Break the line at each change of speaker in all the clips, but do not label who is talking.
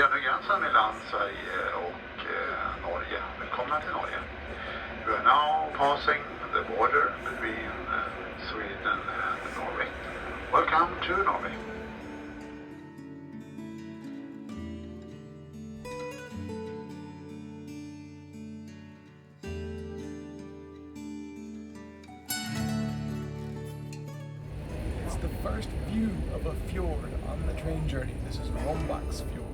passerar nu gränsen mellan Sverige och Norge. Välkomna till Norge. We are now passing the border between Sweden and Norway. Welcome to Norway.
It's the first view of a fjord on the train journey. This is Rombaksfjord.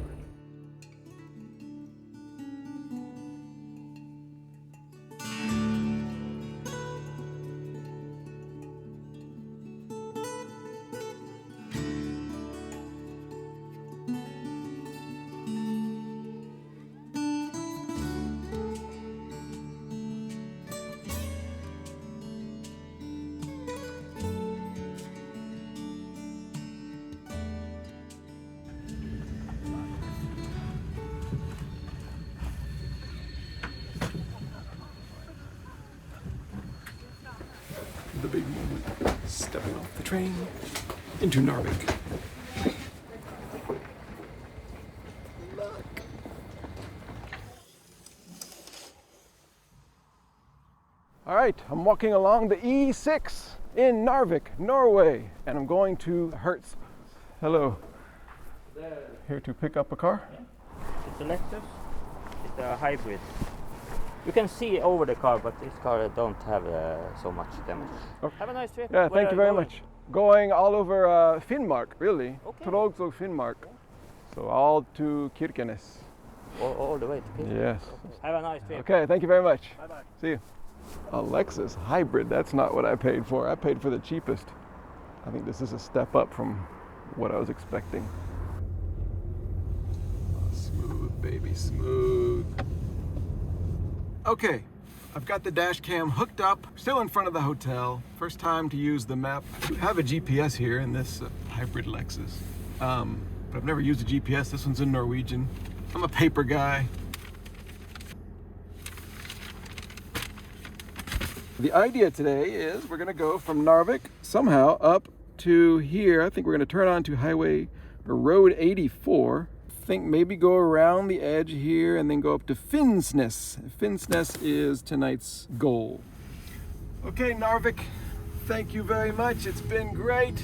The big moment, stepping off the train into Narvik. Look. All right, I'm walking along the E6 in Narvik, Norway, and I'm going to Hertz. Hello. Here to pick up a car?
It's a Lexus. It's a hybrid. You can see over the car, but this car don't have so much damage.
Okay.
Have a nice trip.
Yeah,
Where
thank
are
you very
going?
much. Going all over Finnmark, really.
Okay.
Tromsø, Finnmark. So all to Kirkenes.
All the way to Finland.
Yes.
Have a nice trip.
Okay, thank you very much.
Bye-bye.
See you. A Lexus hybrid, that's not what I paid for. I paid for the cheapest. I think this is a step up from what I was expecting. Smooth, baby, smooth. Okay, I've got the dash cam hooked up, still in front of the hotel. First time to use the map. I have a GPS here in this hybrid Lexus, but I've never used a GPS. This one's in Norwegian. I'm a paper guy. The idea today is we're gonna go from Narvik somehow up to here. I think we're gonna turn onto Road 84. Think maybe go around the edge here and then go up to Finnsnes. Finnsnes is tonight's goal. Okay, Narvik, thank you very much. It's been great.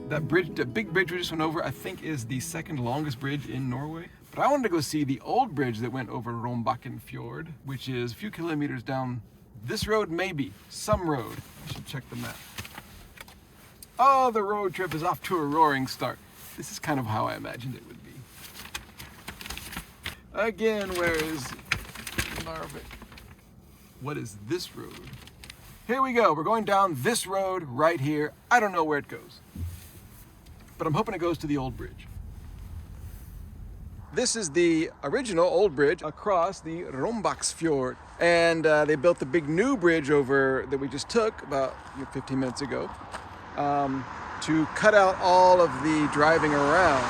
That bridge, the big bridge we just went over, I think is the second longest bridge in Norway. But I wanted to go see the old bridge that went over Rombaksfjord, which is a few kilometers down this road, maybe, some road. I should check the map. Oh, the road trip is off to a roaring start. This is kind of how I imagined it would be. Again, where is Narvik? What is this road? Here we go, we're going down this road right here. I don't know where it goes, but I'm hoping it goes to the old bridge. This is the original old bridge across the Rombaksfjord. And they built the big new bridge over that we just took about 15 minutes ago to cut out all of the driving around.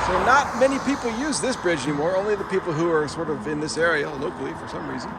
So not many people use this bridge anymore, only the people who are sort of in this area locally for some reason.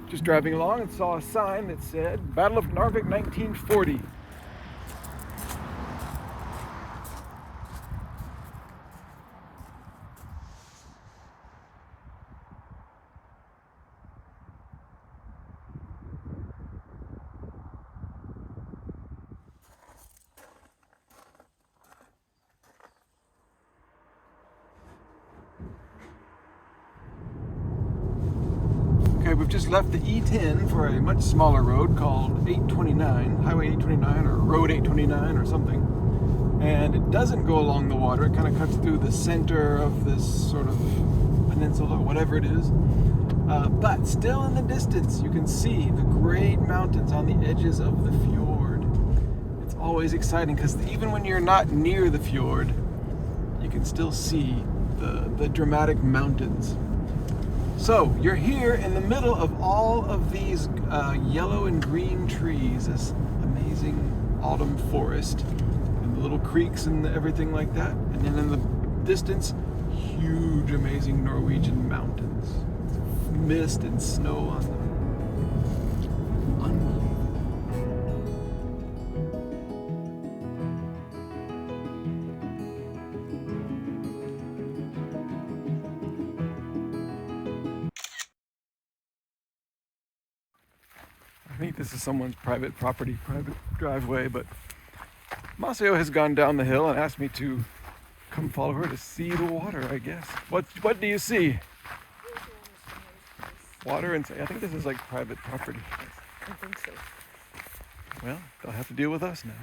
Just driving along and saw a sign that said Battle of Narvik 1940. Okay, we've just left the E10 for a much smaller road called 829, Highway 829 or Road 829 or something. And it doesn't go along the water, it kind of cuts through the center of this sort of peninsula, whatever it is. But still in the distance, you can see the great mountains on the edges of the fjord. It's always exciting because even when you're not near the fjord, you can still see the dramatic mountains. So you're here in the middle of all of these yellow and green trees, this amazing autumn forest, and the little creeks and everything like that. And then in the distance, huge, amazing Norwegian mountains, mist and snow on them. Unbelievable. I think this is someone's private property, private driveway, but Maseo has gone down the hill and asked me to come follow her to see the water, I guess. What do you see? Water and I think this is like private property.
I think so.
Well, they'll have to deal with us now.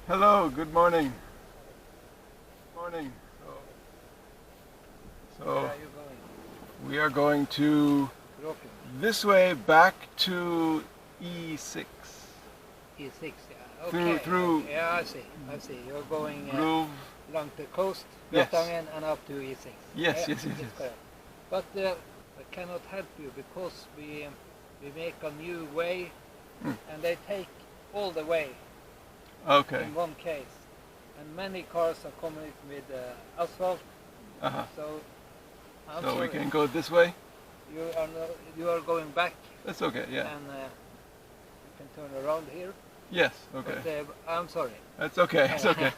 Hello, good morning. Morning. So
Where are you going?
we are going to
Broken.
this way back to E6.
E6, yeah. Okay.
Through
okay. Yeah, I see. You're going
Grove.
along the coast,
Yes.
Brotangen, and up to E6.
Yes,
Yeah,
yes.
that's correct. But I cannot help you because we make a new way, and they take all the way
Okay.
in one case. And many cars are coming with asphalt,
Uh-huh.
so I'm
So
sorry.
we can go this way?
You are going back,
That's okay, yeah.
and you can turn around here.
Yes, okay.
But I'm sorry.
That's okay, it's okay.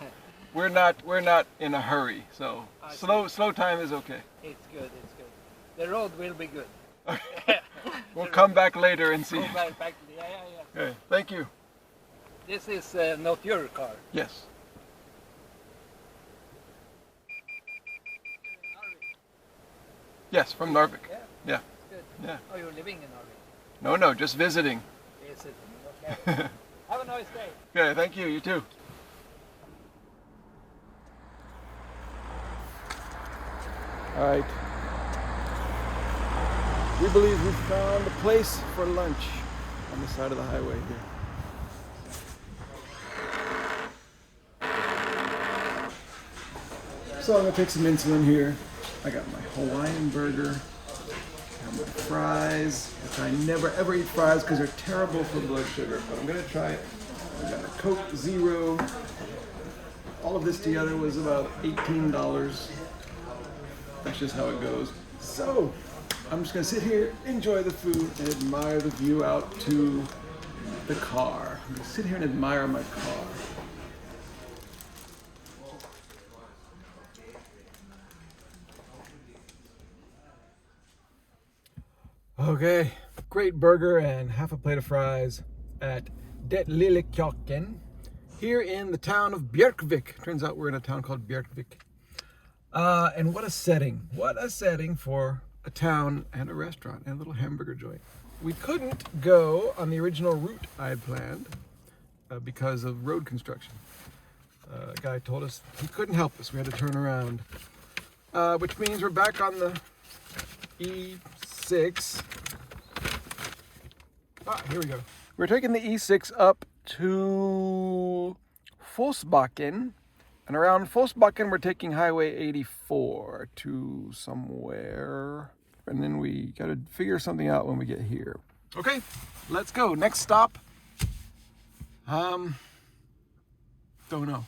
We're not in a hurry, so
I
slow time is okay.
It's good. The road will be good.
We'll come back later and see.
Go back. Yeah.
Okay, thank you.
This is not your car.
Yes. Yes, from Narvik.
Yeah.
Yeah.
Good.
Yeah.
Oh, you're living in Narvik.
No, just visiting.
Is it? Okay. Have a nice day.
Okay, thank you, you too. All right. We believe we found a place for lunch on the side of the highway here. So I'm gonna take some insulin here. I got my Hawaiian burger, got my fries, which I never ever eat fries because they're terrible for blood sugar, but I'm gonna try it. I got a Coke Zero. All of this together was about $18. That's just how it goes. So I'm just gonna sit here, enjoy the food, and admire the view out to the car. I'm gonna sit here and admire my car. Okay, great burger and half a plate of fries at Det Lille Kjøkken here in the town of Björkvik. Turns out we're in a town called Björkvik. And what a setting. What a setting for a town and a restaurant and a little hamburger joint. We couldn't go on the original route I had planned because of road construction. A guy told us he couldn't help us. We had to turn around. Which means we're back on the E6. Here we go. We're taking the E6 up to Forsbakken. And around Forsbakken, we're taking Highway 84 to somewhere. And then we got to figure something out when we get here. Okay, let's go. Next stop, Don't know.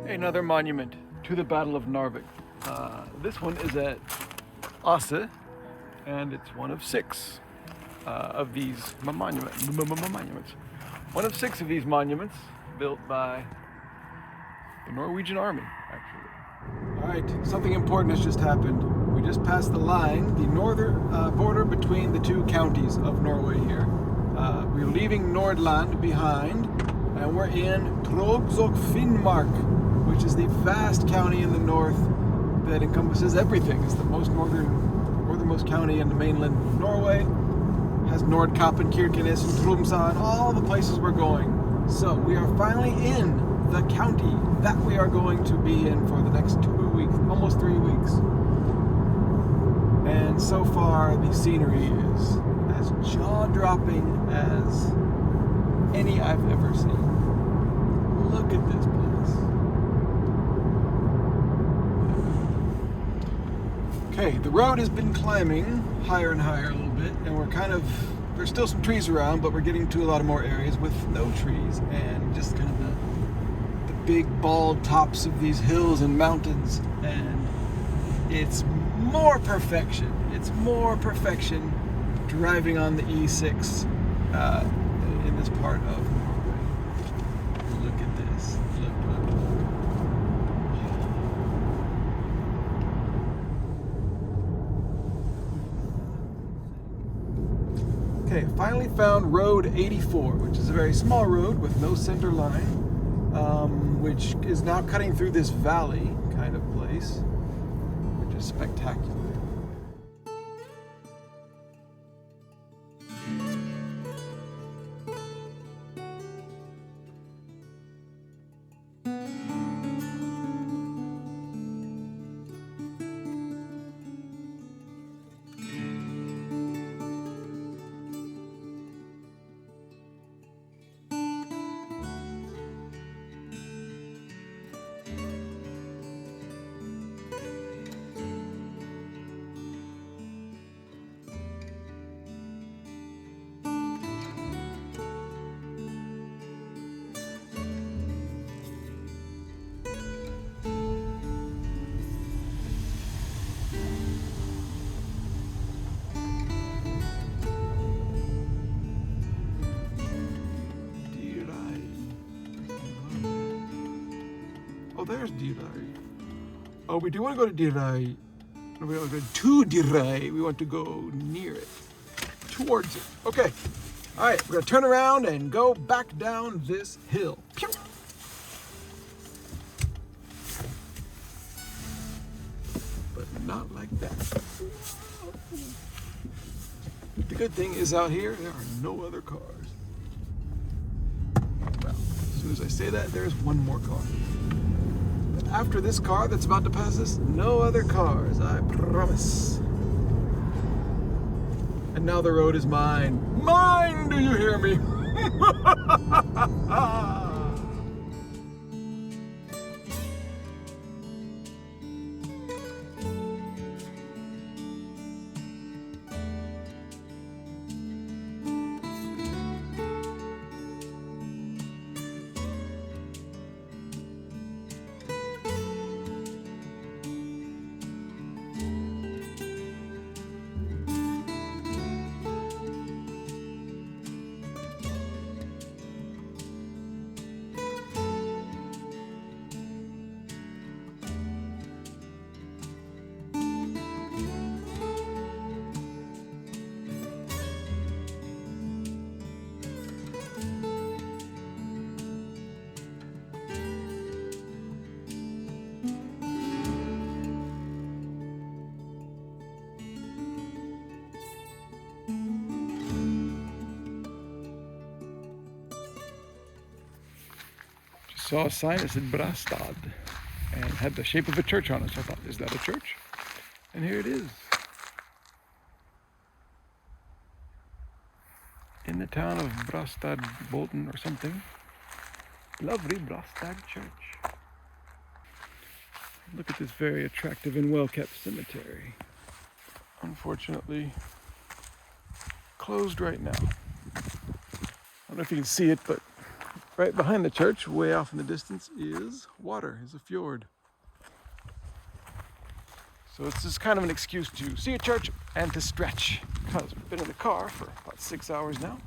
Another monument to the Battle of Narvik. This one is at Åse, and it's one of 6 of these monuments. One of 6 of these monuments built by the Norwegian Army, actually. All right, something important has just happened. We just passed the line, the northern border between the 2 counties of Norway here. We're leaving Nordland behind, and we're in Tromsø, Finnmark, which is the vast county in the north that encompasses everything. It's the most northernmost county in the mainland of Norway. It has Nordkapp and Kirkenes and Tromsø and all the places we're going. So we are finally in the county that we are going to be in for the next 2 weeks, almost 3 weeks. And so far the scenery is as jaw-dropping as any I've ever seen. Look at this place. Okay, the road has been climbing higher and higher a little bit, and there's still some trees around, but we're getting to a lot of more areas with no trees and just kind of the big bald tops of these hills and mountains, and it's more perfection. It's more perfection driving on the E6 in this part of Norway. Look at this. Look. Okay, finally found Road 84, which is a very small road with no center line, which is now cutting through this valley kind of place, which is spectacular. Oh, there's Dirai. Oh, we do want to go to Dirai. We want to go to Dirai. We want to go near it, towards it. Okay. All right, we're going to turn around and go back down this hill. Pew! But not like that. The good thing is out here, there are no other cars. Well, as soon as I say that, there's one more car. But after this car that's about to pass us, no other cars, I promise. And now the road is mine. Mine, do you hear me? saw a sign that said Brastad and had the shape of a church on it. So I thought, is that a church? And here it is. In the town of Brastad, Bolton or something. Lovely Brastad Church. Look at this very attractive and well-kept cemetery. Unfortunately, closed right now. I don't know if you can see it, but right behind the church, way off in the distance, is water, is a fjord. So it's just kind of an excuse to see a church and to stretch, because we've been in the car for about 6 hours now.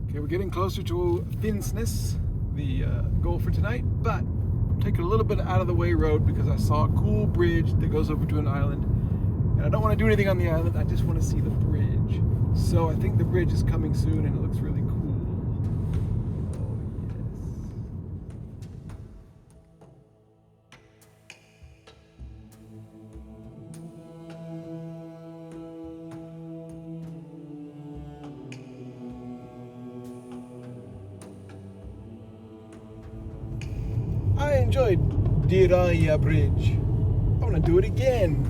Okay, we're getting closer to Finnsnes, the goal for tonight, but I'm taking a little bit out of the way road because I saw a cool bridge that goes over to an island, and I don't want to do anything on the island, I just want to see the bridge. So I think the bridge is coming soon and it looks really cool. I enjoyed Diraya Bridge. I want to do it again,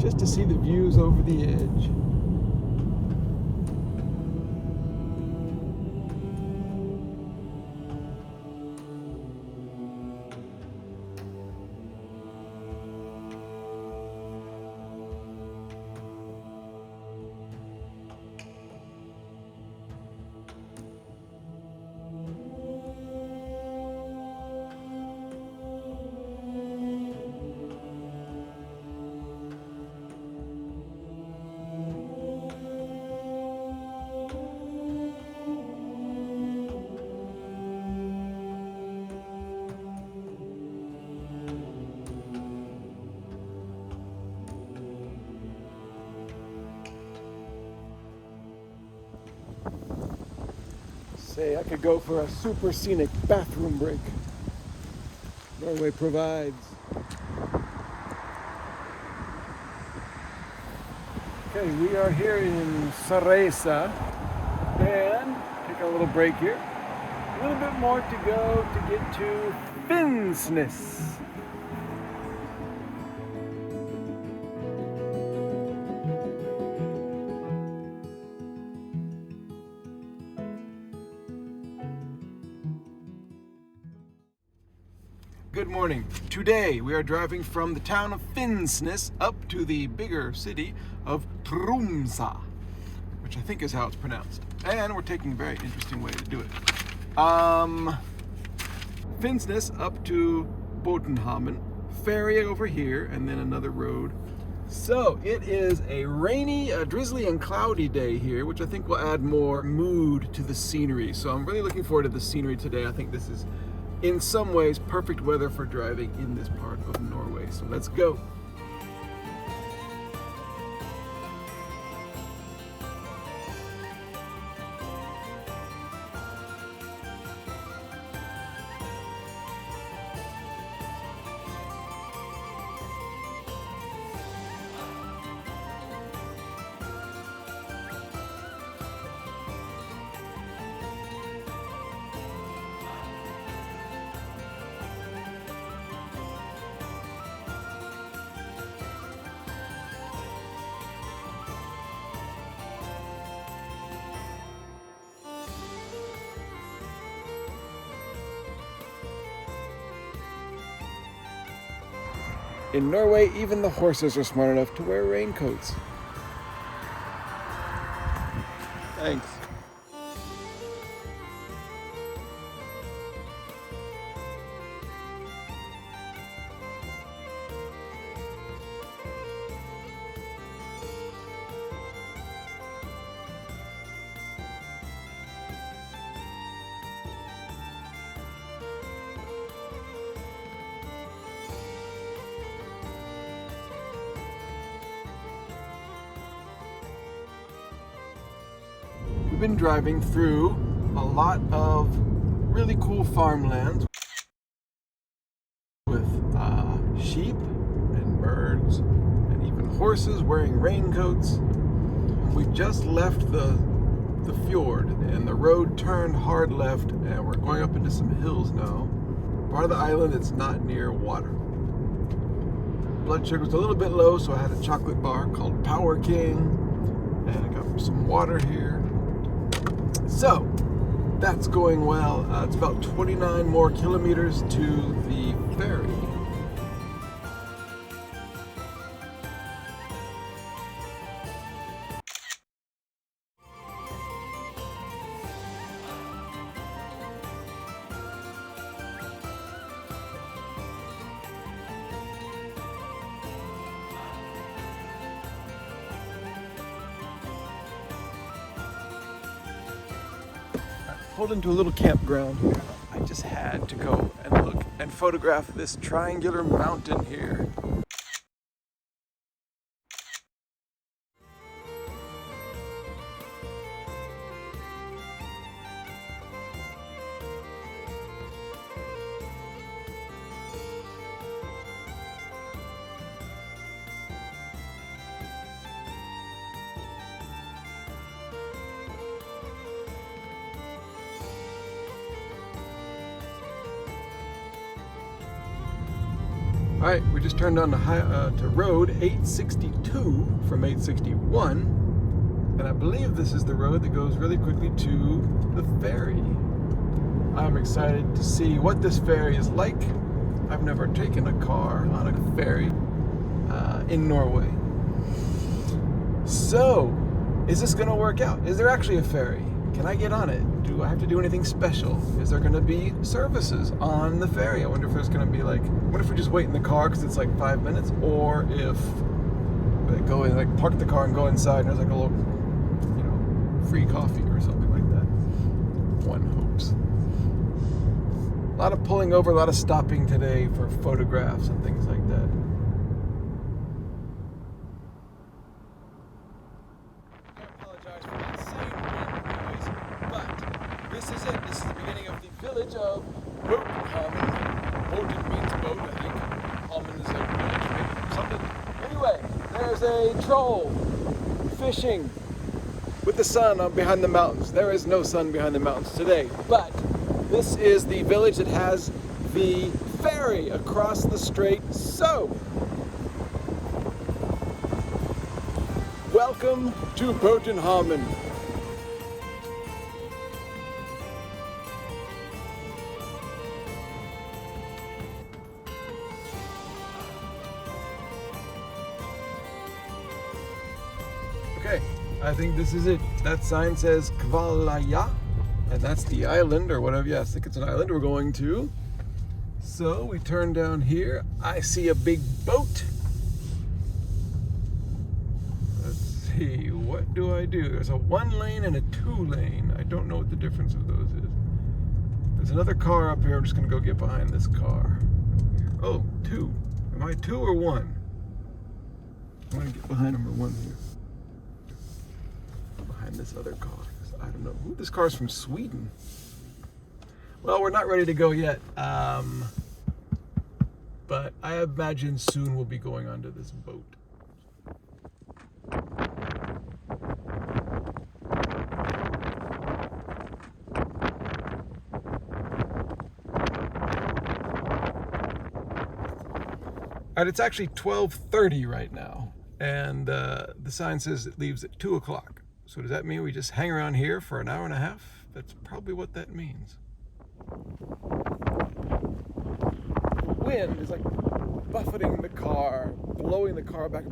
just to see the views over the edge. Say, I could go for a super scenic bathroom break. Norway provides. Okay, we are here in Saresa and take a little break here. A little bit more to go to get to Finnsnes. Good morning. Today we are driving from the town of Finnsnes up to the bigger city of Tromsø, which I think is how it's pronounced. And we're taking a very interesting way to do it. Finnsnes up to Bodenhamn, ferry over here, and then another road. So it is a rainy, drizzly and cloudy day here, which I think will add more mood to the scenery. So I'm really looking forward to the scenery today. I think this is in some ways perfect weather for driving in this part of Norway. So let's go. In Norway, even the horses are smart enough to wear raincoats. Thanks. We've been driving through a lot of really cool farmlands with sheep and birds and even horses wearing raincoats. We just left the the fjord, and the road turned hard left, and we're going up into some hills now. Part of the island that's not near water. Blood sugar was a little bit low, so I had a chocolate bar called Power King, and I got some water here. So that's going well. It's about 29 more kilometers to the ferry. Pulled into a little campground here. I just had to go and look and photograph this triangular mountain here. All right, we just turned on to road 862 from 861, and I believe this is the road that goes really quickly to the ferry. I'm excited to see what this ferry is like. I've never taken a car on a ferry in Norway. So, is this gonna work out? Is there actually a ferry? Can I get on it? Do I have to do anything special? Is there gonna be services on the ferry? I wonder if there's gonna be like, what if we just wait in the car because it's like 5 minutes? Or if we go in, like park the car and go inside and there's like a little, you know, free coffee or something like that. One hopes. A lot of pulling over, a lot of stopping today for photographs and things like that. This is the beginning of the village of Båtsfjord. Båten means boat, I think. Holmen is a village, maybe something. Anyway, there's a troll fishing with the sun behind the mountains. There is no sun behind the mountains today, but this is the village that has the ferry across the strait. So, welcome to Båtsfjord. Okay, I think this is it. That sign says Kvalaya, and that's the island or whatever. Yeah, I think it's an island we're going to. So we turn down here. I see a big boat. Let's see, what do I do? There's a 1 lane and a 2 lane. I don't know what the difference of those is. There's another car up here. I'm just gonna go get behind this car. Oh, 2. Am I 2 or 1? I'm gonna get behind number 1 here. Behind this other car. I don't know. Ooh, this car's from Sweden. Well, we're not ready to go yet. But I imagine soon we'll be going onto this boat. And it's actually 12:30 right now, and the sign says it leaves at 2 o'clock. So does that mean we just hang around here for an hour and a half? That's probably what that means. The wind is like buffeting the car, blowing the car back.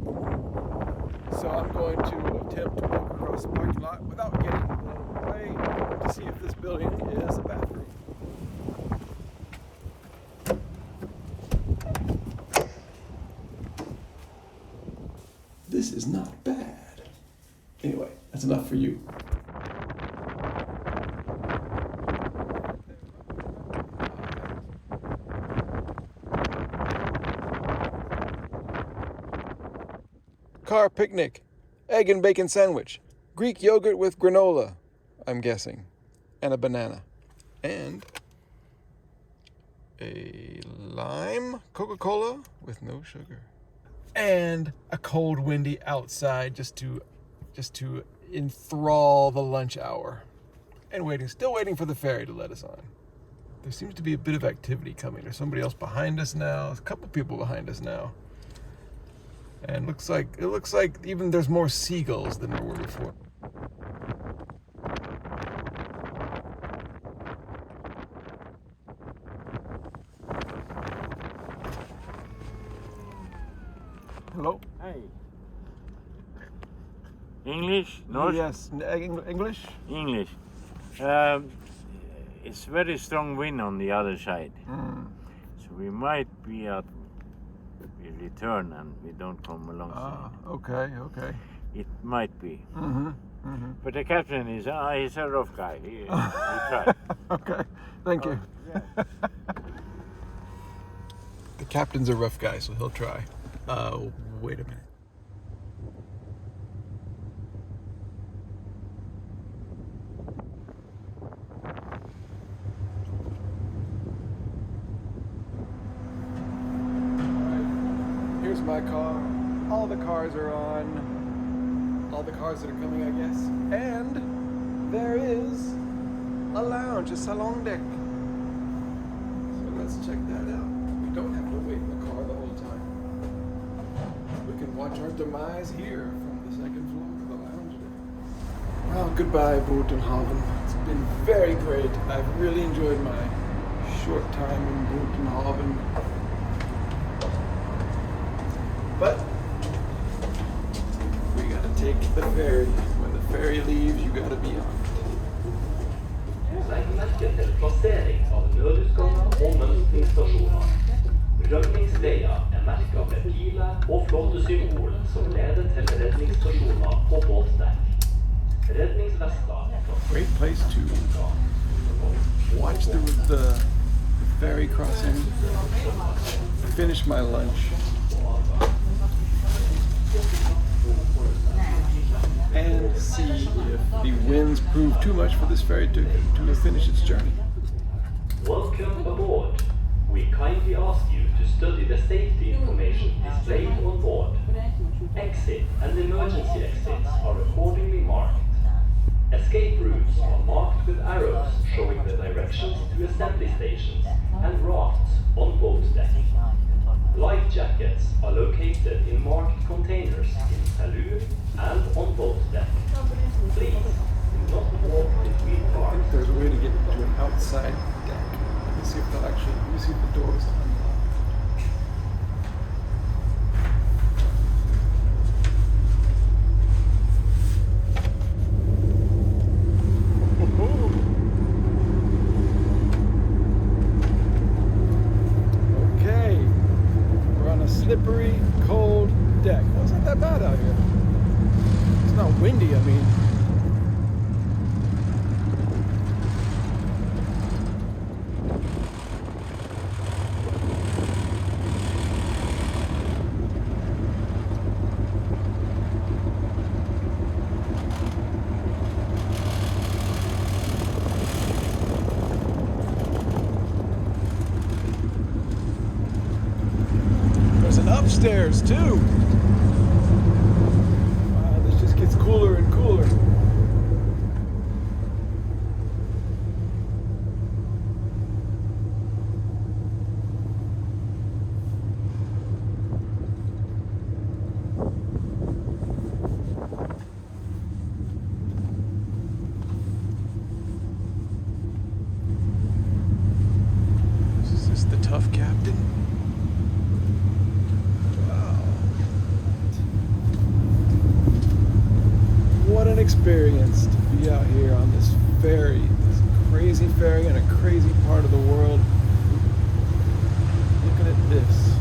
So I'm going to attempt to walk across the parking lot without getting blown away to see if this building is a bathroom. This is not bad. Anyway, that's enough for you. Car picnic, egg and bacon sandwich, Greek yogurt with granola, I'm guessing, and a banana, and a lime Coca-Cola with no sugar, and a cold, windy outside just to enthrall the lunch hour. And still waiting for the ferry to let us on. There seems to be a bit of activity coming. There's somebody else behind us now. There's a couple people behind us now. And it looks like even there's more seagulls than there were before. Hello?
Hey. English? North?
Yes, English?
English. It's very strong wind on the other side. So we might be at we return and we don't come alongside.
Okay.
It might be. But the captain is he's a rough guy. He tried.
Okay, thank you.
Yeah.
The captain's a rough guy, so he'll try. Wait a minute. Here's my car. All the cars are on. All the cars that are coming, I guess. And there is a lounge, a salon deck. So let's check that out. We don't have to wait in the car the whole time. We can watch our demise here from the second floor of the lounge deck. Well, goodbye, Båtsfjord. It's been very great. I've really enjoyed my short time in Båtsfjord. But we gotta take the ferry. When the ferry leaves, you gotta be on it.
Legg merke til plassering av nødutganger og mønstringsstasjoner. Rømningsveier er merket med piler og flåtesymbol som leder til redningsstasjoner og båtdekk. Redningsvester er
Great place to watch the ferry crossing, finish my lunch, and see if the winds prove too much for this ferry to finish its journey.
Welcome aboard. We kindly ask you to study the safety information displayed on board. Exit and emergency exits are accordingly marked. Escape routes are marked with arrows showing the directions to assembly stations and rafts on boat deck. Life jackets are located in marked containers in saloon and on boat deck. Please do not walk between
I
cars.
think there's a way to get to an outside deck. Let me see if the doors unlock. Okay, we're on a slippery, cold deck. Well, it's not that bad out here. It's not windy, I mean. There's an upstairs too. Wow, this just gets cooler and cooler. Is this the tough captain? What an experience to be out here on this ferry, this crazy ferry in a crazy part of the world. Looking at this.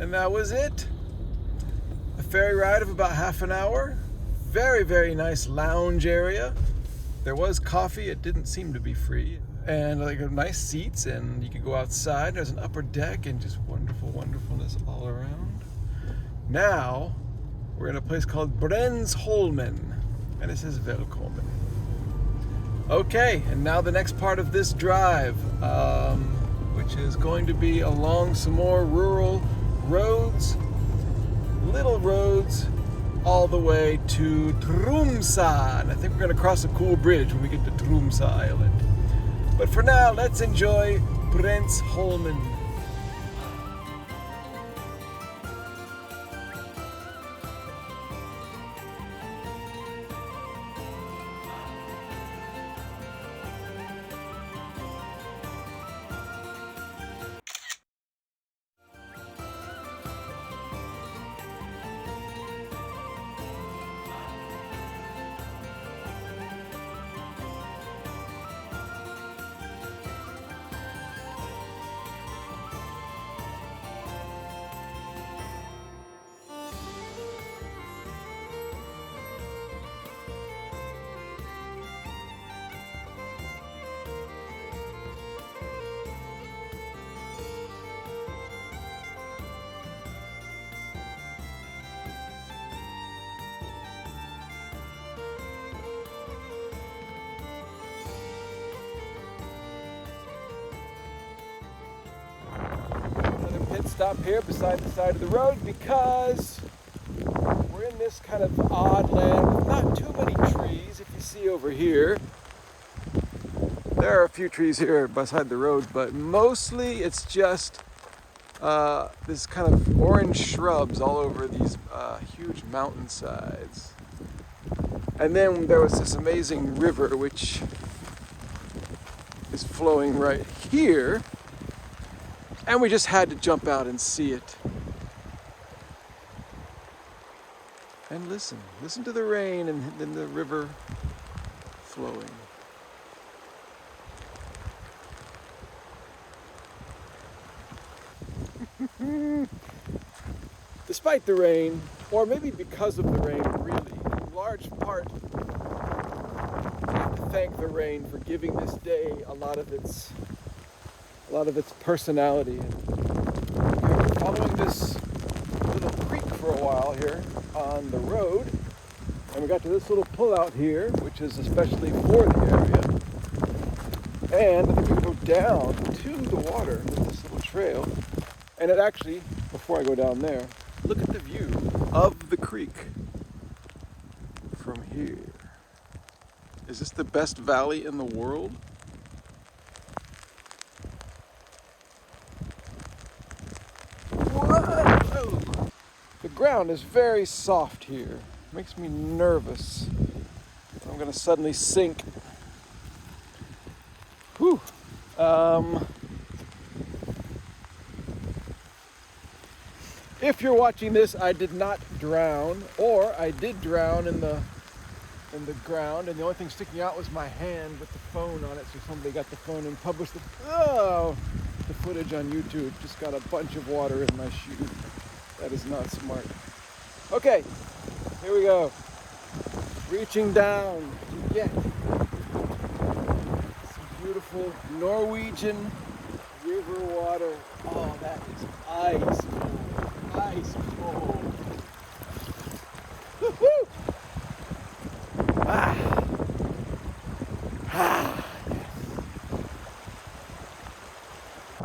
And that was it. A ferry ride of about half an hour. Very, very nice lounge area. There was coffee, it didn't seem to be free. And like nice seats, and you could go outside. There's an upper deck and just wonderful wonderfulness all around. Now, we're in a place called Brensholmen, and it says Velkommen. Okay, and now the next part of this drive, which is going to be along some more rural roads, little roads, all the way to Tromsø. And I think we're going to cross a cool bridge when we get to Tromsø Island. But for now, let's enjoy Brensholmen. Pit stop here beside the side of the road because we're in this kind of odd land with not too many trees. If you see over here, there are a few trees here beside the road, but mostly it's just this kind of orange shrubs all over these huge mountainsides. And then there was this amazing river which is flowing right here. And we just had to jump out and see it. And listen to the rain and then the river flowing. Despite the rain, or maybe because of the rain, really, in large part, I have to thank the rain for giving this day a lot of its personality. And following this little creek for a while here on the road, and we got to this little pullout here, which is especially for the area. And I think we can go down to the water with this little trail. And it actually, before I go down there, look at the view of the creek from here. Is this the best valley in the world? Whoa! The ground is very soft here. Makes me nervous. I'm gonna suddenly sink. Whew. If you're watching this, I did not drown, or I did drown in the ground, and the only thing sticking out was my hand with the phone on it. So somebody got the phone and published the footage on YouTube. Just got a bunch of water in my shoe. That is not smart. Okay, here we go. Reaching down to get some beautiful Norwegian river water. Oh, that is ice cold. Ice cold. Woo-hoo! Ah. Ah.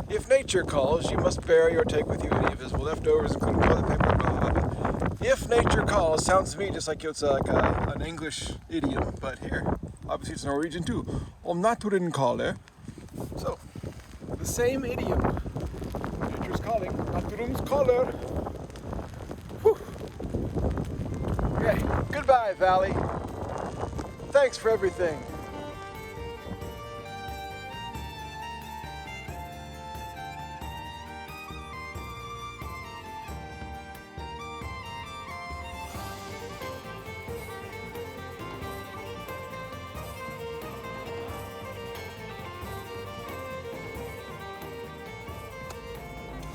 If nature calls, you must bury or take with you any visible leftovers, including toilet paper. Blah, blah, blah. If nature calls sounds to me just like it's like an English idiom, but here, obviously it's Norwegian too. Om naturen kaller. So, the same idiom. Nature's calling. Naturens kaller. Whew. Okay, goodbye, Valley. Thanks for everything.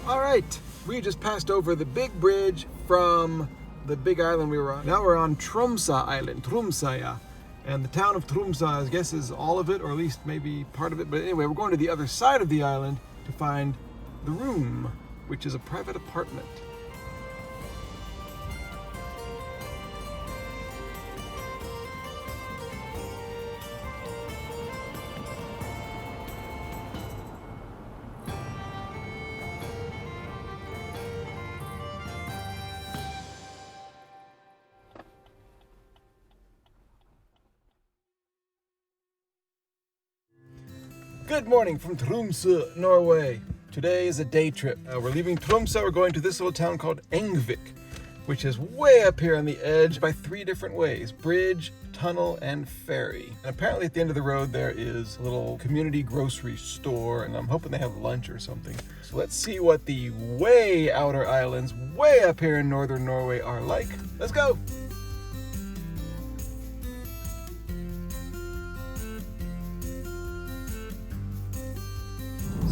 All right, We just passed over the big bridge from the big island we were on. Now we're on Tromsø Island, Tromsøya. And the town of Tromsø, I guess, is all of it, or at least maybe part of it. But anyway, we're going to the other side of the island to find the room, which is a private apartment. Good morning from Tromsø, Norway. Today is a day trip. We're leaving Tromsø. We're going to this little town called Engvik, which is way up here on the edge by 3 different ways: bridge, tunnel, and ferry. And apparently at the end of the road there is a little community grocery store, and I'm hoping they have lunch or something. So let's see what the way outer islands way up here in northern Norway are like. Let's go!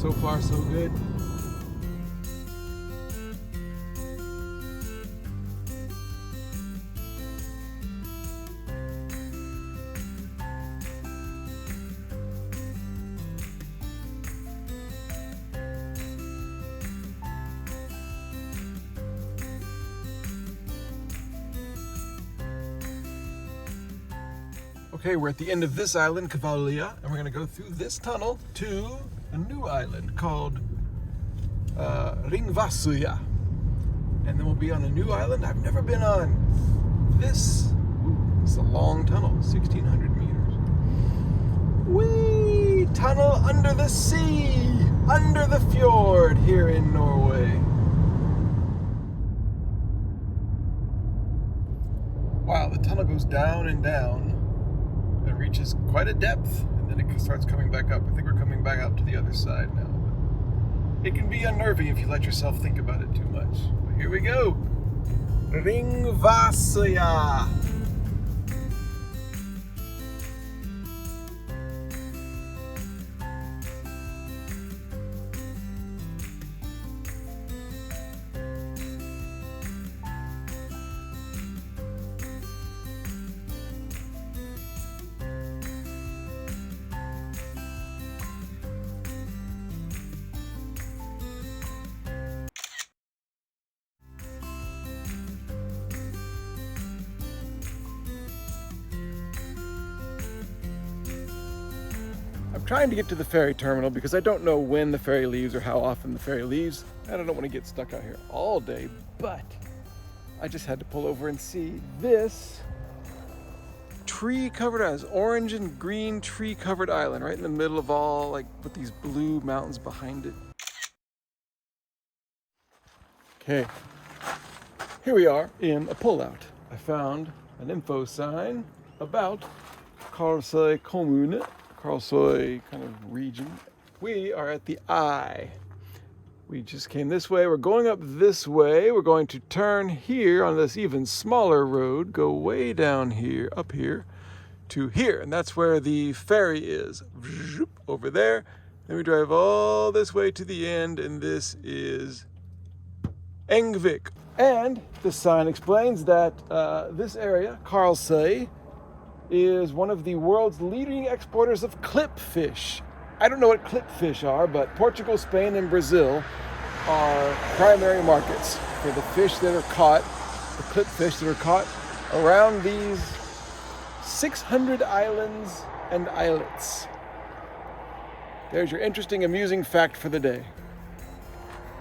So far, so good. Okay, we're at the end of this island, Kavalia, and we're gonna go through this tunnel to a new island called Ringvassøya. And then we'll be on a new island I've never been on. This, it's a long tunnel, 1,600 meters. Whee! Tunnel under the sea, under the fjord here in Norway. Wow, the tunnel goes down and down and reaches quite a depth. And then it starts coming back up. I think we're coming back out to the other side now. But it can be unnerving if you let yourself think about it too much. But here we go. Ringvassøya. I'm trying to get to the ferry terminal because I don't know when the ferry leaves or how often the ferry leaves, and I don't want to get stuck out here all day, but I just had to pull over and see this tree-covered island, orange and green tree-covered island right in the middle of all, like, with these blue mountains behind it. Okay, here we are in a pullout. I found an info sign about Karlsøy kommune, Karlsøy kind of region. We are at the eye. We just came this way. We're going up this way. We're going to turn here on this even smaller road, go way down here, up here, to here. And that's where the ferry is, over there. Then we drive all this way to the end, and this is Engvik. And the sign explains that this area, Karlsøy, is one of the world's leading exporters of clipfish. I don't know what clipfish are, but Portugal, Spain, and Brazil are primary markets for the fish that are caught, the clipfish that are caught around these 600 islands and islets. There's your interesting, amusing fact for the day.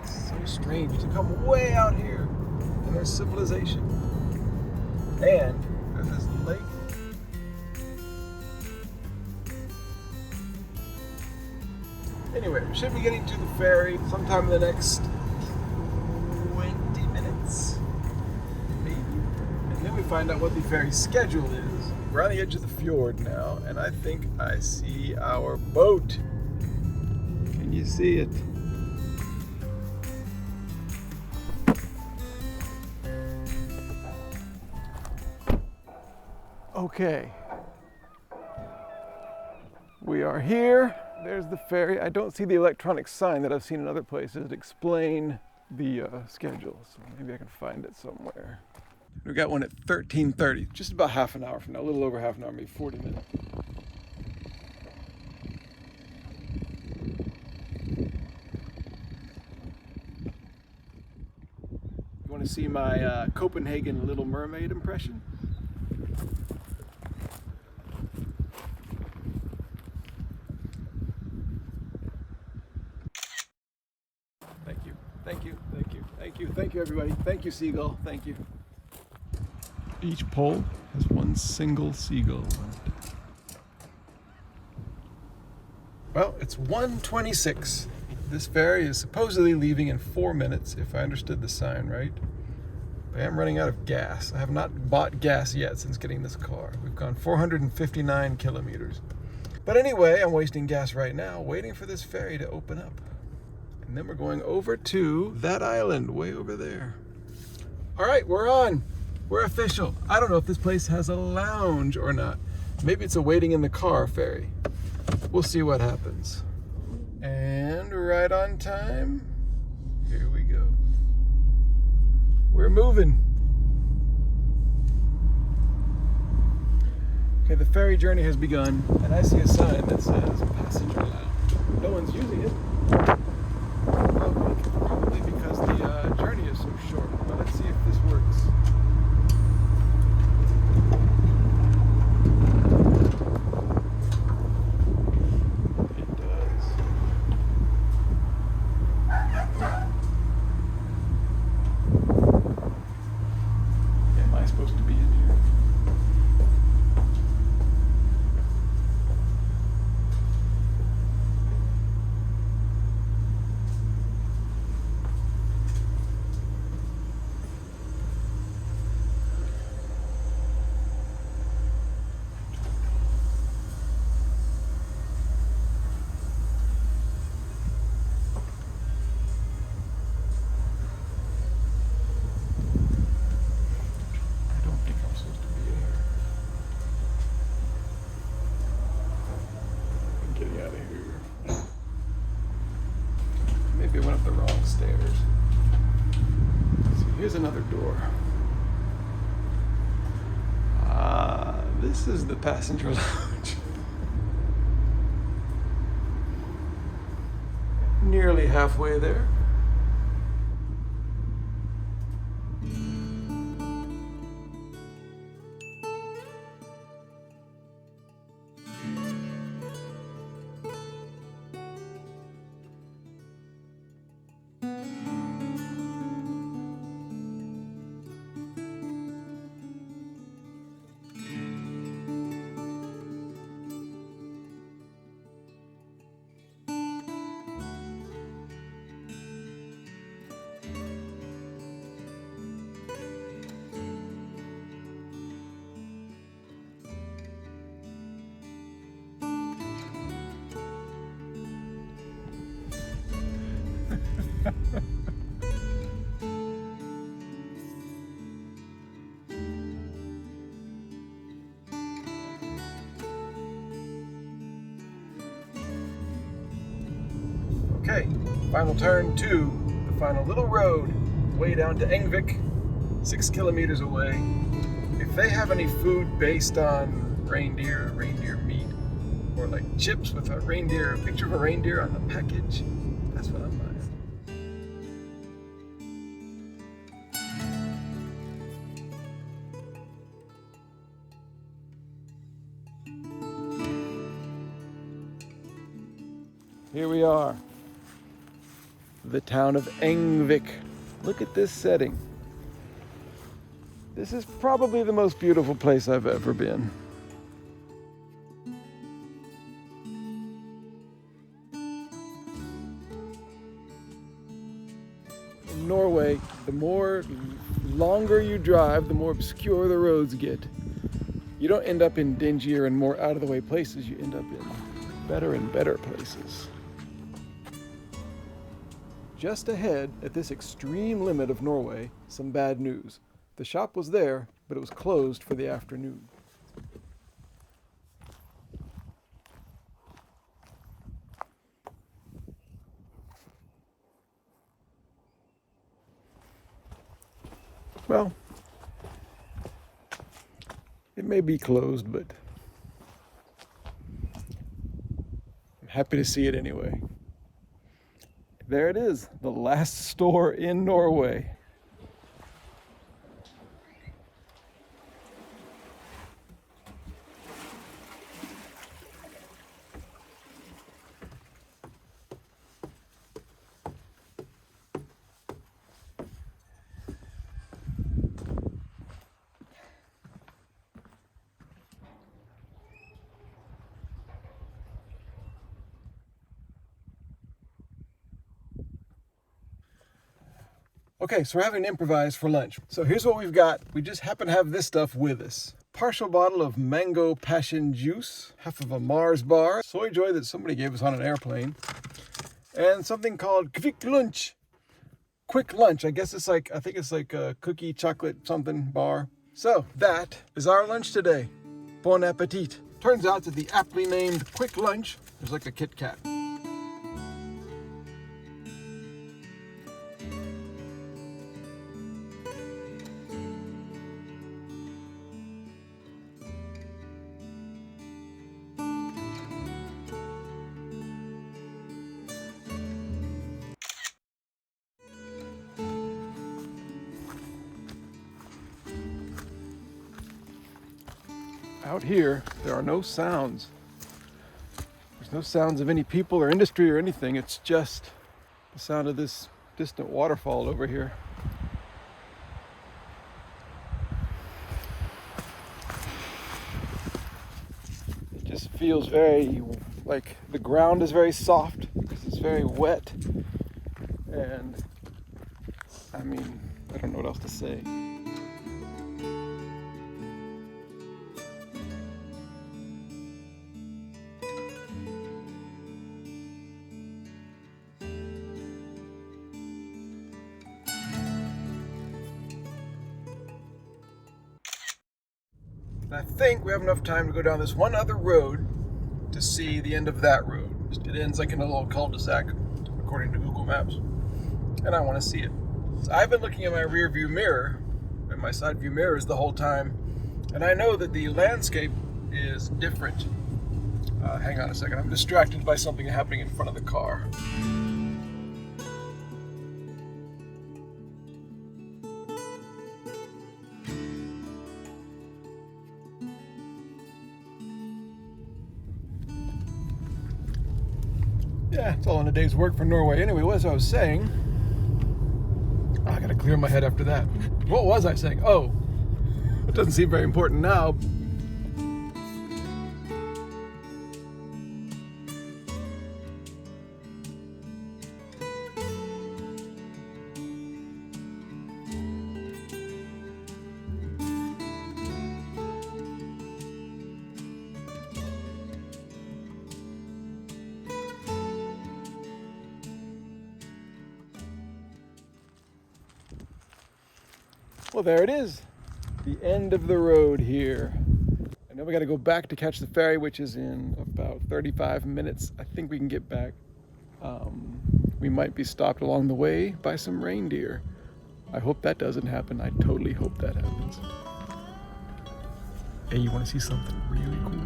It's so strange to come way out here and there's civilization. And there's this lake. Anyway, we should be getting to the ferry sometime in the next 20 minutes, maybe. And then we find out what the ferry schedule is. We're on the edge of the fjord now, and I think I see our boat. Can you see it? Okay. We are here. There's the ferry. I don't see the electronic sign that I've seen in other places that explain the schedule, so maybe I can find it somewhere. We got one at 13:30, just about half an hour from now, a little over half an hour, maybe 40 minutes. You want to see my Copenhagen Little Mermaid impression? Thank you, thank you, thank you, thank you, thank you everybody. Thank you, seagull, thank you. Each pole has one single seagull left. Well, it's 1:26. This ferry is supposedly leaving in 4 minutes, if I understood the sign right. But I am running out of gas. I have not bought gas yet since getting this car. We've gone 459 kilometers. But anyway, I'm wasting gas right now, waiting for this ferry to open up. And then we're going over to that island way over there. All right, we're on. We're official. I don't know if this place has a lounge or not. Maybe it's a waiting in the car ferry. We'll see what happens. And right on time, here we go. We're moving. Okay, the ferry journey has begun, and I see a sign that says passenger lounge. No one's using it. Probably because the journey is so short. But let's see if this works. Maybe I went up the wrong stairs. So here's another door. This is the passenger lounge. Nearly halfway there. Okay, final turn to the final little road, way down to Engvik, 6 kilometers away. If they have any food based on reindeer meat, or like chips with a picture of a reindeer on the package, that's what I'm buying. Here we are, the town of Engvik. Look at this setting. This is probably the most beautiful place I've ever been. In Norway, the longer you drive, the more obscure the roads get. You don't end up in dingier and more out-of-the-way places, you end up in better and better places. Just ahead, at this extreme limit of Norway, some bad news. The shop was there, but it was closed for the afternoon. Well, it may be closed, but I'm happy to see it anyway. There it is, the last store in Norway. Okay, so we're having to improvise for lunch. So here's what we've got. We just happen to have this stuff with us. Partial bottle of mango passion juice, half of a Mars bar, soy joy that somebody gave us on an airplane, and something called quick lunch. Quick lunch, I guess it's like, I think it's like a cookie, chocolate, something bar. So that is our lunch today. Bon appetit. Turns out that the aptly named quick lunch is like a Kit Kat. Out here, there are no sounds. There's no sounds of any people or industry or anything. It's just the sound of this distant waterfall over here. It just feels very, like the ground is very soft because it's very wet. And I mean, I don't know what else to say. I think we have enough time to go down this one other road to see the end of that road. It ends like in a little cul-de-sac, according to Google Maps, and I want to see it. So I've been looking at my rear view mirror and my side view mirrors the whole time, and I know that the landscape is different. Hang on a second, I'm distracted by something happening in front of the car. Yeah, it's all in a day's work for Norway. Anyway, what was I saying? Oh, I gotta clear my head after that. What was I saying? Oh, it doesn't seem very important now. Well, there it is, the end of the road here. And then we got to go back to catch the ferry, which is in about 35 minutes. I think we can get back. We might be stopped along the way by some reindeer. I hope that doesn't happen. I totally hope that happens. Hey, you want to see something really cool?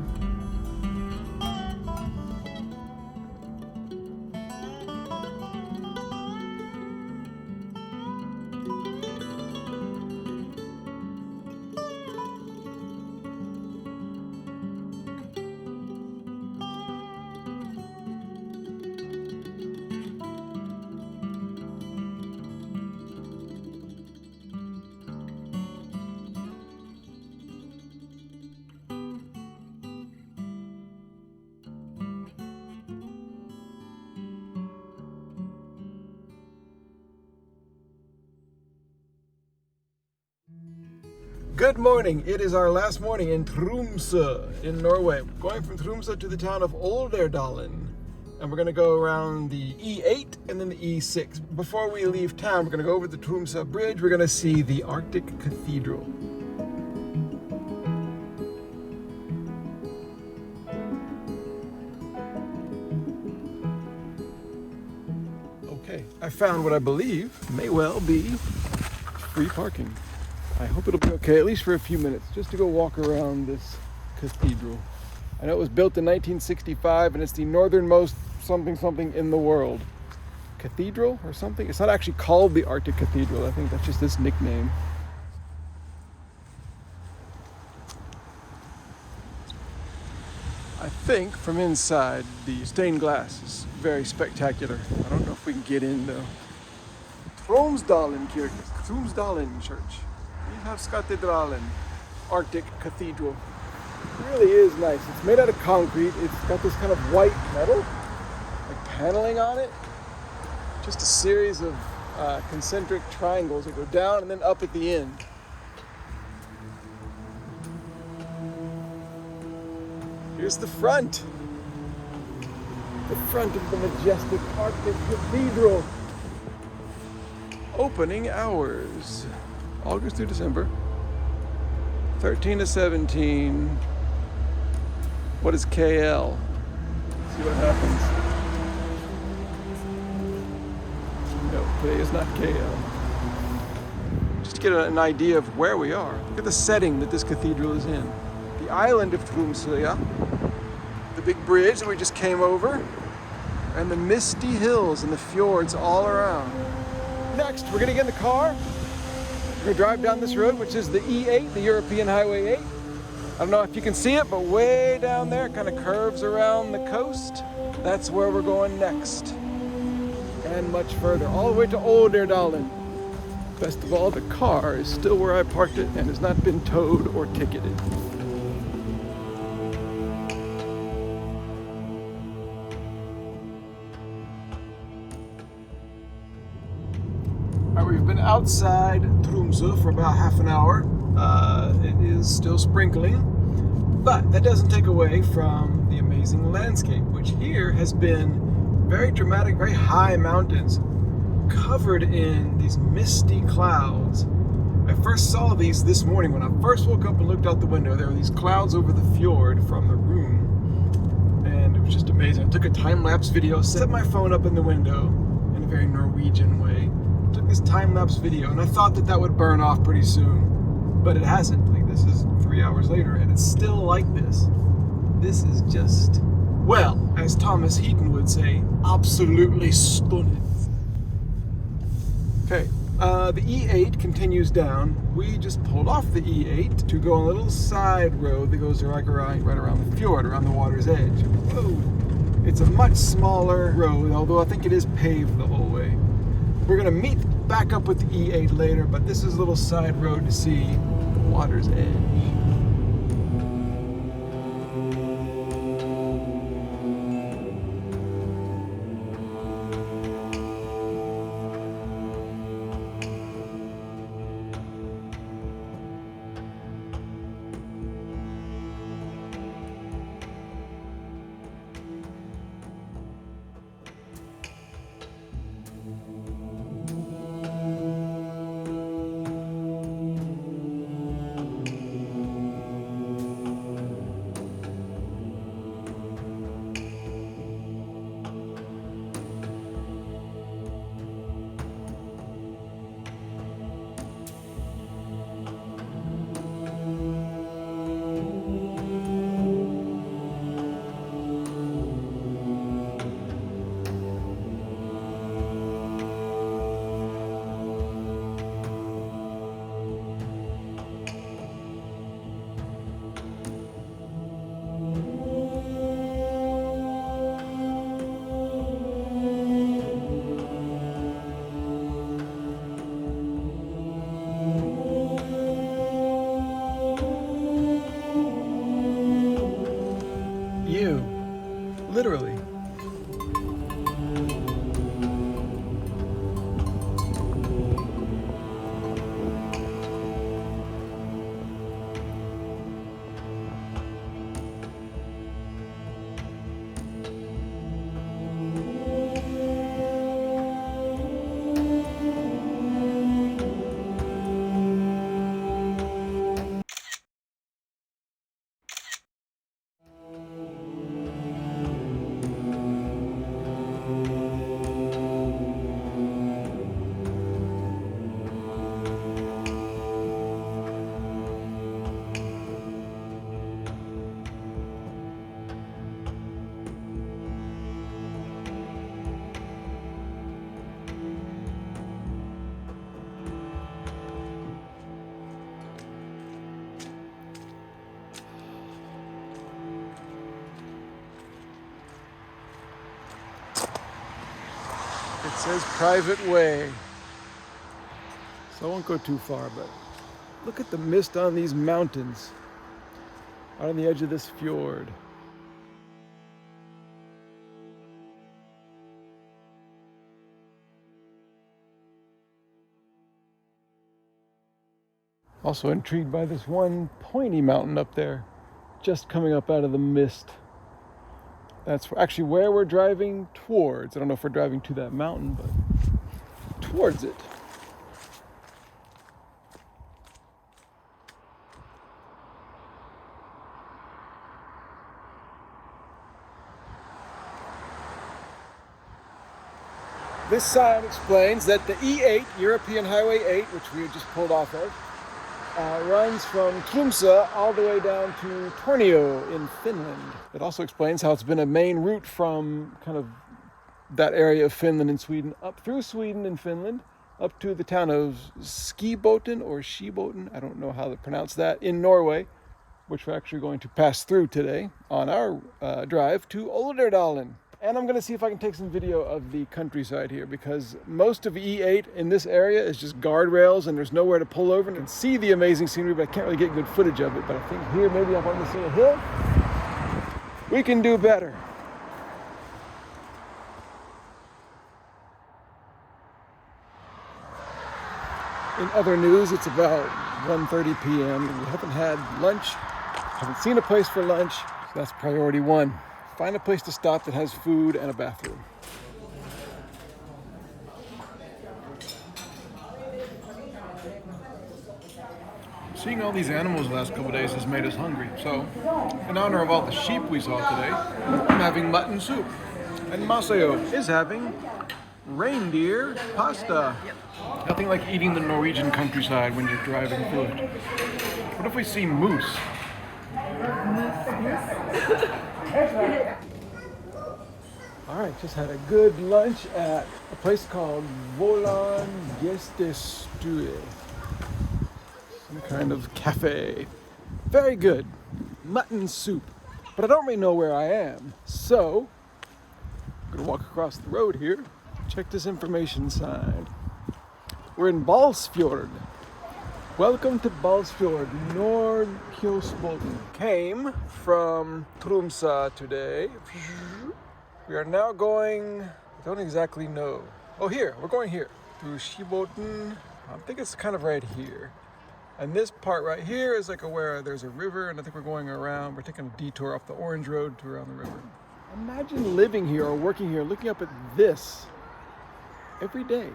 Good morning. It is our last morning in Tromsø in Norway. We're going from Tromsø to the town of Olderdalen, and we're going to go around the E8 and then the E6. Before we leave town, we're going to go over the Tromsø Bridge. We're going to see the Arctic Cathedral. Okay, I found what I believe may well be free parking. I hope it'll be okay, at least for a few minutes, just to go walk around this cathedral. I know it was built in 1965 and it's the northernmost something in the world. Cathedral or something? It's not actually called the Arctic Cathedral. I think that's just its nickname. I think from inside the stained glass is very spectacular. I don't know if we can get in though. Tromsø Kirkenes, Tromsø Church. Lighthouse Arctic Cathedral. It really is nice. It's made out of concrete. It's got this kind of white metal, like paneling on it. Just a series of concentric triangles that go down and then up at the end. Here's the front. The front of the majestic Arctic Cathedral. Opening hours, August through December, 13 to 17. What is KL? Let's see what happens. No, today is not KL. Just to get an idea of where we are. Look at the setting that this cathedral is in. The island of Tromsø, the big bridge that we just came over, and the misty hills and the fjords all around. Next, we're gonna get in the car. We're gonna drive down this road, which is the E8, the European Highway 8. I don't know if you can see it, but way down there, it kind of curves around the coast. That's where we're going next. And much further, all the way to Olderdalen. Best of all, the car is still where I parked it and has not been towed or ticketed. We've been outside Tromsø for about half an hour. It is still sprinkling, but that doesn't take away from the amazing landscape, which here has been very dramatic, very high mountains covered in these misty clouds. I first saw these this morning when I first woke up and looked out the window. There were these clouds over the fjord from the room, and it was just amazing. I took a time-lapse video, set my phone up in the window in a very Norwegian way. Took this time-lapse video, and I thought that would burn off pretty soon, but it hasn't. Like, this is 3 hours later, and it's still like this. This is just, well, as Thomas Heaton would say, absolutely stunning. Okay, the E8 continues down. We just pulled off the E8 to go on a little side road that goes right around the fjord, around the water's edge. Whoa! It's a much smaller road, although I think it is paved the whole way. We're gonna meet back up with the E8 later, but this is a little side road to see the water's edge. Literally. It says private way. So I won't go too far, but look at the mist on these mountains out on the edge of this fjord. Also intrigued by this one pointy mountain up there, just coming up out of the mist. That's actually where we're driving towards. I don't know if we're driving to that mountain, but towards it. This sign explains that the E8, European Highway 8, which we had just pulled off of, runs from Tromsø all the way down to Tornio in Finland. It also explains how it's been a main route from kind of that area of Finland and Sweden, up through Sweden and Finland, up to the town of Skiboten or Skiboten, I don't know how to pronounce that, in Norway, which we're actually going to pass through today on our drive to Olderdalen. And I'm going to see if I can take some video of the countryside here, because most of E8 in this area is just guardrails and there's nowhere to pull over and see the amazing scenery, but I can't really get good footage of it. But I think here, maybe up on this little hill, we can do better. In other news, it's about 1:30 p.m. and we haven't had lunch, haven't seen a place for lunch, so that's priority one. Find a place to stop that has food and a bathroom. Seeing all these animals the last couple of days has made us hungry. So, in honor of all the sheep we saw today, I'm having mutton soup. And Maseo is having reindeer pasta. Nothing like eating the Norwegian countryside when you're driving food. What if we see moose? Alright, just had a good lunch at a place called Volan Gjestestue. Some kind of cafe. Very good. Mutton soup. But I don't really know where I am. So, I'm gonna walk across the road here. Check this information sign. We're in Båtsfjord. Welcome to Båtsfjord, Nordkjosboten. Came from Tromsø today. We are now going, I don't exactly know. Oh, here, we're going here. To Skiboten. I think it's kind of right here. And this part right here is like where there's a river, and I think we're going around. We're taking a detour off the Orange Road to around the river. Imagine living here or working here, looking up at this every day.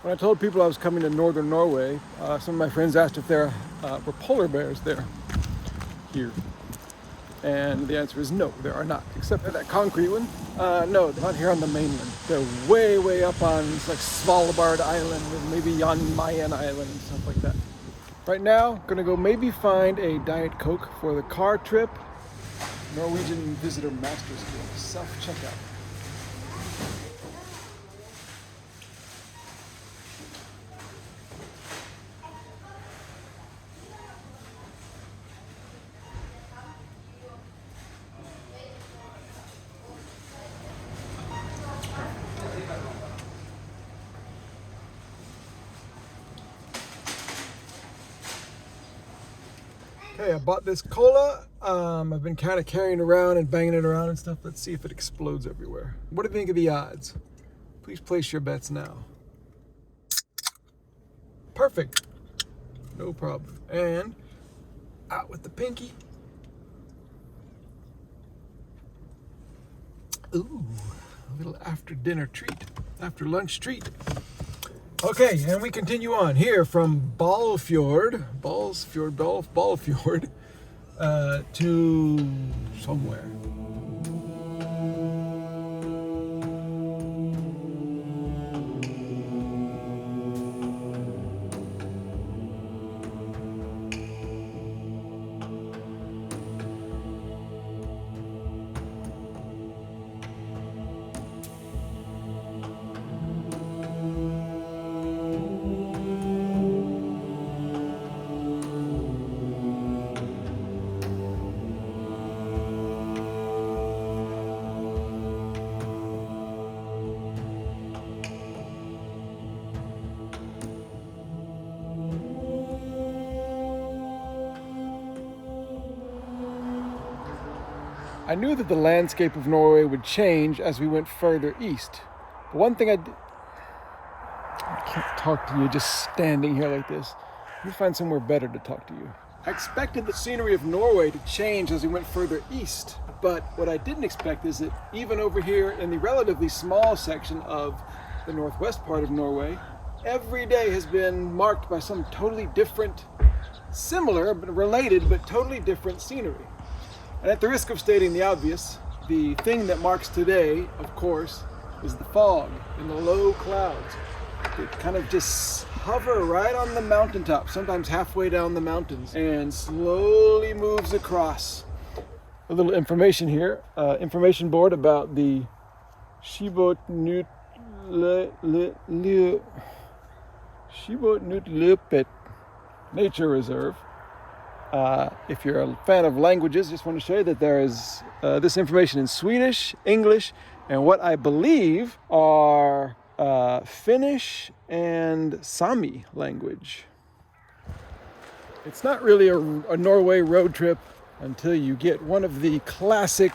When I told people I was coming to northern Norway, some of my friends asked if there were polar bears there, here. And the answer is no, there are not, except for that concrete one. No, they're not here on the mainland. They're way, way up on like Svalbard Island and maybe Jan Mayen Island and stuff like that. Right now, gonna go maybe find a Diet Coke for the car trip. Norwegian Visitor Master School, self-checkout. Okay, I bought this cola. I've been kind of carrying around and banging it around and stuff. Let's see if it explodes everywhere. What do you think of the odds? Please place your bets now. Perfect. No problem. And out with the pinky. Ooh, a little after dinner treat, after lunch treat. Okay, and we continue on here from Båtsfjord to somewhere. I knew that the landscape of Norway would change as we went further east. But one thing I can't talk to you just standing here like this. Let me find somewhere better to talk to you. I expected the scenery of Norway to change as we went further east, but what I didn't expect is that even over here in the relatively small section of the northwest part of Norway, every day has been marked by some totally different, similar but related but totally different scenery. And at the risk of stating the obvious, the thing that marks today, of course, is the fog and the low clouds. They kind of just hover right on the mountaintop, sometimes halfway down the mountains, and slowly moves across. A little information here, information board about the Skibotnutleupet Nature Reserve. If you're a fan of languages, just want to show you that there is this information in Swedish, English, and what I believe are Finnish and Sami language. It's not really a Norway road trip until you get one of the classic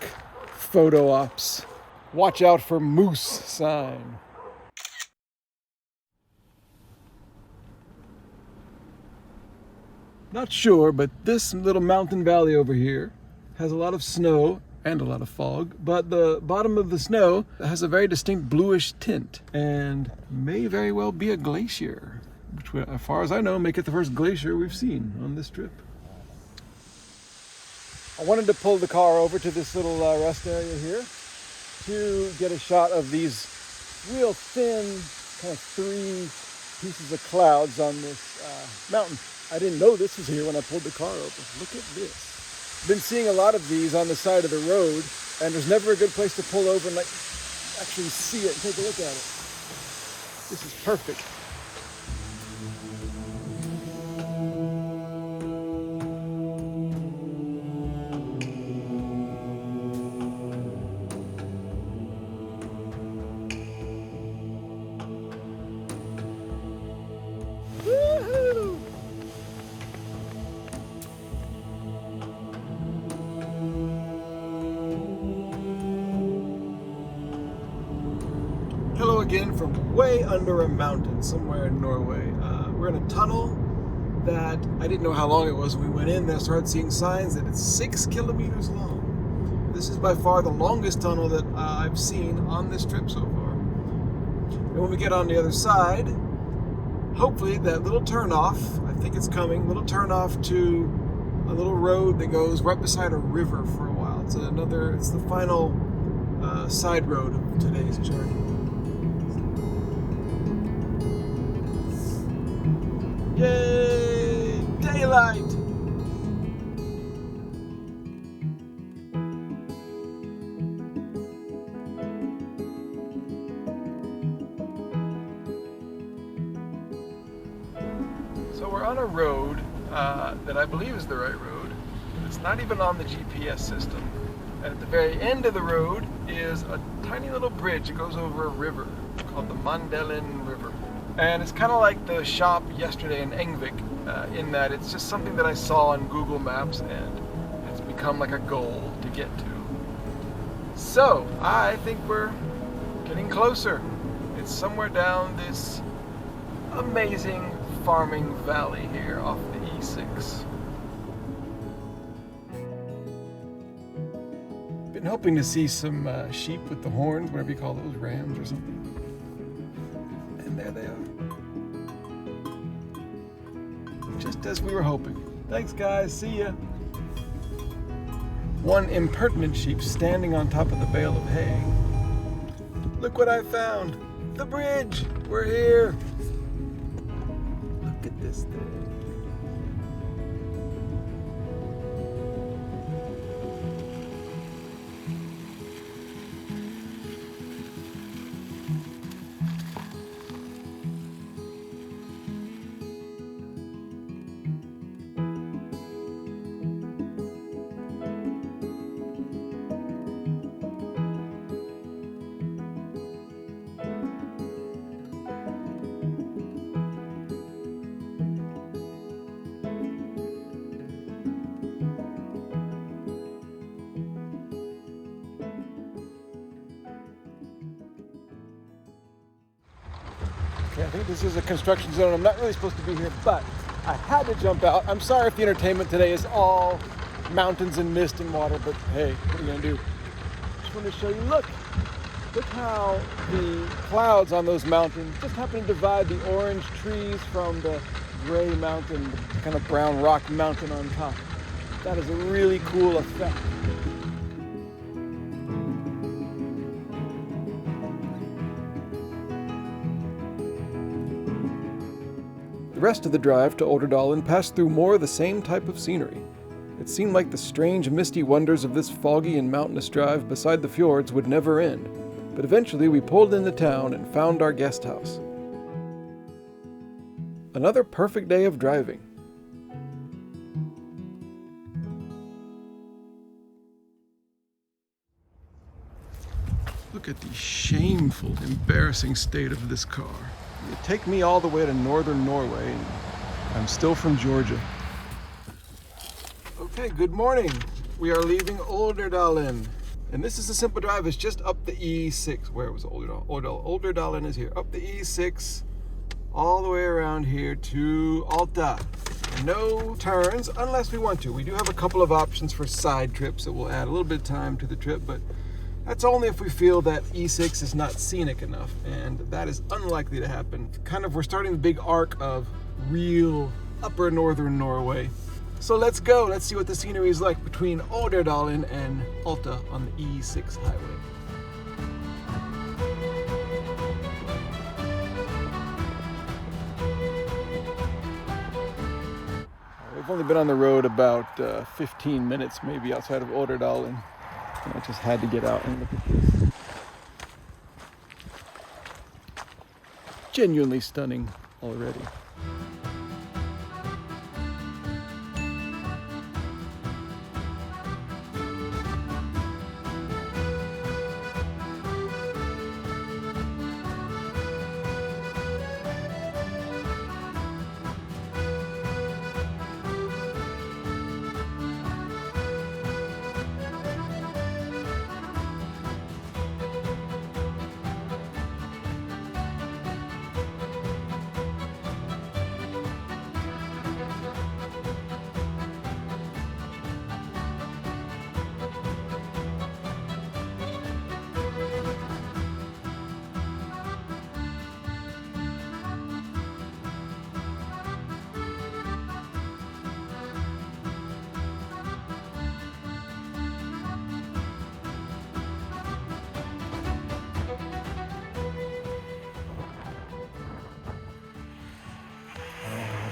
photo ops. Watch out for moose sign. Not sure, but this little mountain valley over here has a lot of snow and a lot of fog, but the bottom of the snow has a very distinct bluish tint and may very well be a glacier, which will, as far as I know, make it the first glacier we've seen on this trip. I wanted to pull the car over to this little rest area here to get a shot of these real thin, kind of three pieces of clouds on this mountain. I didn't know this was here when I pulled the car over. Look at this. Been seeing a lot of these on the side of the road, and there's never a good place to pull over and actually see it and take a look at it. This is perfect. Hello again from way under a mountain somewhere in Norway. We're in a tunnel that I didn't know how long it was when we went in, and I started seeing signs that it's 6 kilometers long. This is by far the longest tunnel that I've seen on this trip so far. And when we get on the other side, hopefully that little turnoff, I think it's coming, little turnoff to a little road that goes right beside a river for a while. It's the final side road of today's journey. Yay! Daylight! So we're on a road that I believe is the right road, but it's not even on the GPS system. And at the very end of the road is a tiny little bridge that goes over a river called the Mandelen River. And it's kind of like the shop yesterday in Engvik, in that it's just something that I saw on Google Maps and it's become like a goal to get to. So I think we're getting closer. It's somewhere down this amazing farming valley here off the E6. Been hoping to see some sheep with the horns, whatever you call those, rams or something. And there they are. Just as we were hoping. Thanks guys, see ya. One impertinent sheep standing on top of the bale of hay. Look what I found. The bridge. We're here. Look at this thing. Okay, I think this is a construction zone. I'm not really supposed to be here, but I had to jump out. I'm sorry if the entertainment today is all mountains and mist and water, but hey, what are you gonna do? Just want to show you, look how the clouds on those mountains just happen to divide the orange trees from the gray mountain, the kind of brown rock mountain on top. That is a really cool effect. The rest of the drive to Olderdalen passed through more of the same type of scenery. It seemed like the strange, misty wonders of this foggy and mountainous drive beside the fjords would never end. But eventually we pulled into town and found our guest house. Another perfect day of driving. Look at the shameful, embarrassing state of this car. It take me all the way to northern Norway, and I'm still from Georgia. Okay, good morning. We are leaving Olderdalen. And this is a simple drive. It's just up the E6. Where was Olderdalen? Olderdalen is here. Up the E6, all the way around here to Alta. No turns unless we want to. We do have a couple of options for side trips that will add a little bit of time to the trip, but that's only if we feel that E6 is not scenic enough, and that is unlikely to happen. We're starting the big arc of real upper northern Norway. So let's go. Let's see what the scenery is like between Olderdalen and Alta on the E6 highway. We've only been on the road about 15 minutes maybe outside of Olderdalen. And I just had to get out and look at this. Genuinely stunning already.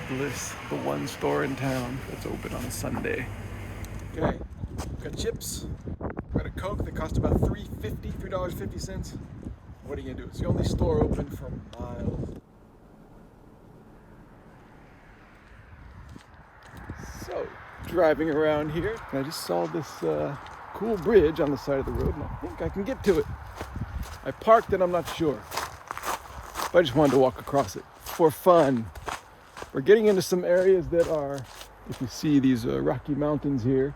Bliss, the one store in town that's open on a Sunday. Okay, got chips, got a Coke that cost about $3.50. What are you gonna do? It's the only store open for miles. So, driving around here, I just saw this cool bridge on the side of the road, and I think I can get to it. I parked and I'm not sure, but I just wanted to walk across it for fun. We're getting into some areas that are, if you see these rocky mountains here,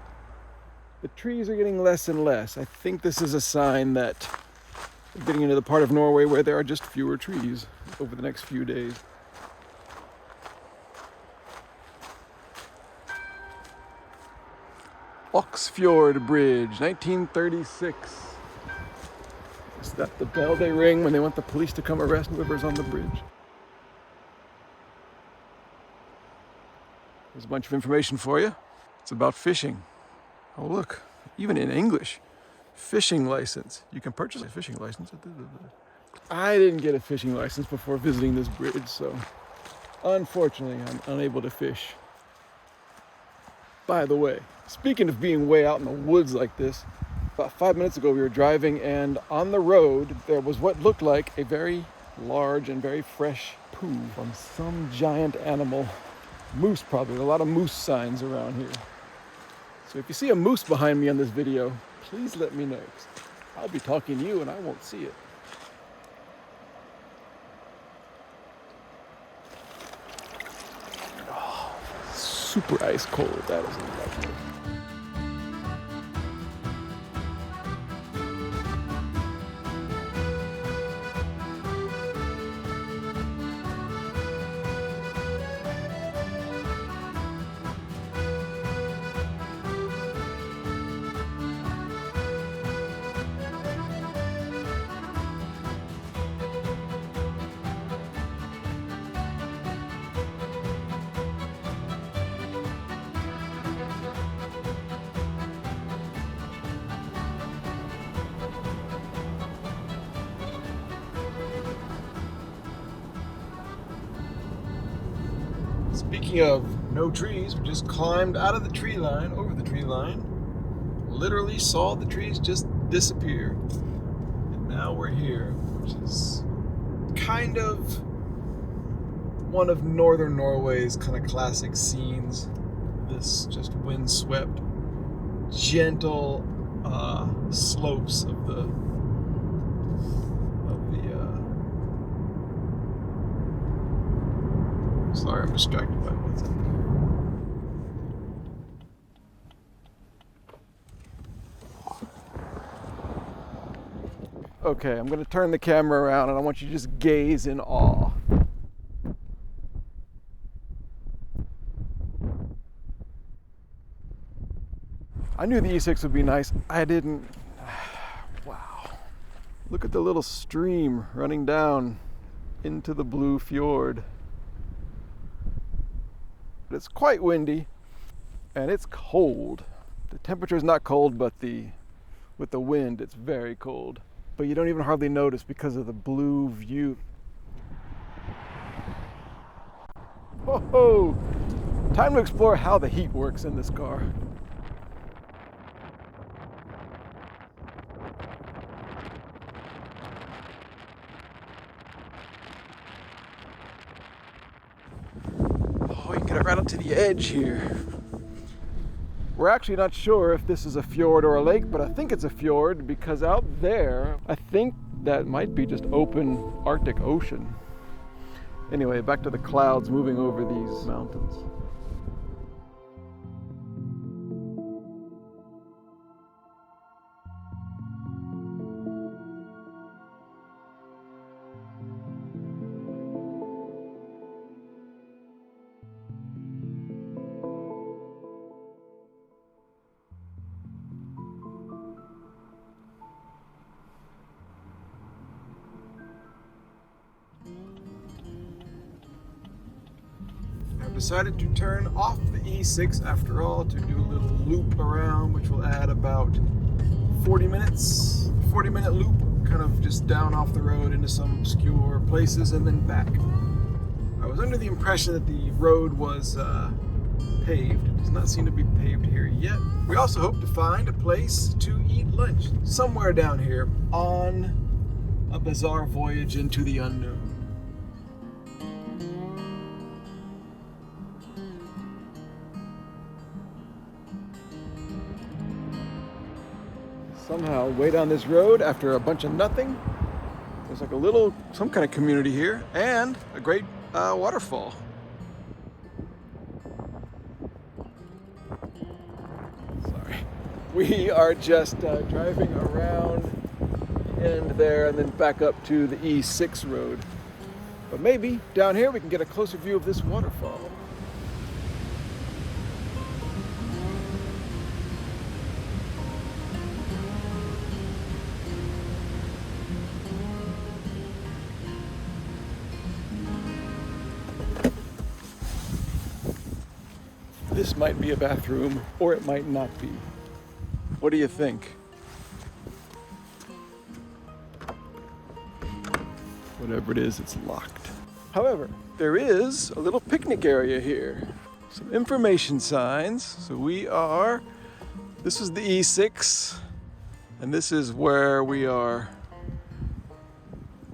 the trees are getting less and less. I think this is a sign that we're getting into the part of Norway where there are just fewer trees over the next few days. Båtsfjord Bridge, 1936. Is that the bell they ring when they want the police to come arrest whoever's on the bridge? There's a bunch of information for you. It's about fishing. Oh look, even in English. Fishing license. You can purchase a fishing license. I didn't get a fishing license before visiting this bridge, so unfortunately I'm unable to fish. By the way, speaking of being way out in the woods like this, about 5 minutes ago we were driving, and on the road there was what looked like a very large and very fresh poo from some giant animal. Moose, probably. A lot of moose signs around here. So if you see a moose behind me on this video, please let me know. I'll be talking to you and I won't see it. Oh, super ice cold. That is lovely. Speaking of no trees, we just climbed out of the tree line, over the tree line. Literally saw the trees just disappear. And now we're here, which is kind of one of northern Norway's kind of classic scenes. This just windswept, gentle slopes of the sorry, I'm distracted by what's up here. Okay, I'm going to turn the camera around and I want you to just gaze in awe. I knew the E6 would be nice. I didn't. Wow. Look at the little stream running down into the blue fjord. It's quite windy and it's cold. The temperature is not cold, but with the wind it's very cold. But you don't even hardly notice because of the blue view. Whoa! Time to explore how the heat works in this car. Oh, you can get it right up to the edge here. We're actually not sure if this is a fjord or a lake, but I think it's a fjord because out there, I think that might be just open Arctic Ocean. Anyway, back to the clouds moving over these mountains. Decided to turn off the E6 after all to do a little loop around, which will add about 40 minutes, 40-minute loop, kind of just down off the road into some obscure places and then back. I was under the impression that the road was paved. It does not seem to be paved here yet. We also hope to find a place to eat lunch somewhere down here on a bizarre voyage into the unknown. Somehow, way down this road, after a bunch of nothing, there's like some kind of community here, and a great waterfall. Sorry. We are just driving around the end there and then back up to the E6 road. But maybe down here we can get a closer view of this waterfall. This might be a bathroom, or it might not be. What do you think? Whatever it is, it's locked. However, there is a little picnic area here. Some information signs. So this is the E6, and this is where we are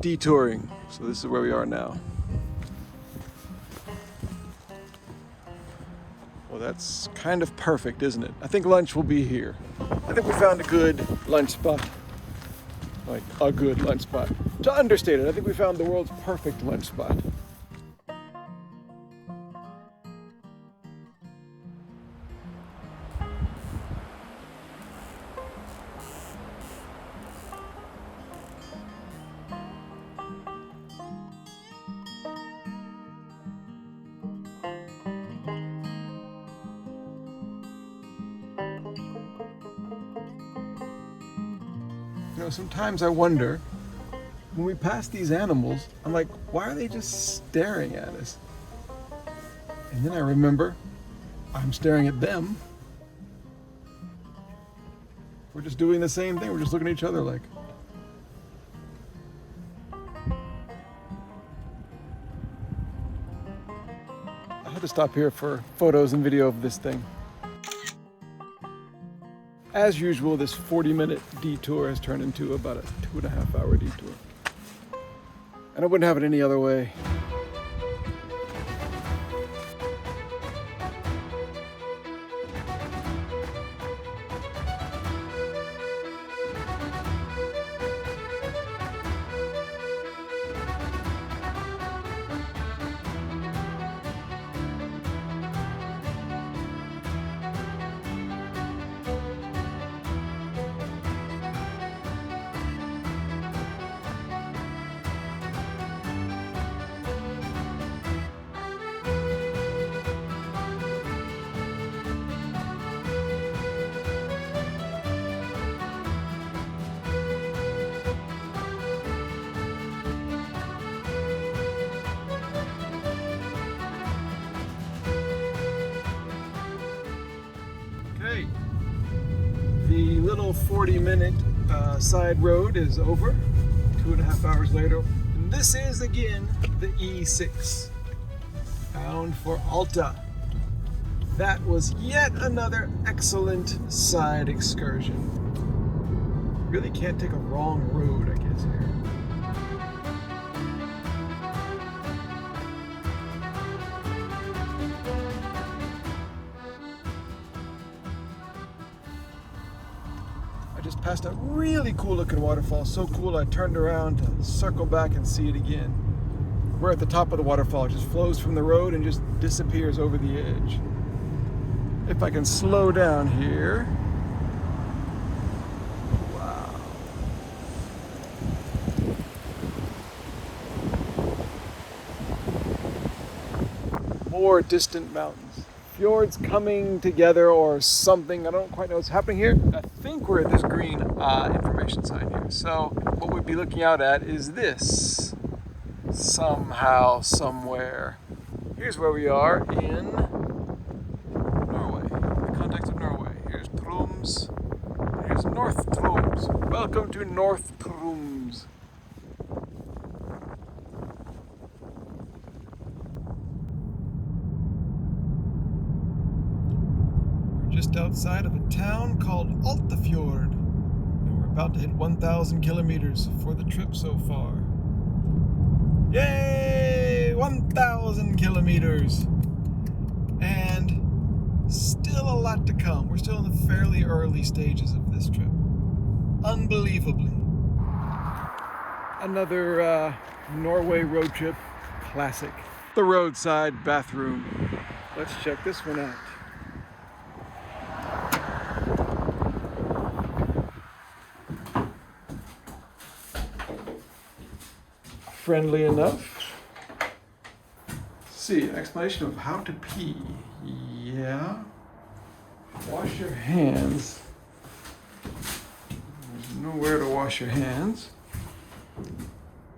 detouring. So this is where we are now. Well, that's kind of perfect, isn't it? I think lunch will be here. I think we found a good lunch spot. Like, a good lunch spot. To understate it, I think we found the world's perfect lunch spot. You know, sometimes I wonder, when we pass these animals, I'm like, why are they just staring at us? And then I remember, I'm staring at them. We're just doing the same thing. We're just looking at each other like. I had to stop here for photos and video of this thing. As usual, this 40-minute detour has turned into about a 2.5-hour detour. And I wouldn't have it any other way. The little 40-minute side road is over, 2.5 hours later. And this is again the E6, bound for Alta. That was yet another excellent side excursion. Really can't take a wrong road, I guess, here. I just passed a really cool looking waterfall, so cool I turned around to circle back and see it again. We're at the top of the waterfall, it just flows from the road and just disappears over the edge. If I can slow down here. Wow. More distant mountains. Fjords coming together or something. I don't quite know what's happening here. I think we're at this green information sign here. So what we'd be looking out at is this. Somehow, somewhere. Here's where we are in Norway. The context of Norway. Here's Troms. Here's North Troms. Welcome to North Troms. Just outside of a town called Olderfjord, and we're about to hit 1,000 kilometers for the trip so far. Yay! 1,000 kilometers! And still a lot to come. We're still in the fairly early stages of this trip. Unbelievably. Another Norway road trip classic. The roadside bathroom. Let's check this one out. Friendly enough. Let's see, an explanation of how to pee. Yeah. Wash your hands. There's nowhere to wash your hands.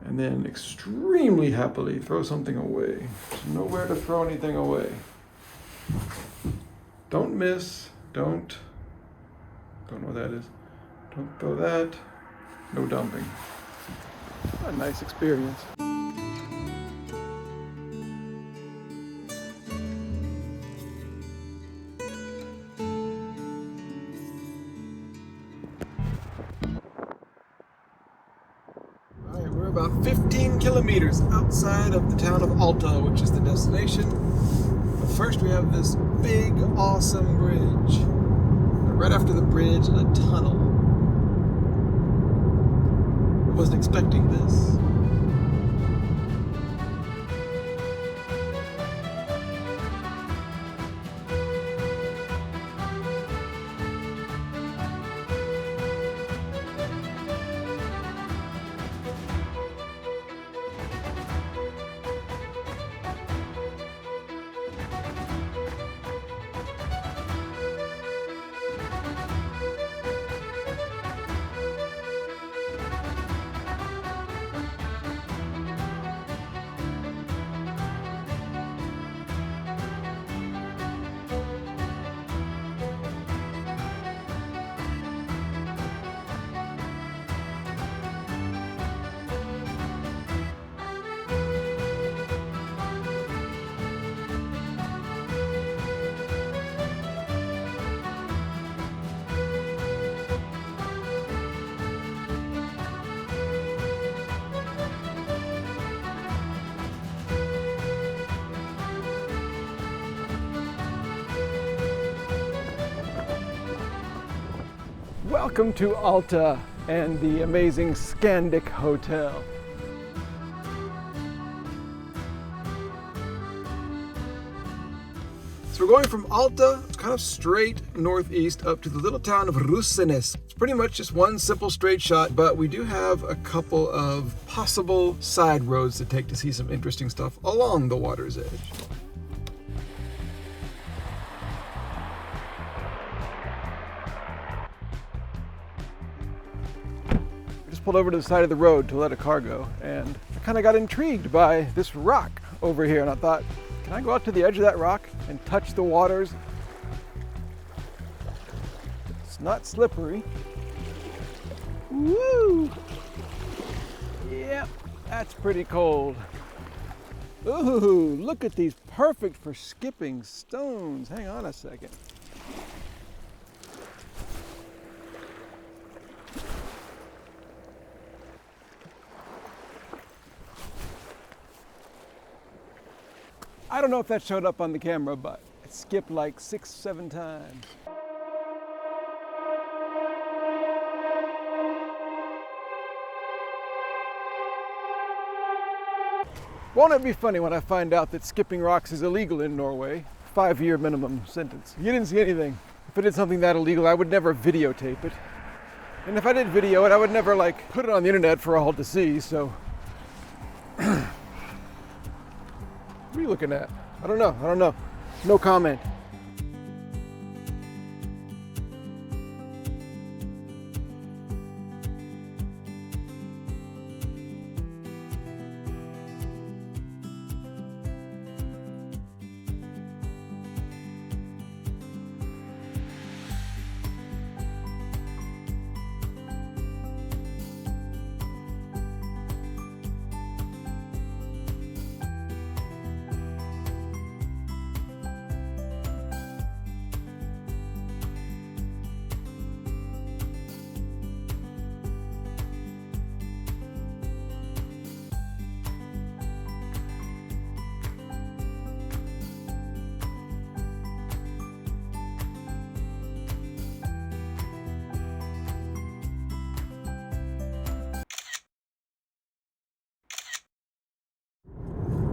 And then extremely happily throw something away. There's nowhere to throw anything away. Don't miss. Don't know what that is. Don't throw that. No dumping. A nice experience. Alright, we're about 15 kilometers outside of the town of Alta, which is the destination. But first we have this big, awesome bridge. And right after the bridge, a tunnel. I wasn't expecting this. Welcome to Alta and the amazing Scandic Hotel. So we're going from Alta, kind of straight northeast up to the little town of Finnsnes. It's pretty much just one simple straight shot, but we do have a couple of possible side roads to take to see some interesting stuff along the water's edge. Pulled over to the side of the road to let a car go, and I kind of got intrigued by this rock over here, and I thought, can I go out to the edge of that rock and touch the waters? It's not slippery. Woo! Yep, that's pretty cold. Ooh, look at these, perfect for skipping stones. Hang on a second. I don't know if that showed up on the camera, but it skipped like 6-7 times. Won't it be funny when I find out that skipping rocks is illegal in Norway? 5-year minimum sentence. You didn't see anything. If I did something that illegal, I would never videotape it. And if I did video it, I would never put it on the internet for all to see, so. What are you looking at? I don't know. No comment.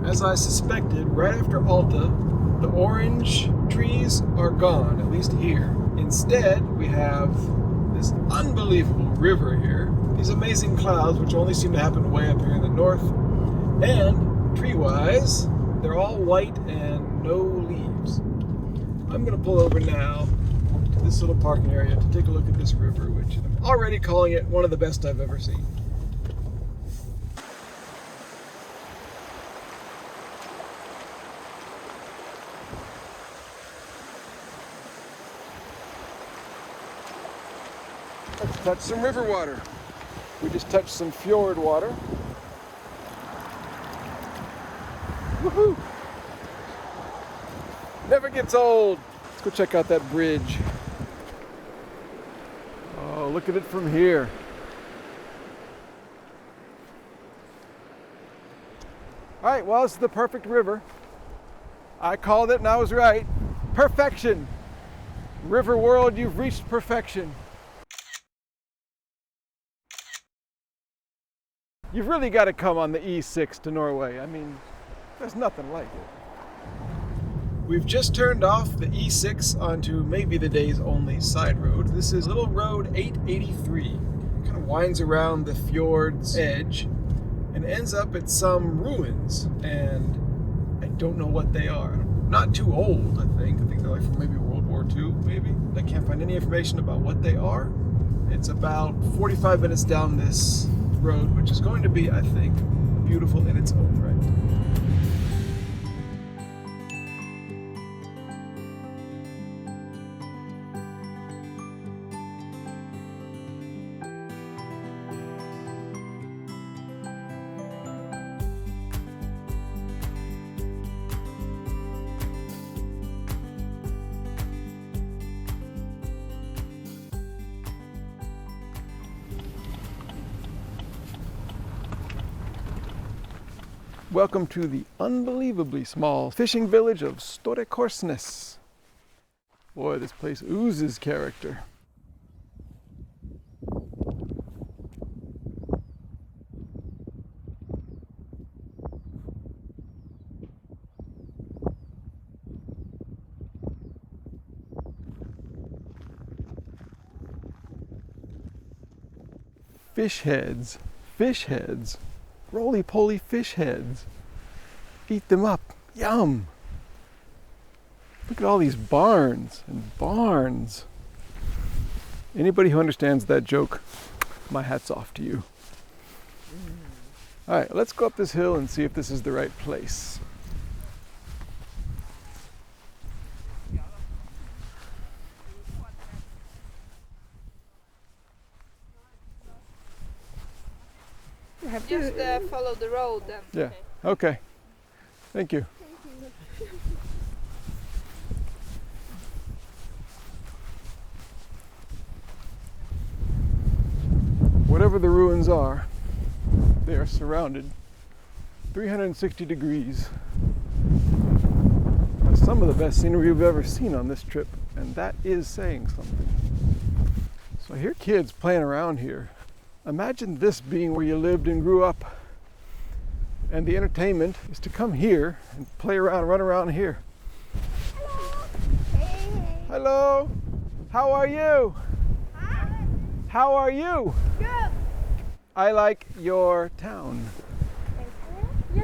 As I suspected, right after Alta, the orange trees are gone, at least here. Instead, we have this unbelievable river here, these amazing clouds, which only seem to happen way up here in the north, and tree-wise, they're all white and no leaves. I'm going to pull over now to this little parking area to take a look at this river, which I'm already calling it one of the best I've ever seen. Let's touch some river water. We just touched some fjord water. Woohoo! Never gets old. Let's go check out that bridge. Oh, look at it from here. All right, well, this is the perfect river. I called it and I was right. Perfection. River world, you've reached perfection. You've really got to come on the E6 to Norway. I mean, there's nothing like it. We've just turned off the E6 onto maybe the day's only side road. This is Little Road 883. It kind of winds around the fjord's edge and ends up at some ruins. And I don't know what they are. Not too old, I think. I think they're from maybe World War II, maybe. I can't find any information about what they are. It's about 45 minutes down this road, which is going to be, I think, beautiful in its own right. Welcome to the unbelievably small fishing village of Storkorsnes. Boy, this place oozes character. Fish heads. Fish heads. Roly-poly fish heads. Eat them up. Yum. Look at all these barns and barns. Anybody who understands that joke, my hat's off to you. All right, let's go up this hill and see if this is the right place.
Just follow the road then.
Yeah, okay. Thank you. Whatever the ruins are, they are surrounded 360 degrees by some of the best scenery we've ever seen on this trip, and that is saying something. So I hear kids playing around here. Imagine this being where you lived and grew up, and the entertainment is to come here and play around, run around here.
Hello. Hey.
Hello. How are you?
Hi.
How are you?
Good.
I like your town.
Yeah.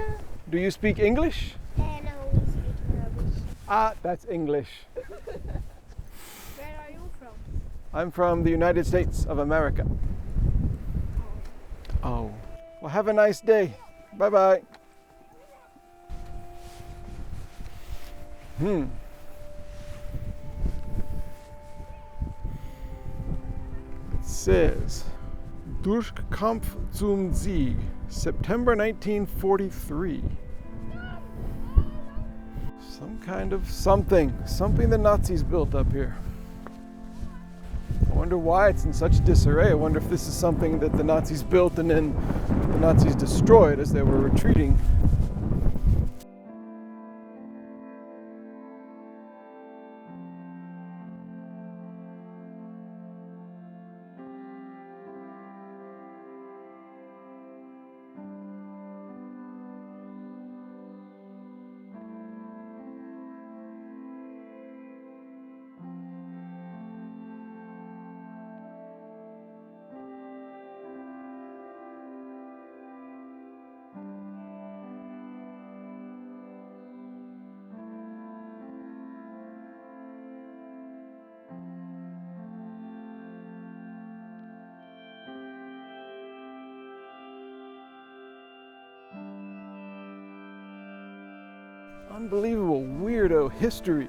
Do you speak English?
No, we speak Norwegian.
Ah, that's English.
Where are you from?
I'm from the United States of America. Oh. Well, have a nice day. Bye-bye. It says, Durchkampf zum Sieg, September 1943. Some kind of something the Nazis built up here. I wonder why it's in such disarray. I wonder if this is something that the Nazis built and then the Nazis destroyed as they were retreating. Unbelievable weirdo history.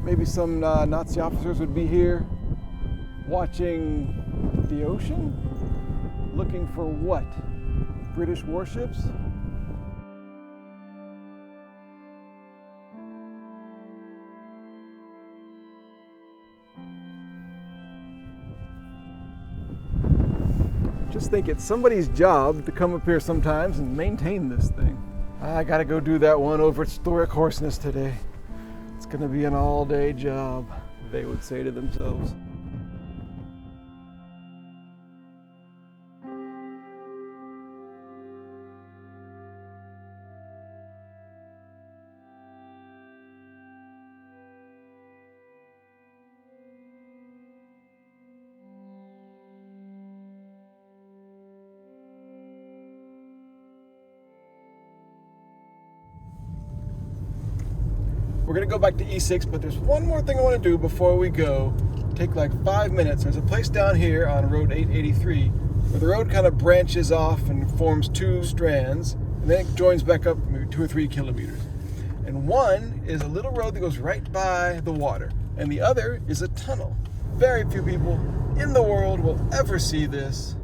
Maybe some Nazi officers would be here watching the ocean, looking for what? British warships? Just think it's somebody's job to come up here sometimes and maintain this thing. I gotta go do that one over at Historic Horseness today. It's gonna be an all-day job, they would say to themselves. We're gonna go back to E6, but there's one more thing I want to do before we go. Take like 5 minutes. There's a place down here on Road 883 where the road kind of branches off and forms two strands, and then it joins back up maybe 2 or 3 kilometers. And one is a little road that goes right by the water, and the other is a tunnel. Very few people in the world will ever see this.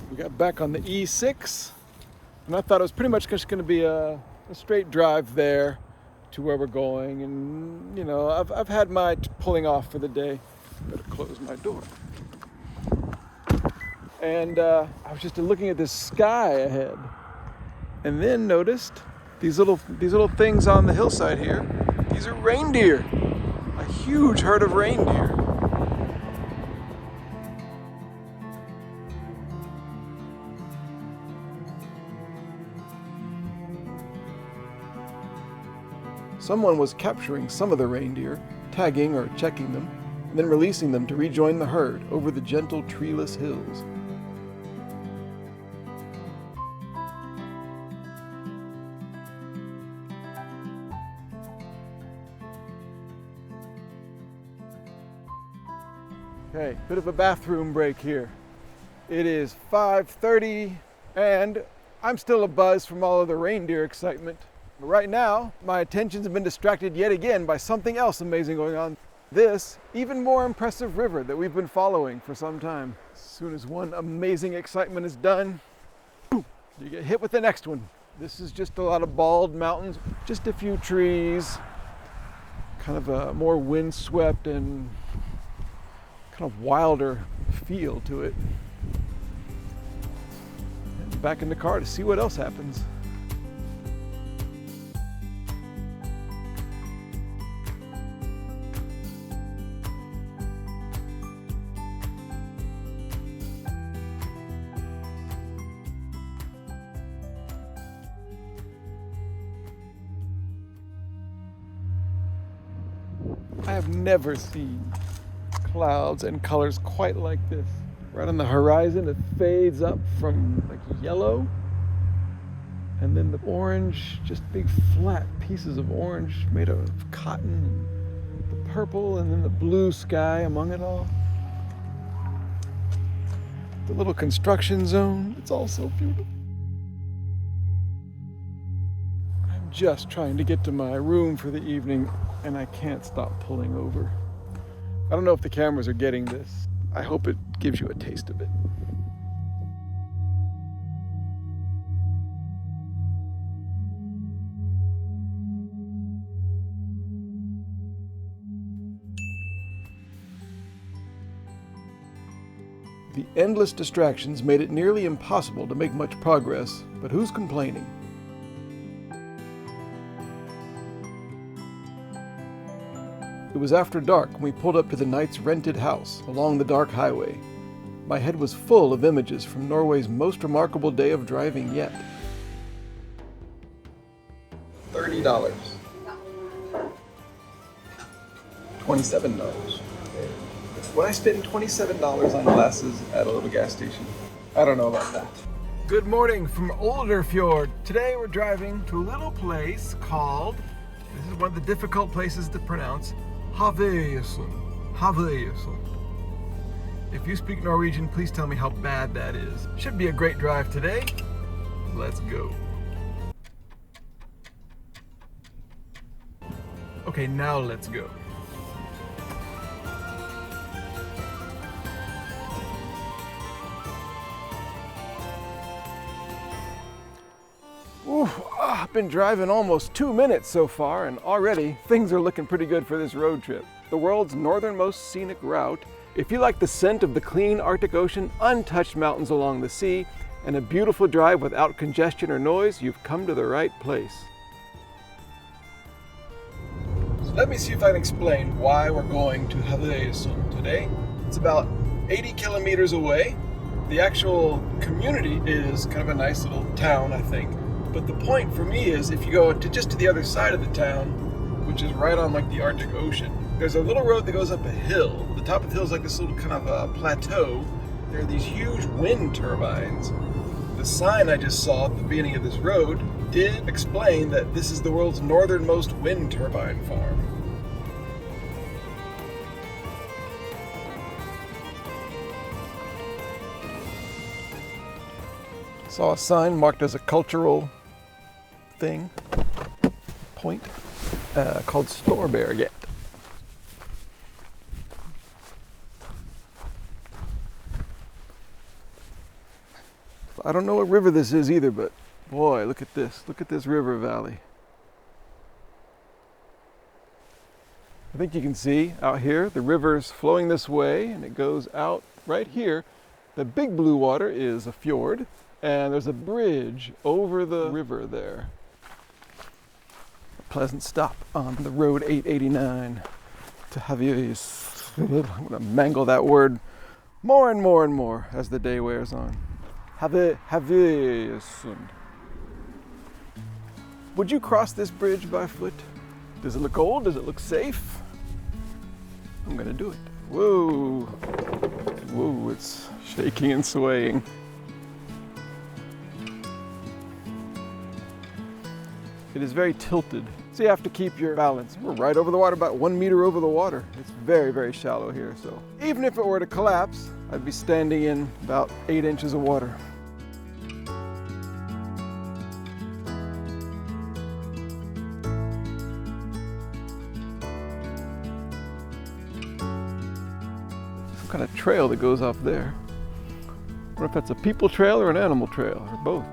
We got back on the E6, and I thought it was pretty much just going to be a straight drive there to where we're going. And, you know, I've had my pulling off for the day. Better close my door. And I was just looking at this sky ahead, and then noticed these little things on the hillside here. These are reindeer, a huge herd of reindeer. Someone was capturing some of the reindeer, tagging or checking them, and then releasing them to rejoin the herd over the gentle treeless hills. Okay, bit of a bathroom break here. It is 5:30 and I'm still abuzz from all of the reindeer excitement. But right now, my attention's been distracted yet again by something else amazing going on. This even more impressive river that we've been following for some time. As soon as one amazing excitement is done, boom, you get hit with the next one. This is just a lot of bald mountains, just a few trees, kind of a more windswept and kind of wilder feel to it. And back in the car to see what else happens. I have never seen clouds and colors quite like this. Right on the horizon, it fades up from like yellow, and then the orange, just big flat pieces of orange made of cotton, the purple, and then the blue sky among it all. The little construction zone, it's all so beautiful. I'm just trying to get to my room for the evening, and I can't stop pulling over. I don't know if the cameras are getting this. I hope it gives you a taste of it. The endless distractions made it nearly impossible to make much progress, but who's complaining? It was after dark when we pulled up to the knight's rented house along the dark highway. My head was full of images from Norway's most remarkable day of driving yet. $30. $27. Would I spend $27 on glasses at a little gas station? I don't know about that. Good morning from Olderfjord. Today we're driving to a little place called, this is one of the difficult places to pronounce, Havøysund. Havøysund. If you speak Norwegian, please tell me how bad that is. Should be a great drive today. Let's go. Okay, now let's go. I've been driving almost 2 minutes so far, and already things are looking pretty good for this road trip. The world's northernmost scenic route. If you like the scent of the clean Arctic Ocean, untouched mountains along the sea, and a beautiful drive without congestion or noise, you've come to the right place. So let me see if I can explain why we're going to Havøysund today. It's about 80 kilometers away. The actual community is kind of a nice little town, I think. But the point for me is if you go just to the other side of the town, which is right on like the Arctic Ocean, there's a little road that goes up a hill. The top of the hill is like this little kind of plateau. There are these huge wind turbines. The sign I just saw at the beginning of this road did explain that this is the world's northernmost wind turbine farm. Saw a sign marked as a cultural point called Storberget. I don't know what river this is either, but boy, look at this. Look at this river valley. I think you can see out here, the river's flowing this way and it goes out right here. The big blue water is a fjord and there's a bridge over the river there. A pleasant stop on the road 889 to Havøysund. I'm gonna mangle that word more and more and more as the day wears on. Havøysund. Would you cross this bridge by foot? Does it look old? Does it look safe? I'm gonna do it. Whoa. Whoa, it's shaking and swaying. It is very tilted, so you have to keep your balance. We're right over the water, about 1 meter over the water. It's very, very shallow here, so even if it were to collapse, I'd be standing in about 8 inches of water. Kind of trail that goes off there. I wonder if that's a people trail or an animal trail, or both.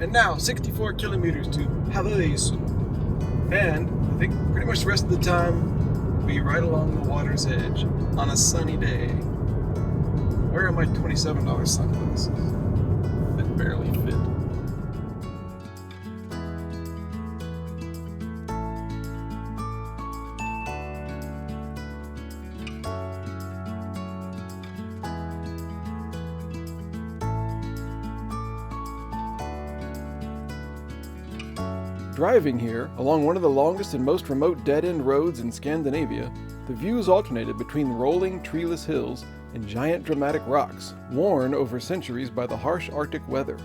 And now 64 kilometers to Havøysund. And I think pretty much the rest of the time we'll be right along the water's edge on a sunny day. Where are my $27 sunglasses that barely fit? Driving here, along one of the longest and most remote dead-end roads in Scandinavia, the views alternated between rolling, treeless hills and giant dramatic rocks, worn over centuries by the harsh Arctic weather.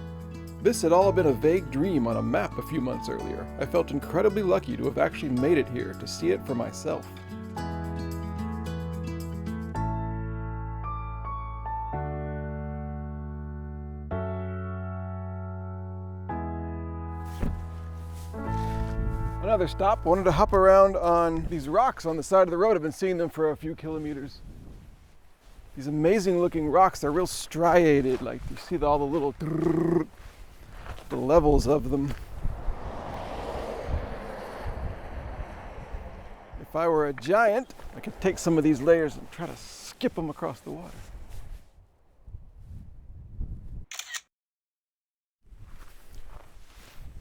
This had all been a vague dream on a map a few months earlier. I felt incredibly lucky to have actually made it here to see it for myself. Another stop. Wanted to hop around on these rocks on the side of the road. I've been seeing them for a few kilometers. These amazing looking rocks, they're real striated, like you see all the little the levels of them. If I were a giant, I could take some of these layers and try to skip them across the water.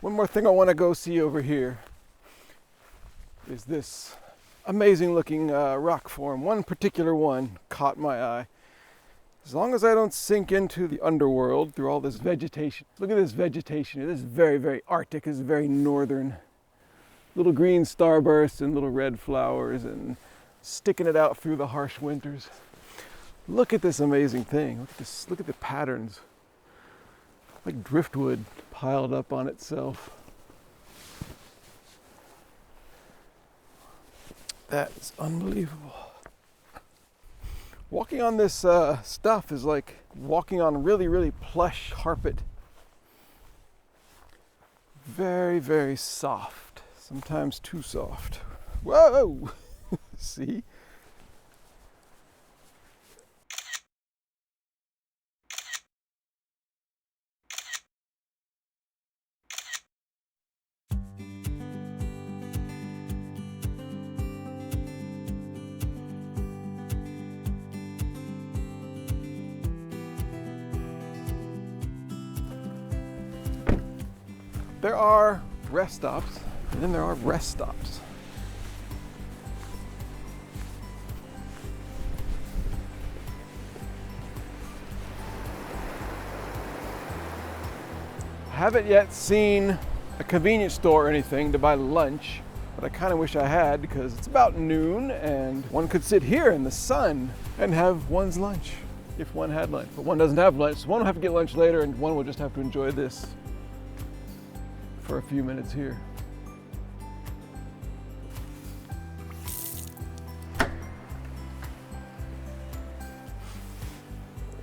One more thing I want to go see over here is this amazing looking rock form. One particular one caught my eye. As long as I don't sink into the underworld through all this vegetation. Look at this vegetation. It is very, very Arctic. It's very northern. Little green starbursts and little red flowers and sticking it out through the harsh winters. Look at this amazing thing. Look at this. Look at the patterns. Like driftwood piled up on itself. That is unbelievable. Walking on this stuff is like walking on really, really plush carpet. Very, very soft. Sometimes too soft. Whoa! See? There are rest stops, and then there are rest stops. I haven't yet seen a convenience store or anything to buy lunch, but I kind of wish I had because it's about noon and one could sit here in the sun and have one's lunch if one had lunch. But one doesn't have lunch, so one will have to get lunch later and one will just have to enjoy this for a few minutes here.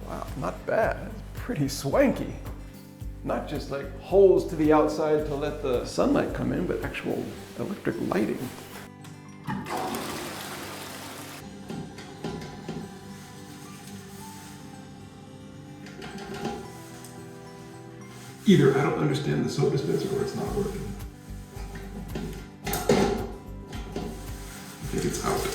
Wow, not bad. It's pretty swanky. Not just like holes to the outside to let the sunlight come in, but actual electric lighting. Either I don't understand the soap dispenser or it's not working. I think it's out.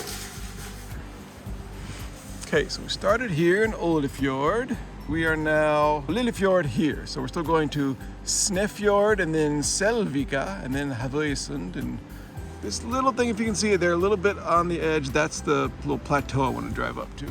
Okay, so we started here in Olderfjord. We are now Lillefjord here, so we're still going to Snefjord and then Selvika and then Havøysund, and this little thing, if you can see it there, a little bit on the edge, that's the little plateau I want to drive up to.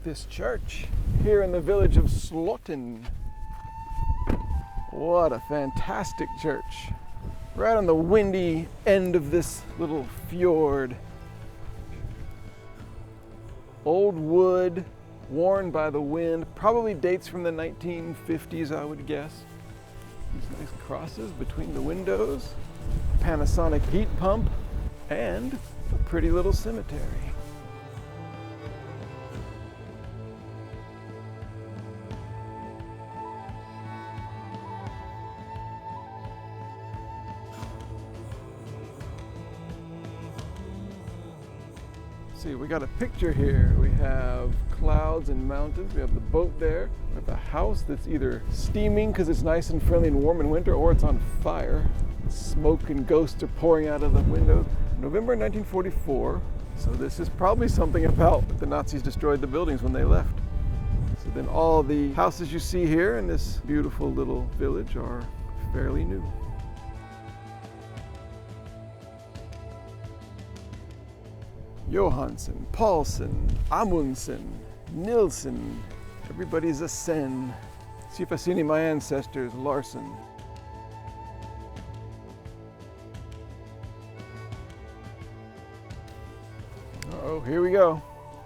This church here in the village of Slettnes. What a fantastic church. Right on the windy end of this little fjord. Old wood, worn by the wind, probably dates from the 1950s, I would guess. These nice crosses between the windows, Panasonic heat pump, and a pretty little cemetery. See, we got a picture here. We have clouds and mountains. We have the boat there. We have a house that's either steaming because it's nice and friendly and warm in winter, or it's on fire. Smoke and ghosts are pouring out of the windows. November 1944. So this is probably something about the Nazis destroyed the buildings when they left. So then all the houses you see here in this beautiful little village are fairly new. Johansson, Paulsen, Amundsen, Nilsson, everybody's a Sen. See if I see any of my ancestors, Larsen. Uh-oh, here we go.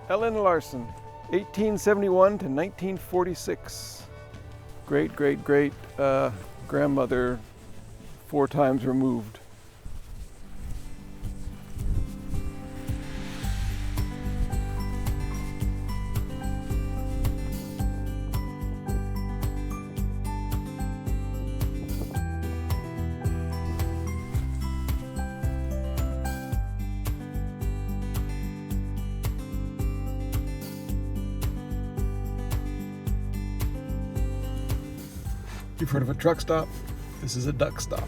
Ellen Larsen, 1871 to 1946. Great grandmother, 4 times removed. You've heard of a truck stop? This is a duck stop.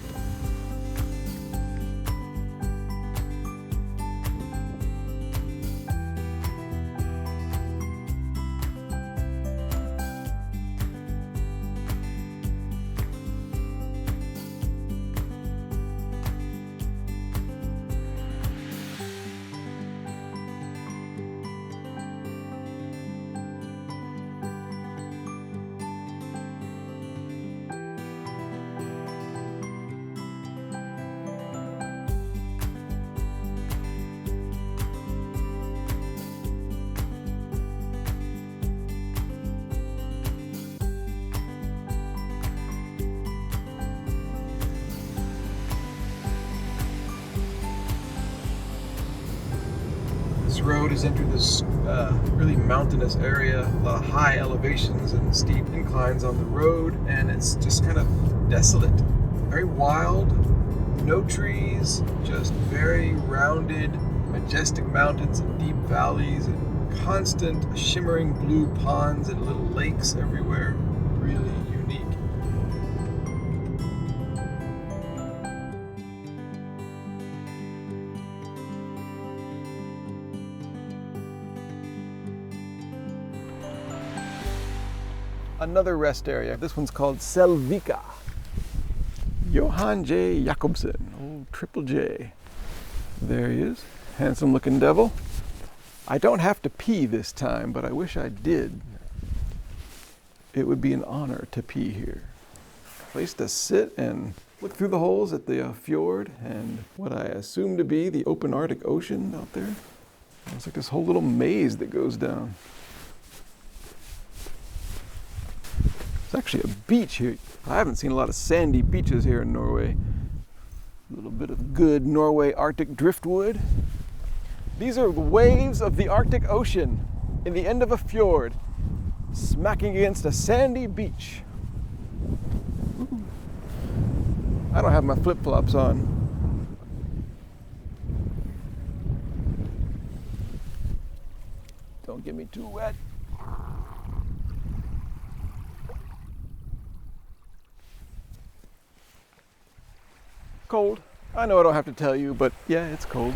This road has entered this really mountainous area, a lot of high elevations and steep inclines on the road, and it's just kind of desolate, very wild, no trees, just very rounded, majestic mountains and deep valleys and constant shimmering blue ponds and little lakes everywhere. Really unique. Another rest area. This one's called Selvika. Johan J. Jakobsen, old Triple J. There he is, handsome looking devil. I don't have to pee this time, but I wish I did. It would be an honor to pee here. Place to sit and look through the holes at the fjord and what I assume to be the open Arctic Ocean out there. It's like this whole little maze that goes down. It's actually a beach here. I haven't seen a lot of sandy beaches here in Norway. A little bit of good Norway Arctic driftwood. These are the waves of the Arctic Ocean in the end of a fjord, smacking against a sandy beach. Ooh. I don't have my flip-flops on. Don't get me too wet. Cold. I know I don't have to tell you, but yeah, it's cold.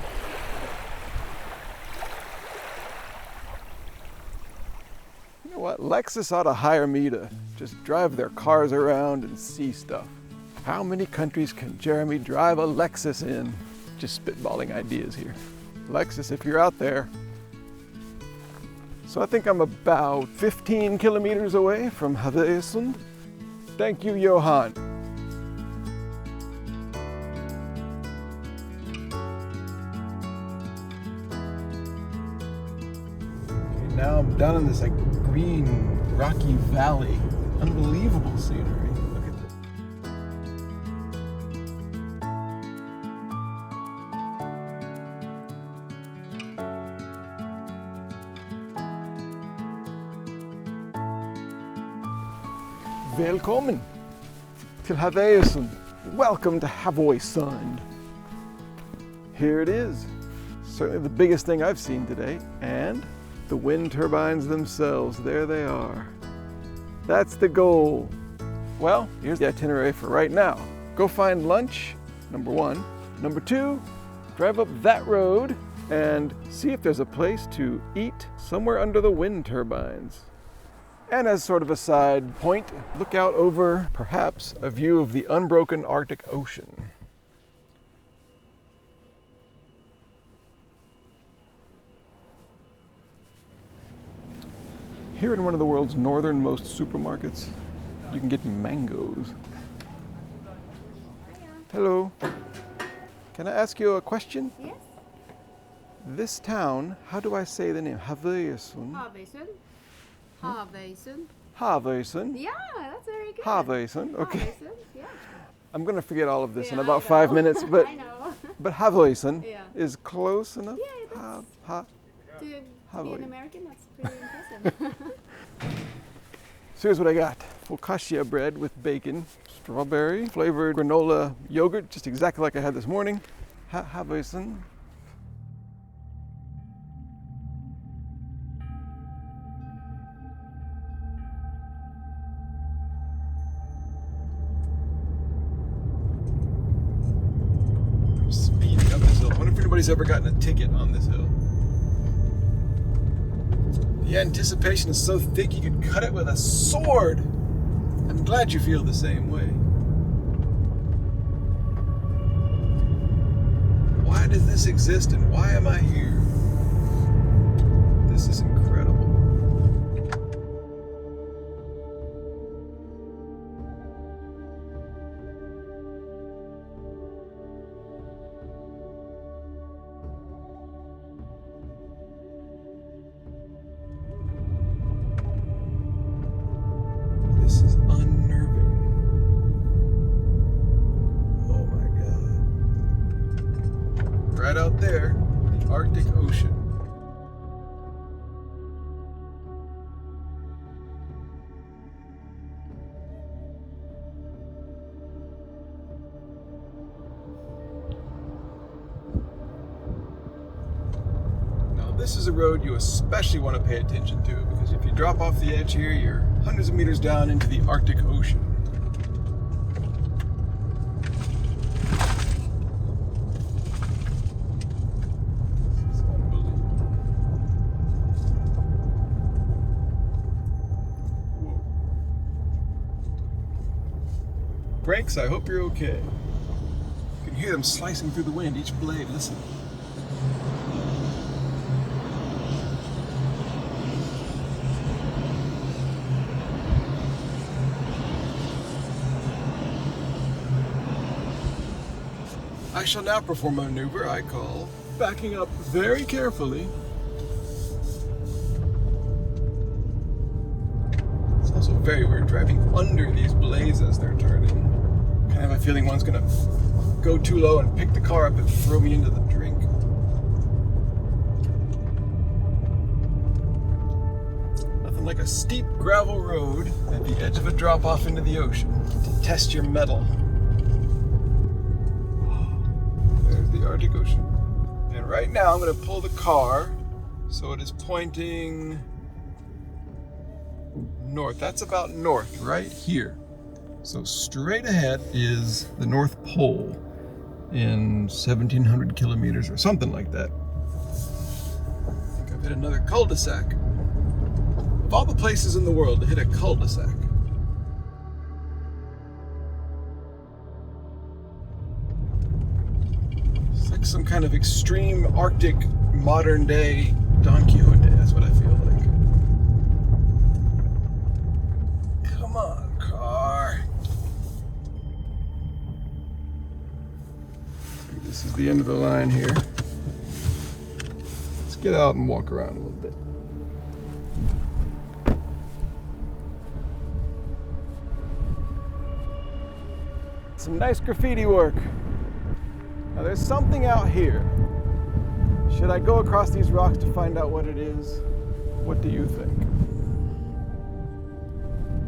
You know what? Lexus ought to hire me to just drive their cars around and see stuff. How many countries can Jeremy drive a Lexus in? Just spitballing ideas here. Lexus, if you're out there. So I think I'm about 15 kilometers away from Havøysund. Thank you, Johan. Okay, now I'm down in this like green, rocky valley. Unbelievable scenery. Look at this. Välkommen till Havøysund. Welcome to Havøysund. Here it is. Certainly the biggest thing I've seen today. And the wind turbines themselves, there they are. That's the goal. Well, here's the itinerary for right now. Go find lunch, number one. Number two, drive up that road and see if there's a place to eat somewhere under the wind turbines. And as sort of a side point, look out over, perhaps, a view of the unbroken Arctic Ocean. Here in one of the world's northernmost supermarkets, you can get mangoes. Hello. Can I ask you a question?
Yes.
This town, how do I say the name? Havøysund?
Havøysund. Havøysund.
Havøysund?
Yeah, that's very good.
Havøysund, okay.
Havøysund, yeah.
I'm going to forget all of this in
Yeah,
about
I
5
know.
minutes, but
I know.
but Havøysund
Yeah.
is close enough.
Yeah,
Ha,
To be
Havøy.
an American, that's pretty impressive.
So here's what I got. Focaccia bread with bacon, strawberry flavored granola yogurt, just exactly like I had this morning. Havøysund. Speeding up this hill. I wonder if anybody's ever gotten a ticket on this hill. The anticipation is so thick you could cut it with a sword. I'm glad you feel the same way. Why does this exist and why am I here? This is incredible. This is unnerving. Oh my God. Right out there, the Arctic Ocean. Now this is a road you especially want to pay attention to because if you drop off the edge here, you're hundreds of meters down into the Arctic Ocean. This is unbelievable. Whoa. Brakes, I hope you're okay. You can hear them slicing through the wind, each blade, listen. I shall now perform a maneuver I call backing up very carefully very weird driving under these blades as they're turning. Kind of have a feeling one's gonna go too low and pick the car up and throw me into the drink. Nothing like a steep gravel road at the edge of a drop off into the ocean to test your mettle. There's the Arctic Ocean. And right now I'm gonna pull the car so it is pointing north. That's about north, right here. So straight ahead is the North Pole in 1,700 kilometers or something like that. I think I've hit another cul-de-sac. Of all the places in the world to hit a cul-de-sac. It's like some kind of extreme Arctic modern day Don Quixote. That's what I feel like. Come on, car. This is the end of the line here. Let's get out and walk around a little bit. Some nice graffiti work. Now there's something out here. Should I go across these rocks to find out what it is? What do you think?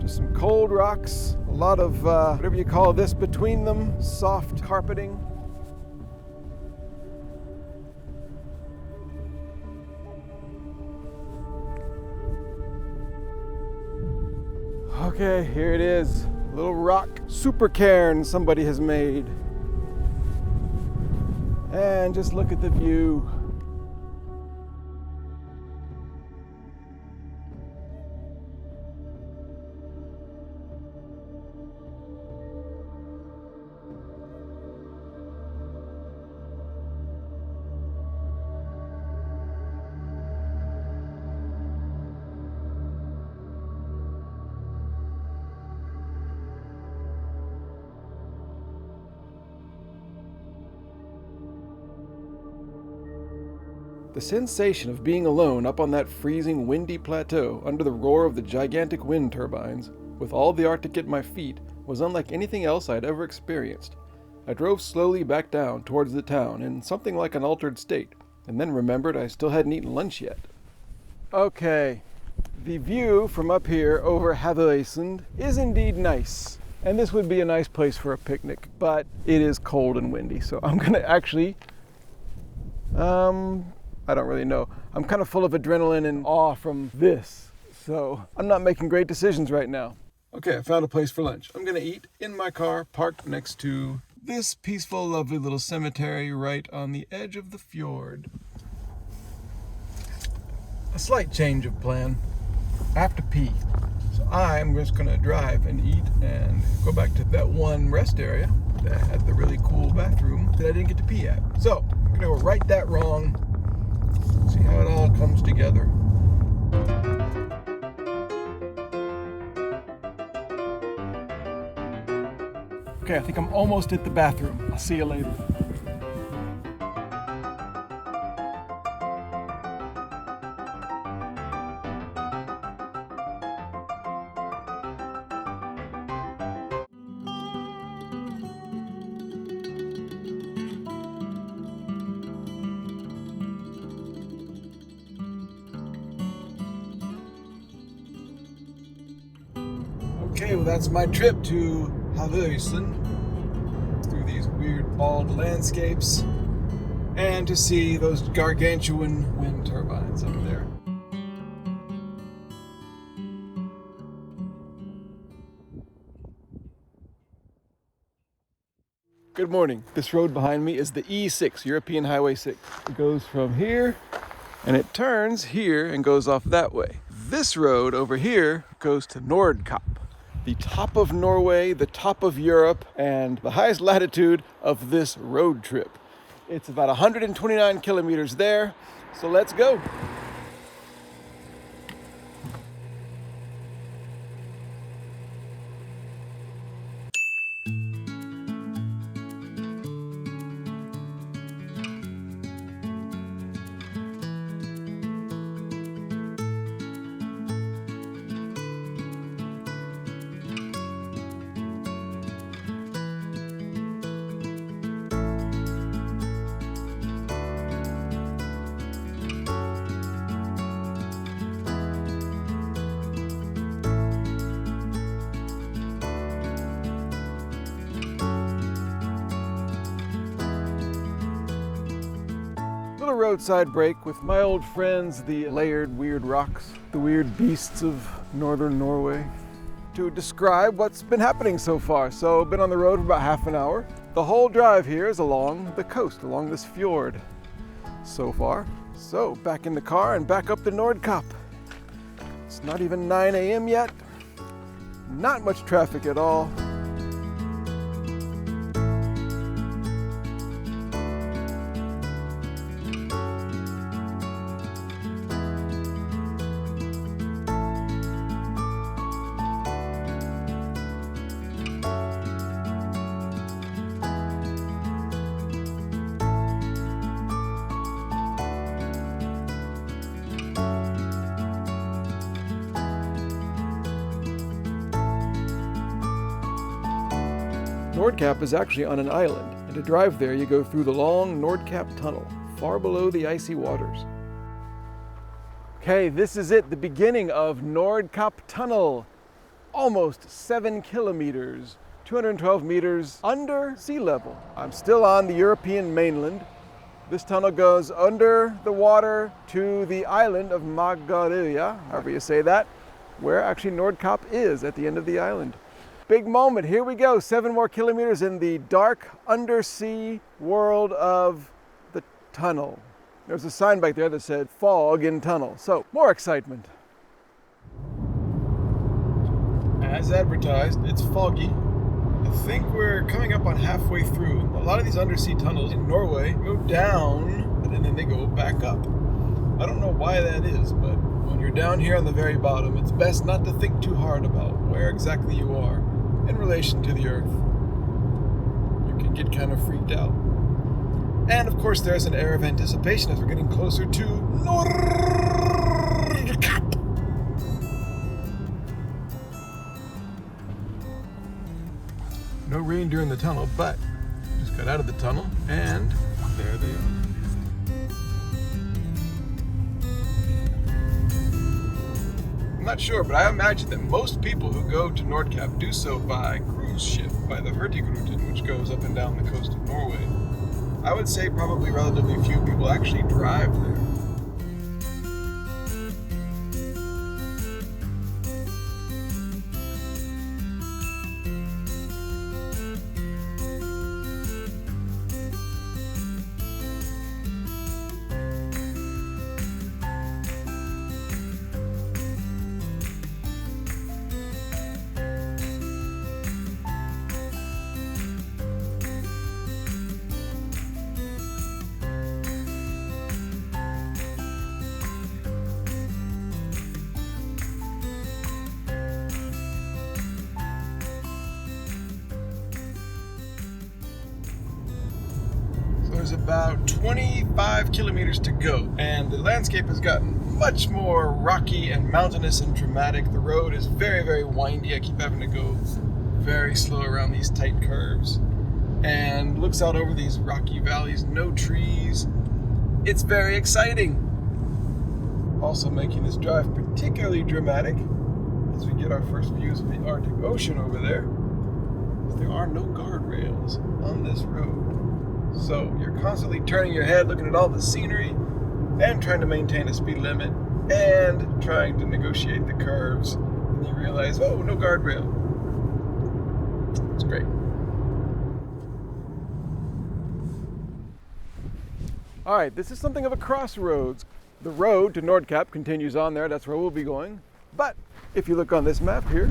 Just some cold rocks, a lot of whatever you call this between them, soft carpeting. Okay, here it is. A little rock super cairn somebody has made. And just look at the view. The sensation of being alone up on that freezing, windy plateau under the roar of the gigantic wind turbines, with all the Arctic at my feet, was unlike anything else I'd ever experienced. I drove slowly back down towards the town in something like an altered state, and then remembered I still hadn't eaten lunch yet. Okay, the view from up here over Havøysund is indeed nice. And this would be a nice place for a picnic, but it is cold and windy, so I'm gonna actually, I don't really know. I'm kind of full of adrenaline and awe from this, so I'm not making great decisions right now. Okay, I found a place for lunch. I'm gonna eat in my car, parked next to this peaceful, lovely little cemetery right on the edge of the fjord. A slight change of plan. I have to pee. So I'm just gonna drive and eat and go back to that one rest area that had the really cool bathroom that I didn't get to pee at. So I'm gonna go right that wrong, see how it all comes together. Okay, I think I'm almost at the bathroom. I'll see you later. Okay, well that's my trip to Havøysund, through these weird bald landscapes, and to see those gargantuan wind turbines up there. Good morning. This road behind me is the E6, European Highway 6. It goes from here and it turns here and goes off that way. This road over here goes to Nordkapp, the top of Norway, the top of Europe, and the highest latitude of this road trip. It's about 129 kilometers there, so let's go. roadside break with my old friends, the layered weird rocks, the weird beasts of northern Norway, to describe what's been happening so far. So, been on the road for about half an hour. The whole drive here is along the coast, along this fjord so far. So, back in the car and back up the Nordkapp. It's not even 9 a.m. yet. Not much traffic at all. Nordkapp is actually on an island, and to drive there you go through the long Nordkapp tunnel, far below the icy waters. Okay, this is it, the beginning of Nordkapp tunnel. Almost 7 kilometers, 212 meters under sea level. I'm still on the European mainland. This tunnel goes under the water to the island of Magaria, however you say that, where actually Nordkapp is at the end of the island. Big moment, here we go, 7 more kilometers in the dark undersea world of the tunnel. There's a sign back there that said fog in tunnel, so more excitement. As advertised, it's foggy. I think we're coming up on halfway through. A lot of these undersea tunnels in Norway go down and then they go back up. I don't know why that is, but when you're down here on the very bottom, it's best not to think too hard about where exactly you are in relation to the earth. You can get kind of freaked out. And of course there's an air of anticipation as we're getting closer to Nordkapp. No reindeer in the tunnel, but just got out of the tunnel and there they are. I'm not sure, but I imagine that most people who go to Nordkapp do so by cruise ship, by the Hurtigruten, which goes up and down the coast of Norway. I would say probably relatively few people actually drive there. There's about 25 kilometers to go, and the landscape has gotten much more rocky and mountainous and dramatic. The road is very, very windy. I keep having to go very slow around these tight curves, and looks out over these rocky valleys, no trees. It's very exciting. Also making this drive particularly dramatic as we get our first views of the Arctic Ocean over there. There are no guardrails on this road. So you're constantly turning your head, looking at all the scenery, and trying to maintain a speed limit, and trying to negotiate the curves. And you realize, oh, no guardrail. It's great. All right, this is something of a crossroads. The road to Nordkapp continues on there. That's where we'll be going. But if you look on this map here,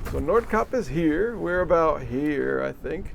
so Nordkapp is here. We're about here, I think.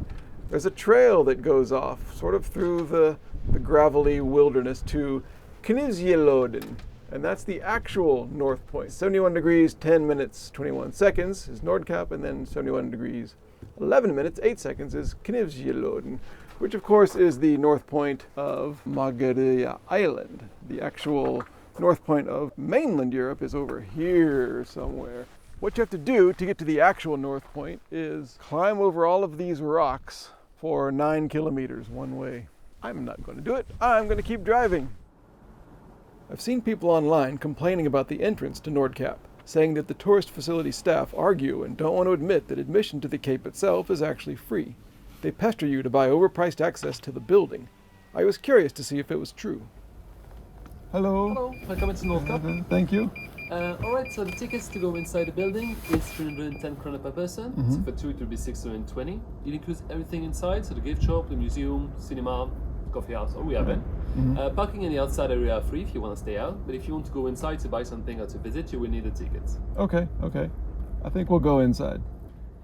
There's a trail that goes off, sort of through the gravelly wilderness to Kjøllefjord, and that's the actual north point. 71 degrees, 10 minutes, 21 seconds is Nordkapp, and then 71 degrees, 11 minutes, 8 seconds is Kjøllefjord, which of course is the north point of Magaria Island. The actual north point of mainland Europe is over here somewhere. What you have to do to get to the actual north point is climb over all of these rocks for 9 kilometers one way. I'm not going to do it. I'm going to keep driving. I've seen people online complaining about the entrance to Nordkapp, saying that the tourist facility staff argue and don't want to admit that admission to the cape itself is actually free. They pester you to buy overpriced access to the building. I was curious to see if it was true. Hello.
Hello, welcome to Nordkapp.
Thank you.
Alright, so the tickets to go inside the building is 310 krona per person. So for two it will be 620. It includes everything inside, so the gift shop, the museum, cinema, coffee house, all we have in. Parking in the outside area are free if you want to stay out, but if you want to go inside to buy something or to visit, you will need a ticket.
Okay. I think we'll go inside.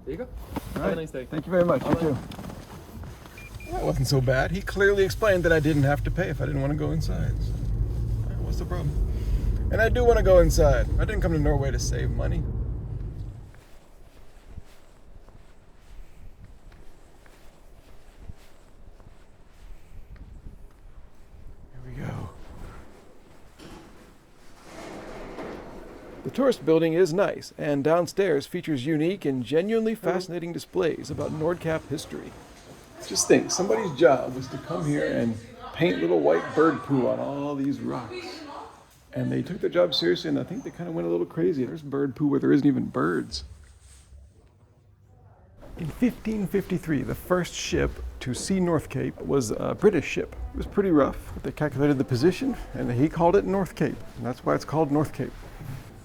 There you go.
All
Have
right.
a nice day.
Thank you very much. You too. That wasn't so bad. He clearly explained that I didn't have to pay if I didn't want to go inside. So, what's the problem? And I do want to go inside. I didn't come to Norway to save money. Here we go. The tourist building is nice, and downstairs features unique and genuinely fascinating displays about Nordkapp history. Just think, somebody's job was to come here and paint little white bird poo on all these rocks. And they took their job seriously, and I think they kind of went a little crazy. There's bird poo where there isn't even birds. In 1553, the first ship to see North Cape was a British ship. It was pretty rough. They calculated the position, and he called it North Cape, and that's why it's called North Cape.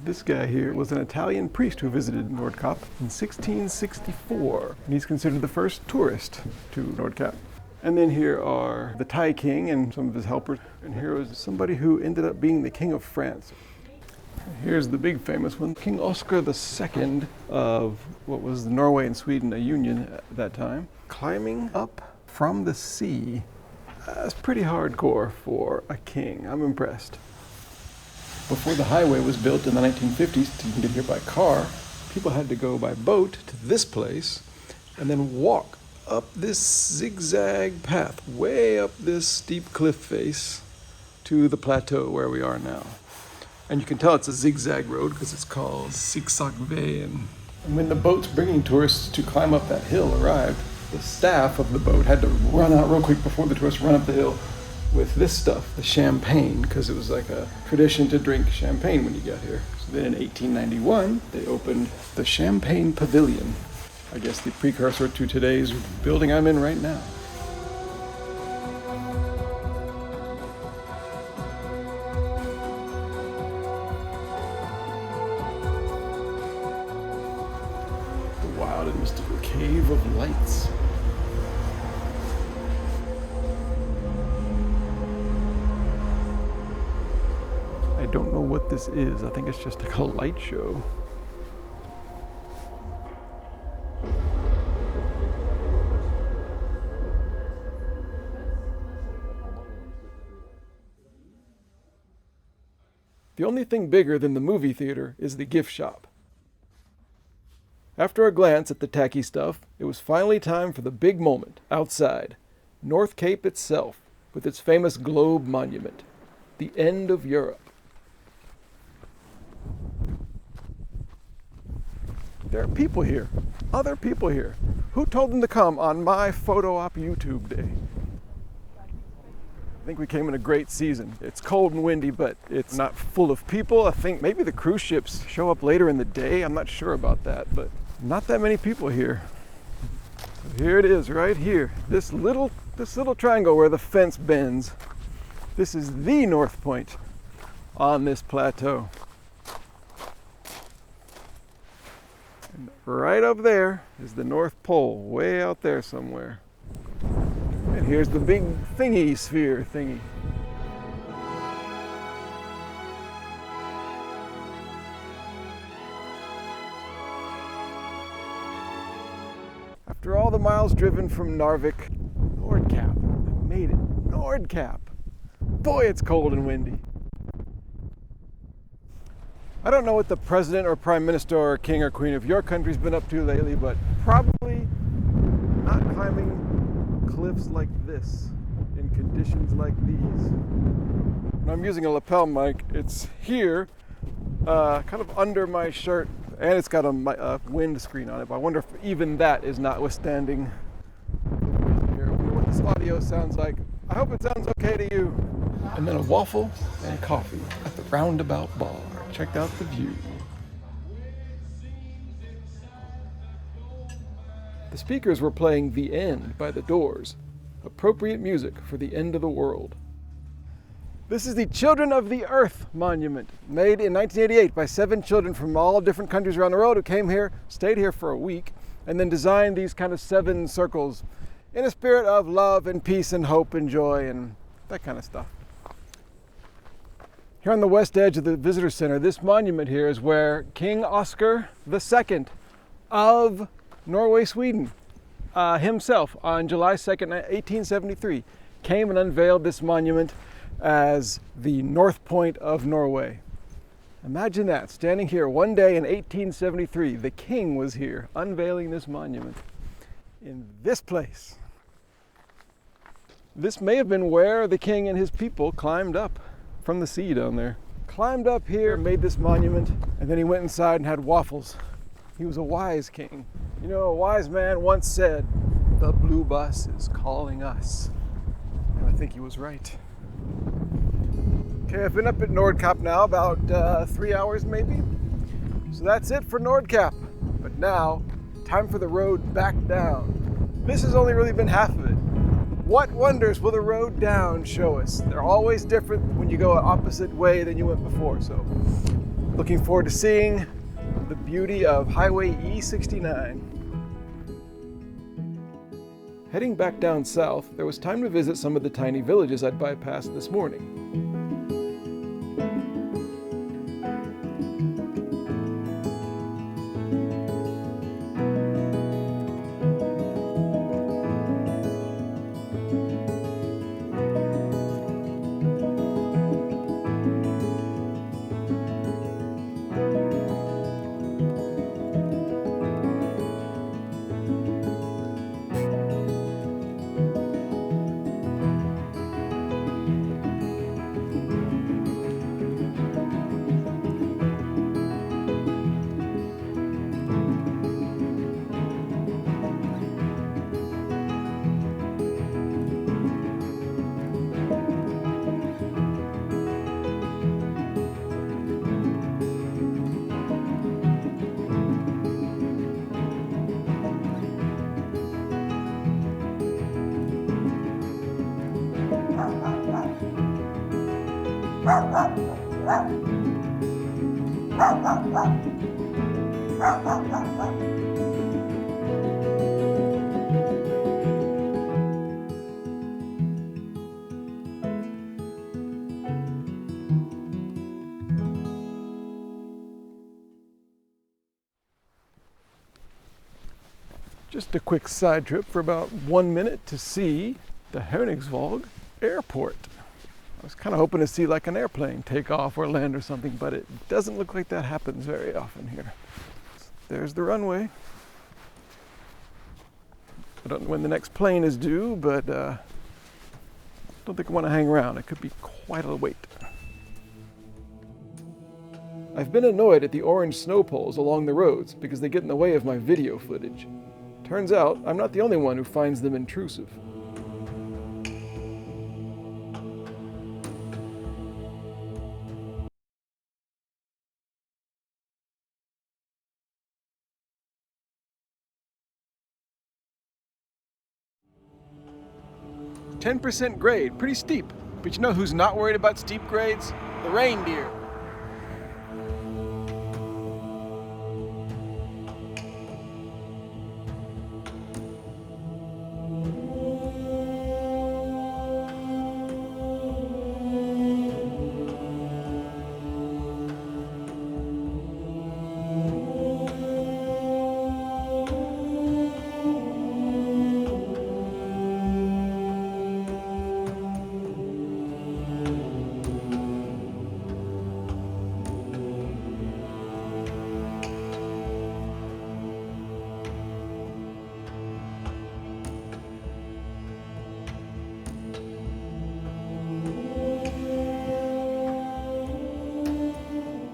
This guy here was an Italian priest who visited Nordkapp in 1664, and he's considered the first tourist to Nordkapp. And then here are the Thai king and some of his helpers. And here was somebody who ended up being the king of France. Here's the big famous one, King Oscar II of what was Norway and Sweden, a union at that time. Climbing up from the sea. That's pretty hardcore for a king. I'm impressed. Before the highway was built in the 1950s, you can get here by car, people had to go by boat to this place and then walk up this zigzag path, way up this steep cliff face to the plateau where we are now. And you can tell it's a zigzag road because it's called Zigzagvägen. And when the boats bringing tourists to climb up that hill arrived, the staff of the boat had to run out real quick before the tourists run up the hill with this stuff, the champagne, because it was like a tradition to drink champagne when you got here. So then in 1891, they opened the Champagne Pavilion. I guess the precursor to today's building I'm in right now. The wild and mystical cave of lights. I don't know what this is. I think it's just like a light show. The only thing bigger than the movie theater is the gift shop. After a glance at the tacky stuff, it was finally time for the big moment, outside. North Cape itself, with its famous globe monument. The end of Europe. There are people here, other people here. Who told them to come on my photo op YouTube day? I think we came in a great season. It's cold and windy, but it's not full of people. I think maybe the cruise ships show up later in the day. I'm not sure about that, but not that many people here. So here it is, right here. This little triangle where the fence bends. This is the North Point on this plateau. And right up there is the North Pole, way out there somewhere. And here's the big thingy sphere thingy. After all the miles driven from Narvik, Nordkapp, I made it, Nordkapp. Boy, it's cold and windy. I don't know what the president or prime minister or king or queen of your country's been up to lately, but probably not climbing cliffs like this in conditions like these. When I'm using a lapel mic, it's here, kind of under my shirt, and it's got a wind screen on it, but I wonder if even that is not withstanding the wind here. I wonder what this audio sounds like. I hope it sounds okay to you. And then a waffle and coffee at the Roundabout Bar. Check out the view. The speakers were playing The End by The Doors, appropriate music for the end of the world. This is the Children of the Earth monument, made in 1988 by 7 children from all different countries around the world who came here, stayed here for a week, and then designed these kind of 7 circles in a spirit of love and peace and hope and joy and that kind of stuff. Here on the west edge of the visitor center, this monument here is where King Oscar II of Norway, Sweden, himself on July 2nd, 1873, came and unveiled this monument as the North Point of Norway. Imagine that, standing here one day in 1873, the king was here unveiling this monument in this place. This may have been where the king and his people climbed up from the sea down there. Climbed up here, made this monument, and then he went inside and had waffles. He was a wise king. You know, a wise man once said, "The blue bus is calling us." And I think he was right. Okay, I've been up at Nordkapp now about 3 hours maybe. So that's it for Nordkapp. But now, time for the road back down. This has only really been half of it. What wonders will the road down show us? They're always different when you go an opposite way than you went before. So, looking forward to seeing the beauty of Highway E69. Heading back down south, there was time to visit some of the tiny villages I'd bypassed this morning. Just a quick side trip for about 1 minute to see the Havøysund Airport. I was kind of hoping to see like an airplane take off or land or something, but it doesn't look like that happens very often here. There's the runway. I don't know when the next plane is due, but I don't think I want to hang around. It could be quite a wait. I've been annoyed at the orange snow poles along the roads because they get in the way of my video footage. Turns out, I'm not the only one who finds them intrusive. "10% grade, pretty steep. But you know who's not worried about steep grades? The reindeer.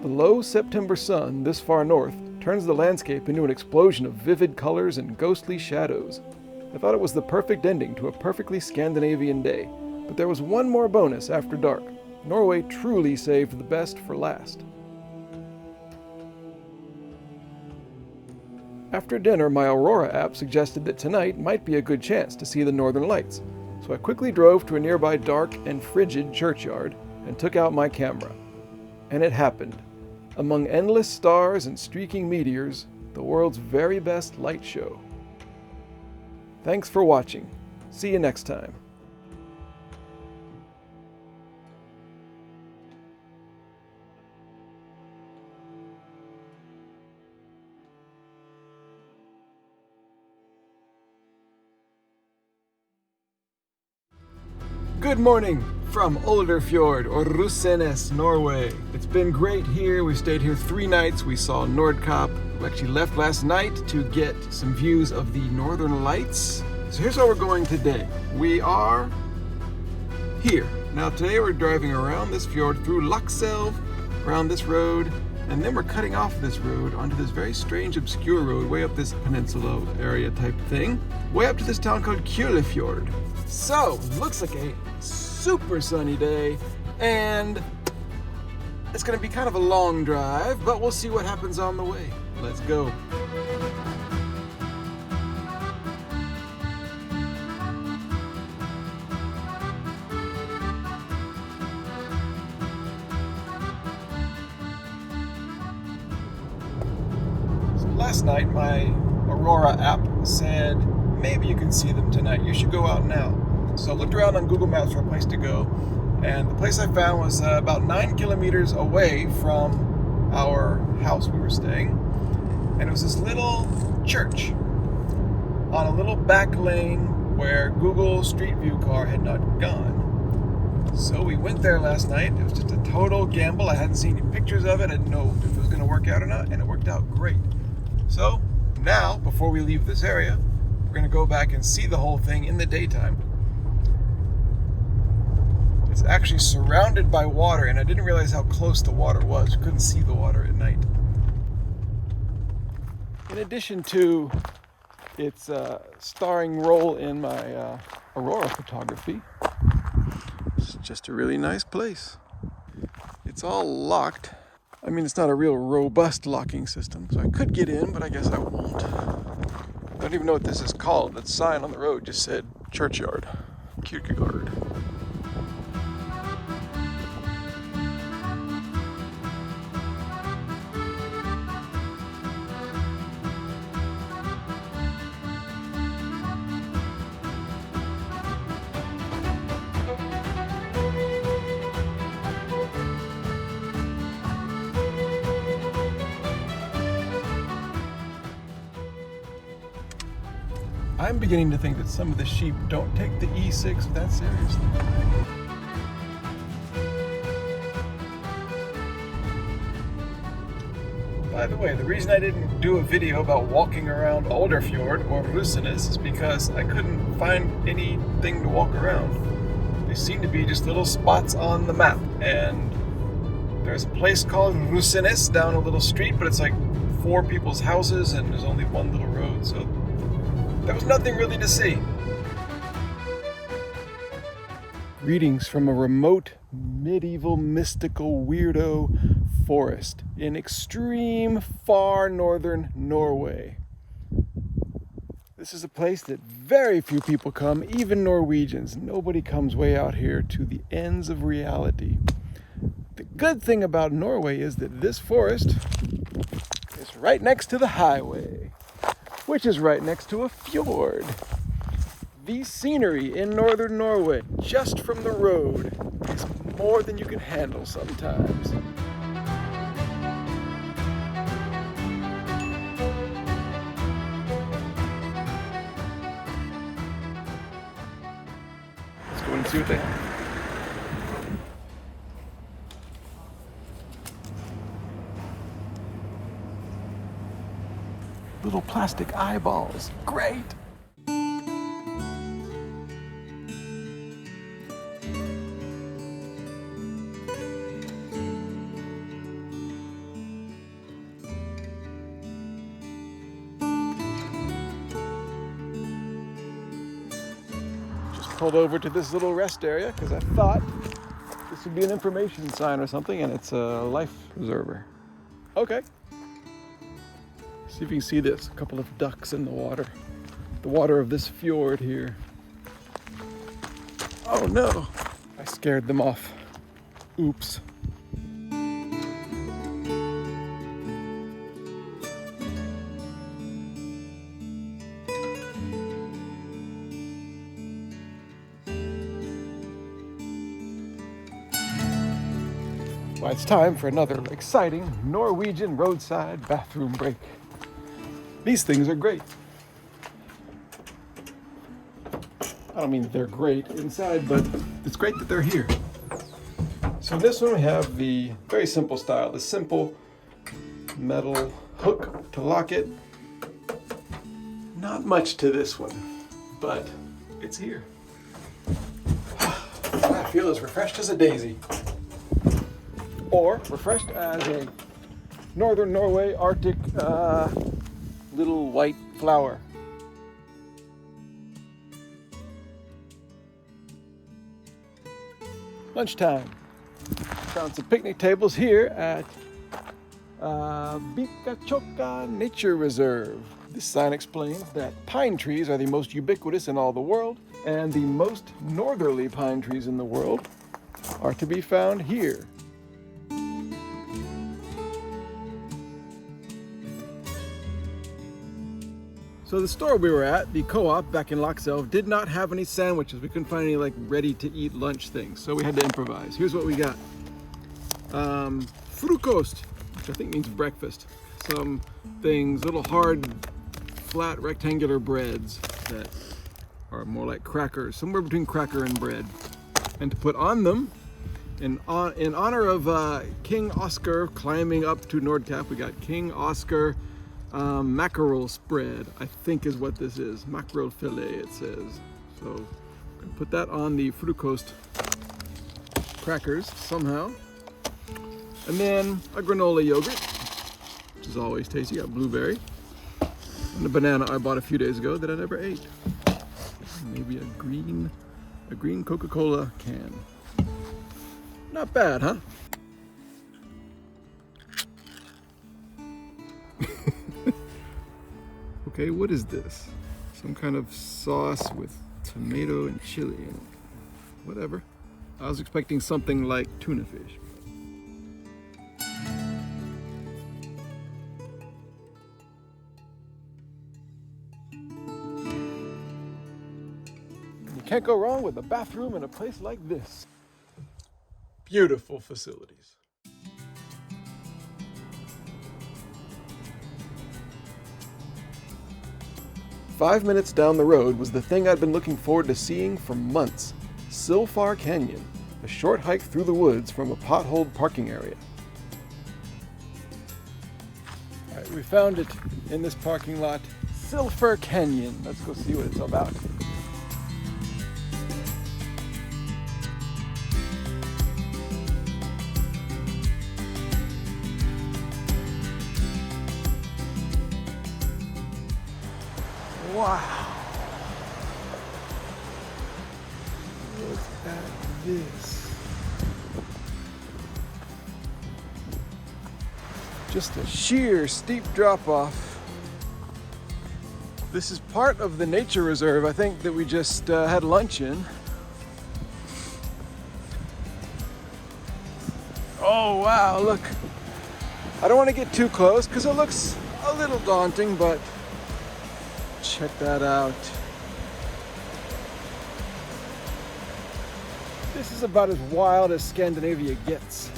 The low September sun this far north turns the landscape into an explosion of vivid colors and ghostly shadows. I thought it was the perfect ending to a perfectly Scandinavian day, but there was one more bonus after dark. Norway truly saved the best for last. After dinner, my Aurora app suggested that tonight might be a good chance to see the northern lights, So I quickly drove to a nearby dark and frigid churchyard and took out my camera. And it happened. Among endless stars and streaking meteors, the world's very best light show. Thanks for watching. See you next time. Good morning from Olderfjord or Finnsnes, Norway. It's been great here. We stayed here 3 nights. We saw Nordkapp. We actually left last night to get some views of the northern lights. So here's where we're going today. We are here. Now today we're driving around this fjord through Jakobselv, around this road, and then we're cutting off this road onto this very strange obscure road way up this peninsula area type thing, way up to this town called Kjøllefjord. So, looks like a super sunny day, and it's gonna be kind of a long drive, but we'll see what happens on the way. Let's go. So last night, my Aurora app said, maybe you can see them tonight. You should go out now. So I looked around on Google Maps for a place to go, and the place I found was about 9 kilometers away from our house we were staying. And it was this little church on a little back lane where Google Street View car had not gone. So we went there last night. It was just a total gamble. I hadn't seen any pictures of it. I didn't know if it was going to work out or not, and it worked out great. So now, before we leave this area, we're going to go back and see the whole thing in the daytime. It's actually surrounded by water, and I didn't realize how close the water was. You couldn't see the water at night. In addition to its starring role in my Aurora photography, it's just a really nice place. It's all locked. I mean, it's not a real robust locking system, so I could get in, but I guess I won't. I don't even know what this is called. That sign on the road just said churchyard, Kierkegaard. I'm beginning to think that some of the sheep don't take the E6 that seriously. By the way, the reason I didn't do a video about walking around Olderfjord or Finnsnes is because I couldn't find anything to walk around. They seem to be just little spots on the map, and there's a place called Finnsnes down a little street, but it's like 4 people's houses and there's only one little road, so there was nothing really to see. Greetings from a remote, medieval, mystical, weirdo forest in extreme, far northern Norway. This is a place that very few people come, even Norwegians. Nobody comes way out here to the ends of reality. The good thing about Norway is that this forest is right next to the highway, which is right next to a fjord. The scenery in northern Norway, just from the road, is more than you can handle sometimes. Let's go and see what they have. Little plastic eyeballs. Great! Just pulled over to this little rest area because I thought this would be an information sign or something, and it's a life preserver. Okay. See if you can see this, a couple of ducks in the water of this fjord here. Oh no, I scared them off. Oops. Well, it's time for another exciting Norwegian roadside bathroom break. These things are great. I don't mean they're great inside, but it's great that they're here. So this one we have the very simple style, the simple metal hook to lock it. Not much to this one, but it's here. I feel as refreshed as a daisy. Or refreshed as a Northern Norway Arctic little white flower. Lunchtime. Found some picnic tables here at Bikachoka Nature Reserve. This sign explains that pine trees are the most ubiquitous in all the world, and the most northerly pine trees in the world are to be found here. So the store we were at, the co-op back in Lakselv, did not have any sandwiches. We couldn't find any like ready-to-eat lunch things, so we had to improvise. Here's what we got. Frukost, which I think means breakfast. Some things, little hard, flat, rectangular breads that are more like crackers, somewhere between cracker and bread. And to put on them, in honor of King Oscar climbing up to Nordkapp, we got King Oscar mackerel spread, I think is what this is. Mackerel fillet, it says. So I'm gonna put that on the frukost crackers somehow. And then a granola yogurt, which is always tasty. Got blueberry. And a banana I bought a few days ago that I never ate. Maybe a green Coca-Cola can. Not bad, huh? Okay, what is this? Some kind of sauce with tomato and chili in it. Whatever. I was expecting something like tuna fish. You can't go wrong with a bathroom in a place like this. Beautiful facilities. Five minutes down the road was the thing I'd been looking forward to seeing for months. Silfar Canyon, a short hike through the woods from a potholed parking area. All right, we found it in this parking lot, Silfar Canyon. Let's go see what it's about. Wow. Look at this. Just a sheer steep drop off. This is part of the nature reserve, I think, that we just had lunch in. Oh wow, look. I don't want to get too close because it looks a little daunting, but check that out. This is about as wild as Scandinavia gets.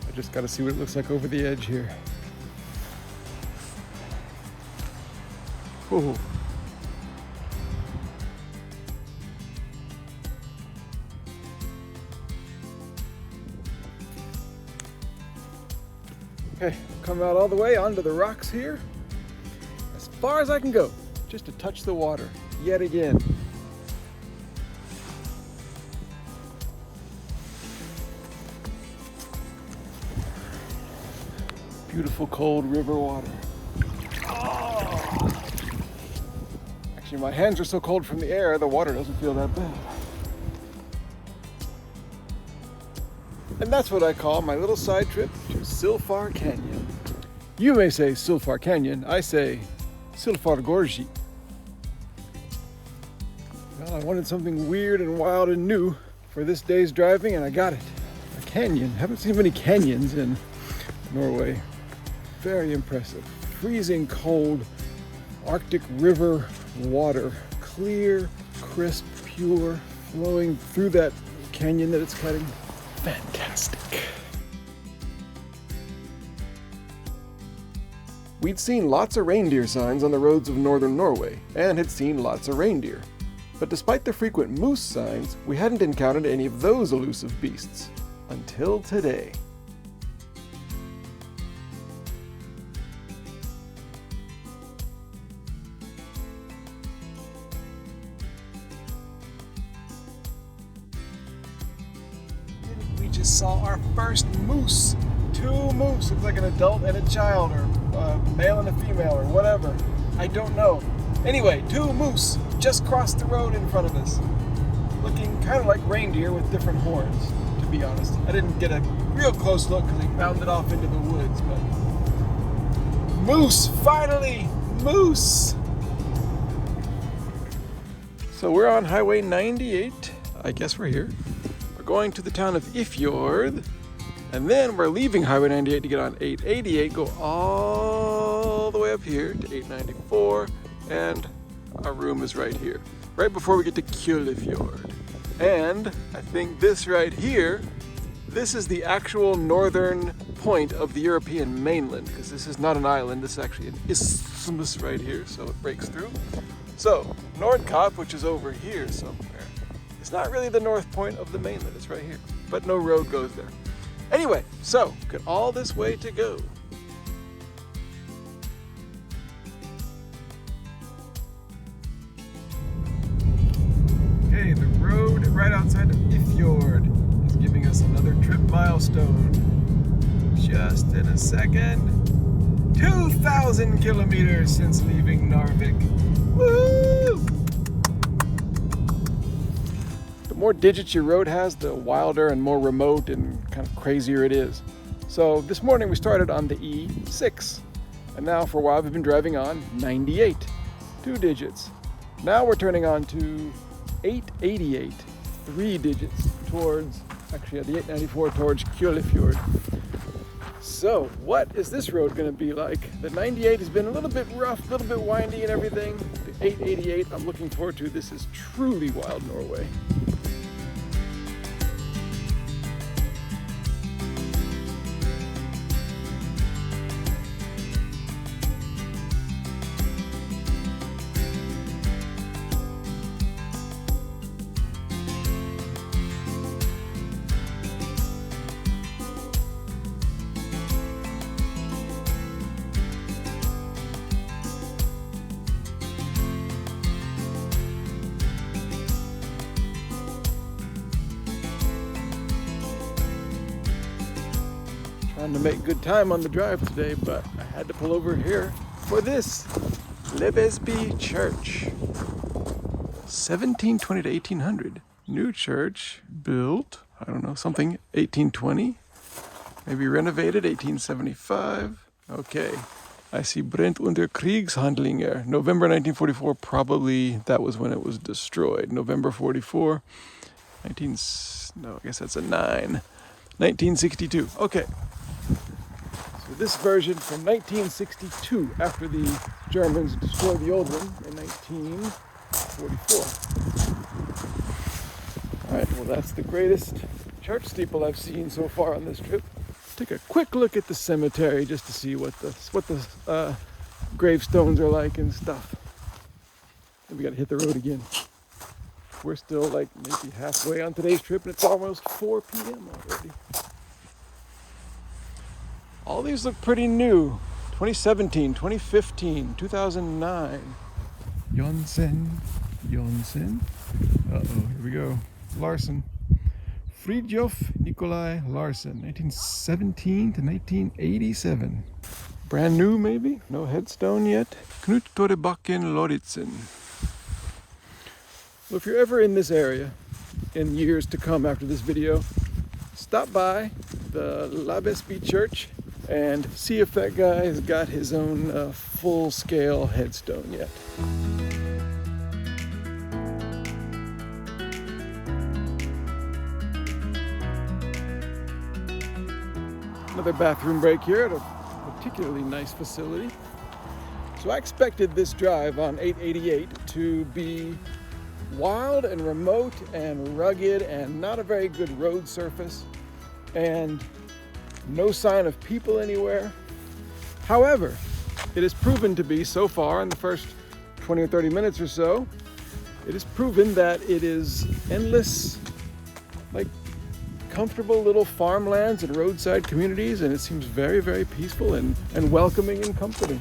I just got to see what it looks like over the edge here. Ooh. Okay, come out all the way onto the rocks here. As far as I can go, just to touch the water, yet again. Beautiful cold river water. Oh. Actually, my hands are so cold from the air, the water doesn't feel that bad. And that's what I call my little side trip to Silfar Canyon. You may say Sulfar Canyon, I say Sulfar Gorji. Well, I wanted something weird and wild and new for this day's driving, and I got it. A canyon. Haven't seen many canyons in Norway. Very impressive. Freezing cold Arctic river water. Clear, crisp, pure, flowing through that canyon that it's cutting. Fantastic. We'd seen lots of reindeer signs on the roads of northern Norway, and had seen lots of reindeer. But despite the frequent moose signs, we hadn't encountered any of those elusive beasts. Until today. We just saw our first moose. 2 moose. Looks like an adult and a child, or a male and a female, or whatever. I don't know. Anyway, 2 moose just crossed the road in front of us. Looking kind of like reindeer with different horns, to be honest. I didn't get a real close look because they bounded off into the woods, but... Moose! Finally! Moose! So we're on Highway 98. I guess we're here. We're going to the town of Ifjord. And then we're leaving Highway 98 to get on 888, go all the way up here to 894, and our room is right here, right before we get to Kjøllefjord. And I think this right here, this is the actual northern point of the European mainland, because this is not an island, this is actually an isthmus right here, so it breaks through. So, Nordkapp, which is over here somewhere, is not really the north point of the mainland, it's right here, but no road goes there. Anyway, so, got all this way to go. Okay, the road right outside of Ifjord is giving us another trip milestone. Just in a second. 2,000 kilometers since leaving Narvik. Woo! The more digits your road has, the wilder and more remote and kind of crazier it is. So this morning we started on the E6, and now for a while we've been driving on 98, 2 digits. Now we're turning on to 888, 3 digits towards, actually at the 894 towards Kjøllefjord. So what is this road going to be like? The 98 has been a little bit rough, a little bit windy and everything. The 888 I'm looking forward to. This is truly wild Norway. Trying to make good time on the drive today, but I had to pull over here for this Lebesby Church. 1720 to 1800. New church, built, I don't know, something 1820. Maybe renovated 1875. Okay. I see Brent under Kriegshandlingar. November 1944, probably that was when it was destroyed. November 44. I guess that's a 9. 1962. Okay. So this version from 1962, after the Germans destroyed the old one in 1944. All right, well that's the greatest church steeple I've seen so far on this trip. Take a quick look at the cemetery just to see what the gravestones are like and stuff. And we gotta hit the road again. We're still like maybe halfway on today's trip and it's almost 4 p.m. already. All these look pretty new. 2017, 2015, 2009. Jonsen. Uh-oh, here we go. Larsen. Fridtjof Nikolai Larsen, 1917 to 1987. Brand new, maybe? No headstone yet. Knut Torrebakken Loritzen. Well, if you're ever in this area in years to come after this video, stop by the Lebesby Church and see if that guy has got his own full-scale headstone yet. Another bathroom break here at a particularly nice facility. So I expected this drive on 888 to be wild and remote and rugged and not a very good road surface and no sign of people anywhere. However, it has proven to be, so far in the first 20 or 30 minutes or so, it is proven that it is endless, like comfortable little farmlands and roadside communities, and it seems very, very peaceful and welcoming and comforting.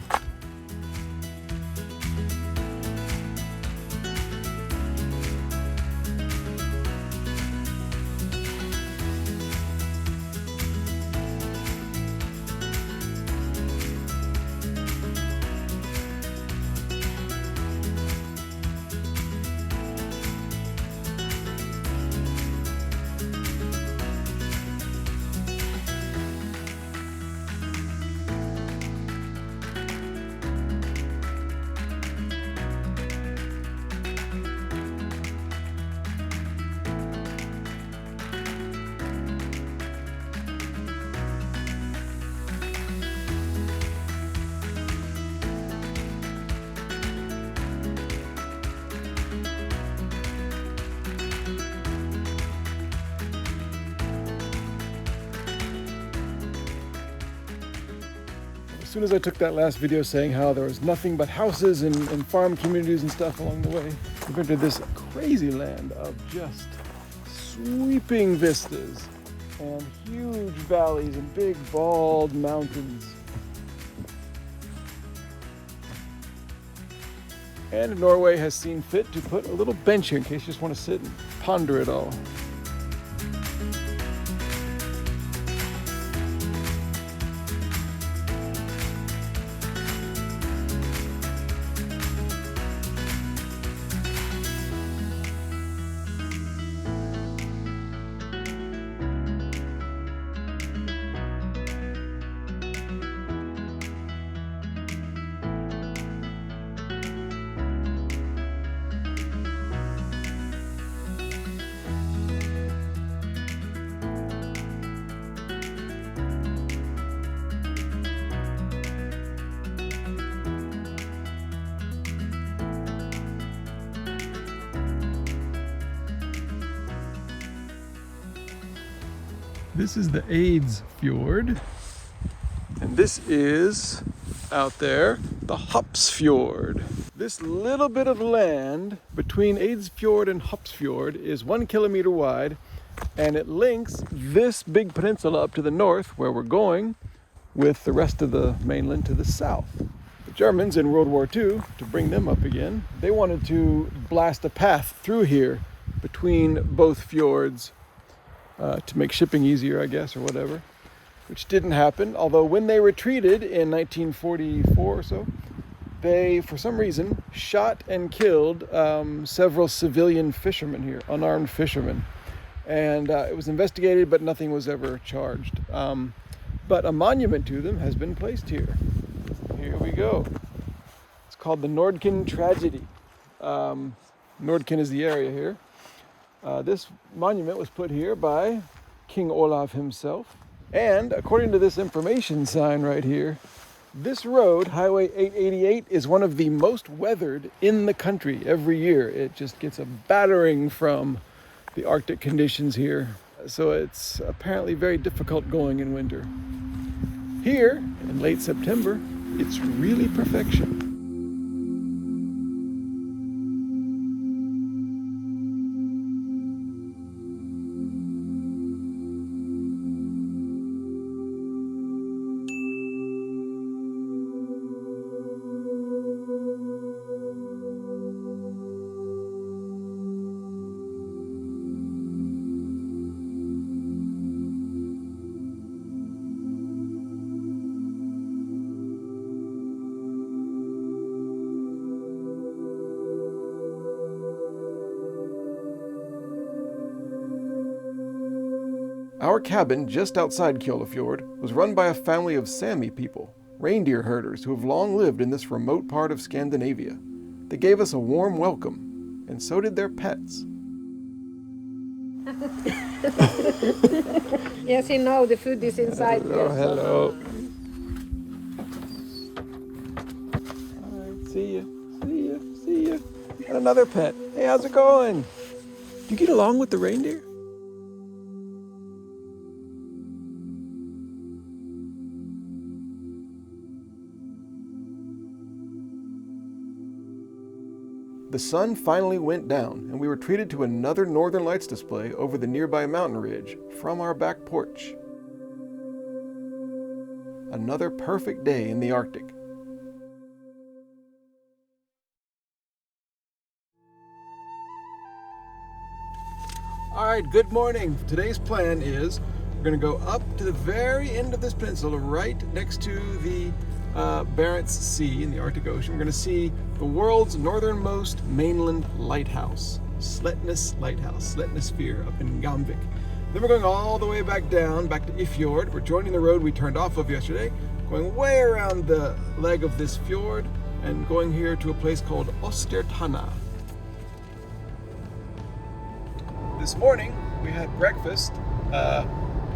As soon as I took that last video saying how there was nothing but houses and farm communities and stuff along the way, we've entered this crazy land of just sweeping vistas and huge valleys and big bald mountains. And Norway has seen fit to put a little bench here in case you just want to sit and ponder it all. This is the Fjord, and this is, out there, the Fjord. This little bit of land between Fjord and Fjord is 1 kilometer wide, and it links this big peninsula up to the north, where we're going, with the rest of the mainland to the south. The Germans in World War II, to bring them up again, they wanted to blast a path through here between both fjords to make shipping easier, I guess, or whatever, which didn't happen. Although when they retreated in 1944 or so, they, for some reason, shot and killed several civilian fishermen here, unarmed fishermen. And it was investigated, but nothing was ever charged. But a monument to them has been placed here. Here we go. It's called the Nordkapp tragedy. Nordkapp is the area here. This monument was put here by King Olav himself. And according to this information sign right here, this road, Highway 888, is one of the most weathered in the country every year. It just gets a battering from the Arctic conditions here. So it's apparently very difficult going in winter. Here, in late September, it's really perfection. Our cabin just outside Kjøllefjord was run by a family of Sami people, reindeer herders who have long lived in this remote part of Scandinavia. They gave us a warm welcome, and so did their pets.
Yes, you know the food is inside.
Hello,
here,
hello. All right, see you. And another pet. Hey, how's it going? Do you get along with the reindeer? The sun finally went down, and we were treated to another Northern Lights display over the nearby mountain ridge from our back porch. Another perfect day in the Arctic. All right, good morning. Today's plan is we're going to go up to the very end of this peninsula, right next to the Barents Sea in the Arctic Ocean. We're going to see the world's northernmost mainland lighthouse, Slettnes Lighthouse, Slettnes Fyr up in Gamvik. Then we're going all the way back down, back to Ifjord. We're joining the road we turned off of yesterday, going way around the leg of this fjord and going here to a place called Austertana. This morning we had breakfast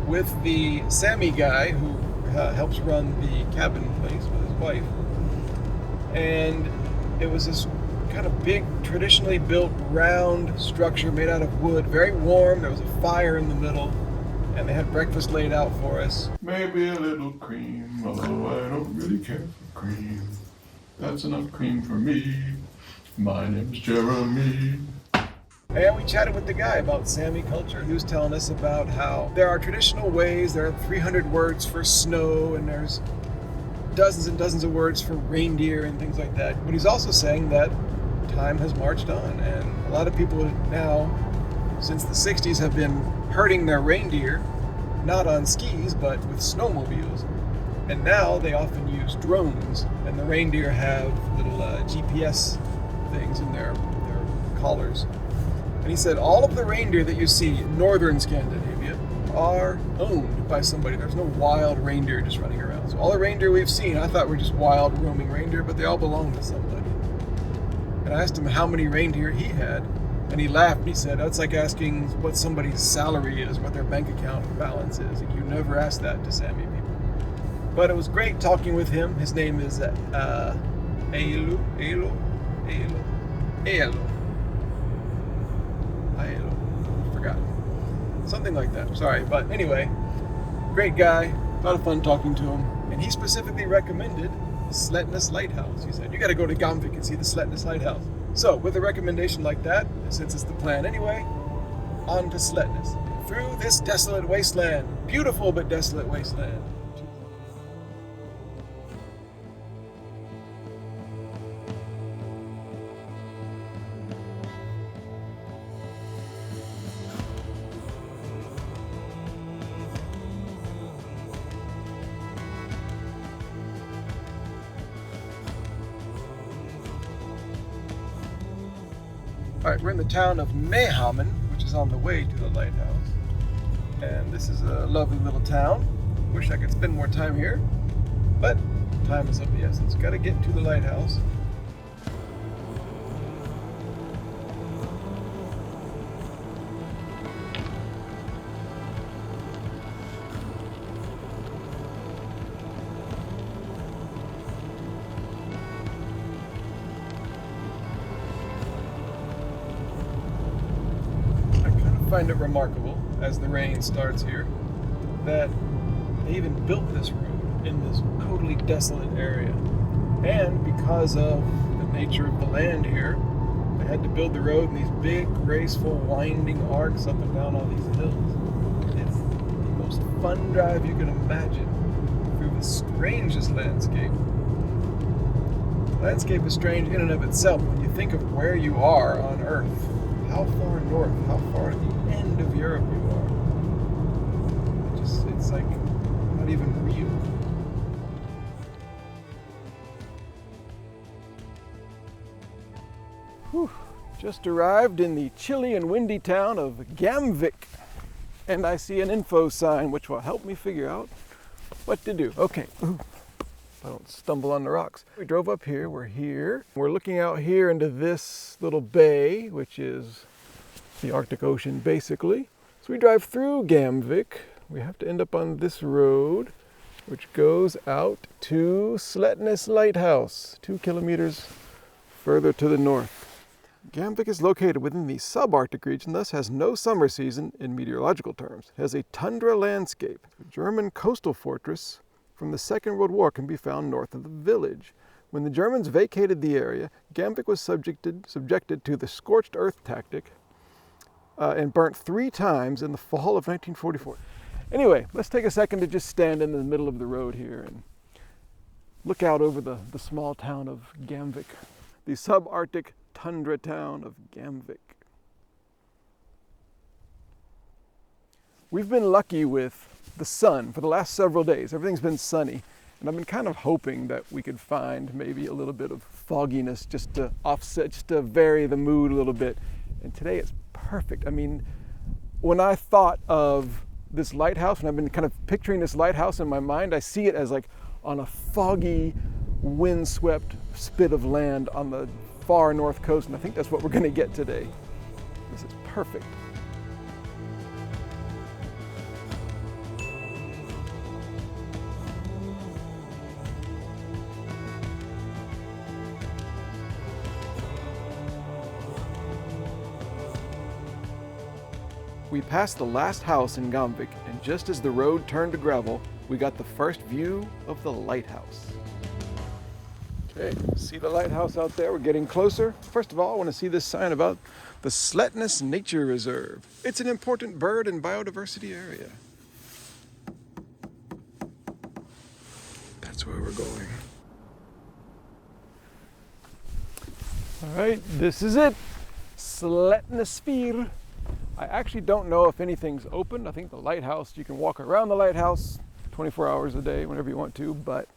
with the Sami guy who helps run the cabin place with his wife, and it was this kind of big, traditionally built round structure made out of wood, very warm. There was a fire in the middle, and they had breakfast laid out for us.
Maybe a little cream, although I don't really care for cream. That's enough cream for me. My name's Jeremy.
And we chatted with the guy about Sami culture. He was telling us about how there are traditional ways, there are 300 words for snow, and there's dozens and dozens of words for reindeer and things like that. But he's also saying that time has marched on, and a lot of people now, since the 60s, have been herding their reindeer, not on skis, but with snowmobiles. And now they often use drones, and the reindeer have little GPS things in their collars. And he said all of the reindeer that you see in northern Scandinavia are owned by somebody. There's no wild reindeer just running around. So all the reindeer we've seen, I thought were just wild roaming reindeer, but they all belong to somebody. And I asked him how many reindeer he had, and he laughed and he said, that's like asking what somebody's salary is, what their bank account balance is. And you never ask that to Sami people. But it was great talking with him. His name is Elo. Forgot. Something like that. Sorry. But anyway, great guy. A lot of fun talking to him. And he specifically recommended Slettnes Lighthouse. He said, you got to go to Gamvik and see the Slettnes Lighthouse. So with a recommendation like that, since it's the plan anyway, on to Slettnes. Through this desolate wasteland. Beautiful but desolate wasteland. All right, we're in the town of Mehamn, which is on the way to the lighthouse. And this is a lovely little town. Wish I could spend more time here, but time is of the essence. Got to get to the lighthouse. I find it remarkable, as the rain starts here, that they even built this road in this totally desolate area. And because of the nature of the land here, they had to build the road in these big, graceful, winding arcs up and down all these hills. It's the most fun drive you can imagine through the strangest landscape. The landscape is strange in and of itself when you think of where you are on Earth. How far north, how far at the end of Europe you are. It's like not even real. Whew. Just arrived in the chilly and windy town of Gamvik. and I see an info sign which will help me figure out what to do. Okay, ooh, I don't stumble on the rocks. We drove up here, we're here. We're looking out here into this little bay, which is the Arctic Ocean basically. So we drive through Gamvik. We have to end up on this road, which goes out to Slettnes Lighthouse, 2 kilometers further to the north. Gamvik is located within the subarctic region, thus has no summer season in meteorological terms. It has a tundra landscape. A German coastal fortress from the Second World War can be found north of the village. When the Germans vacated the area, Gamvik was subjected to the scorched earth tactic and burnt 3 times in the fall of 1944. Anyway, let's take a second to just stand in the middle of the road here and look out over the small town of Gamvik, the subarctic tundra town of Gamvik. We've been lucky with the sun for the last several days. Everything's been sunny, and I've been kind of hoping that we could find maybe a little bit of fogginess just to offset, just to vary the mood a little bit. And today it's perfect. I mean, when I thought of this lighthouse, and I've been kind of picturing this lighthouse in my mind, I see it as like on a foggy, windswept spit of land on the far north coast, and I think that's what we're going to get today. This is perfect. We passed the last house in Gamvik, and just as the road turned to gravel, we got the first view of the lighthouse. Okay, see the lighthouse out there? We're getting closer. First of all, I want to see this sign about the Slettnes Nature Reserve. It's an important bird and biodiversity area. That's where we're going. All right, this is it. Slettnes. I actually don't know if anything's open. I think the lighthouse, you can walk around the lighthouse 24 hours a day, whenever you want to, but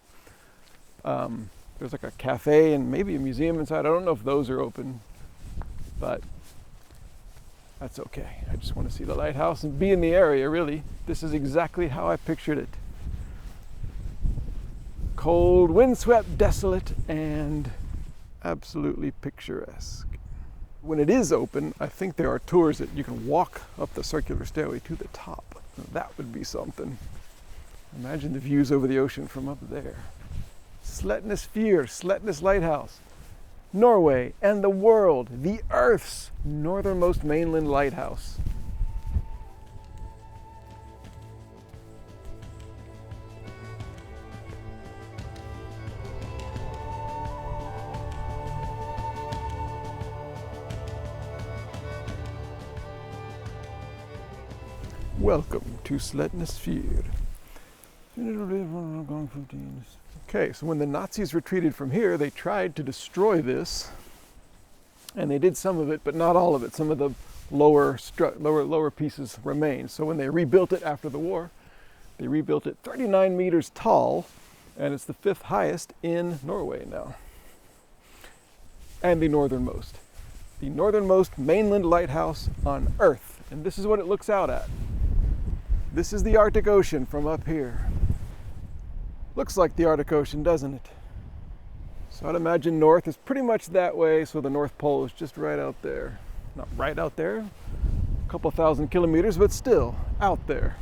there's like a cafe and maybe a museum inside. I don't know if those are open, but that's okay. I just want to see the lighthouse and be in the area, really. This is exactly how I pictured it. Cold, windswept, desolate, and absolutely picturesque. When it is open, I think there are tours that you can walk up the circular stairway to the top. That would be something. Imagine the views over the ocean from up there. Slettnes, Slettnes Lighthouse, Norway and the world, the Earth's northernmost mainland lighthouse. Welcome to Slettnes. Okay, so when the Nazis retreated from here, they tried to destroy this, and they did some of it, but not all of it. Some of the lower pieces remained. So when they rebuilt it after the war, they rebuilt it 39 meters tall, and it's the 5th highest in Norway now, and the northernmost mainland lighthouse on Earth. And this is what it looks out at. This is the Arctic Ocean from up here. Looks like the Arctic Ocean, doesn't it? So I'd imagine north is pretty much that way, so the North Pole is just right out there. Not right out there, a couple thousand kilometers, but still out there.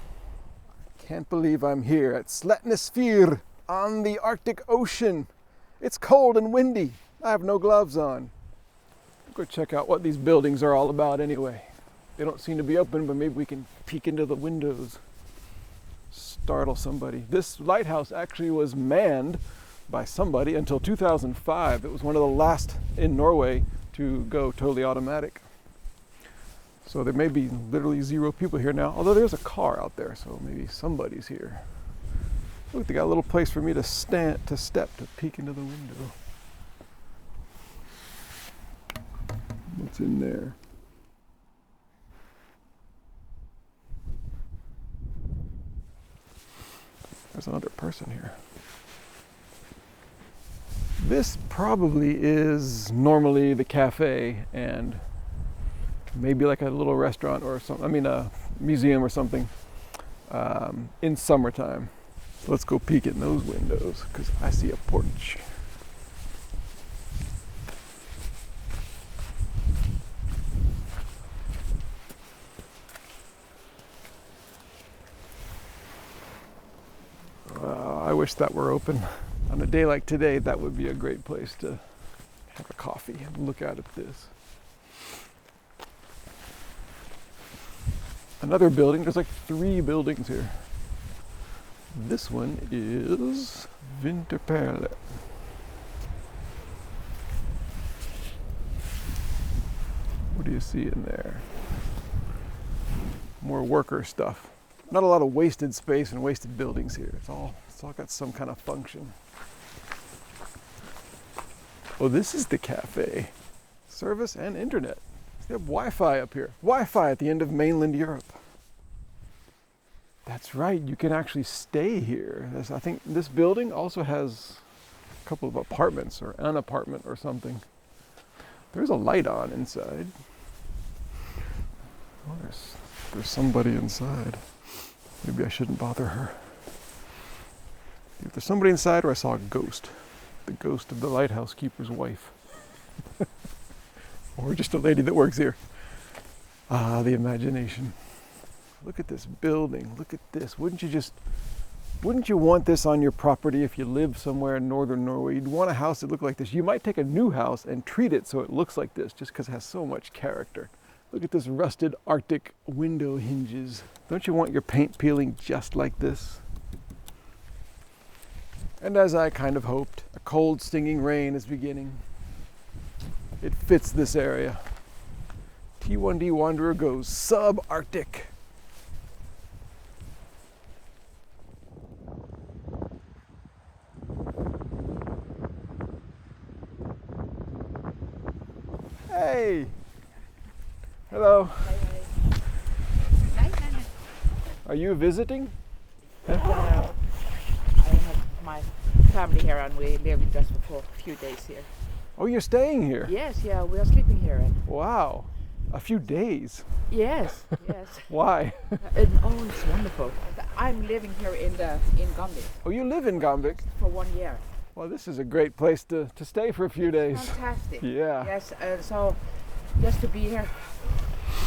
Can't believe I'm here at Slettnes on the Arctic Ocean. It's cold and windy. I have no gloves on. I'll go check out what these buildings are all about anyway. They don't seem to be open, but maybe we can peek into the windows. Startle somebody. This lighthouse actually was manned by somebody until 2005. It was one of the last in Norway to go totally automatic. So there may be literally 0 people here now, although there's a car out there, so maybe somebody's here. Look, they got a little place for me to step to peek into the window. What's in there? There's another person here. This probably is normally the cafe, and maybe like a little restaurant or something. I mean, a museum or something in summertime. So let's go peek in those windows because I see a porch. I wish that were open. On a day like today, that would be a great place to have a coffee and look out at this. Another building, there's like 3 buildings here. This one is Vinterperle. What do you see in there? More worker stuff. Not a lot of wasted space and wasted buildings here. It's all got some kind of function. Oh, this is the cafe. Service and internet. They have Wi-Fi up here. Wi-Fi at the end of mainland Europe. That's right, you can actually stay here. I think this building also has a couple of apartments or an apartment or something. There's a light on inside. Oh, there's somebody inside. Maybe I shouldn't bother her. If there's somebody inside, or I saw a ghost. The ghost of the lighthouse keeper's wife. Or just a lady that works here. Ah, the imagination. Look at this building. Look at this. Wouldn't you want this on your property if you live somewhere in northern Norway? You'd want a house that looked like this. You might take a new house and treat it so it looks like this, just because it has so much character. Look at this rusted Arctic window hinges. Don't you want your paint peeling just like this? And as I kind of hoped, a cold, stinging rain is beginning. It fits this area. T1D Wanderer goes sub-Arctic. Hey! Hello. Are you visiting?
I have my family here and we live just for a few days here.
Oh, you're staying here?
Yes, yeah, we are sleeping here.
Wow, a few days?
Yes, yes.
Why?
Oh, it's wonderful. I'm living here in Gamvik.
Oh, you live in Gamvik?
For 1 year.
Well, this is a great place to stay for a few days.
Fantastic.
Yeah.
Yes, so just to be here,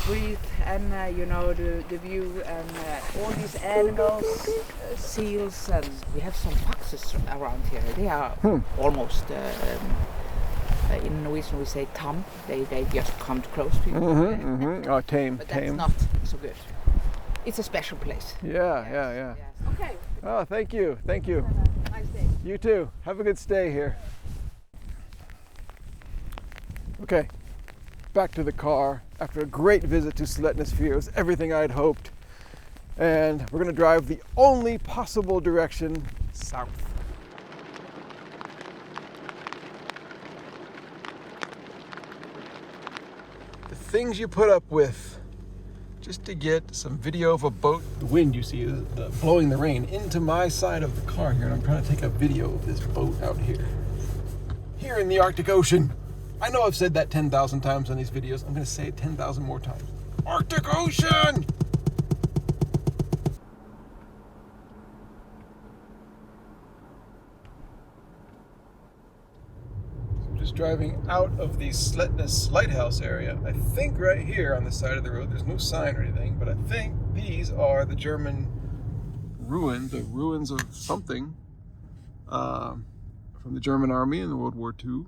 breathe, and you know, the view and all these animals, seals, and we have some foxes around here. They are almost, in Norwegian we say tam, they just come close to you.
Oh, tame,
but
tame.
That's not so good. It's a special place.
Yeah,
Yes,
yeah, yeah.
Yes. Okay.
Oh, thank you, thank you.
Have a nice day.
You too. Have a good stay here. Okay, back to the car after a great visit to Slettnes. It was everything I'd hoped. And we're going to drive the only possible direction south. The things you put up with just to get some video of a boat. The wind you see is blowing the rain into my side of the car here, and I'm trying to take a video of this boat out here. Here in the Arctic Ocean. I know I've said that 10,000 times on these videos. I'm going to say it 10,000 more times. Arctic Ocean! Just driving out of the Slettnes lighthouse area. I think right here on the side of the road, there's no sign or anything, but I think these are the German ruins, the ruins of something from the German army in World War II.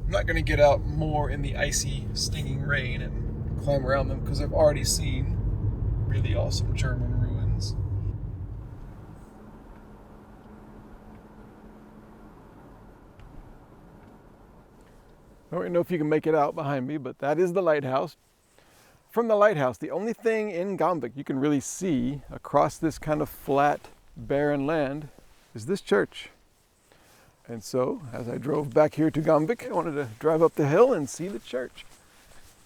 I'm not going to get out more in the icy, stinging rain and climb around them because I've already seen really awesome German ruins. I don't know if you can make it out behind me, but that is the lighthouse. From the lighthouse, the only thing in Gamvik you can really see across this kind of flat, barren land is this church. And so, as I drove back here to Gamvik, I wanted to drive up the hill and see the church.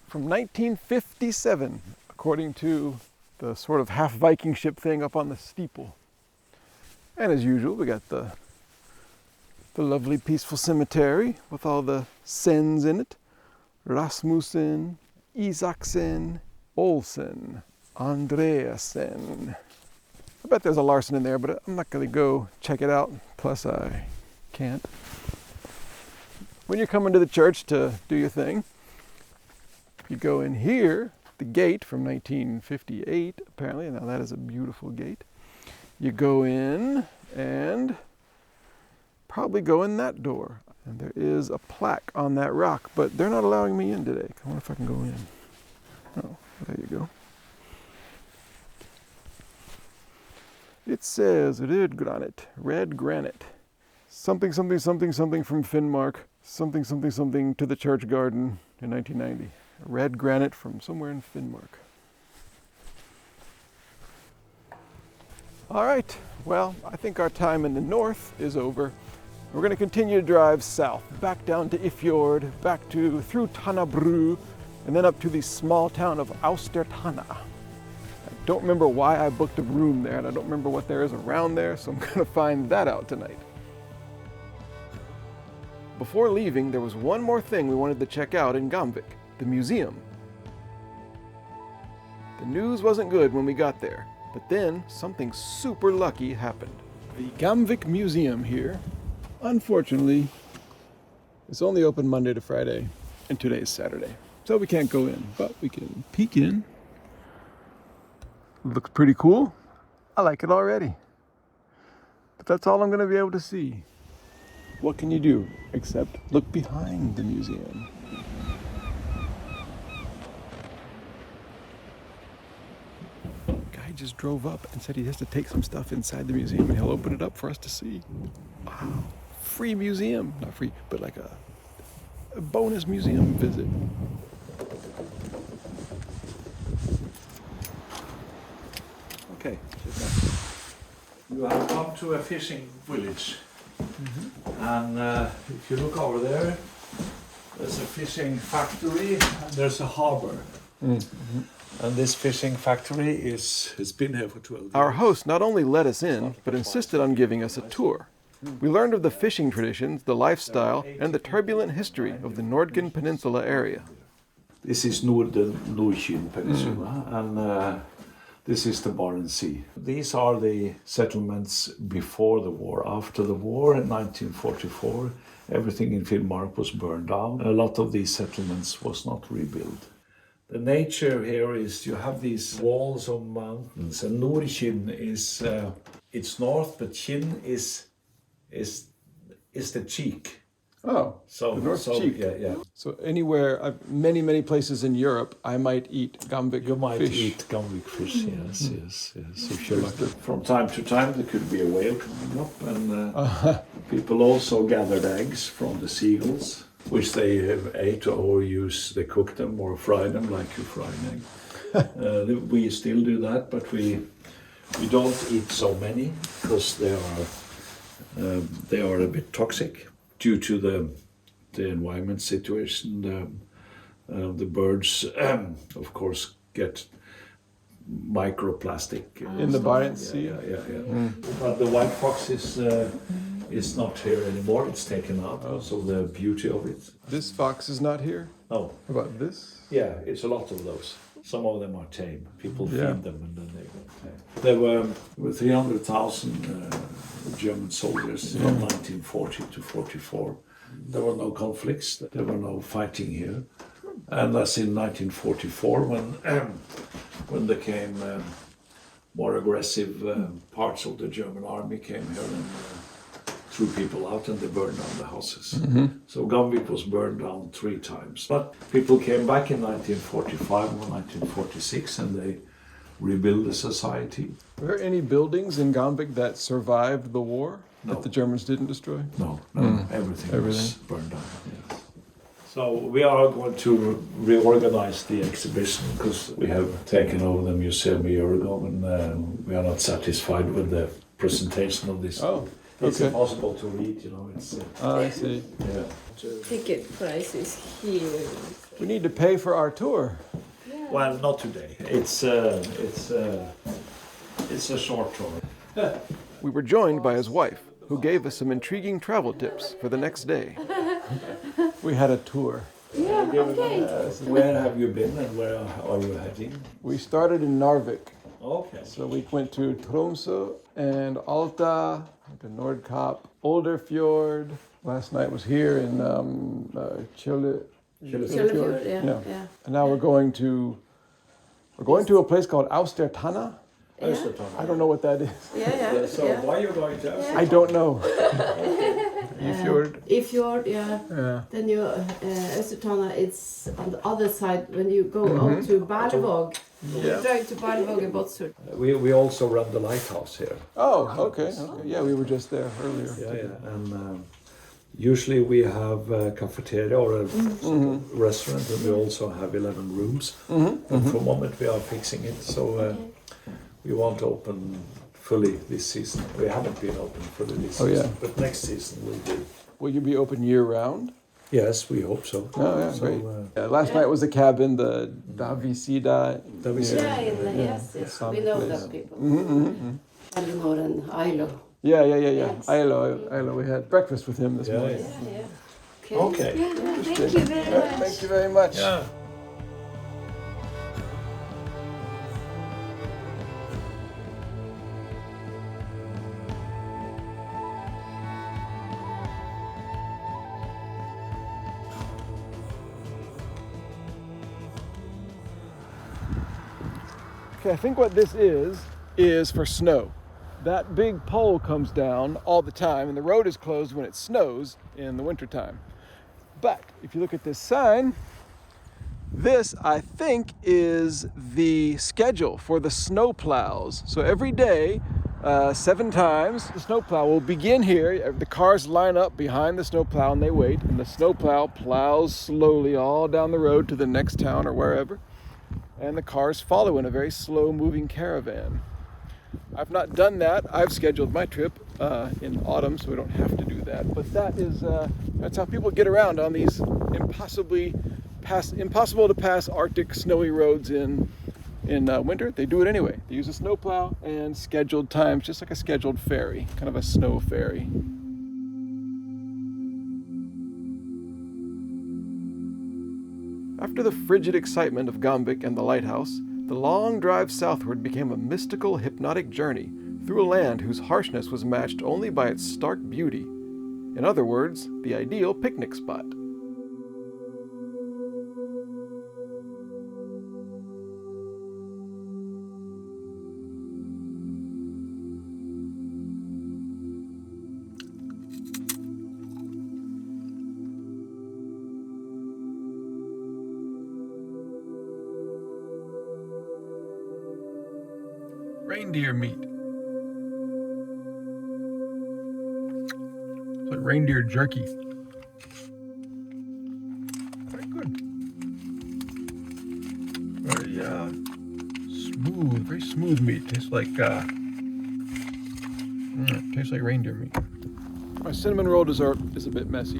From 1957, according to the sort of half Viking ship thing up on the steeple. And as usual, we got the lovely peaceful cemetery with all the sens in it. Rasmussen, Isaksen, Olsen, Andreasen. I bet there's a Larsen in there, but I'm not going to go check it out. Plus, I can't. When you're coming to the church to do your thing, you go in here, the gate from 1958, apparently. Now that is a beautiful gate. You go in and probably go in that door. And there is a plaque on that rock, but they're not allowing me in today. I wonder if I can go in. Oh, there you go. It says red granite. Something, something, something, something from Finnmark. Something, something, something to the church garden in 1990. Red granite from somewhere in Finnmark. All right, well, I think our time in the north is over. We're going to continue to drive south, back down to Ifjord, back to through Tannabru, and then up to the small town of Austertana. I don't remember why I booked a room there, and I don't remember what there is around there, so I'm going to find that out tonight. Before leaving, there was one more thing we wanted to check out in Gamvik, the museum. The news wasn't good when we got there, but then something super lucky happened. The Gamvik Museum here, unfortunately, it's only open Monday to Friday, and today's Saturday. So we can't go in, but we can peek in. Looks pretty cool. I like it already. But that's all I'm going to be able to see. What can you do except look behind the museum? Guy just drove up and said he has to take some stuff inside the museum and he'll open it up for us to see. Wow. Free museum. Not free, but like a bonus museum visit.
Okay. You have come to a fishing village. And if you look over there, there's a fishing factory and there's a harbor. And this fishing factory has been here for 12 years.
Our host not only let us in, but insisted on giving us a tour. We learned of the fishing traditions, the lifestyle, and the turbulent history of the Nordkap Peninsula area.
This is Nordkap Peninsula, and this is the Barents Sea. These are the settlements before the war. After the war in 1944, everything in Finnmark was burned down. A lot of these settlements was not rebuilt. The nature here is you have these walls of mountains, and Nordkap is it's north, but Kinn is the cheek.
Oh,
so
the North Cheek.
Yeah.
So anywhere, many places in Europe, I might eat Gamvik fish.
You might eat Gamvik fish, yes. If you like. From time to time, there could be a whale coming up, and people also gathered eggs from the seagulls, which they ate or they cooked them or fried them like you fry an egg. We still do that, but we don't eat so many because they are a bit toxic. Due to the environment situation, the birds, of course, get microplastic
in the Barents Sea.
Yeah. But the white fox is not here anymore. It's taken out. Also, the beauty of it.
This fox is not here?
No.
How about this?
Yeah, it's a lot of those. Some of them are tame. People feed them and then they go tame. There were 300,000 German soldiers from 1940 to 44. There were no conflicts. There were no fighting here. And that's in 1944 when there came more aggressive parts of the German army came here and threw people out and they burned down the houses. So Gamvik was burned down 3 times. But people came back in 1945 or 1946 and they rebuilt the society.
Were there any buildings in Gamvik that survived the war
No.
that the Germans didn't destroy?
No. Everything was burned down. Yes. So we are going to reorganize the exhibition because we have taken over the museum a year ago and we are not satisfied with the presentation of this.
Oh.
It's
Okay.
impossible to read, It's.
I see.
Yeah.
Ticket price is here.
We need to pay for our tour.
Well, not today. It's a short tour.
We were joined by his wife, who gave us some intriguing travel tips for the next day. We had a tour.
Yeah,
Where have you been and where are you heading?
We started in Narvik.
Okay.
So we went to Tromsø and Alta, to Nordkapp, Olderfjord. Last night was here in Kjøllefjord.
Yeah.
And now we're going to a place called Austertana.
Austertana.
I don't know what that is.
So why are you going to Austertana?
I don't know.
Ifjord, yeah. Then you Austertana, it's on the other side when you go out to Berlevåg.
Yeah.
Drive to Berlevåg and Båtsfjord.
We also run the Lighthouse here.
Oh, okay. Yeah, we were just there earlier.
Yeah. And usually we have a cafeteria or a restaurant, and we also have 11 rooms. And for the moment we are fixing it, so we won't open fully this season. We haven't been open fully this season, but next season we'll be.
Will you be open year round?
Yes, we hope so.
Oh, yeah,
so,
great. Last night was the cabin, the Davisida.
Yes. We know those people. Elinor and Ailo.
Yeah.
Yes.
Ailo. We had breakfast with him this morning.
Yeah.
Okay.
Thank you very much.
Thank you very much.
Yeah.
Okay, I think what this is for snow. That big pole comes down all the time, and the road is closed when it snows in the wintertime. But if you look at this sign, this, I think, is the schedule for the snow plows. So every day, 7 times, the snow plow will begin here. The cars line up behind the snow plow and they wait, and the snow plow plows slowly all down the road to the next town or wherever. And the cars follow in a very slow-moving caravan. I've not done that. I've scheduled my trip in autumn, so we don't have to do that. But that's how people get around on these impossible to pass Arctic snowy roads in winter. They do it anyway. They use a snowplow and scheduled times, just like a scheduled ferry, kind of a snow ferry. After the frigid excitement of Gamvik and the Lighthouse, the long drive southward became a mystical, hypnotic journey through a land whose harshness was matched only by its stark beauty. In other words, the ideal picnic spot. Reindeer meat. It's like reindeer jerky. Very good. Very smooth, very smooth meat. Tastes like reindeer meat. My cinnamon roll dessert is a bit messy,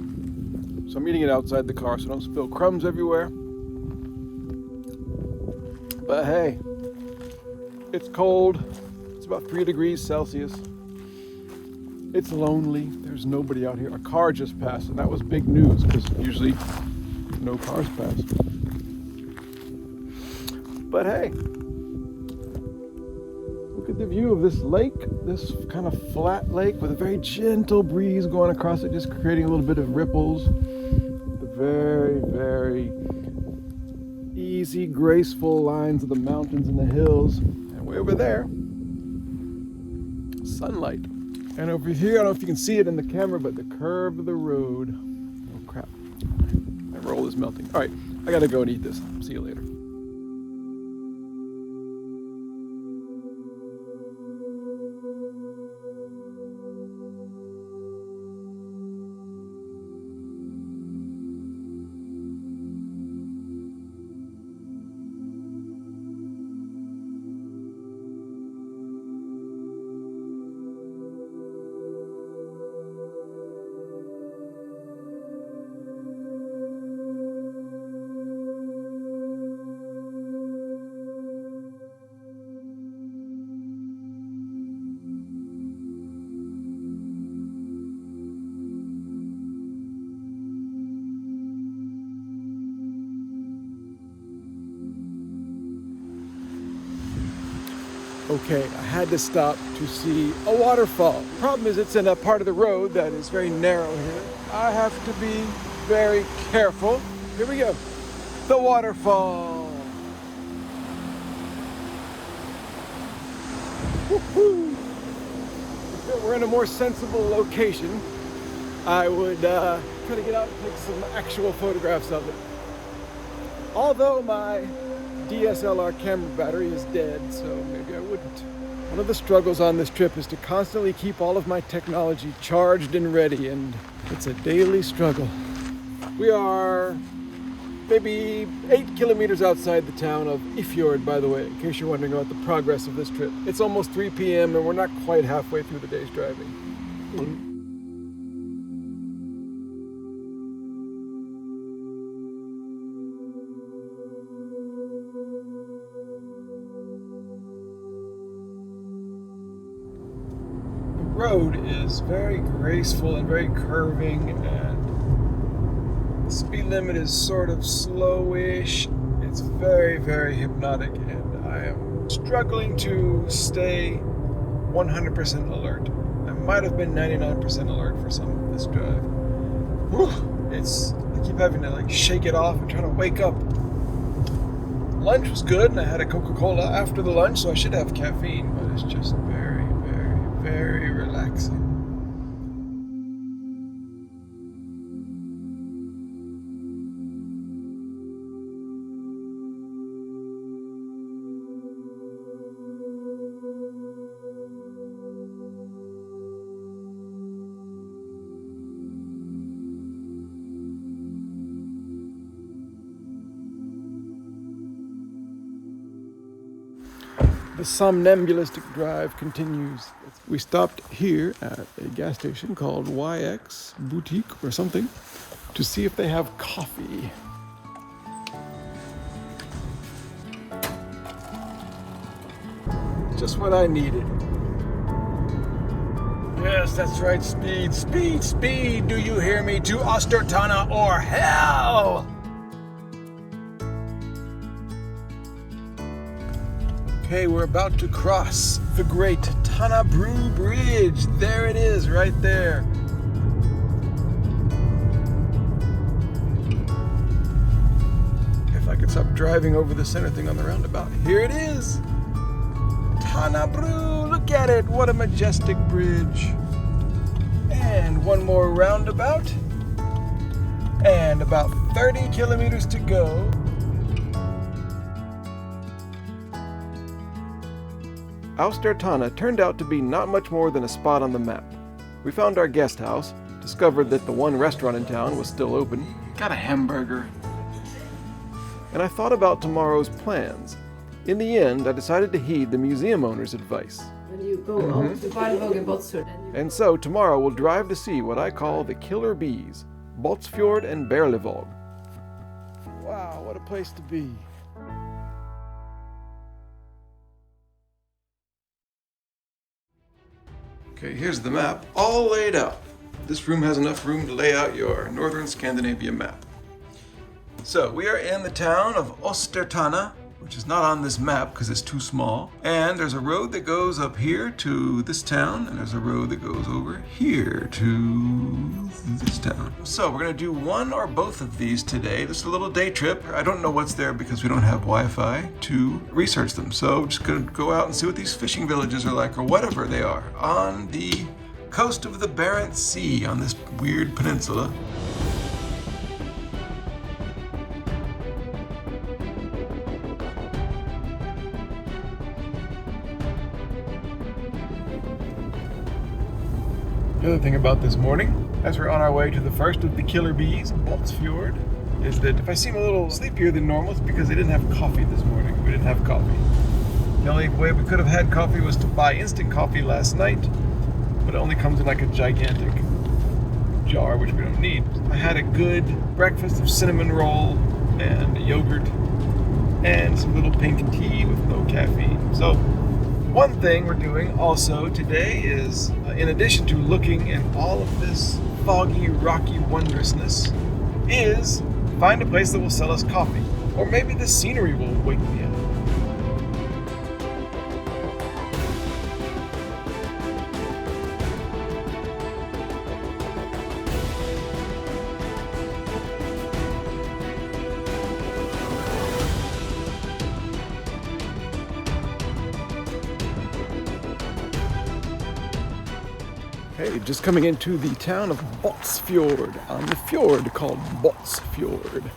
so I'm eating it outside the car so I don't spill crumbs everywhere. But hey, it's cold. It's about 3 degrees Celsius. It's lonely. There's nobody out here. A car just passed, and that was big news because usually no cars pass. But hey, look at the view of this lake, this kind of flat lake with a very gentle breeze going across it, just creating a little bit of ripples. The very, very easy, graceful lines of the mountains and the hills. And way over there, sunlight. And over here, I don't know if you can see it in the camera, but the curve of the road. Oh crap, my roll is melting. All right, I gotta go and eat this. See you later. Okay, I had to stop to see a waterfall. Problem is it's in a part of the road that is very narrow here. I have to be very careful. Here we go. The waterfall. Woo-hoo. If it were in a more sensible location, I would try to get out and take some actual photographs of it. Although my DSLR camera battery is dead, so maybe I wouldn't. One of the struggles on this trip is to constantly keep all of my technology charged and ready, and it's a daily struggle. We are maybe 8 kilometers outside the town of Olderfjord, by the way, in case you're wondering about the progress of this trip. It's almost 3 p.m. and we're not quite halfway through the day's driving. The road is very graceful and very curving, and the speed limit is sort of slowish. It's very, very hypnotic, and I am struggling to stay 100% alert. I might have been 99% alert for some of this drive. Whew, I keep having to like shake it off and try to wake up. Lunch was good, and I had a Coca-Cola after the lunch, so I should have caffeine, but it's just very, very, very relaxing. The somnambulistic drive continues. We stopped here at a gas station called YX Boutique or something to see if they have coffee. Just what I needed. Yes, that's right, speed, speed, speed. Do you hear me? To Austertana or hell! Okay, we're about to cross the great Tannabru Bridge. There it is, right there. If I could stop driving over the center thing on the roundabout. Here it is. Tannabru, look at it. What a majestic bridge. And one more roundabout. And about 30 kilometers to go. Austertana turned out to be not much more than a spot on the map. We found our guest house, discovered that the one restaurant in town was still open, got a hamburger, and I thought about tomorrow's plans. In the end, I decided to heed the museum owner's advice.
When you go up to Berlevåg and Båtsfjord.
And so tomorrow we'll drive to see what I call the killer bees, Båtsfjord and Berlevåg. Wow, what a place to be. Okay, here's the map, all laid out. This room has enough room to lay out your Northern Scandinavia map. So, we are in the town of Austertana, which is not on this map because it's too small. And there's a road that goes up here to this town, and there's a road that goes over here to this town. So, we're going to do one or both of these today. This is a little day trip. I don't know what's there because we don't have Wi-Fi to research them. So, I'm just going to go out and see what these fishing villages are like, or whatever they are, on the coast of the Barents Sea, on this weird peninsula. The other thing about this morning, as we're on our way to the first of the killer bees, Båtsfjord, is that if I seem a little sleepier than normal, it's because I didn't have coffee this morning. We didn't have coffee. The only way we could have had coffee was to buy instant coffee last night, but it only comes in like a gigantic jar, which we don't need. I had a good breakfast of cinnamon roll and yogurt and some little pink tea with no caffeine. So one thing we're doing also today is, in addition to looking at all of this foggy, rocky wondrousness, is find a place that will sell us coffee. Or maybe the scenery will wake me up. Okay, just coming into the town of Båtsfjord on the fjord called Båtsfjord.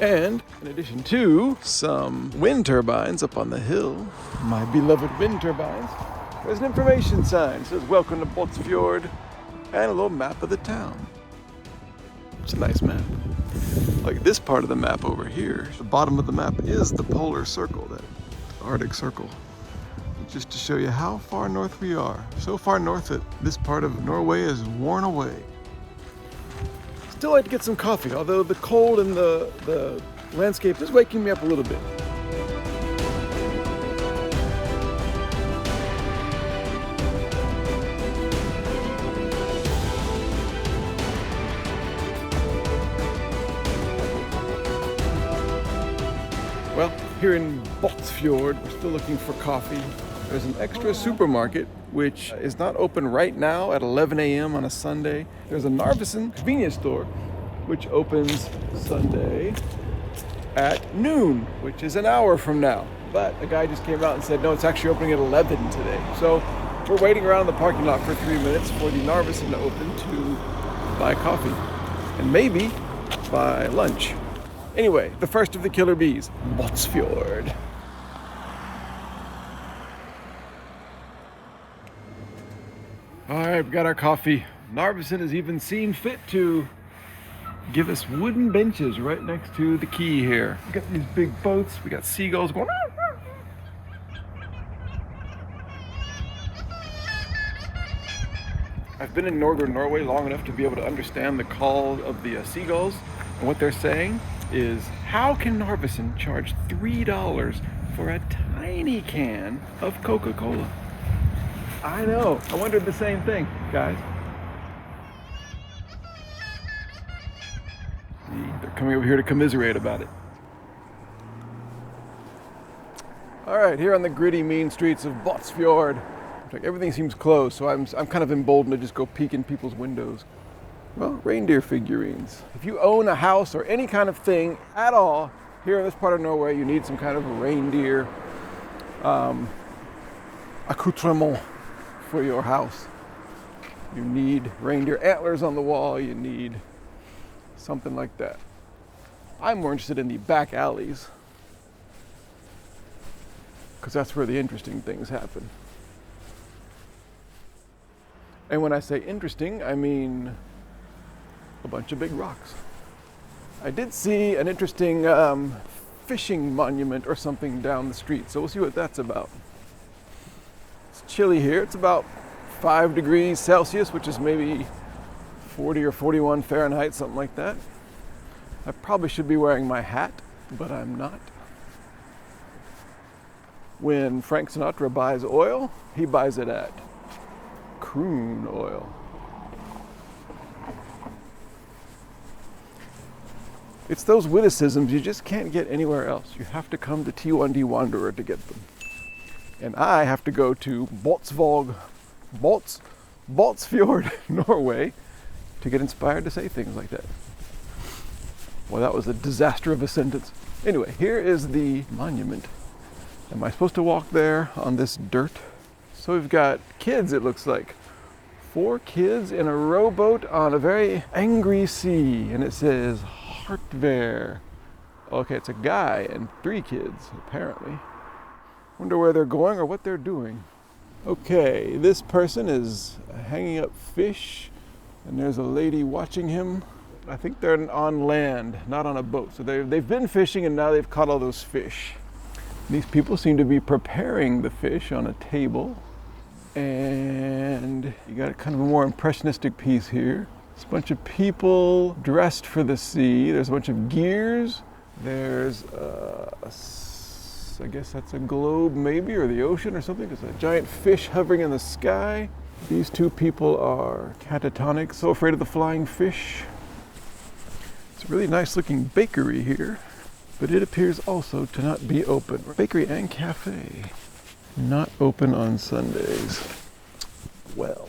And in addition to some wind turbines up on the hill, my beloved wind turbines, there's an information sign that says welcome to Båtsfjord and a little map of the town. It's a nice map. Like this part of the map over here, the bottom of the map is the polar circle, that Arctic circle. Just to show you how far north we are. So far north that this part of Norway is worn away. Still like to get some coffee, although the cold and the landscape is waking me up a little bit. Well, here in Båtsfjord, we're still looking for coffee. There's an extra supermarket, which is not open right now at 11 a.m. on a Sunday. There's a Narvik convenience store, which opens Sunday at noon, which is an hour from now. But a guy just came out and said, no, it's actually opening at 11 today. So we're waiting around the parking lot for 3 minutes for the Narvik to open to buy coffee and maybe buy lunch. Anyway, the first of the killer bees, Båtsfjord. All right, we got our coffee. Narvik has even seen fit to give us wooden benches right next to the quay here. We got these big boats, we got seagulls going. I've been in northern Norway long enough to be able to understand the call of the seagulls, and what they're saying is, how can Narvik charge $3 for a tiny can of Coca-Cola? I know, I wondered the same thing, guys. See, they're coming over here to commiserate about it. All right, here on the gritty, mean streets of Båtsfjord, like everything seems closed, so I'm kind of emboldened to just go peek in people's windows. Well, reindeer figurines. If you own a house or any kind of thing at all here in this part of Norway, you need some kind of reindeer accoutrement for your house. You need reindeer antlers on the wall, you need something like that. I'm more interested in the back alleys, because that's where the interesting things happen. And when I say interesting, I mean a bunch of big rocks. I did see an interesting fishing monument or something down the street, so we'll see what that's about. It's chilly here. It's about 5 degrees Celsius, which is maybe 40 or 41 Fahrenheit, something like that. I probably should be wearing my hat, but I'm not. When Frank Sinatra buys oil, he buys it at Kroon Oil. It's those witticisms you just can't get anywhere else. You have to come to T1D Wanderer to get them. And I have to go to Båtsfjord, Norway, to get inspired to say things like that. Well, that was a disaster of a sentence. Anyway, here is the monument. Am I supposed to walk there on this dirt? So we've got kids, it looks like. 4 kids in a rowboat on a very angry sea, and it says Hartvær. Okay, it's a guy and 3 kids, apparently. Wonder where they're going or what they're doing. Okay, this person is hanging up fish, and there's a lady watching him. I think they're on land, not on a boat. So they've been fishing and now they've caught all those fish. These people seem to be preparing the fish on a table. And you got a kind of a more impressionistic piece here. It's a bunch of people dressed for the sea. There's a bunch of gears. There's I guess that's a globe maybe, or the ocean or something. There's a giant fish hovering in the sky. These 2 people are catatonic, so afraid of the flying fish. It's a really nice looking bakery here, but it appears also to not be open. Bakery and cafe, not open on Sundays. Well,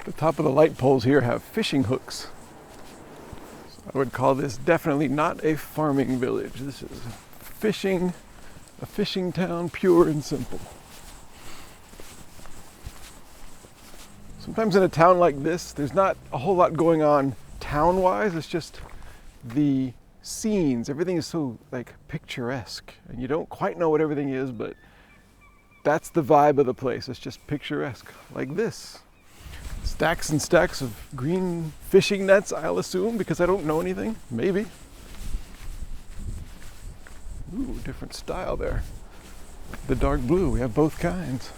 the top of the light poles here have fishing hooks. So I would call this definitely not a farming village. This is a fishing town, pure and simple. Sometimes in a town like this, there's not a whole lot going on town-wise. It's just the scenes. Everything is so like picturesque, and you don't quite know what everything is, but that's the vibe of the place. It's just picturesque, like this. Stacks and stacks of green fishing nets, I'll assume, because I don't know anything. Maybe. Ooh, different style there. The dark blue, we have both kinds.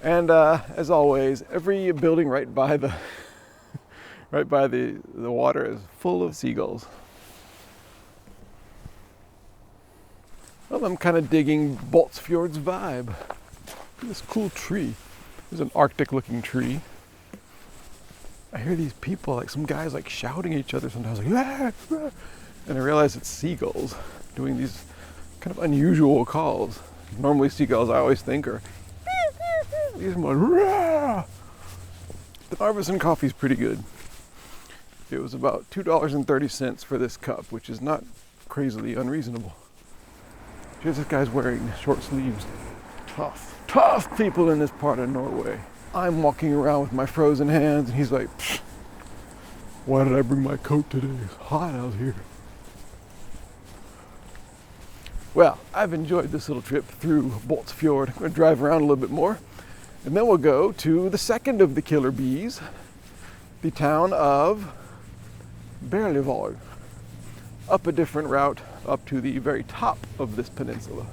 And as always, every building right by the water is full of seagulls. Well, I'm kind of digging Båtsfjord's vibe. Look at this cool tree. There's an Arctic-looking tree. I hear these people, like some guys, like shouting at each other sometimes, like, ah, ah. And I realize it's seagulls doing these kind of unusual calls. Normally, seagulls, I always think, are these more. Rah! The Arvidsson coffee is pretty good. It was about $2.30 for this cup, which is not crazily unreasonable. Here's this guy's wearing short sleeves. Tough people in this part of Norway. I'm walking around with my frozen hands, and he's like, why did I bring my coat today? It's hot out here. Well, I've enjoyed this little trip through Båtsfjord. I'm going to drive around a little bit more, and then we'll go to the second of the killer bees, the town of Berlevåg, up a different route up to the very top of this peninsula.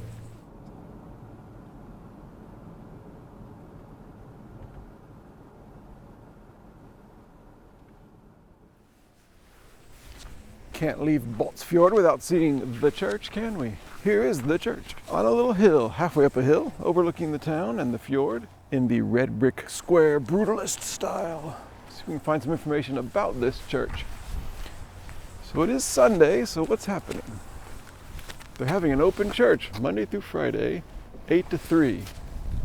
Can't leave Båtsfjord without seeing the church, can we? Here is the church on a little hill, halfway up a hill, overlooking the town and the fjord in the red brick square brutalist style. See if we can find some information about this church. So it is Sunday, so what's happening? They're having an open church Monday through Friday, 8 to 3.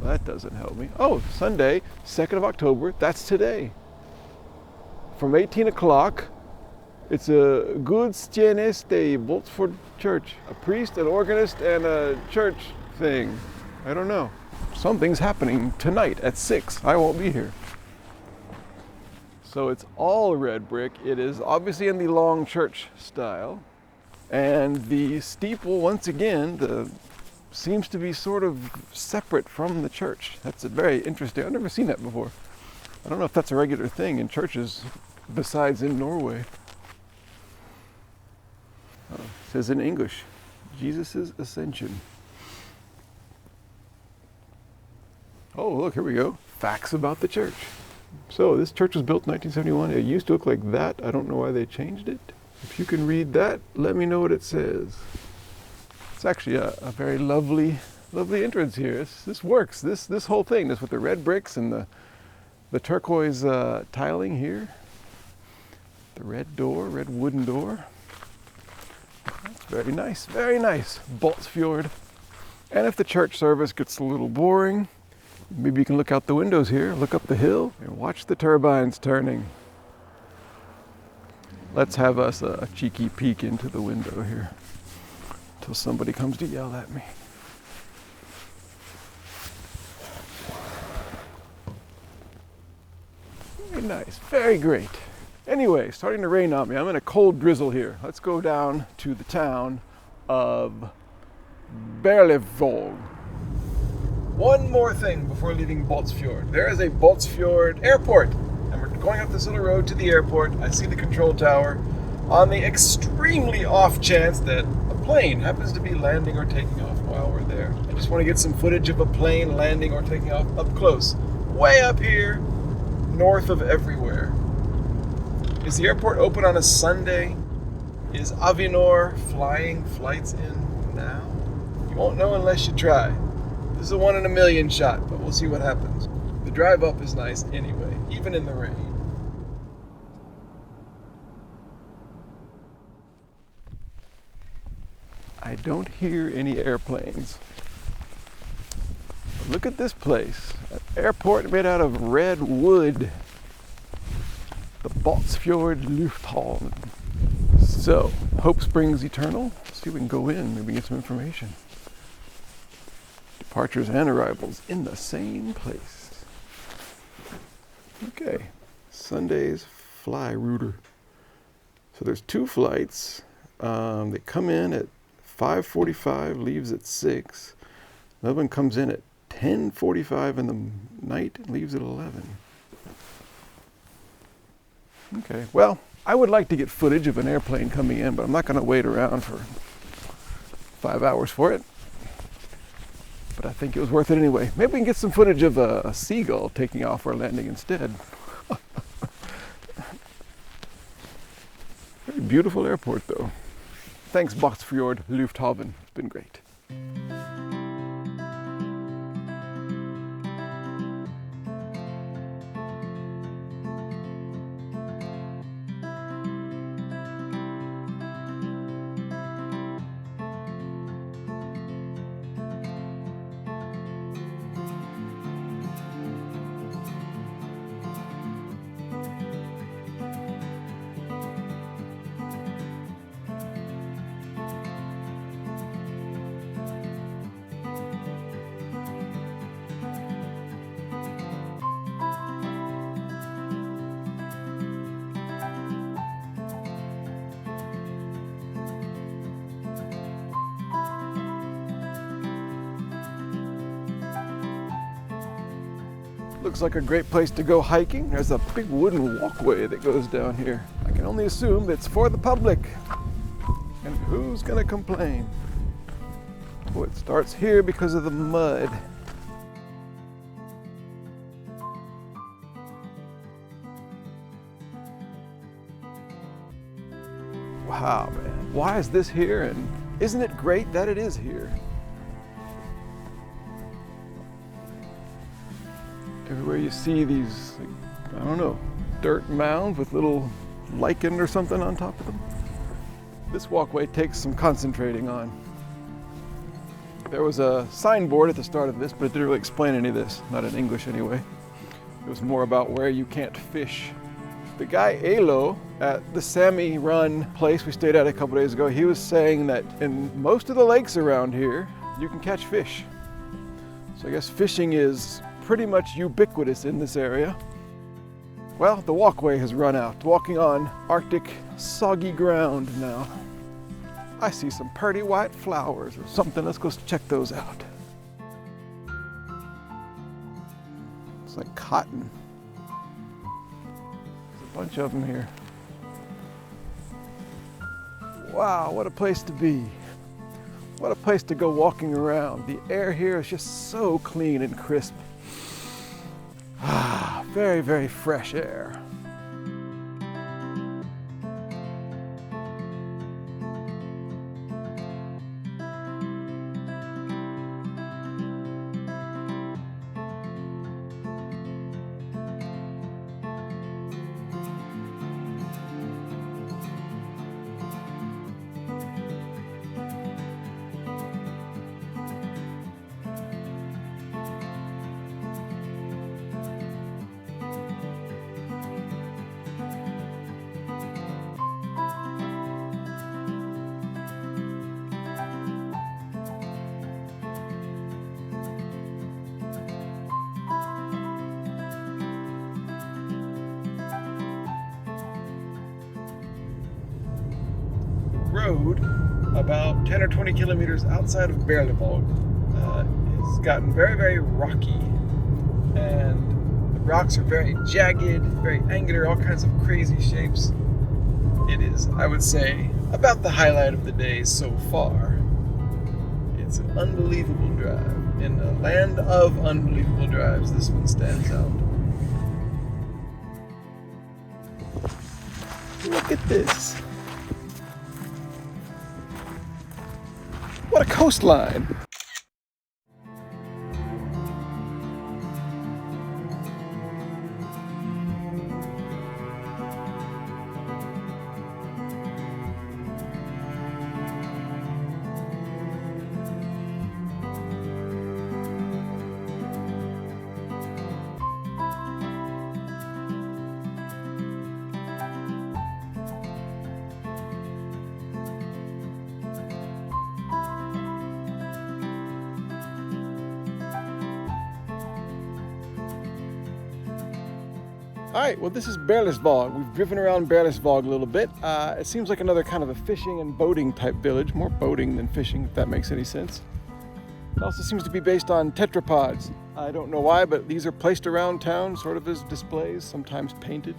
Well, that doesn't help me. Oh, Sunday, 2nd of October, that's today. From 18 o'clock, it's a gudstjeneste Båtsfjord Church. A priest, an organist, and a church thing. I don't know. Something's happening tonight at 6. I won't be here. So it's all red brick. It is obviously in the long church style. And the steeple, once again, seems to be sort of separate from the church. That's very interesting. I've never seen that before. I don't know if that's a regular thing in churches besides in Norway. It says in English, Jesus' Ascension. Oh, look, here we go. Facts about the church. So this church was built in 1971. It used to look like that. I don't know why they changed it. If you can read that, let me know what it says. It's actually a very lovely entrance here. This works. This whole thing, this with the red bricks and the turquoise tiling here. The red door, red wooden door. That's very nice, very nice. Båtsfjord. And if the church service gets a little boring, maybe you can look out the windows here, look up the hill, and watch the turbines turning. Let's have us a cheeky peek into the window here until somebody comes to yell at me. Very nice, very great. Anyway, starting to rain on me. I'm in a cold drizzle here. Let's go down to the town of Berlevåg. One more thing before leaving Båtsfjord. There is a Båtsfjord Airport. And we're going up this little road to the airport. I see the control tower. On the extremely off chance that a plane happens to be landing or taking off while we're there. I just want to get some footage of a plane landing or taking off up close. Way up here, north of everywhere. Is the airport open on a Sunday? Is Avinor flying flights in now? You won't know unless you try. This is a 1 in a million shot, but we'll see what happens. The drive up is nice anyway, even in the rain. I don't hear any airplanes. But look at this place. An airport made out of red wood. The Båtsfjord Lufthavn. So, hope springs eternal. Let's see if we can go in, maybe get some information. Departures and arrivals in the same place. Okay, Sunday's fly router. So there's 2 flights. They come in at 5:45, leaves at 6. Another one comes in at 10:45 in the night and leaves at 11. Okay, well, I would like to get footage of an airplane coming in, but I'm not going to wait around for 5 hours for it. But I think it was worth it anyway. Maybe we can get some footage of a seagull taking off or landing instead. Very beautiful airport though. Thanks Båtsfjord Lufthaven, it's been great. Looks like a great place to go hiking. There's a big wooden walkway that goes down here. I can only assume it's for the public. And who's gonna complain? Oh, it starts here because of the mud. Wow, man. Why is this here? And isn't it great that it is here? Everywhere you see these, like, I don't know, dirt mounds with little lichen or something on top of them. This walkway takes some concentrating on. There was a signboard at the start of this, but it didn't really explain any of this, not in English anyway. It was more about where you can't fish. The guy Elo at the Sami Run place we stayed at a couple days ago, he was saying that in most of the lakes around here, you can catch fish. So I guess fishing is pretty much ubiquitous in this area. Well, the walkway has run out. Walking on Arctic soggy ground now. I see some pretty white flowers or something. Let's go check those out. It's like cotton. There's a bunch of them here. Wow, what a place to be. What a place to go walking around. The air here is just so clean and crisp. Ah, very, very fresh air. Road about 10 or 20 kilometers outside of Berlevåg has gotten very, very rocky, and the rocks are very jagged, very angular, all kinds of crazy shapes. It is, I would say, about the highlight of the day so far. It's an unbelievable drive. In a land of unbelievable drives, this one stands out. Look at this. What a coastline! All right, well, this is Berlevåg. We've driven around Berlevåg a little bit. It seems like another kind of a fishing and boating type village. More boating than fishing, if that makes any sense. It also seems to be based on tetrapods. I don't know why, but these are placed around town, sort of as displays, sometimes painted.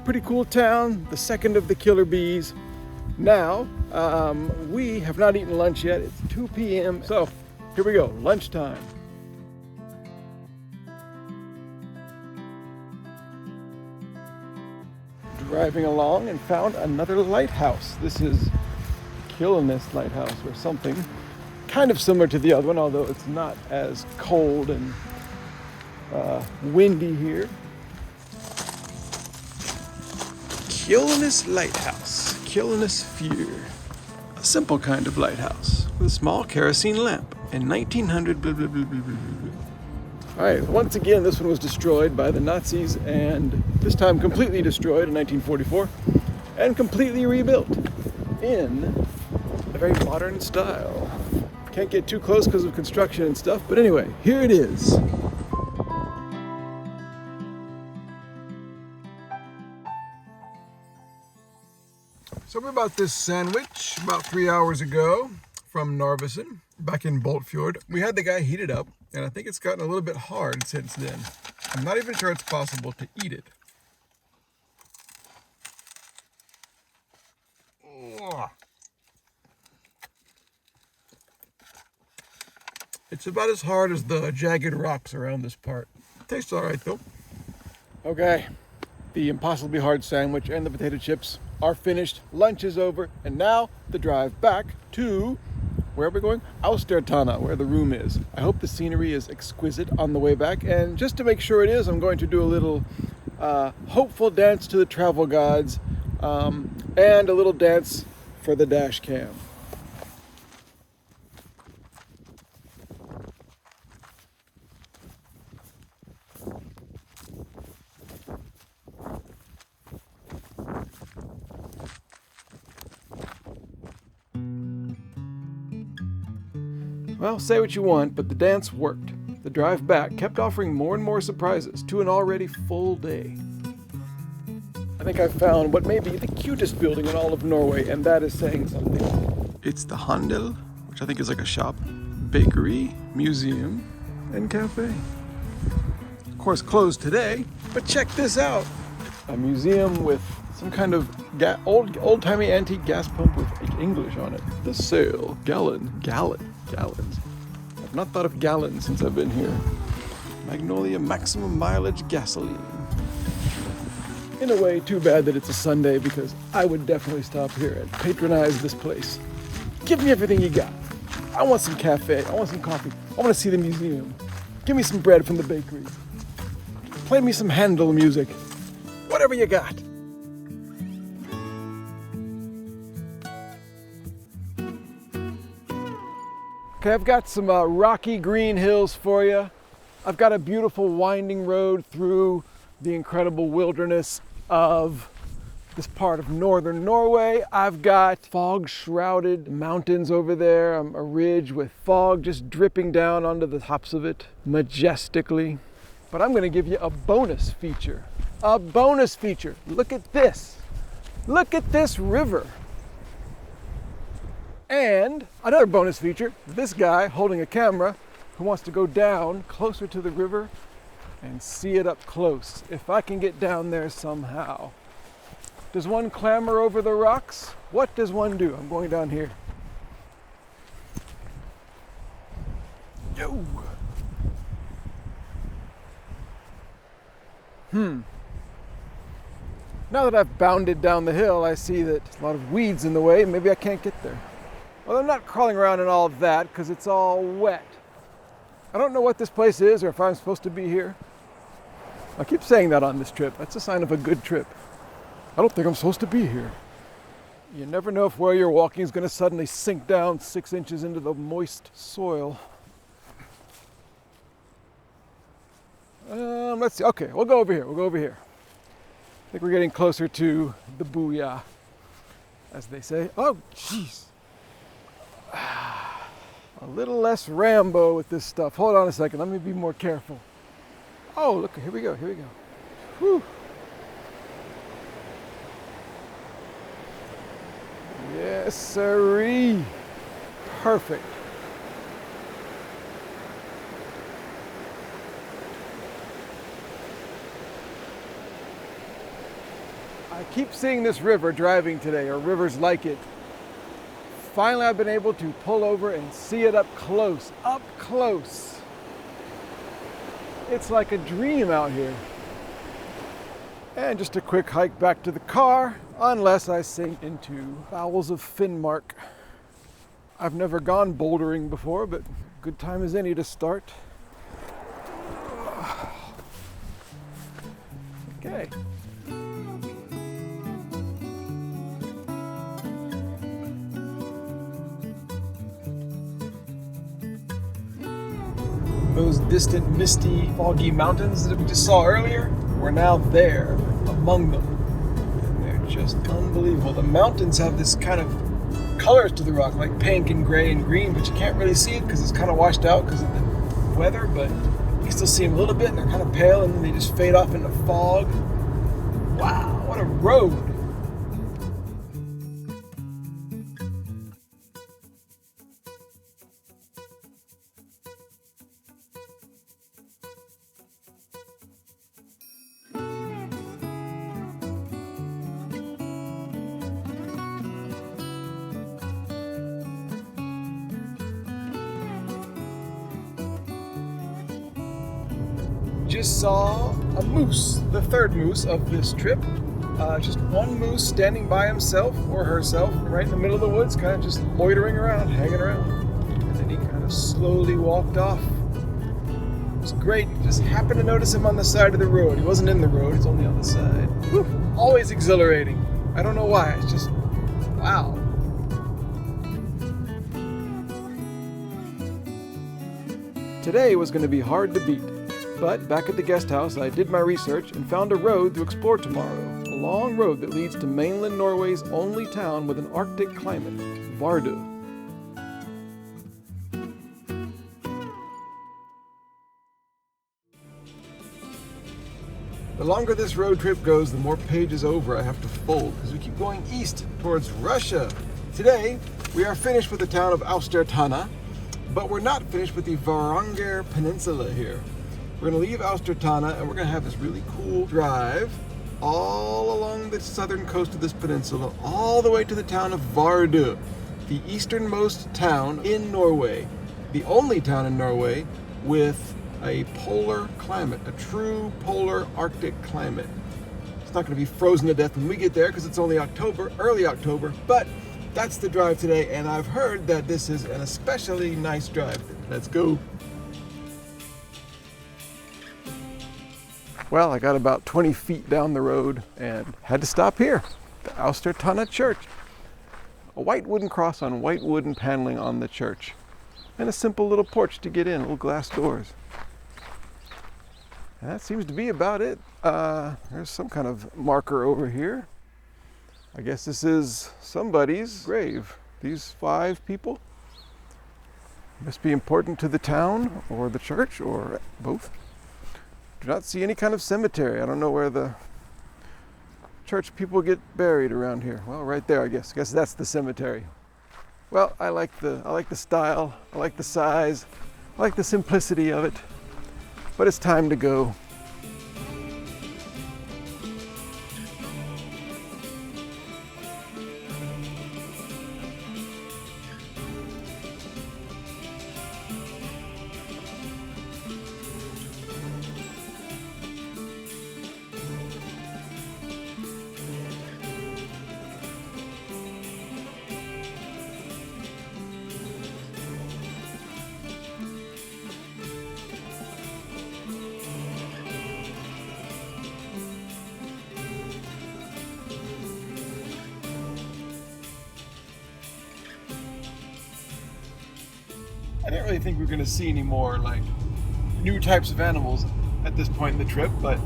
Pretty cool town, the second of the killer bees. Now, we have not eaten lunch yet. It's 2 p.m. So here we go, lunchtime. Driving along and found another lighthouse. This is Kirkenes Lighthouse or something. Kind of similar to the other one, although it's not as cold and windy here. Kirkenes Lighthouse, Kjøllefjord. A simple kind of lighthouse with a small kerosene lamp in 1900 blah blah blah blah blah blah. All right, once again, this one was destroyed by the Nazis, and this time completely destroyed in 1944 and completely rebuilt in a very modern style. Can't get too close because of construction and stuff, but anyway, here it is. So we bought this sandwich about 3 hours ago from Narvik, back in Båtsfjord. We had the guy heat it up, and I think it's gotten a little bit hard since then. I'm not even sure it's possible to eat it. Oh. It's about as hard as the jagged rocks around this part. Tastes all right though. Okay, the impossibly hard sandwich and the potato chips are finished. Lunch is over, and now the drive back to, where are we going? Austertana, where the room is. I hope the scenery is exquisite on the way back, and just to make sure it is, I'm going to do a little hopeful dance to the travel gods and a little dance for the dash cam. Well, say what you want, but the dance worked. The drive back kept offering more and more surprises to an already full day. I think I've found what may be the cutest building in all of Norway, and that is saying something. It's the Handel, which I think is like a shop, bakery, museum, and cafe. Of course, closed today, but check this out. A museum with some kind of old-timey antique gas pump with English on it. The sale, gallons. I've not thought of gallons since I've been here. Magnolia maximum mileage gasoline. In a way, too bad that it's a Sunday, because I would definitely stop here and patronize this place. Give me everything you got. I want some cafe, I want some coffee, I want to see the museum. Give me some bread from the bakery. Play me some Handel music. Whatever you got. Okay, I've got some rocky green hills for you. I've got a beautiful winding road through the incredible wilderness of this part of northern Norway. I've got fog-shrouded mountains over there, a ridge with fog just dripping down onto the tops of it majestically. But I'm going to give you a bonus feature. A bonus feature. Look at this. Look at this river. And another bonus feature, this guy holding a camera who wants to go down closer to the river and see it up close, if I can get down there somehow. Does one clamber over the rocks? What does one do? I'm going down here. Yo! Now that I've bounded down the hill, I see that a lot of weeds in the way. Maybe I can't get there. Well, I'm not crawling around in all of that because it's all wet. I don't know what this place is or if I'm supposed to be here. I keep saying that on this trip. That's a sign of a good trip. I don't think I'm supposed to be here. You never know if where you're walking is going to suddenly sink down 6 inches into the moist soil. Let's see. Okay, we'll go over here. I think we're getting closer to the booyah, as they say. Oh, jeez. A little less Rambo with this stuff. Hold on a second. Let me be more careful. Oh, look. Here we go. Whew. Yes, sirree. Perfect. I keep seeing this river driving today, or rivers like it. Finally, I've been able to pull over and see it up close. Up close. It's like a dream out here. And just a quick hike back to the car, unless I sink into bowels of Finnmark. I've never gone bouldering before, but good time as any to start. Okay. Those distant, misty, foggy mountains that we just saw earlier, we're now there, among them. And they're just unbelievable. The mountains have this kind of colors to the rock, like pink and gray and green, but you can't really see it because it's kind of washed out because of the weather, but you can still see them a little bit, and they're kind of pale, and then they just fade off into fog. Wow, what a road! Just saw a moose, the third moose of this trip. Just one moose standing by himself or herself right in the middle of the woods, kind of just loitering around, hanging around. And then he kind of slowly walked off. It was great. Just happened to notice him on the side of the road. He wasn't in the road, he's only on the side. Whew. Always exhilarating. I don't know why, it's just, wow. Today was going to be hard to beat. But back at the guest house, I did my research and found a road to explore tomorrow. A long road that leads to mainland Norway's only town with an Arctic climate, Vardø. The longer this road trip goes, the more pages over I have to fold because we keep going east towards Russia. Today, we are finished with the town of Austertana, but we're not finished with the Varanger Peninsula here. We're going to leave Austertana and we're going to have this really cool drive all along the southern coast of this peninsula, all the way to the town of Vardø, the easternmost town in Norway, the only town in Norway with a polar climate, a true polar Arctic climate. It's not going to be frozen to death when we get there because it's only October, early October, but that's the drive today, and I've heard that this is an especially nice drive. Let's go. Well, I got about 20 feet down the road and had to stop here, the Austertana Church. A white wooden cross on white wooden paneling on the church. And a simple little porch to get in, little glass doors. And that seems to be about it. There's some kind of marker over here. I guess this is somebody's grave. These 5 people must be important to the town or the church or both. Do not see any kind of cemetery. I don't know where the church people get buried around here. Well, right there, I guess. I guess that's the cemetery. Well, I like the style. I like the size. I like the simplicity of it. But it's time to go. I didn't really think we were going to see any more like new types of animals at this point in the trip, but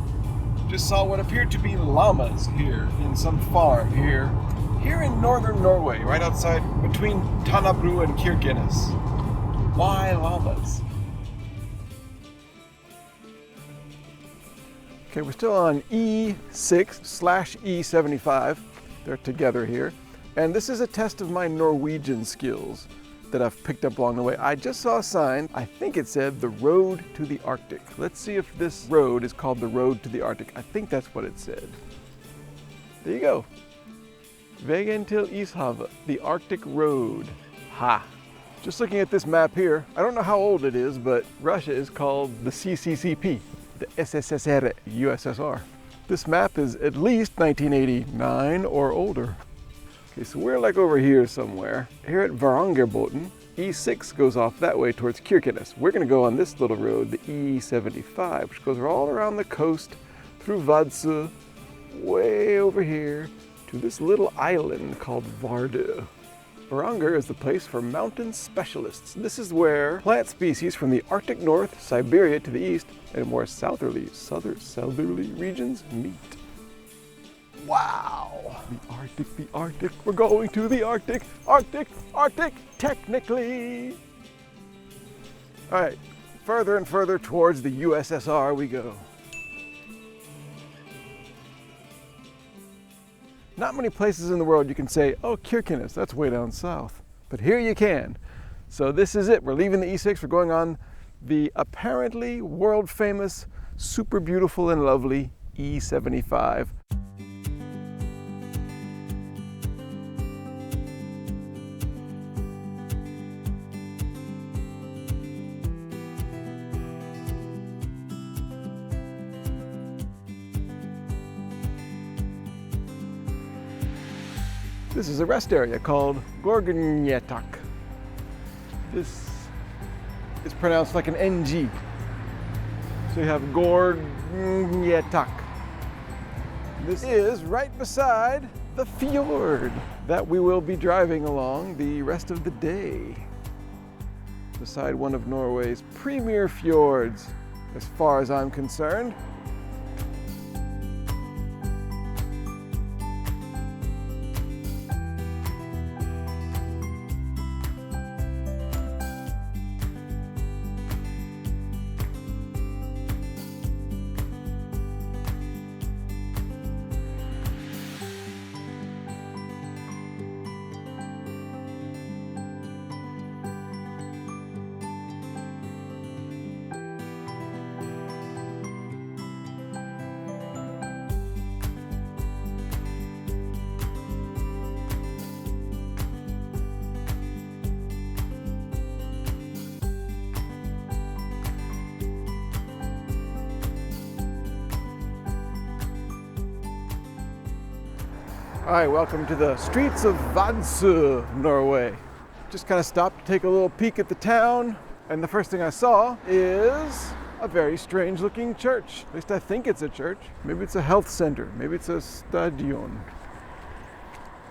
just saw what appeared to be llamas here in some farm here in northern Norway, right outside between Tanabru and Kirkenes. Why llamas? Okay, we're still on E6/E75. They're together here. And this is a test of my Norwegian skills that I've picked up along the way. I just saw a sign, I think it said the road to the Arctic. Let's see if this road is called the road to the Arctic. I think that's what it said. There you go. Vägen till Ishavet, the Arctic Road. Ha! Just looking at this map here, I don't know how old it is, but Russia is called the CCCP, the SSSR, USSR. This map is at least 1989 or older. Okay, so we're like over here somewhere. Here at Varangerbotn, E6 goes off that way towards Kirkenes. We're gonna go on this little road, the E75, which goes all around the coast, through Vadsø, way over here, to this little island called Vardø. Varanger is the place for mountain specialists. This is where plant species from the Arctic North, Siberia to the east, and more southerly regions meet. Wow! The Arctic, we're going to the Arctic, technically! All right, further and further towards the USSR we go. Not many places in the world you can say, oh, Kirkenes, that's way down south. But here you can. So this is it. We're leaving the E6. We're going on the apparently world famous, super beautiful and lovely E75. This is a rest area called Gorgonjetak. This is pronounced like an NG. So you have Gorgonjetak. This is right beside the fjord that we will be driving along the rest of the day. Beside one of Norway's premier fjords, as far as I'm concerned. All right, welcome to the streets of Vadsø, Norway. Just kind of stopped to take a little peek at the town, and the first thing I saw is a very strange looking church. At least I think it's a church. Maybe it's a health center. Maybe it's a stadion.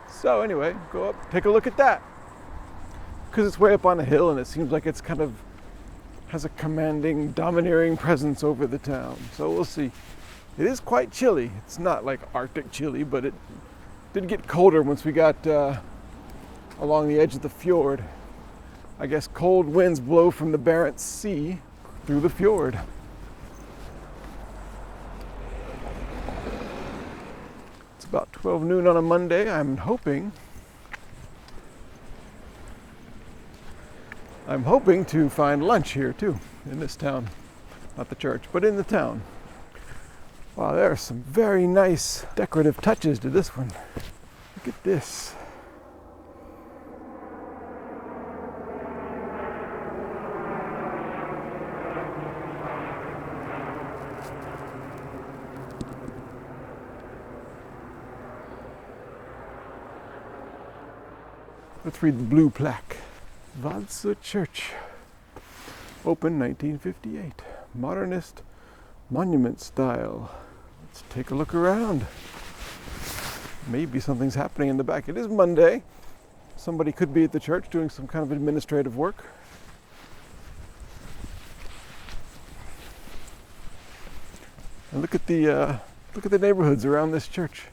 So anyway, go up, take a look at that. Because it's way up on a hill and it seems like it's kind of has a commanding, domineering presence over the town. So we'll see. It is quite chilly. It's not like Arctic chilly, but it did get colder once we got along the edge of the fjord. I guess cold winds blow from the Barents Sea through the fjord. It's about 12 noon on a Monday. I'm hoping to find lunch here too, in this town. Not the church, but in the town. Wow, there are some very nice decorative touches to this one. Look at this. Let's read the blue plaque. Vadsø Church. Opened 1958. Modernist monument style. Let's take a look around. Maybe something's happening in the back. It is Monday. Somebody could be at the church doing some kind of administrative work. And look at the neighborhoods around this church.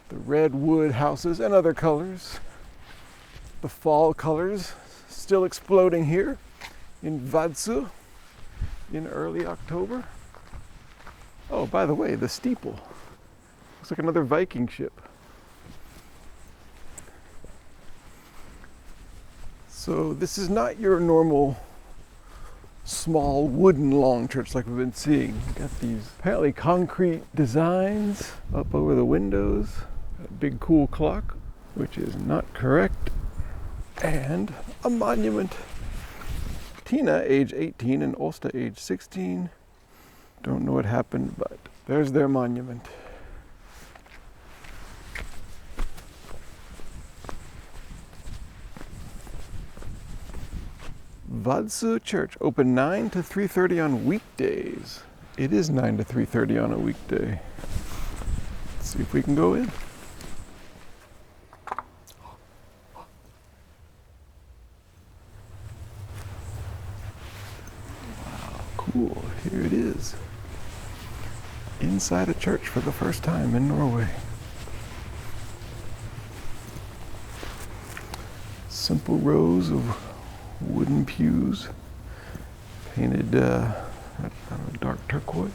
The red wood houses and other colors. The fall colors still exploding here in Vadsø in early October. Oh, by the way, the steeple looks like another Viking ship. So this is not your normal small wooden long church like we've been seeing. We've got these apparently concrete designs up over the windows, a big cool clock, which is not correct, and a monument. Tina, age 18, and Olsta, age 16. Don't know what happened, but there's their monument. Vadsø Church, open 9 to 3:30 on weekdays. It is 9 to 3:30 on a weekday. Let's see if we can go in. Wow, cool. Here it is. Inside a church for the first time in Norway. Simple rows of wooden pews, painted dark turquoise.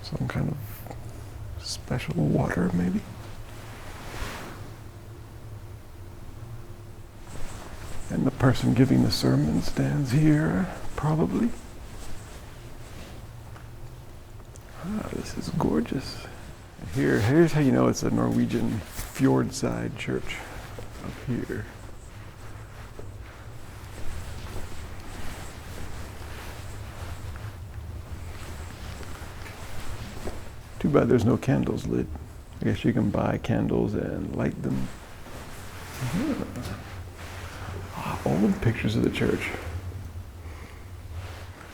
Some kind of special water, maybe. And the person giving the sermon stands here, probably. Ah, this is gorgeous. Here's how you know it's a Norwegian fjordside church. Up here. Too bad there's no candles lit. I guess you can buy candles and light them. Old pictures of the church.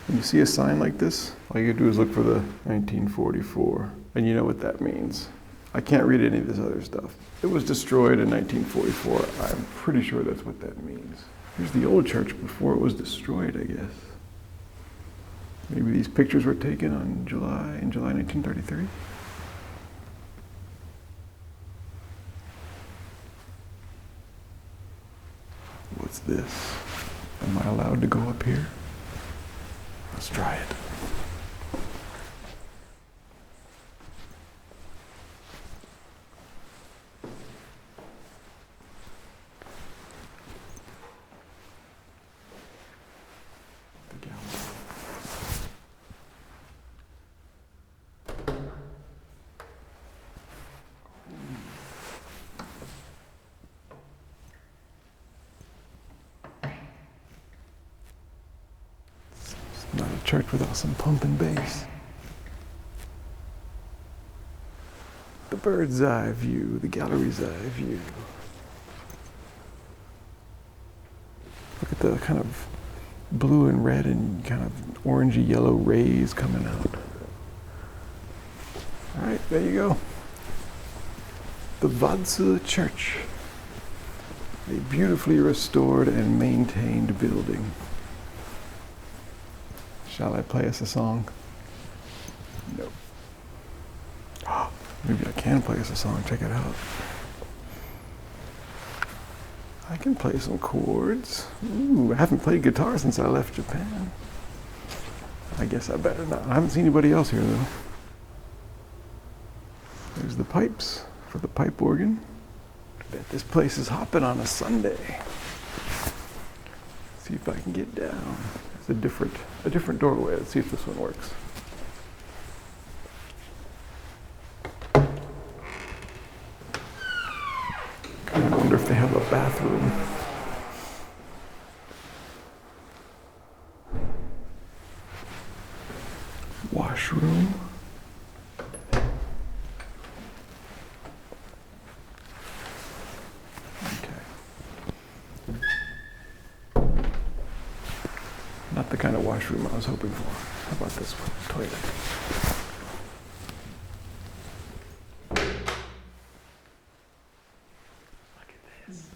When you see a sign like this, all you do is look for the 1944, and you know what that means. I can't read any of this other stuff. It was destroyed in 1944. I'm pretty sure that's what that means. Here's the old church before it was destroyed, I guess. Maybe these pictures were taken in July 1933. What's this? Am I allowed to go up here? Let's try it. Not a church without some pump and bass. The bird's eye view, the gallery's eye view. Look at the kind of blue and red and kind of orangey yellow rays coming out. All right, there you go. The Vadsø Church, a beautifully restored and maintained building. Shall I play us a song? No. Maybe I can play us a song. Check it out. I can play some chords. Ooh, I haven't played guitar since I left Japan. I guess I better not. I haven't seen anybody else here though. There's the pipes for the pipe organ. I bet this place is hopping on a Sunday. See if I can get down. It's a different doorway. Let's see if this one works. I wonder if they have a bathroom. Washroom. Not the kind of washroom I was hoping for. How about this one? Toilet. Look at this.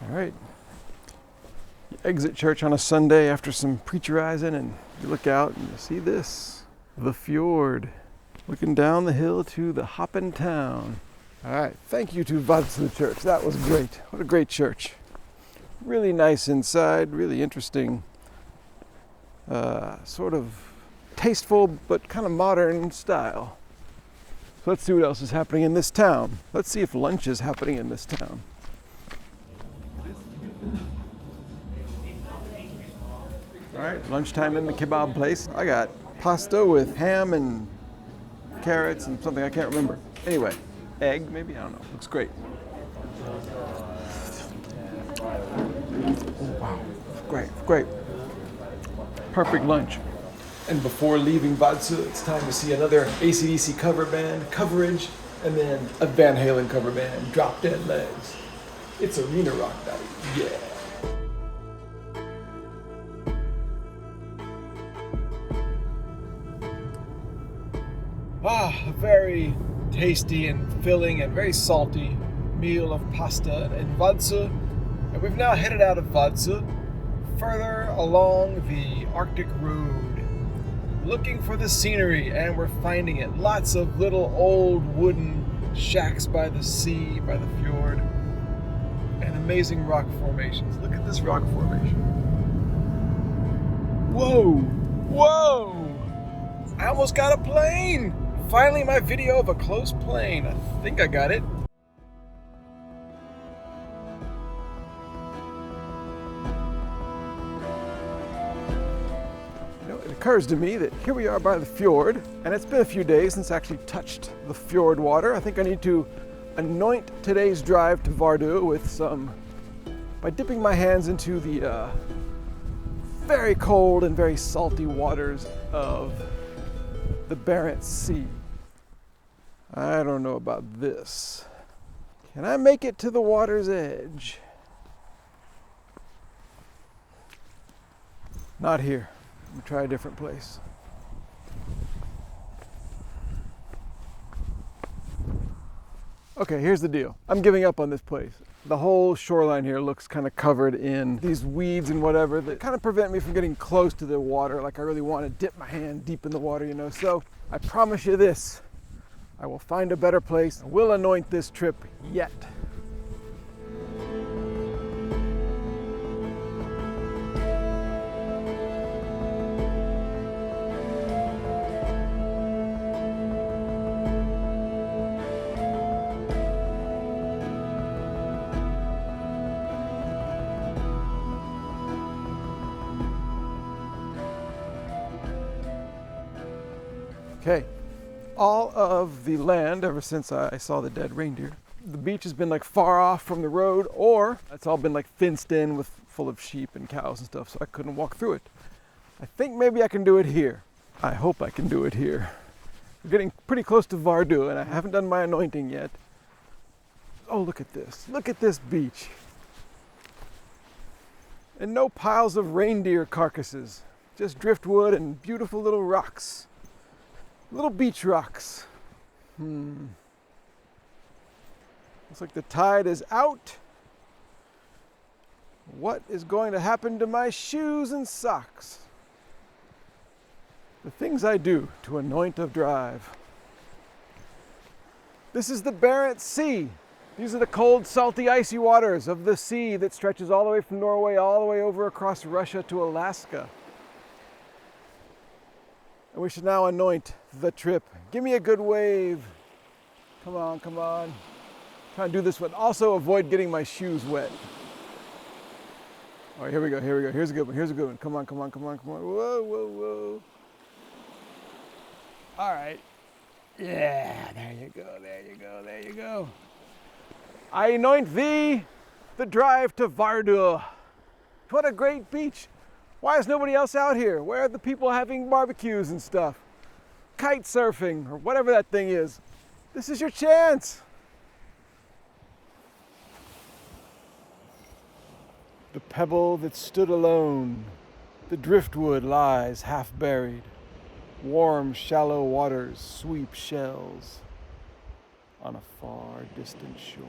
All right. You exit church on a Sunday after some preacherizing and you look out and you see this. The fjord. Looking down the hill to the hoppin' town. All right, thank you to Vadsø Church. That was great. What a great church. Really nice inside, really interesting, sort of tasteful but kind of modern style. So let's see what else is happening in this town. Let's see if lunch is happening in this town. All right, lunchtime in the kebab place. I got pasta with ham and carrots and something I can't remember. Anyway, egg maybe, I don't know. Looks great. Oh, wow, great. Perfect lunch. And before leaving Vadsø, it's time to see another AC/DC cover band coverage, and then a Van Halen cover band, Drop Dead Legs. It's arena rock night, yeah. A very tasty and filling and very salty meal of pasta in Vadsø. And we've now headed out of Vadsø, further along the Arctic Road, looking for the scenery, and we're finding it. Lots of little old wooden shacks by the sea, by the fjord, and amazing rock formations. Look at this rock formation. Whoa! I almost got a plane! Finally, my video of a close plane. I think I got it. It occurs to me that here we are by the fjord, and it's been a few days since I actually touched the fjord water. I think I need to anoint today's drive to Vardø with some, by dipping my hands into the very cold and very salty waters of the Barents Sea. I don't know about this. Can I make it to the water's edge? Not here. I'm gonna try a different place. Okay, here's the deal. I'm giving up on this place. The whole shoreline here looks kind of covered in these weeds and whatever that kind of prevent me from getting close to the water like I really want to dip my hand deep in the water, you know. So I promise you this, I will find a better place. I will anoint this trip yet. Okay, all of the land ever since I saw the dead reindeer, the beach has been like far off from the road, or it's all been like fenced in with full of sheep and cows and stuff, so I couldn't walk through it. I think maybe I can do it here. I hope I can do it here. We're getting pretty close to Vardø and I haven't done my anointing yet. Oh, look at this. Look at this beach. And no piles of reindeer carcasses, just driftwood and beautiful little rocks. Little beach rocks. Looks like the tide is out. What is going to happen to my shoes and socks? The things I do to anoint a drive. This is the Barents Sea. These are the cold, salty, icy waters of the sea that stretches all the way from Norway all the way over across Russia to Alaska. And we should now anoint the trip. Give me a good wave. Come on, come on. Try and do this one. Also avoid getting my shoes wet. All right, here we go, here we go. Here's a good one, here's a good one. Come on, come on, come on, come on. Whoa, whoa, whoa. All right. Yeah, there you go, there you go, there you go. I anoint thee, the drive to Vardø. What a great beach. Why is nobody else out here? Where are the people having barbecues and stuff? Kite surfing, or whatever that thing is. This is your chance. The pebble that stood alone, the driftwood lies half buried. Warm, shallow waters sweep shells on a far distant shore.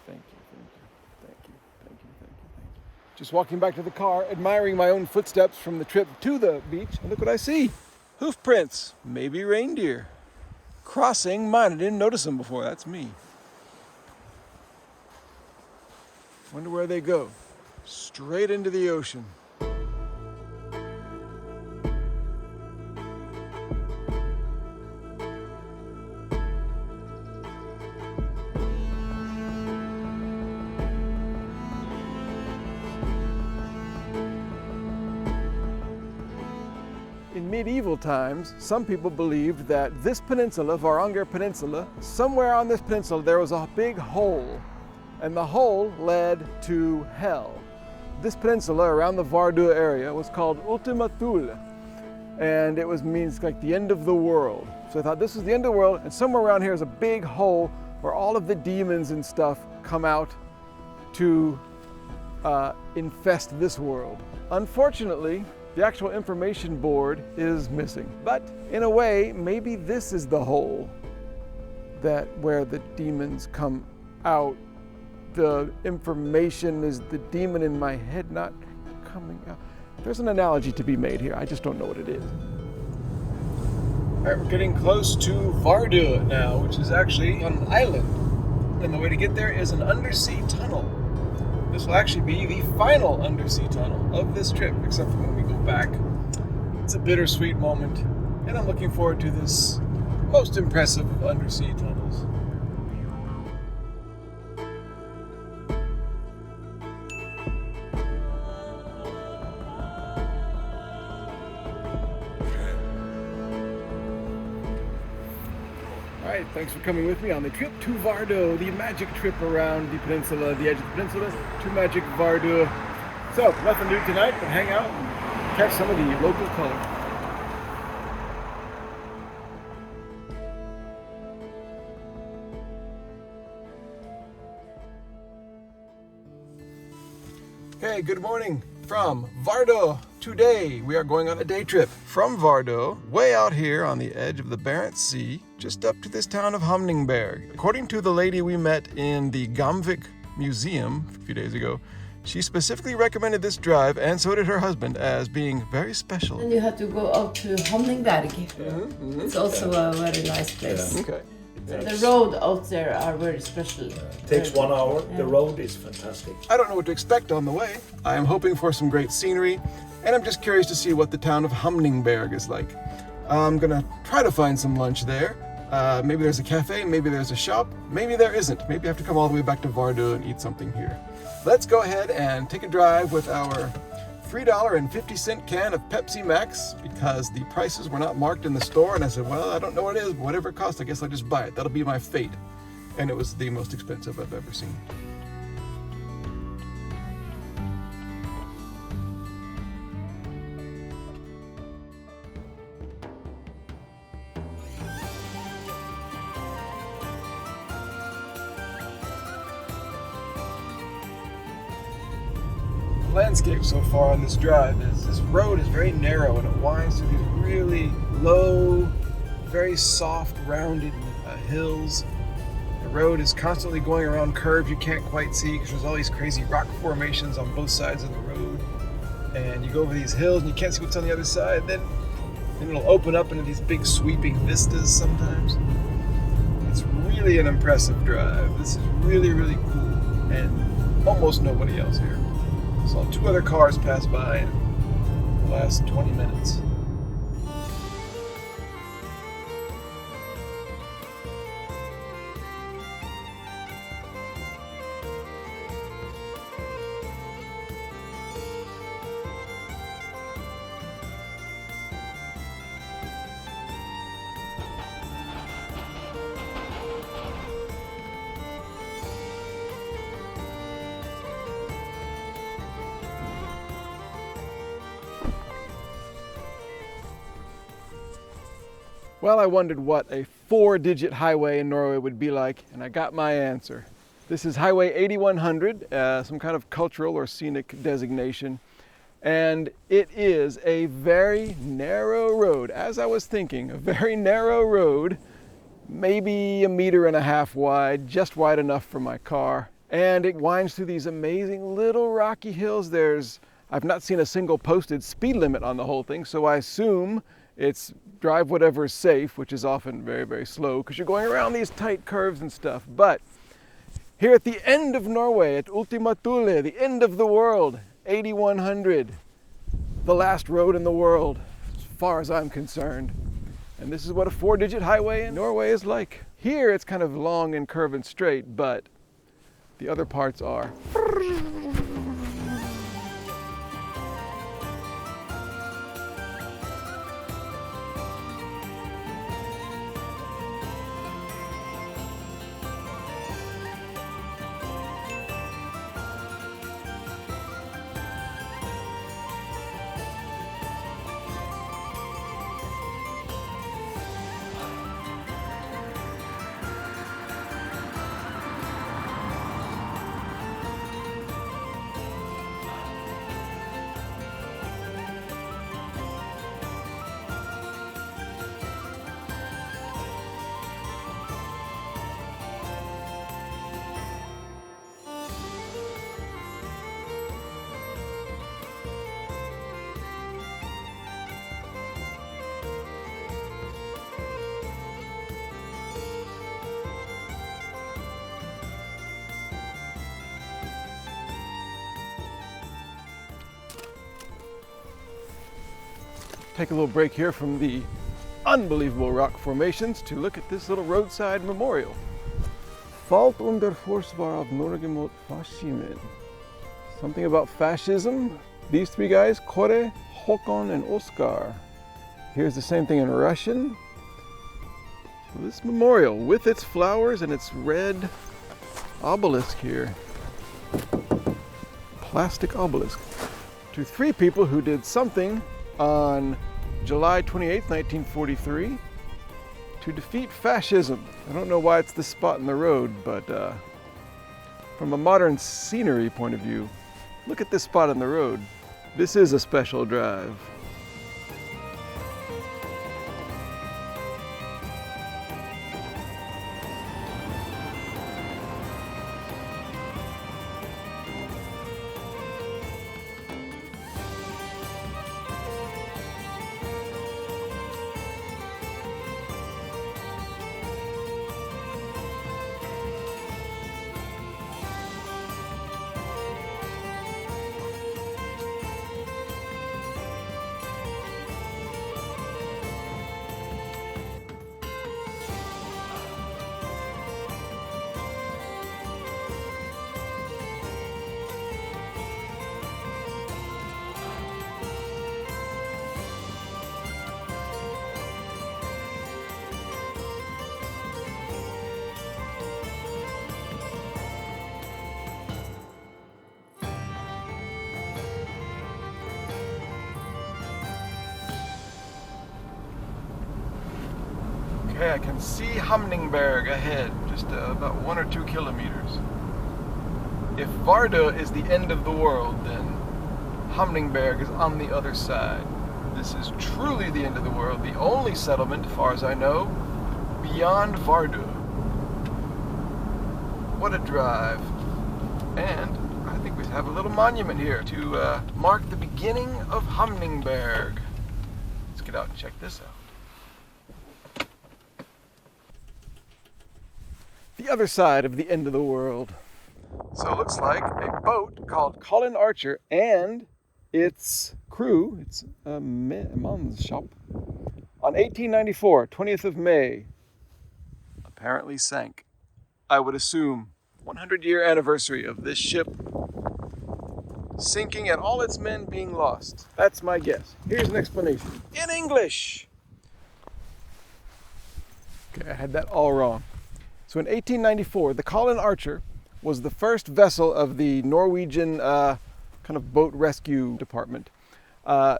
Thank you, thank you, thank you, thank you, thank you, thank you. Just walking back to the car, admiring my own footsteps from the trip to the beach, and look what I see. Hoof prints, maybe reindeer. Crossing, mine, I didn't notice them before, that's me. Wonder where they go. Straight into the ocean. in medieval times, some people believed that this peninsula, Varanger Peninsula, somewhere on this peninsula there was a big hole, and the hole led to hell. This peninsula around the Vardø area was called Ultima Thule, and it means like the end of the world. So I thought this is the end of the world, and somewhere around here is a big hole where all of the demons and stuff come out to infest this world. Unfortunately, the actual information board is missing. But in a way, maybe this is the hole where the demons come out. The information is the demon in my head not coming out. There's an analogy to be made here. I just don't know what it is. All right, we're getting close to Vardø now, which is actually on an island. And the way to get there is an undersea tunnel. This will actually be the final undersea tunnel of this trip, except for when we go back. It's a bittersweet moment, and I'm looking forward to this most impressive of undersea tunnels. All right, thanks for coming with me on the trip to Vardø, the magic trip around the peninsula, the edge of the peninsula, to magic Vardø. So, nothing new tonight, but hang out and catch some of the local color. Hey, good morning from Vardø. Today we are going on a day trip from Vardø, way out here on the edge of the Barents Sea, just up to this town of Hamningberg. According to the lady we met in the Gamvik museum a few days ago, she specifically recommended this drive, and so did her husband, as being very special.
Then you have to go out to Hamningberg. It's also a very nice place.
Yeah. Okay.
And the road out there are very special.
It takes 1 hour. Yeah. The road is fantastic.
I don't know what to expect on the way. I am hoping for some great scenery, and I'm just curious to see what the town of Hamningberg is like. I'm gonna try to find some lunch there. Maybe there's a cafe, maybe there's a shop, maybe there isn't. Maybe I have to come all the way back to Vardø and eat something here. Let's go ahead and take a drive with our $3.50 can of Pepsi Max, because the prices were not marked in the store, and I said, well, I don't know what it is, but whatever it costs, I guess I'll just buy it. That'll be my fate. And it was the most expensive I've ever seen. Landscape so far on this drive is this road is very narrow, and it winds through these really low, very soft, rounded hills. The road is constantly going around curves you can't quite see because there's all these crazy rock formations on both sides of the road. And you go over these hills and you can't see what's on the other side. Then it'll open up into these big sweeping vistas sometimes. It's really an impressive drive. This is really, really cool, and almost nobody else here. Saw 2 other cars pass by in the last 20 minutes. Well, I wondered what a 4-digit highway in Norway would be like, and I got my answer. This is Highway 8100, some kind of cultural or scenic designation, and it is a very narrow road. As I was thinking, a very narrow road, maybe 1.5 meters wide, just wide enough for my car, and it winds through these amazing little rocky hills. I've not seen a single posted speed limit on the whole thing, so I assume it's drive whatever is safe, which is often very, very slow because you're going around these tight curves and stuff. But here at the end of Norway, at Ultima Thule, the end of the world, 8100, the last road in the world, as far as I'm concerned. And this is what a 4-digit highway in Norway is like. Here it's kind of long and curved and straight, but the other parts are. Take a little break here from the unbelievable rock formations to look at this little roadside memorial. Falt under forsvar av Norge mot fascismen. Something about fascism. These three guys, Kåre, Håkon, and Oskar. Here's the same thing in Russian. So this memorial with its flowers and its red obelisk here. Plastic obelisk. To three people who did something on July 28, 1943 to defeat fascism. I don't know why it's this spot in the road, but from a modern scenery point of view, look at this spot in the road. This is a special drive. Okay, I can see Hamningberg ahead, just about 1 or 2 kilometers. If Vardø is the end of the world, then Hamningberg is on the other side. This is truly the end of the world, the only settlement, as far as I know, beyond Vardø. What a drive. And I think we have a little monument here to mark the beginning of Hamningberg. Let's get out and check this out. The other side of the end of the world. So it looks like a boat called Colin Archer and its crew, it's a man's shop, on 1894, 20th of May, apparently sank. I would assume 100-year anniversary of this ship sinking and all its men being lost. That's my guess. Here's an explanation in English. Okay, I had that all wrong. So in 1894, the Colin Archer was the first vessel of the Norwegian kind of boat rescue department.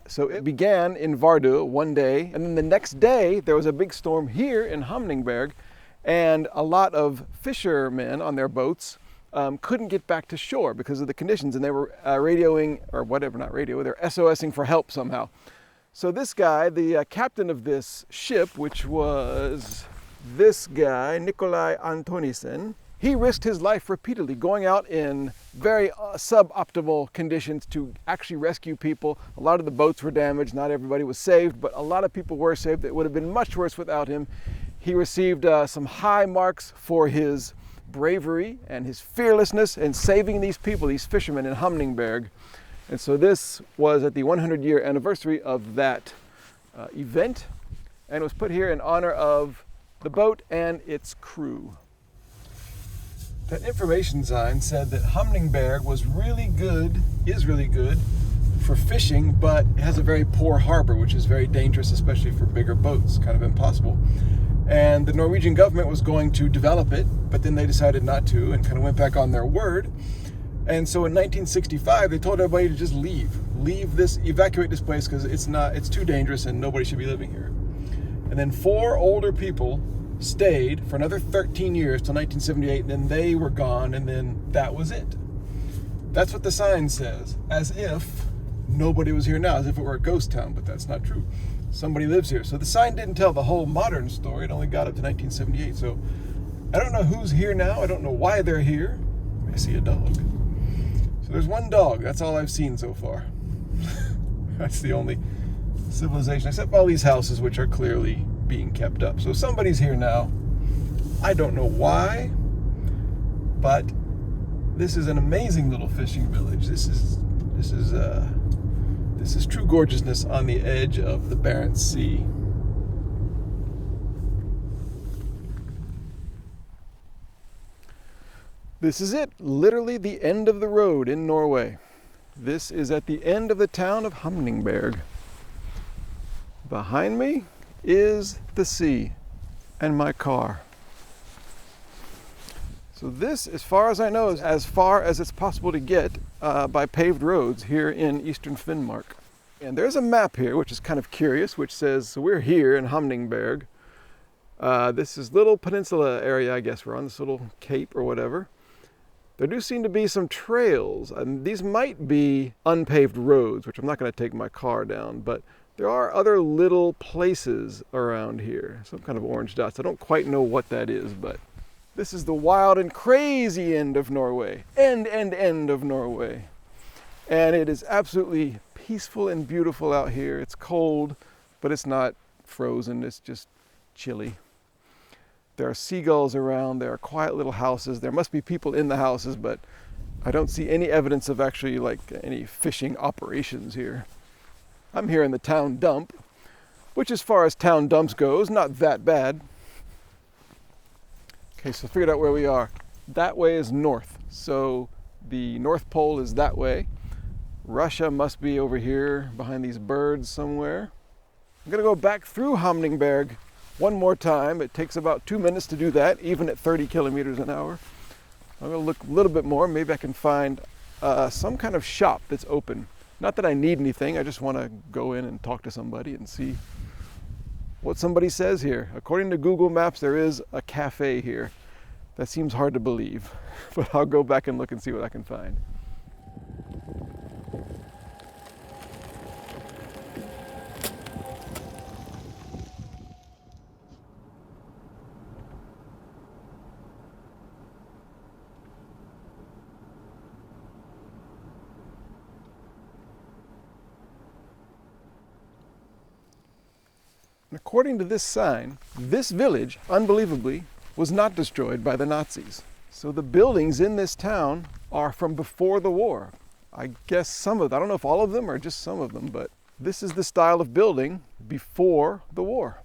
So it began in Vardø one day, and then the next day there was a big storm here in Hamningberg, and a lot of fishermen on their boats couldn't get back to shore because of the conditions, and they were radioing, or whatever, not radio, they're SOSing for help somehow. So this guy, the captain of this ship, which was this guy, Nikolai Antonisen, he risked his life repeatedly, going out in very suboptimal conditions to actually rescue people. A lot of the boats were damaged, not everybody was saved, but a lot of people were saved. It would have been much worse without him. He received some high marks for his bravery and his fearlessness in saving these people, these fishermen in Hamningberg. And so this was at the 100-year anniversary of that event, and it was put here in honor of the boat and its crew. That information sign said that Hamningberg was really good, is really good for fishing, but it has a very poor harbor, which is very dangerous, especially for bigger boats, kind of impossible. And the Norwegian government was going to develop it, but then they decided not to and kind of went back on their word. And so in 1965, they told everybody to just evacuate this place because it's too dangerous and nobody should be living here. And then 4 older people stayed for another 13 years till 1978, and then they were gone, and then that was it. That's what the sign says, as if nobody was here now, as if it were a ghost town, but that's not true. Somebody lives here. So the sign didn't tell the whole modern story. It only got up to 1978. So I don't know who's here now. I don't know why they're here. I see a dog. So there's one dog. That's all I've seen so far. That's the only civilization, except all these houses, which are clearly being kept up. So somebody's here now. I don't know why, but this is an amazing little fishing village. This is This is true gorgeousness on the edge of the Barents Sea. This is it, literally the end of the road in Norway. This is at the end of the town of Hamningberg. Behind me is the sea and my car. So this, as far as I know, is as far as it's possible to get by paved roads here in eastern Finnmark. And there's a map here, which is kind of curious, which says, so we're here in Hamningberg. This is little peninsula area, I guess. We're on this little cape or whatever. There do seem to be some trails, and these might be unpaved roads, which I'm not going to take my car down, but there are other little places around here, some kind of orange dots. I don't quite know what that is, but this is the wild and crazy end of Norway. End of Norway. And it is absolutely peaceful and beautiful out here. It's cold, but it's not frozen, it's just chilly. There are seagulls around, there are quiet little houses. There must be people in the houses, but I don't see any evidence of actually like any fishing operations here. I'm here in the town dump, which as far as town dumps goes, not that bad. Okay, so figured out where we are. That way is north. So the North Pole is that way. Russia must be over here behind these birds somewhere. I'm gonna go back through Hamningberg one more time. It takes about 2 minutes to do that, even at 30 kilometers an hour. I'm gonna look a little bit more. Maybe I can find some kind of shop that's open. Not that I need anything, I just wanna go in and talk to somebody and see what somebody says here. According to Google Maps, there is a cafe here. That seems hard to believe, but I'll go back and look and see what I can find. According to this sign, this village, unbelievably, was not destroyed by the Nazis. So the buildings in this town are from before the war. I guess some of them, I don't know if all of them or just some of them, but this is the style of building before the war,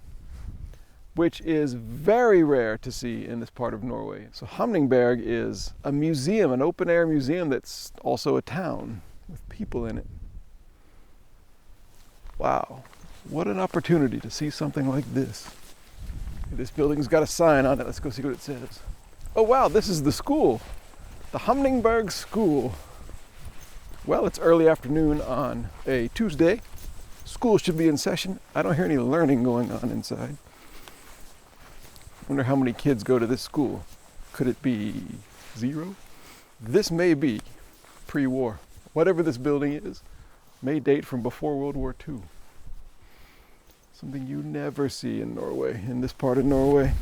which is very rare to see in this part of Norway. So Hamningberg is a museum, an open air museum that's also a town with people in it. Wow. What an opportunity to see something like this. This building's got a sign on it. Let's go see what it says. Oh wow, this is the school. The Hamningberg School. Well, it's early afternoon on a Tuesday. School should be in session. I don't hear any learning going on inside. Wonder how many kids go to this school. Could it be 0? This may be pre-war. Whatever this building is, may date from before World War II. Something you never see in Norway, in this part of Norway.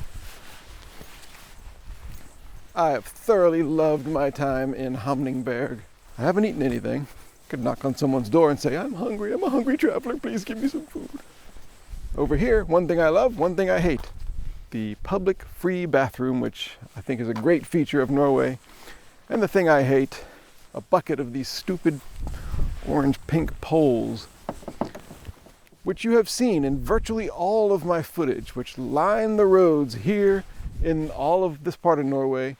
I have thoroughly loved my time in Hamningberg. I haven't eaten anything. Could knock on someone's door and say, I'm hungry, I'm a hungry traveler, please give me some food. Over here, one thing I love, one thing I hate. The public free bathroom, which I think is a great feature of Norway. And the thing I hate, a bucket of these stupid orange-pink poles, which you have seen in virtually all of my footage, which line the roads here in all of this part of Norway.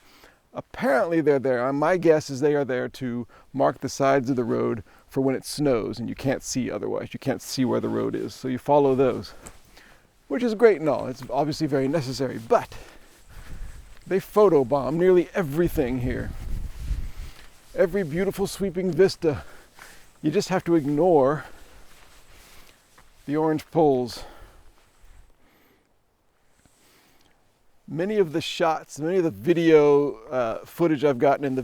Apparently they're there. My guess is they are there to mark the sides of the road for when it snows and you can't see otherwise. You can't see where the road is, so you follow those, which is great and all. It's obviously very necessary, but they photobomb nearly everything here. Every beautiful sweeping vista. You just have to ignore the orange poles. Many of the shots, many of the video footage I've gotten and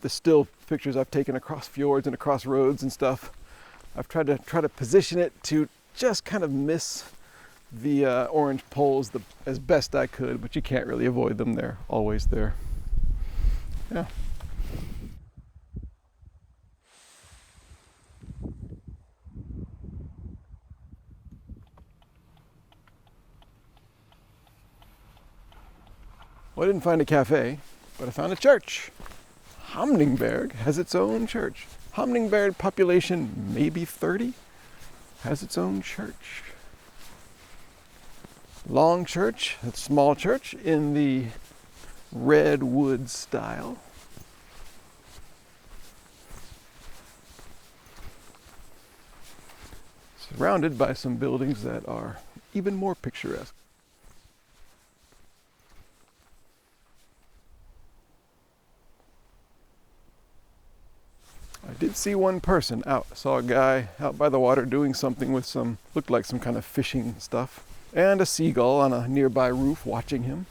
the still pictures I've taken across fjords and across roads and stuff, I've tried to position it to just kind of miss the orange poles as best I could, but you can't really avoid them. They're always there. Yeah. Well, I didn't find a cafe, but I found a church. Hamningberg has its own church. Hamningberg population maybe 30. has its own church. Long church, a small church in the red wood style. Surrounded by some buildings that are even more picturesque. I did see one person out. I saw a guy out by the water doing something with some, looked like some kind of fishing stuff. And a seagull on a nearby roof watching him.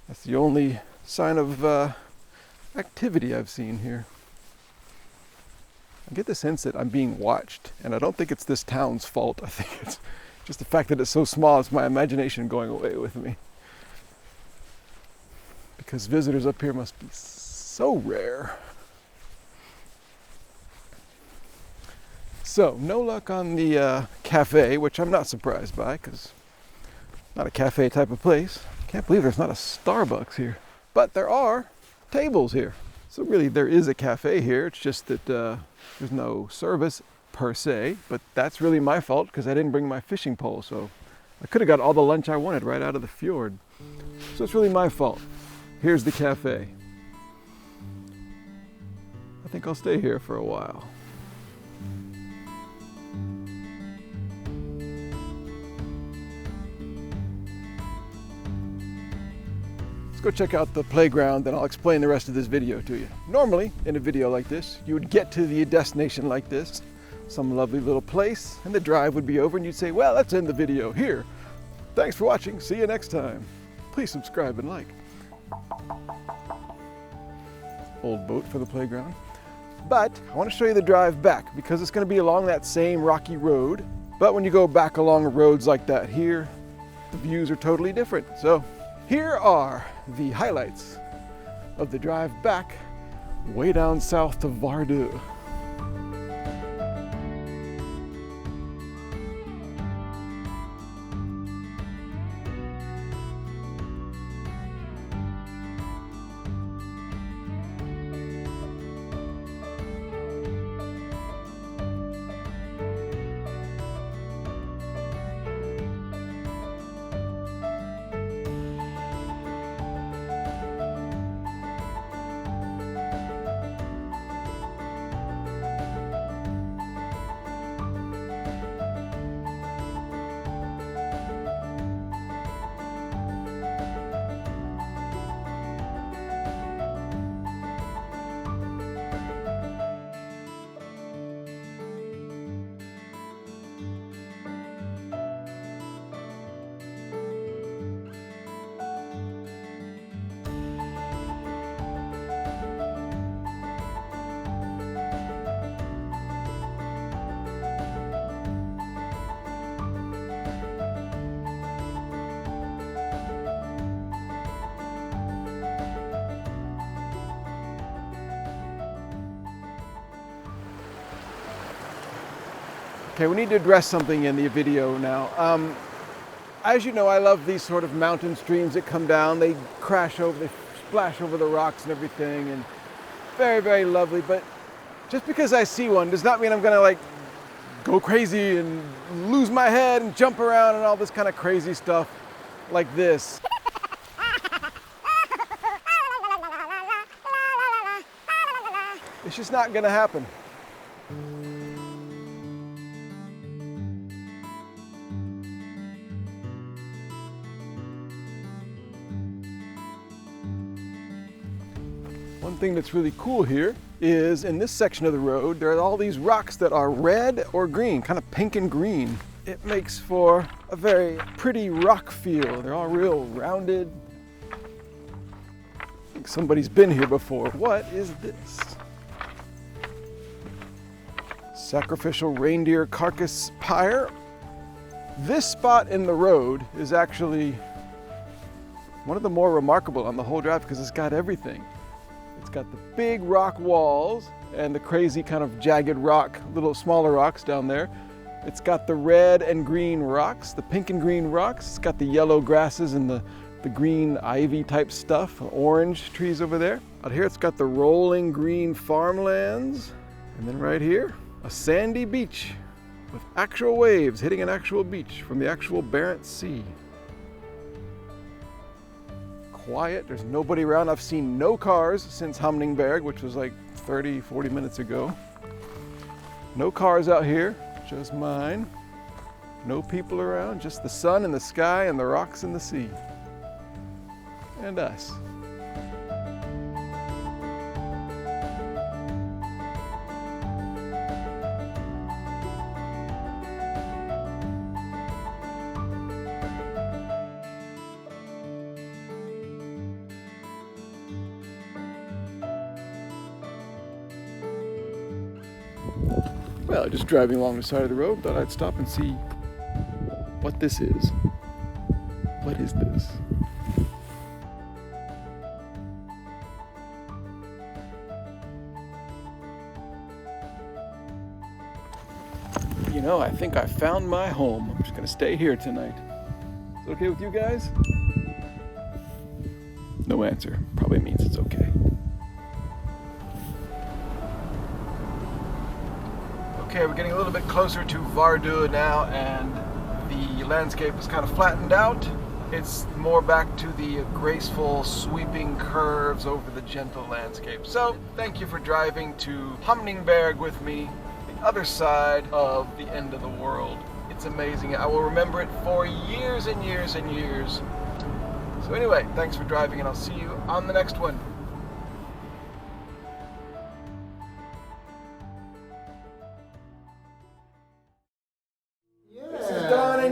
That's the only sign of activity I've seen here. I get the sense that I'm being watched, and I don't think it's this town's fault. I think it's just the fact that it's so small. It's my imagination going away with me. Because visitors up here must be so rare. So, no luck on the cafe, which I'm not surprised by, because not a cafe type of place. Can't believe there's not a Starbucks here. But there are tables here. So really there is a cafe here. It's just that there's no service per se, but that's really my fault because I didn't bring my fishing pole. So I could have got all the lunch I wanted right out of the fjord. So it's really my fault. Here's the cafe. I think I'll stay here for a while. Go check out the playground, and I'll explain the rest of this video to you. Normally, in a video like this, you would get to the destination like this, some lovely little place, and the drive would be over, and you'd say, well, let's end the video here. Thanks for watching. See you next time. Please subscribe and like. Old boat for the playground. But I want to show you the drive back, because it's going to be along that same rocky road. But when you go back along roads like that here, the views are totally different. So here are the highlights of the drive back way down south to Vardø. Okay, we need to address something in the video now. As you know, I love these sort of mountain streams that come down. They crash over, they splash over the rocks and everything, and very, very lovely. But just because I see one does not mean I'm gonna like go crazy and lose my head and jump around and all this kind of crazy stuff like this. It's just not gonna happen. One thing that's really cool here is in this section of the road, there are all these rocks that are red or green, kind of pink and green. It makes for a very pretty rock feel. They're all real rounded. I think somebody's been here before. What is this? Sacrificial reindeer carcass pyre. This spot in the road is actually one of the more remarkable on the whole drive because it's got everything. It's got the big rock walls and the crazy kind of jagged rock, little smaller rocks down there. It's got the red and green rocks, the pink and green rocks. It's got the yellow grasses and the green ivy type stuff, orange trees over there. Out here it's got the rolling green farmlands. And then right here, a sandy beach with actual waves hitting an actual beach from the actual Barents Sea. Quiet, there's nobody around. I've seen no cars since Hamningberg, which was like 30, 40 minutes ago. No cars out here, just mine. No people around, just the sun and the sky and the rocks and the sea. And us. Well, just driving along the side of the road, thought I'd stop and see what this is. What is this? You know, I think I found my home. I'm just gonna stay here tonight. Is it okay with you guys? No answer. Probably means it's okay. Okay, we're getting a little bit closer to Vardø now, and the landscape is kind of flattened out. It's more back to the graceful sweeping curves over the gentle landscape. So, thank you for driving to Hamningberg with me, the other side of the end of the world. It's amazing. I will remember it for years and years and years. So anyway, thanks for driving, and I'll see you on the next one.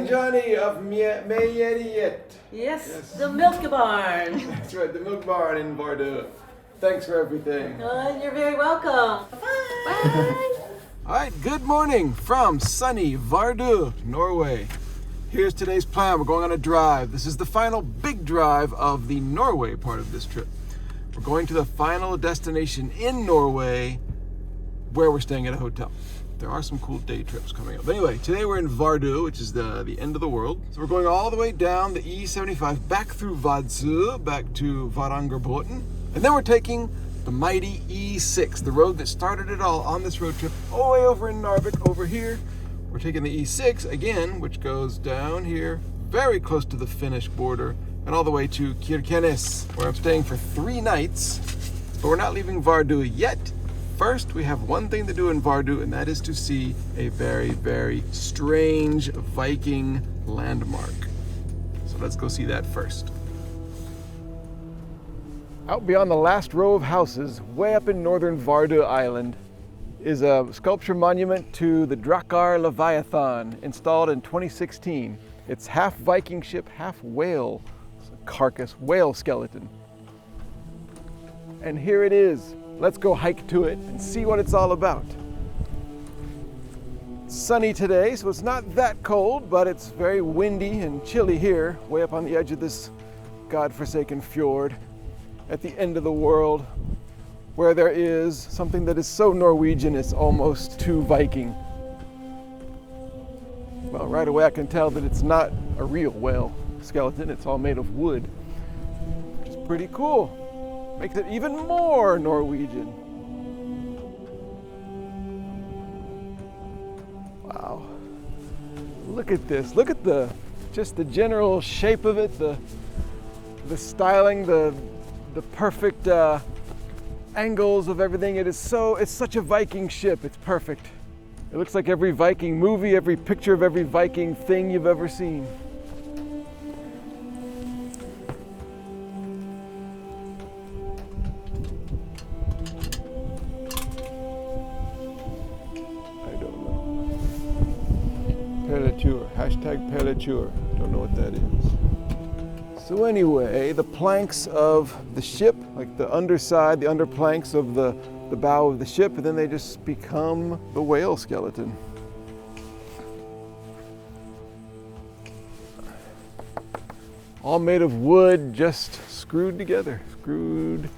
Johnny of Mejeriet.
Yes, the milk barn.
That's right, the milk barn in Vardø. Thanks for everything.
You're very welcome. Bye.
All right, good morning from sunny Vardø, Norway. Here's today's plan. We're going on a drive. This is the final big drive of the Norway part of this trip. We're going to the final destination in Norway where we're staying at a hotel. There are some cool day trips coming up. But anyway, today we're in Vardø, which is the end of the world. So we're going all the way down the E75, back through Vadsø, back to Varangerbotn. And then we're taking the mighty E6, the road that started it all on this road trip, all the way over in Narvik, over here. We're taking the E6 again, which goes down here, very close to the Finnish border, and all the way to Kirkenes, where I'm staying for 3 nights. But we're not leaving Vardø yet. First, we have one thing to do in Vardø, and that is to see a very, very strange Viking landmark. So let's go see that first. Out beyond the last row of houses, way up in northern Vardø Island, is a sculpture monument to the Drakar Leviathan, installed in 2016. It's half Viking ship, half whale carcass, whale skeleton. And here it is. Let's go hike to it and see what it's all about. It's sunny today, so it's not that cold, but it's very windy and chilly here, way up on the edge of this godforsaken fjord at the end of the world, where there is something that is so Norwegian it's almost too Viking. Well, right away I can tell that it's not a real whale skeleton, it's all made of wood, which is pretty cool. Makes it even more Norwegian. Wow. Look at this. Look at just the general shape of it, the styling, the perfect angles of everything. It's such a Viking ship. It's perfect. It looks like every Viking movie, every picture of every Viking thing you've ever seen. Hashtag don't know what that is. So anyway, the planks of the ship, like the underside, the underplanks of the bow of the ship, and then they just become the whale skeleton. All made of wood, just screwed together, screwed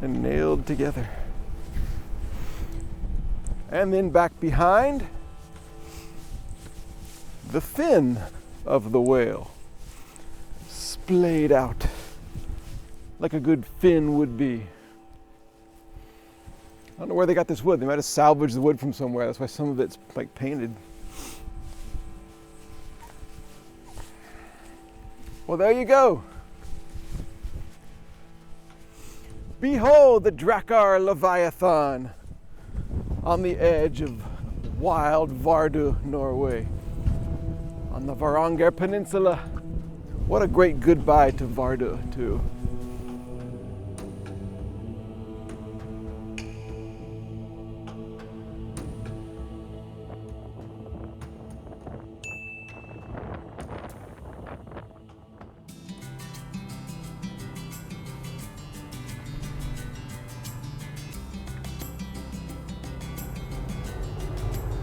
and nailed together. And then back behind, the fin of the whale, splayed out like a good fin would be. I don't know where they got this wood. They might have salvaged the wood from somewhere. That's why some of it's like painted. Well, there you go. Behold the Drakkar Leviathan on the edge of wild Vardø, Norway, on the Varanger Peninsula. What a great goodbye to Vardø, too.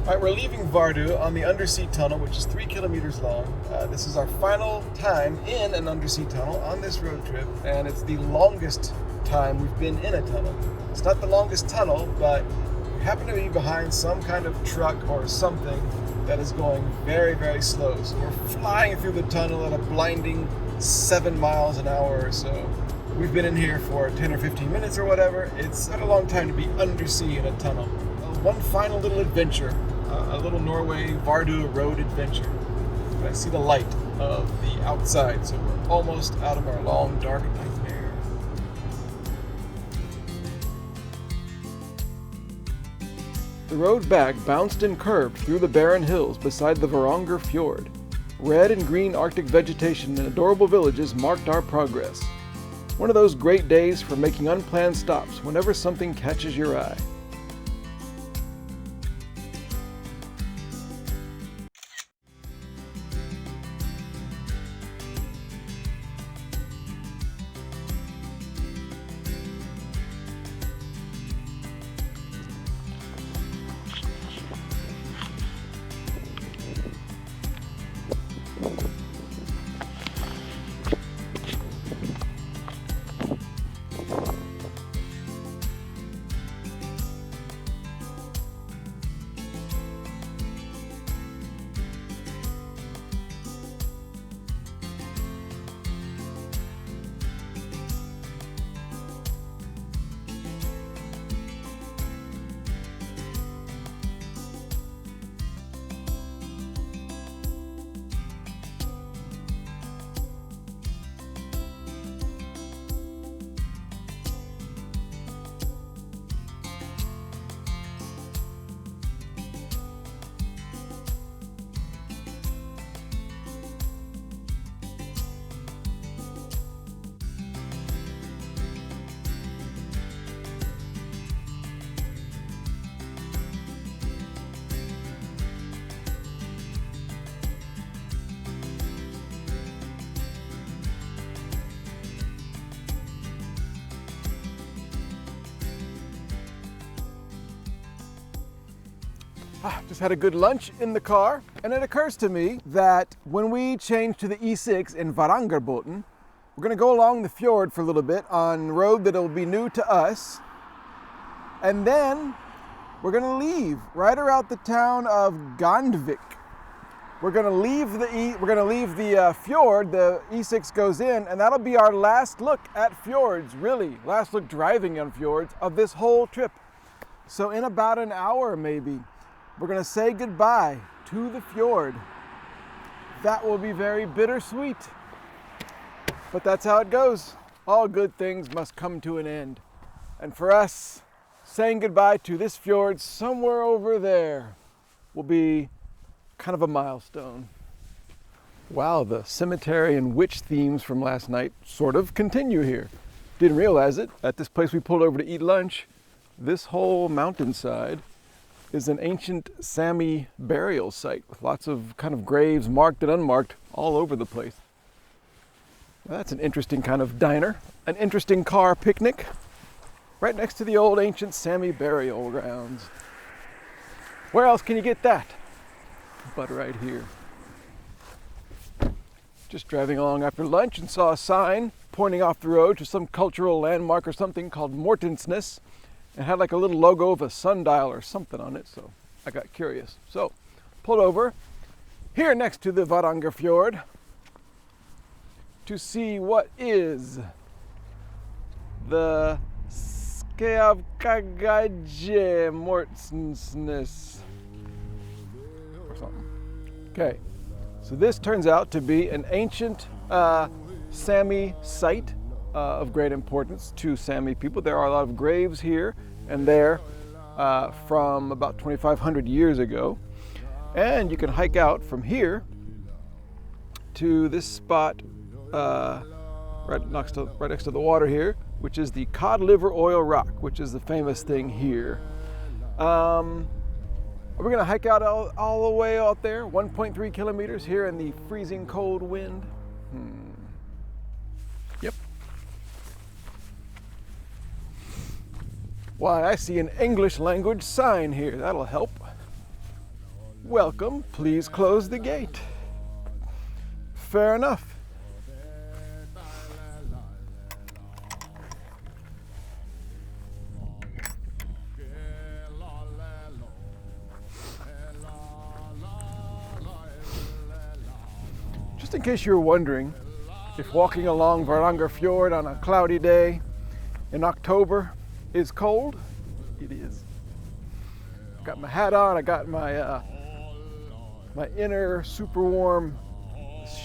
All right, we're leaving Vardø on the undersea tunnel, which is 3 kilometers long. This is our final time in an undersea tunnel on this road trip, and it's the longest time we've been in a tunnel. It's not the longest tunnel, but we happen to be behind some kind of truck or something that is going very, very slow. So we're flying through the tunnel at a blinding 7 miles an hour or so. We've been in here for 10 or 15 minutes or whatever. It's not a long time to be undersea in a tunnel. One final little adventure. A little Norway Vardø road adventure. I see the light of the outside, so we're almost out of our long, dark nightmare. The road back bounced and curved through the barren hills beside the Varanger Fjord. Red and green Arctic vegetation and adorable villages marked our progress. One of those great days for making unplanned stops whenever something catches your eye. Just had a good lunch in the car, and it occurs to me that when we change to the E6 in Varangerbotn, we're going to go along the fjord for a little bit on road that will be new to us, and then we're going to leave right around the town of Gamvik. We're going to leave the fjord. The E6 goes in, and that'll be our last look at fjords. Really, last look driving on fjords of this whole trip. So in about an hour, maybe, we're going to say goodbye to the fjord. That will be very bittersweet, but that's how it goes. All good things must come to an end. And for us, saying goodbye to this fjord somewhere over there will be kind of a milestone. Wow, the cemetery and witch themes from last night sort of continue here. Didn't realize it. At this place we pulled over to eat lunch, this whole mountainside is an ancient Sami burial site with lots of kind of graves, marked and unmarked, all over the place. Well, that's an interesting kind of diner, an interesting car picnic, right next to the old ancient Sami burial grounds. Where else can you get that but right here? Just driving along after lunch and saw a sign pointing off the road to some cultural landmark or something called Mortensnes. It had like a little logo of a sundial or something on it, so I got curious. So, pulled over here next to the Varanger Fjord to see what is the Skeavkagaje Mortensnes or something. Okay, so this turns out to be an ancient Sami site of great importance to Sami people. There are a lot of graves here and there from about 2,500 years ago. And you can hike out from here to this spot right next to the water here, which is the Cod Liver Oil Rock, which is the famous thing here. We're gonna hike out all the way out there, 1.3 kilometers here in the freezing cold wind. Yep. Why, I see an English language sign here. That'll help. Welcome, please close the gate. Fair enough. Just in case you're wondering if walking along Varangerfjord on a cloudy day in October is cold, it is. I've got my hat on, I got my my inner super warm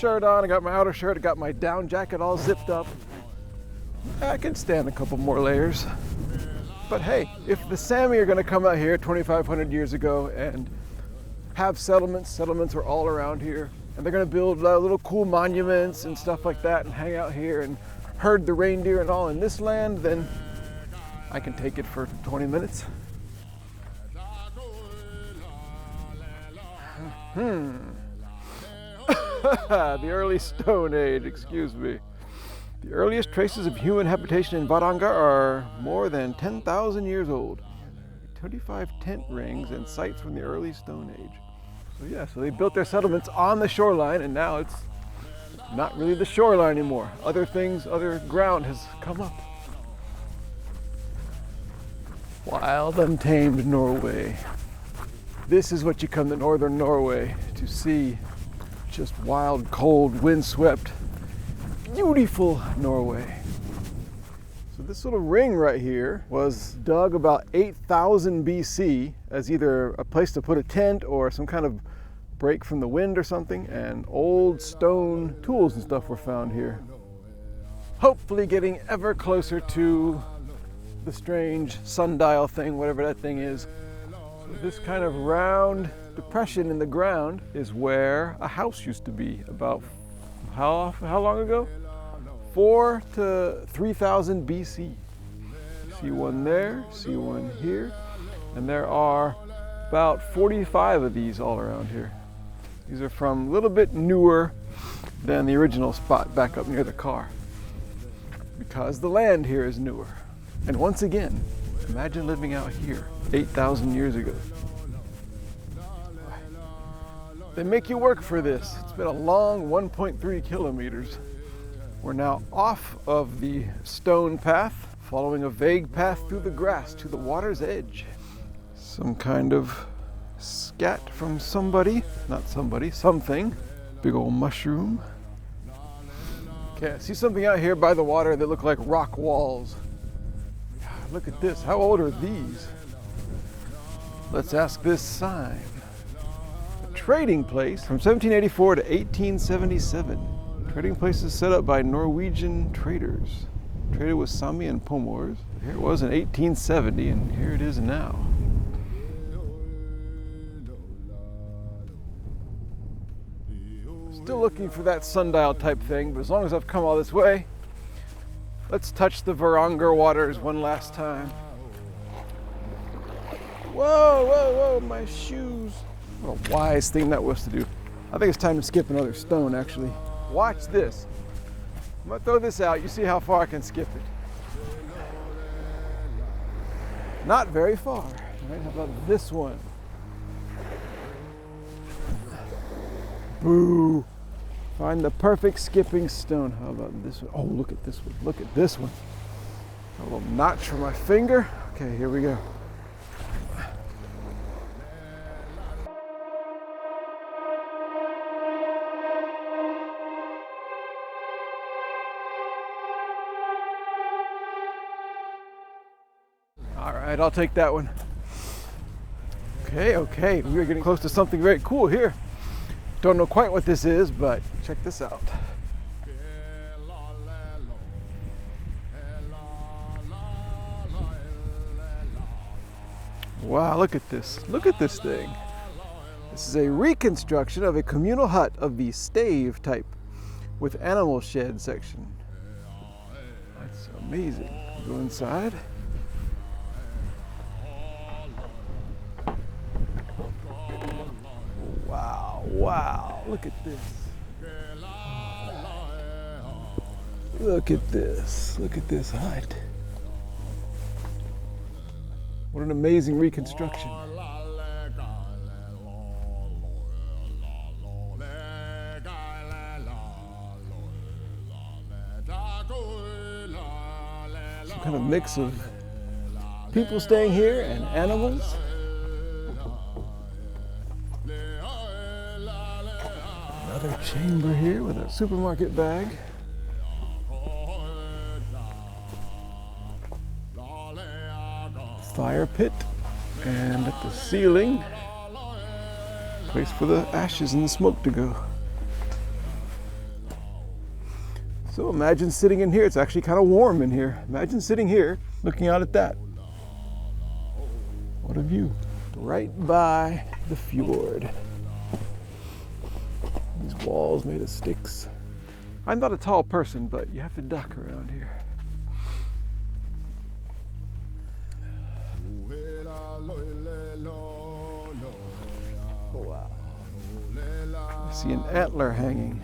shirt on, I got my outer shirt, I got my down jacket all zipped up. I can stand a couple more layers. But hey, if the Sami are gonna come out here 2,500 years ago and have settlements are all around here, and they're gonna build little cool monuments and stuff like that and hang out here and herd the reindeer and all in this land, then I can take it for 20 minutes. The early Stone Age, excuse me. The earliest traces of human habitation in Varanger are more than 10,000 years old. 25 tent rings and sites from the early Stone Age. So yeah, so they built their settlements on the shoreline, and now it's not really the shoreline anymore. Other things, other ground has come up. Wild, untamed Norway. This is what you come to northern Norway to see. Just wild, cold, windswept, beautiful Norway. So this little ring right here was dug about 8,000 BC as either a place to put a tent or some kind of break from the wind or something, and old stone tools and stuff were found here. Hopefully getting ever closer to the strange sundial thing, whatever that thing is. So this kind of round depression in the ground is where a house used to be about how long ago? 4 to 3,000 BC. See one there, see one here, and there are about 45 of these all around here. These are from a little bit newer than the original spot back up near the car, because the land here is newer. And once again, imagine living out here 8,000 years ago. They make you work for this. It's been a long 1.3 kilometers. We're now off of the stone path, following a vague path through the grass to the water's edge. Some kind of scat from somebody, not somebody, something. Big old mushroom. Okay, I see something out here by the water that look like rock walls. God, look at this, how old are these? Let's ask this sign. Trading place from 1784 to 1877. Trading places set up by Norwegian traders. Traded with Sami and Pomors. Here it was in 1870, and here it is now. Still looking for that sundial type thing, but as long as I've come all this way, let's touch the Varanger waters one last time. Whoa, whoa, whoa, my shoes. What a wise thing that was to do. I think it's time to skip another stone, actually. Watch this. I'm gonna throw this out. You see how far I can skip it. Not very far. All right, how about this one? Boo. Find the perfect skipping stone. How about this one? Oh, look at this one. Look at this one. A little notch for my finger. Okay, here we go. All right, I'll take that one. Okay, we're getting close to something very cool here. Don't know quite what this is, but check this out. Wow, look at this. Look at this thing. This is a reconstruction of a communal hut of the stave type with animal shed section. That's amazing. Go inside. Wow, wow, look at this. Look at this. Look at this hut. What an amazing reconstruction. Some kind of mix of people staying here and animals. Another chamber here with a supermarket bag. Fire pit, and at the ceiling, place for the ashes and the smoke to go. So imagine sitting in here. It's actually kind of warm in here. Imagine sitting here looking out at that. What a view. Right by the fjord. These walls made of sticks. I'm not a tall person, but you have to duck around here. Wow. I see an antler hanging.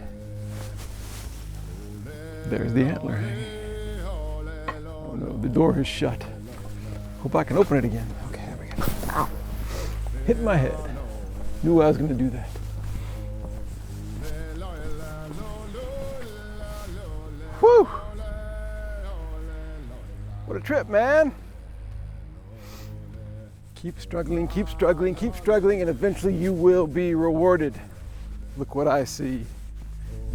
There's the antler hanging. Oh no, the door is shut. Hope I can open it again. Okay, there we go. Ow. Hit my head. Knew I was going to do that. Whew! What a trip, man! Keep struggling, keep struggling, keep struggling, and eventually you will be rewarded. Look what I see.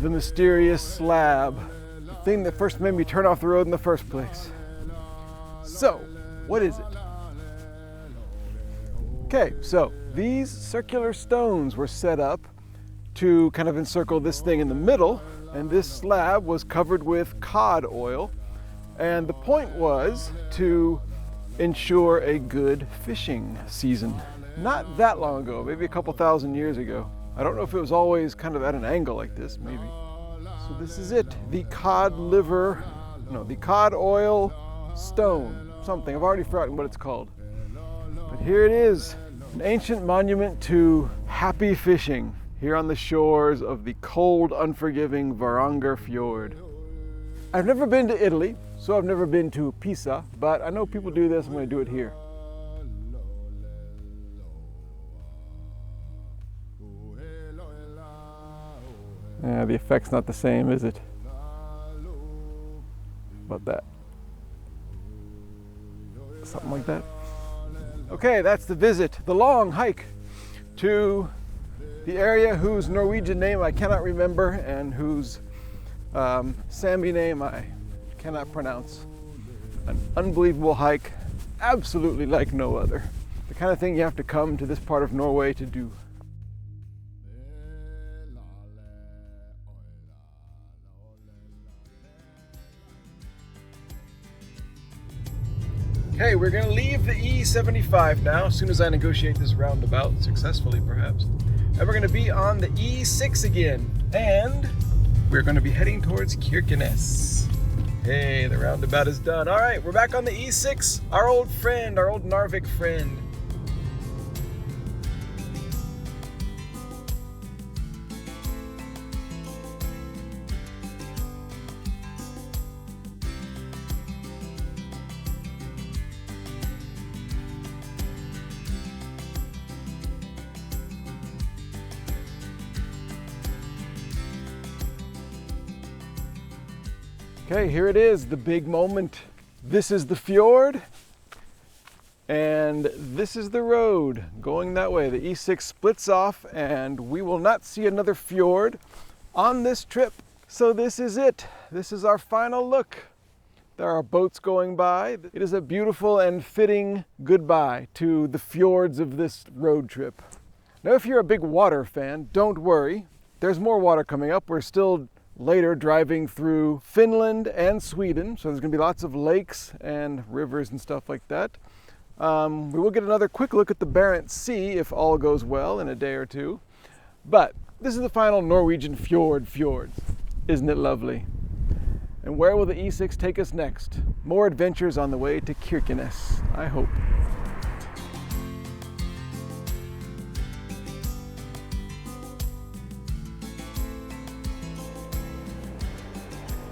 The mysterious slab. The thing that first made me turn off the road in the first place. So, what is it? Okay, so these circular stones were set up to kind of encircle this thing in the middle, and this slab was covered with cod oil, and the point was to ensure a good fishing season. Not that long ago, maybe a couple thousand years ago. I don't know if it was always kind of at an angle like this, maybe. So this is it, the cod oil stone, something. I've already forgotten what it's called. But here it is, an ancient monument to happy fishing here on the shores of the cold, unforgiving Varanger Fjord. I've never been to Italy, so I've never been to Pisa, but I know people do this. I'm going to do it here. The effect's not the same, is it? About that. Something like that. Okay, that's the visit, the long hike to the area whose Norwegian name I cannot remember and whose Sami name I cannot pronounce. An unbelievable hike, absolutely like no other. The kind of thing you have to come to this part of Norway to do. Okay, we're gonna leave the E75 now, as soon as I negotiate this roundabout, successfully perhaps. And we're gonna be on the E6 again, and we're gonna be heading towards Kirkenes. Hey, the roundabout is done. All right, we're back on the E6, our old friend, our old Narvik friend. Okay, here it is, the big moment. This is the fjord, and this is the road going that way. The E6 splits off, and we will not see another fjord on this trip. So this is it. This is our final look. There are boats going by. It is a beautiful and fitting goodbye to the fjords of this road trip. Now, if you're a big water fan, don't worry. There's more water coming up. We're still later driving through Finland and Sweden, so there's going to be lots of lakes and rivers and stuff like that. We will get another quick look at the Barents Sea if all goes well in a day or two. But this is the final Norwegian fjords. Isn't it lovely? And where will the E6 take us next? More adventures on the way to Kirkenes, I hope.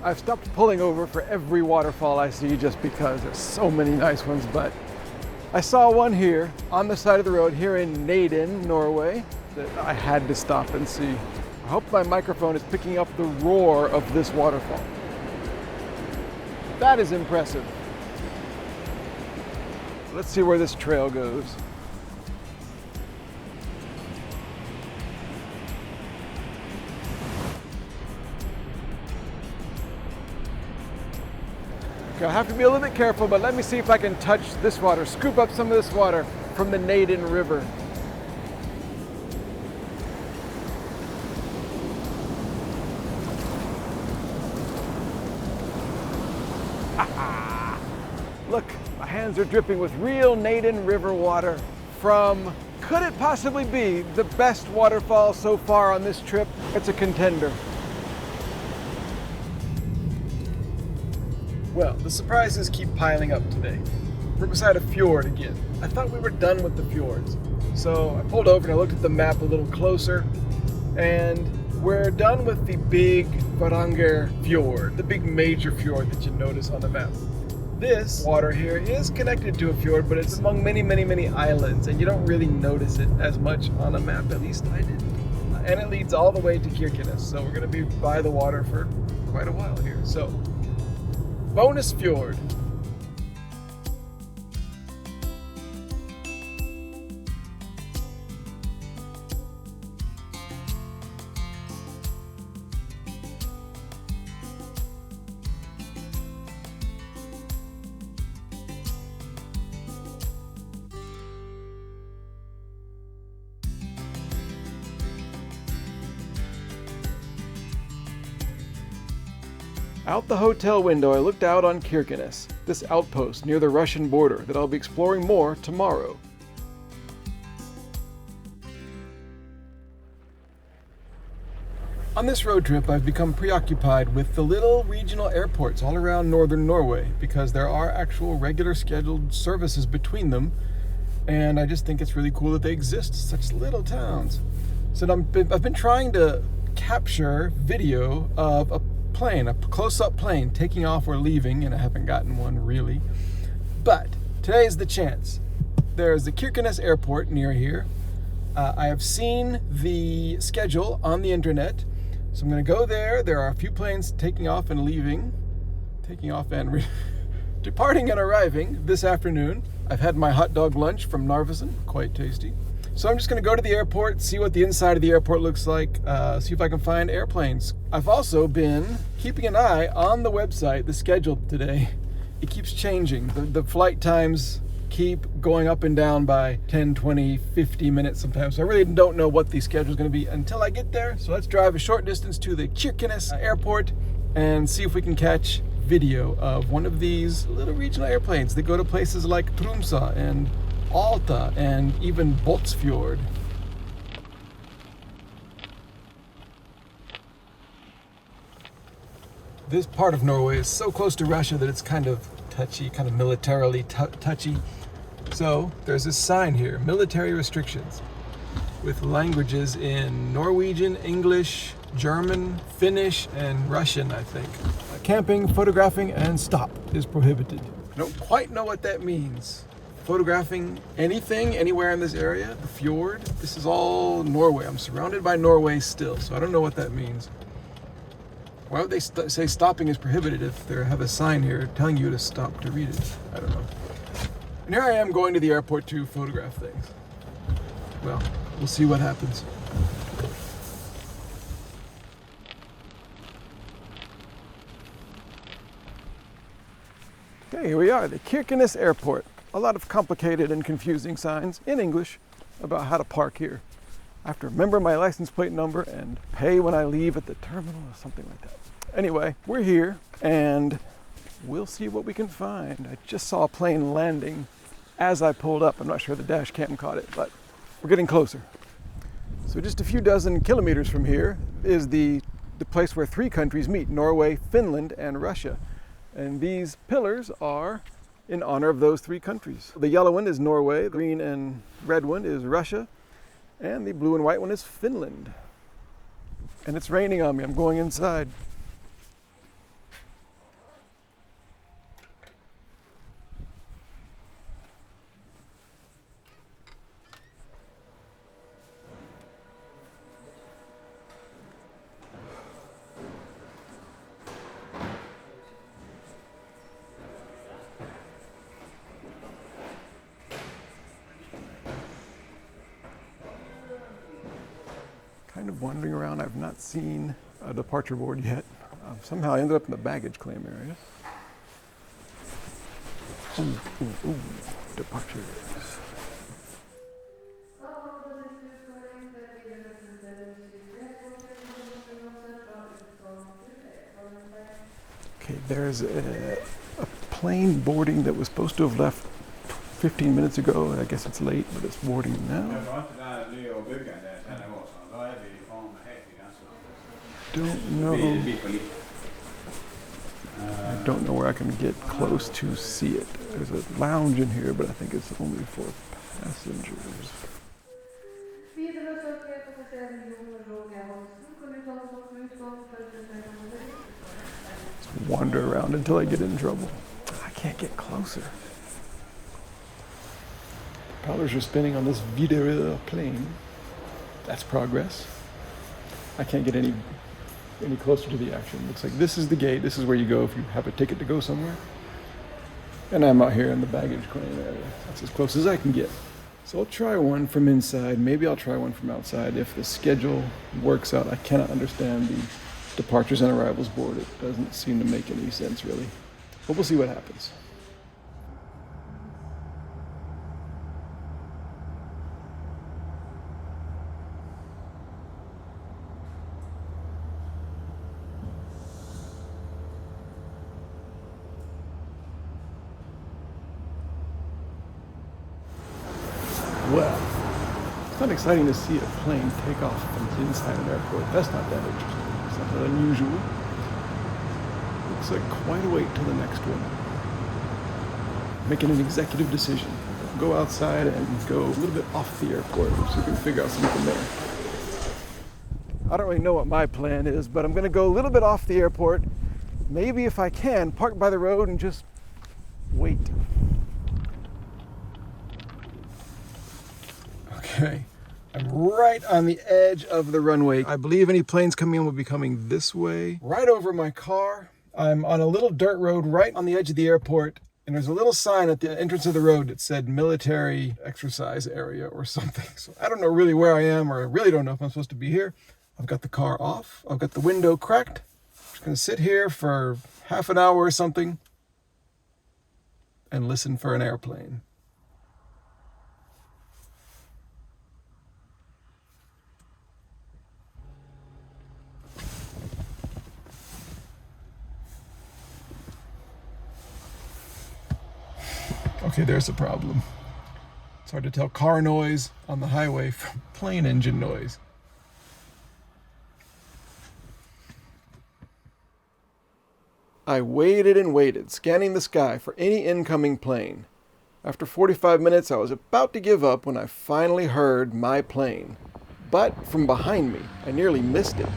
I've stopped pulling over for every waterfall I see just because there's so many nice ones, but I saw one here on the side of the road here in Naden, Norway, that I had to stop and see. I hope my microphone is picking up the roar of this waterfall. That is impressive. Let's see where this trail goes. Okay, I have to be a little bit careful, but let me see if I can touch this water, scoop up some of this water from the Naden River. Look, my hands are dripping with real Naden River water from, could it possibly be the best waterfall so far on this trip? It's a contender. Well, the surprises keep piling up today. We're beside a fjord again. I thought we were done with the fjords. So I pulled over and I looked at the map a little closer, and we're done with the big Varanger fjord, the big major fjord that you notice on the map. This water here is connected to a fjord, but it's among many, many, many islands, and you don't really notice it as much on a map, at least I didn't. And it leads all the way to Kirkenes, so we're gonna be by the water for quite a while here. So, bonus fjord. Out the hotel window, I looked out on Kirkenes, this outpost near the Russian border that I'll be exploring more tomorrow. On this road trip, I've become preoccupied with the little regional airports all around northern Norway because there are actual regular scheduled services between them, and I just think it's really cool that they exist, such little towns. So I've been trying to capture video of a plane, a close-up plane taking off or leaving, and I haven't gotten one really. But today is the chance. There's the Kirkenes Airport near here. I have seen the schedule on the internet, so I'm going to go there. There are a few planes taking off and leaving, departing and arriving this afternoon. I've had my hot dog lunch from Narvik, quite tasty. So I'm just going to go to the airport, see what the inside of the airport looks like, see if I can find airplanes. I've also been keeping an eye on the website, the schedule today. It keeps changing. The flight times keep going up and down by 10, 20, 50 minutes sometimes. So I really don't know what the schedule is going to be until I get there. So let's drive a short distance to the Kirkenes Airport and see if we can catch video of one of these little regional airplanes that go to places like Tromsø and Alta and even Båtsfjord. This part of Norway is so close to Russia that it's kind of touchy, kind of militarily touchy. So there's this sign here, military restrictions, with languages in Norwegian, English, German, Finnish, and Russian, I think. Camping, photographing, and stop is prohibited. I don't quite know what that means. Photographing anything, anywhere in this area, the fjord, this is all Norway. I'm surrounded by Norway still, so I don't know what that means. Why would they say stopping is prohibited if they have a sign here telling you to stop to read it? I don't know. And here I am going to the airport to photograph things. Well, we'll see what happens. Okay, here we are, the Kirkenes Airport. A lot of complicated and confusing signs in English about how to park here. I have to remember my license plate number and pay when I leave at the terminal or something like that. Anyway, we're here and we'll see what we can find. I just saw a plane landing as I pulled up. I'm not sure the dash cam caught it, but we're getting closer. So just a few dozen kilometers from here is the place where 3 countries meet, Norway, Finland, and Russia. And these pillars are in honor of those 3 countries. The yellow one is Norway, the green and red one is Russia, and the blue and white one is Finland. And it's raining on me. I'm going inside. Kind of wandering around. I've not seen a departure board yet. Somehow I ended up in the baggage claim area. Ooh, departures. Okay, there's a plane boarding that was supposed to have left 15 minutes ago. I guess it's late, but it's boarding now. I don't know where I can get close to see it. There's a lounge in here, but I think it's only for passengers. Let's wander around until I get in trouble. I can't get closer. The propellers are spinning on this Widerøe plane. That's progress. I can't get any closer to the action. Looks like this is the gate. This is where you go if you have a ticket to go somewhere. And I'm out here in the baggage claim area. That's as close as I can get. So I'll try one from inside. Maybe I'll try one from outside if the schedule works out. I cannot understand the departures and arrivals board. It doesn't seem to make any sense really. But we'll see what happens. Well, it's not exciting to see a plane take off from inside an airport. That's not that interesting. It's not that unusual. Looks like quite a wait till the next one. Making an executive decision. Go outside and go a little bit off the airport so we can figure out something there. I don't really know what my plan is, but I'm going to go a little bit off the airport. Maybe if I can, park by the road and just wait. Okay, I'm right on the edge of the runway. I believe any planes coming in will be coming this way. Right over my car. I'm on a little dirt road right on the edge of the airport, and there's a little sign at the entrance of the road that said military exercise area or something. So I don't know really where I am, or I really don't know if I'm supposed to be here. I've got the car off. I've got the window cracked. I'm just gonna sit here for half an hour or something and listen for an airplane. Okay, there's a problem. It's hard to tell car noise on the highway from plane engine noise. I waited and waited, scanning the sky for any incoming plane. After 45 minutes, I was about to give up when I finally heard my plane. But from behind me, I nearly missed it.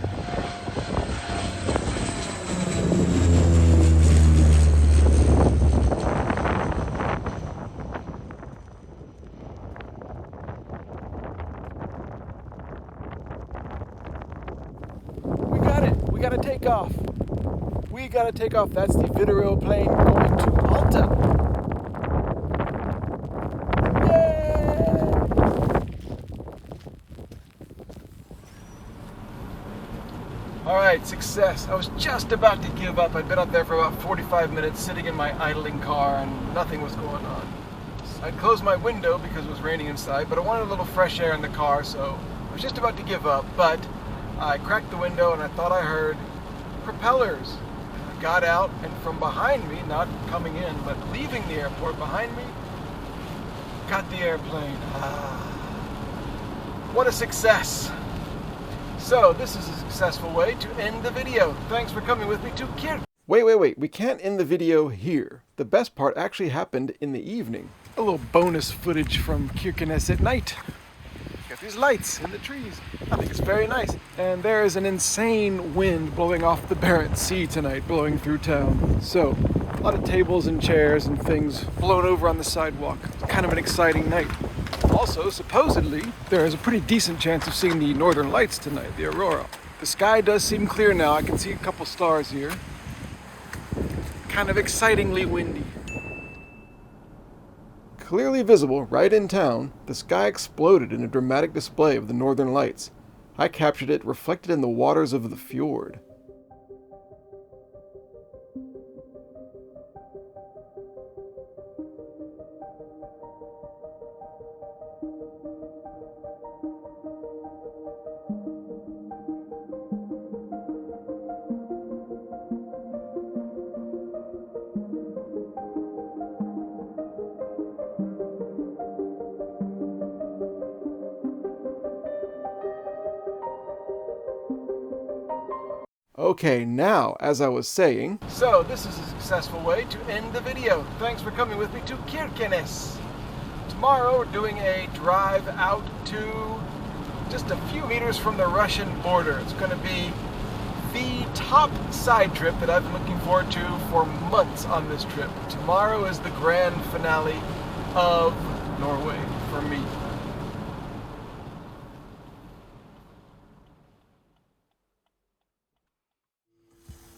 We gotta take off. We gotta take off. That's the Widerøe plane going to Alta. Yay! All right, success. I was just about to give up. I'd been up there for about 45 minutes sitting in my idling car and nothing was going on. I'd closed my window because it was raining inside, but I wanted a little fresh air in the car, so I was just about to give up, but I cracked the window and I thought I heard propellers. I got out, and from behind me, not coming in, but leaving the airport behind me, Got the airplane. What a success. So this is a successful way to end the video. Thanks for coming with me to Kirkenes. Wait. We can't end the video here. The best part actually happened in the evening. A little bonus footage from Kirkenes at night. Got these lights in the trees. I think it's very nice. And there is an insane wind blowing off the Barents Sea tonight, blowing through town. So, a lot of tables and chairs and things blown over on the sidewalk. It's kind of an exciting night. Also, supposedly, there is a pretty decent chance of seeing the northern lights tonight, the aurora. The sky does seem clear now. I can see a couple stars here. Kind of excitingly windy. Clearly visible right in town, the sky exploded in a dramatic display of the northern lights. I captured it reflected in the waters of the fjord. Okay, now, as I was saying... So, this is a successful way to end the video. Thanks for coming with me to Kirkenes. Tomorrow, we're doing a drive out to just a few meters from the Russian border. It's going to be the top side trip that I've been looking forward to for months on this trip. Tomorrow is the grand finale of Norway for me.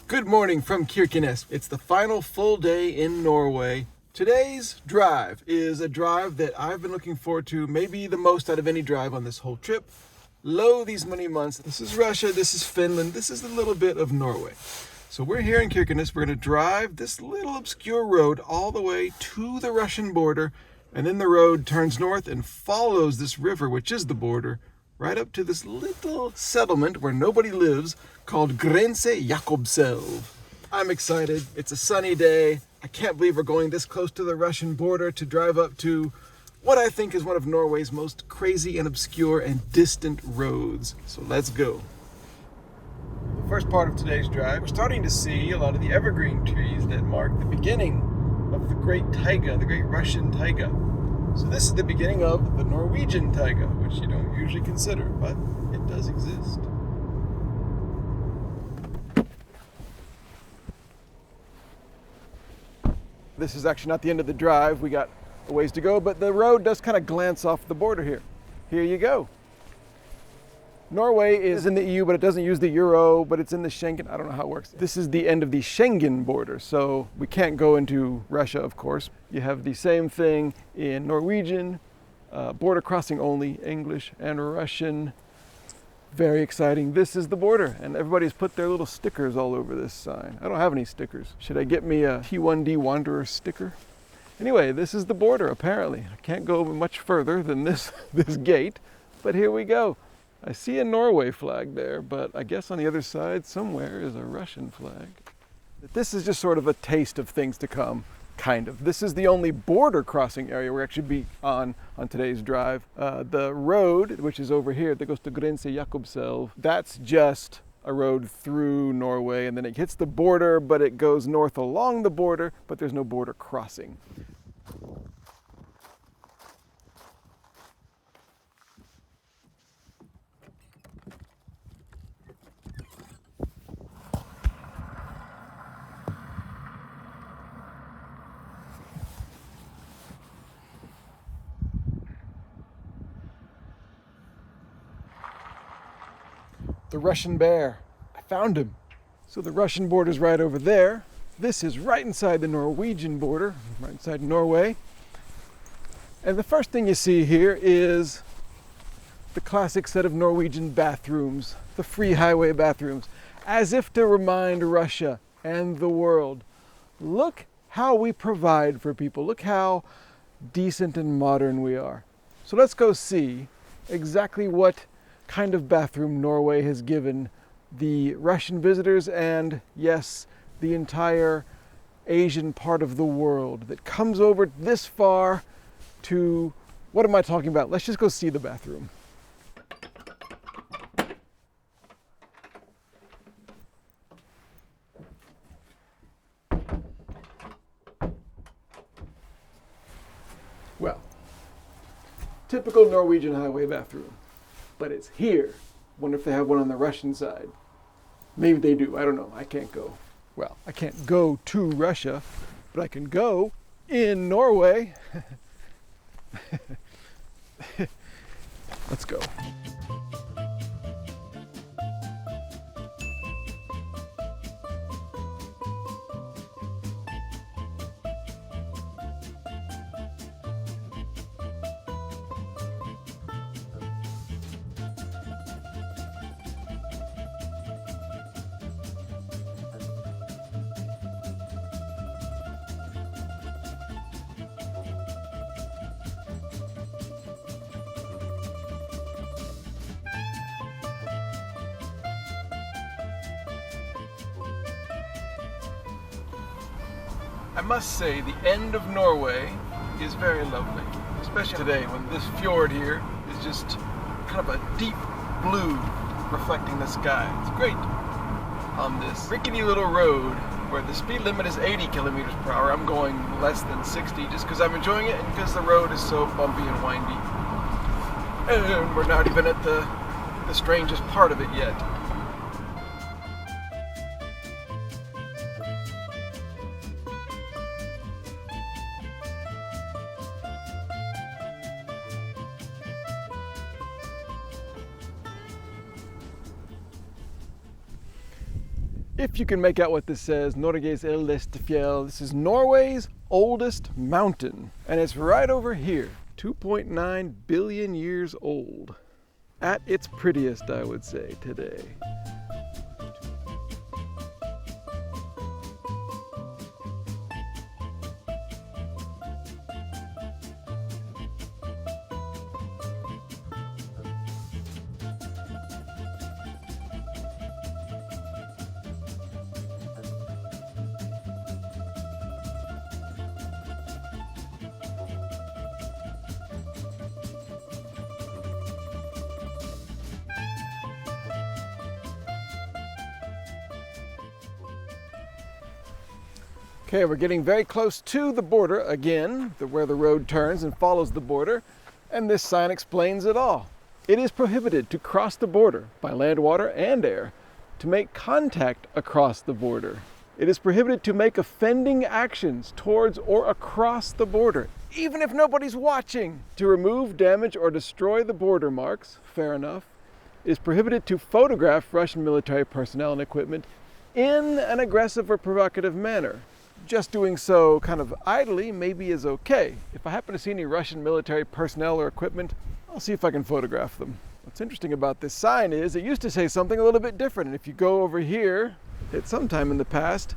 Good morning from Kirkenes. It's the final full day in Norway. Today's drive is a drive that I've been looking forward to maybe the most out of any drive on this whole trip. Lo, these many months. This is Russia, this is Finland, this is a little bit of Norway. So we're here in Kirkenes. We're going to drive this little obscure road all the way to the Russian border, and then the road turns north and follows this river, which is the border, right up to this little settlement where nobody lives called Grense Jakobselv. I'm excited. It's a sunny day. I can't believe we're going this close to the Russian border to drive up to what I think is one of Norway's most crazy and obscure and distant roads. So let's go. The first part of today's drive, we're starting to see a lot of the evergreen trees that mark the beginning of the Great Taiga, the Great Russian Taiga. So this is the beginning of the Norwegian Taiga, which you don't usually consider, but it does exist. This is actually not the end of the drive. We got a ways to go, but the road does kind of glance off the border here. Here you go. Norway is in the EU, but it doesn't use the euro, but it's in the Schengen. I don't know how it works. This is the end of the Schengen border, so we can't go into Russia, of course. You have the same thing in Norwegian, border crossing only, English and Russian. Very exciting. This is the border, and everybody's put their little stickers all over this sign. I don't have any stickers. Should I get me a T1D Wanderer sticker? Anyway, this is the border, apparently. I can't go much further than this gate, but here we go. I see a Norway flag there, but I guess on the other side somewhere is a Russian flag. This is just sort of a taste of things to come, kind of. This is the only border crossing area we're actually be on today's drive. The road, which is over here, that goes to Grense Jakobselv, that's just a road through Norway, and then it hits the border, but it goes north along the border, but there's no border crossing. The Russian bear. I found him. So the Russian border's right over there. This is right inside the Norwegian border, right inside Norway. And the first thing you see here is the classic set of Norwegian bathrooms, the free highway bathrooms, as if to remind Russia and the world, look how we provide for people. Look how decent and modern we are. So let's go see exactly what kind of bathroom Norway has given the Russian visitors and, yes, the entire Asian part of the world that comes over this far to What am I talking about? Let's just go see the bathroom. Well, typical Norwegian highway bathroom, but it's here. Wonder if they have one on the Russian side. Maybe they do, I don't know, I can't go. Well, I can't go to Russia, but I can go in Norway. Let's go. I must say, the end of Norway is very lovely, especially today when this fjord here is just kind of a deep blue reflecting the sky. It's great on this rickety little road where the speed limit is 80 kilometers per hour. I'm going less than 60 just because I'm enjoying it and because the road is so bumpy and windy. And we're not even at the strangest part of it yet. If you can make out what this says, Norges eldste fjell. This is Norway's oldest mountain, and it's right over here, 2.9 billion years old. At its prettiest, I would say, today. Okay, we're getting very close to the border again, where the road turns and follows the border, and this sign explains it all. It is prohibited to cross the border by land, water, and air, to make contact across the border. It is prohibited to make offending actions towards or across the border, even if nobody's watching. To remove, damage, or destroy the border marks, fair enough. It is prohibited to photograph Russian military personnel and equipment in an aggressive or provocative manner. Just doing so kind of idly maybe is okay. If I happen to see any Russian military personnel or equipment, I'll see if I can photograph them. What's interesting about this sign is it used to say something a little bit different. And if you go over here, at some time in the past,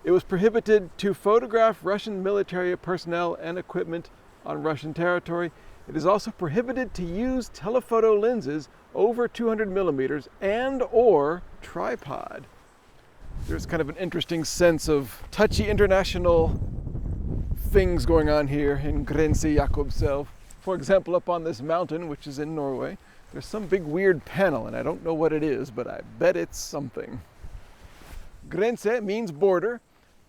it was prohibited to photograph Russian military personnel and equipment on Russian territory. It is also prohibited to use telephoto lenses over 200 millimeters and or tripod. There's kind of an interesting sense of touchy international things going on here in Grense Jakobselv. For example, up on this mountain, which is in Norway, there's some big weird panel, and I don't know what it is, but I bet it's something. Grense means border.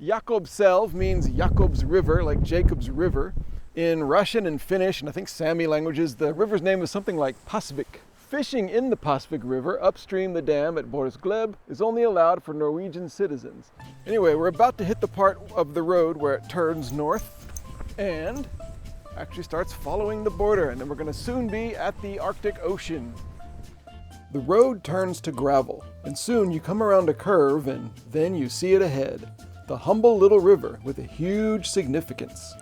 Jakobselv means Jakob's River, like Jacob's River. In Russian and Finnish, and I think Sami languages, the river's name is something like Pasvik. Fishing in the Pasvik River upstream the dam at Båtsfjord is only allowed for Norwegian citizens. Anyway, we're about to hit the part of the road where it turns north and actually starts following the border, and then we're going to soon be at the Arctic Ocean. The road turns to gravel, and soon you come around a curve and then you see it ahead. The humble little river with a huge significance.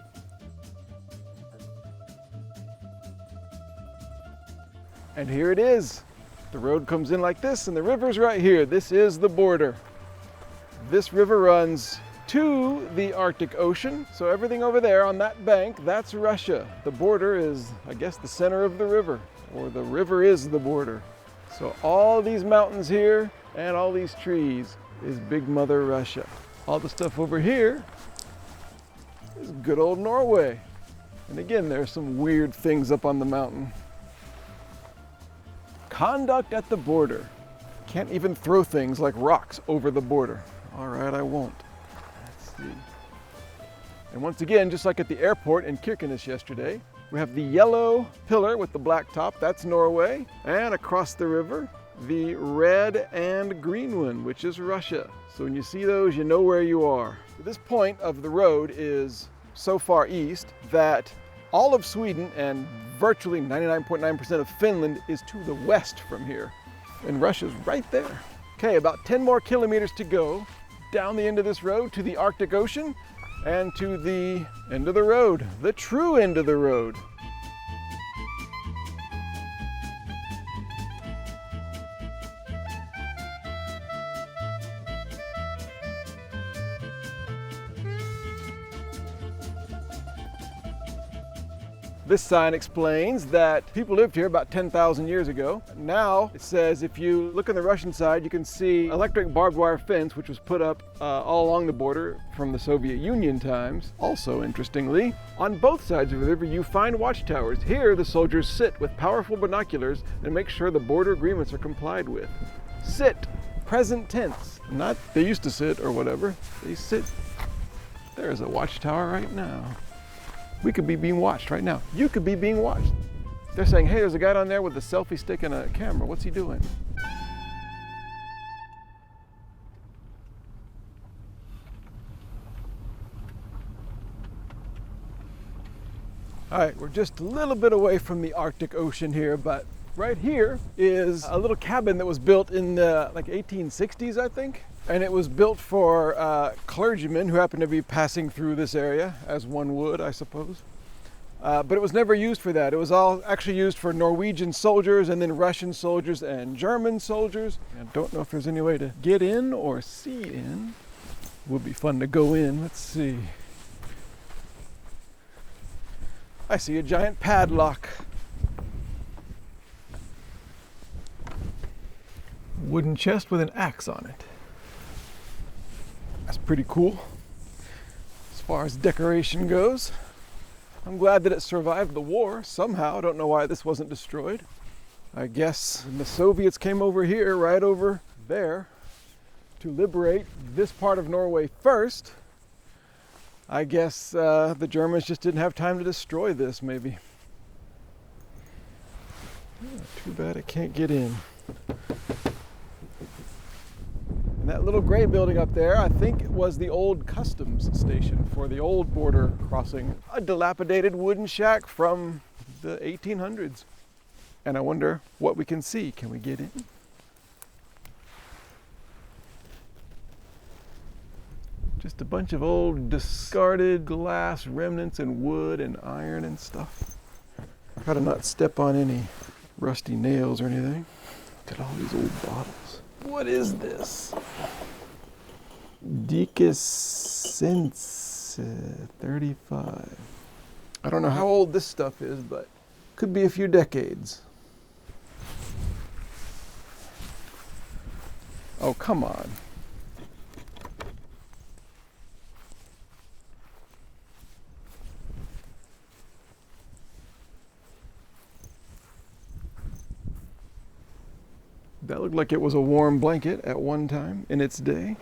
And here it is. The road comes in like this and the river's right here. This is the border. This river runs to the Arctic Ocean. So everything over there on that bank, that's Russia. The border is, I guess, the center of the river, or the river is the border. So all these mountains here and all these trees is Big Mother Russia. All the stuff over here is good old Norway. And again, there's some weird things up on the mountain. Conduct at the border. Can't even throw things like rocks over the border. All right, I won't. Let's see. And once again, just like at the airport in Kirkenes yesterday, we have the yellow pillar with the black top, that's Norway. And across the river, the red and green one, which is Russia. So when you see those, you know where you are. This point of the road is so far east that all of Sweden and virtually 99.9% of Finland is to the west from here. And Russia's right there. Okay, about 10 more kilometers to go down the end of this road to the Arctic Ocean and to the end of the road, the true end of the road. This sign explains that people lived here about 10,000 years ago. Now it says if you look on the Russian side, you can see electric barbed wire fence, which was put up all along the border from the Soviet Union times. Also, interestingly, on both sides of the river, you find watchtowers. Here, the soldiers sit with powerful binoculars and make sure the border agreements are complied with. Sit, present tense. Not they used to sit or whatever. They sit. There's a watchtower right now. We could be being watched right now. You could be being watched. They're saying, hey, there's a guy down there with a selfie stick and a camera. What's he doing? All right, we're just a little bit away from the Arctic Ocean here, but right here is a little cabin that was built in the like 1860s, I think. And it was built for clergymen who happened to be passing through this area, as one would, I suppose. But it was never used for that. It was all actually used for Norwegian soldiers and then Russian soldiers and German soldiers. I don't know if there's any way to get in or see in. Would be fun to go in. Let's see. I see a giant padlock. Wooden chest with an axe on it. That's pretty cool as far as decoration goes. I'm glad that it survived the war somehow. I don't know why this wasn't destroyed. I guess the Soviets came over here, right over there, to liberate this part of Norway first. I guess the Germans just didn't have time to destroy this, maybe. Oh, too bad I can't get in. And that little gray building up there, I think it was the old customs station for the old border crossing. A dilapidated wooden shack from the 1800s. And I wonder what we can see. Can we get in? Just a bunch of old discarded glass remnants and wood and iron and stuff. Try to not step on any rusty nails or anything. Look at all these old bottles. What is this? Dikesens 35. I don't know how old this stuff is, but could be a few decades. Oh, come on. That looked like it was a warm blanket at one time in its day.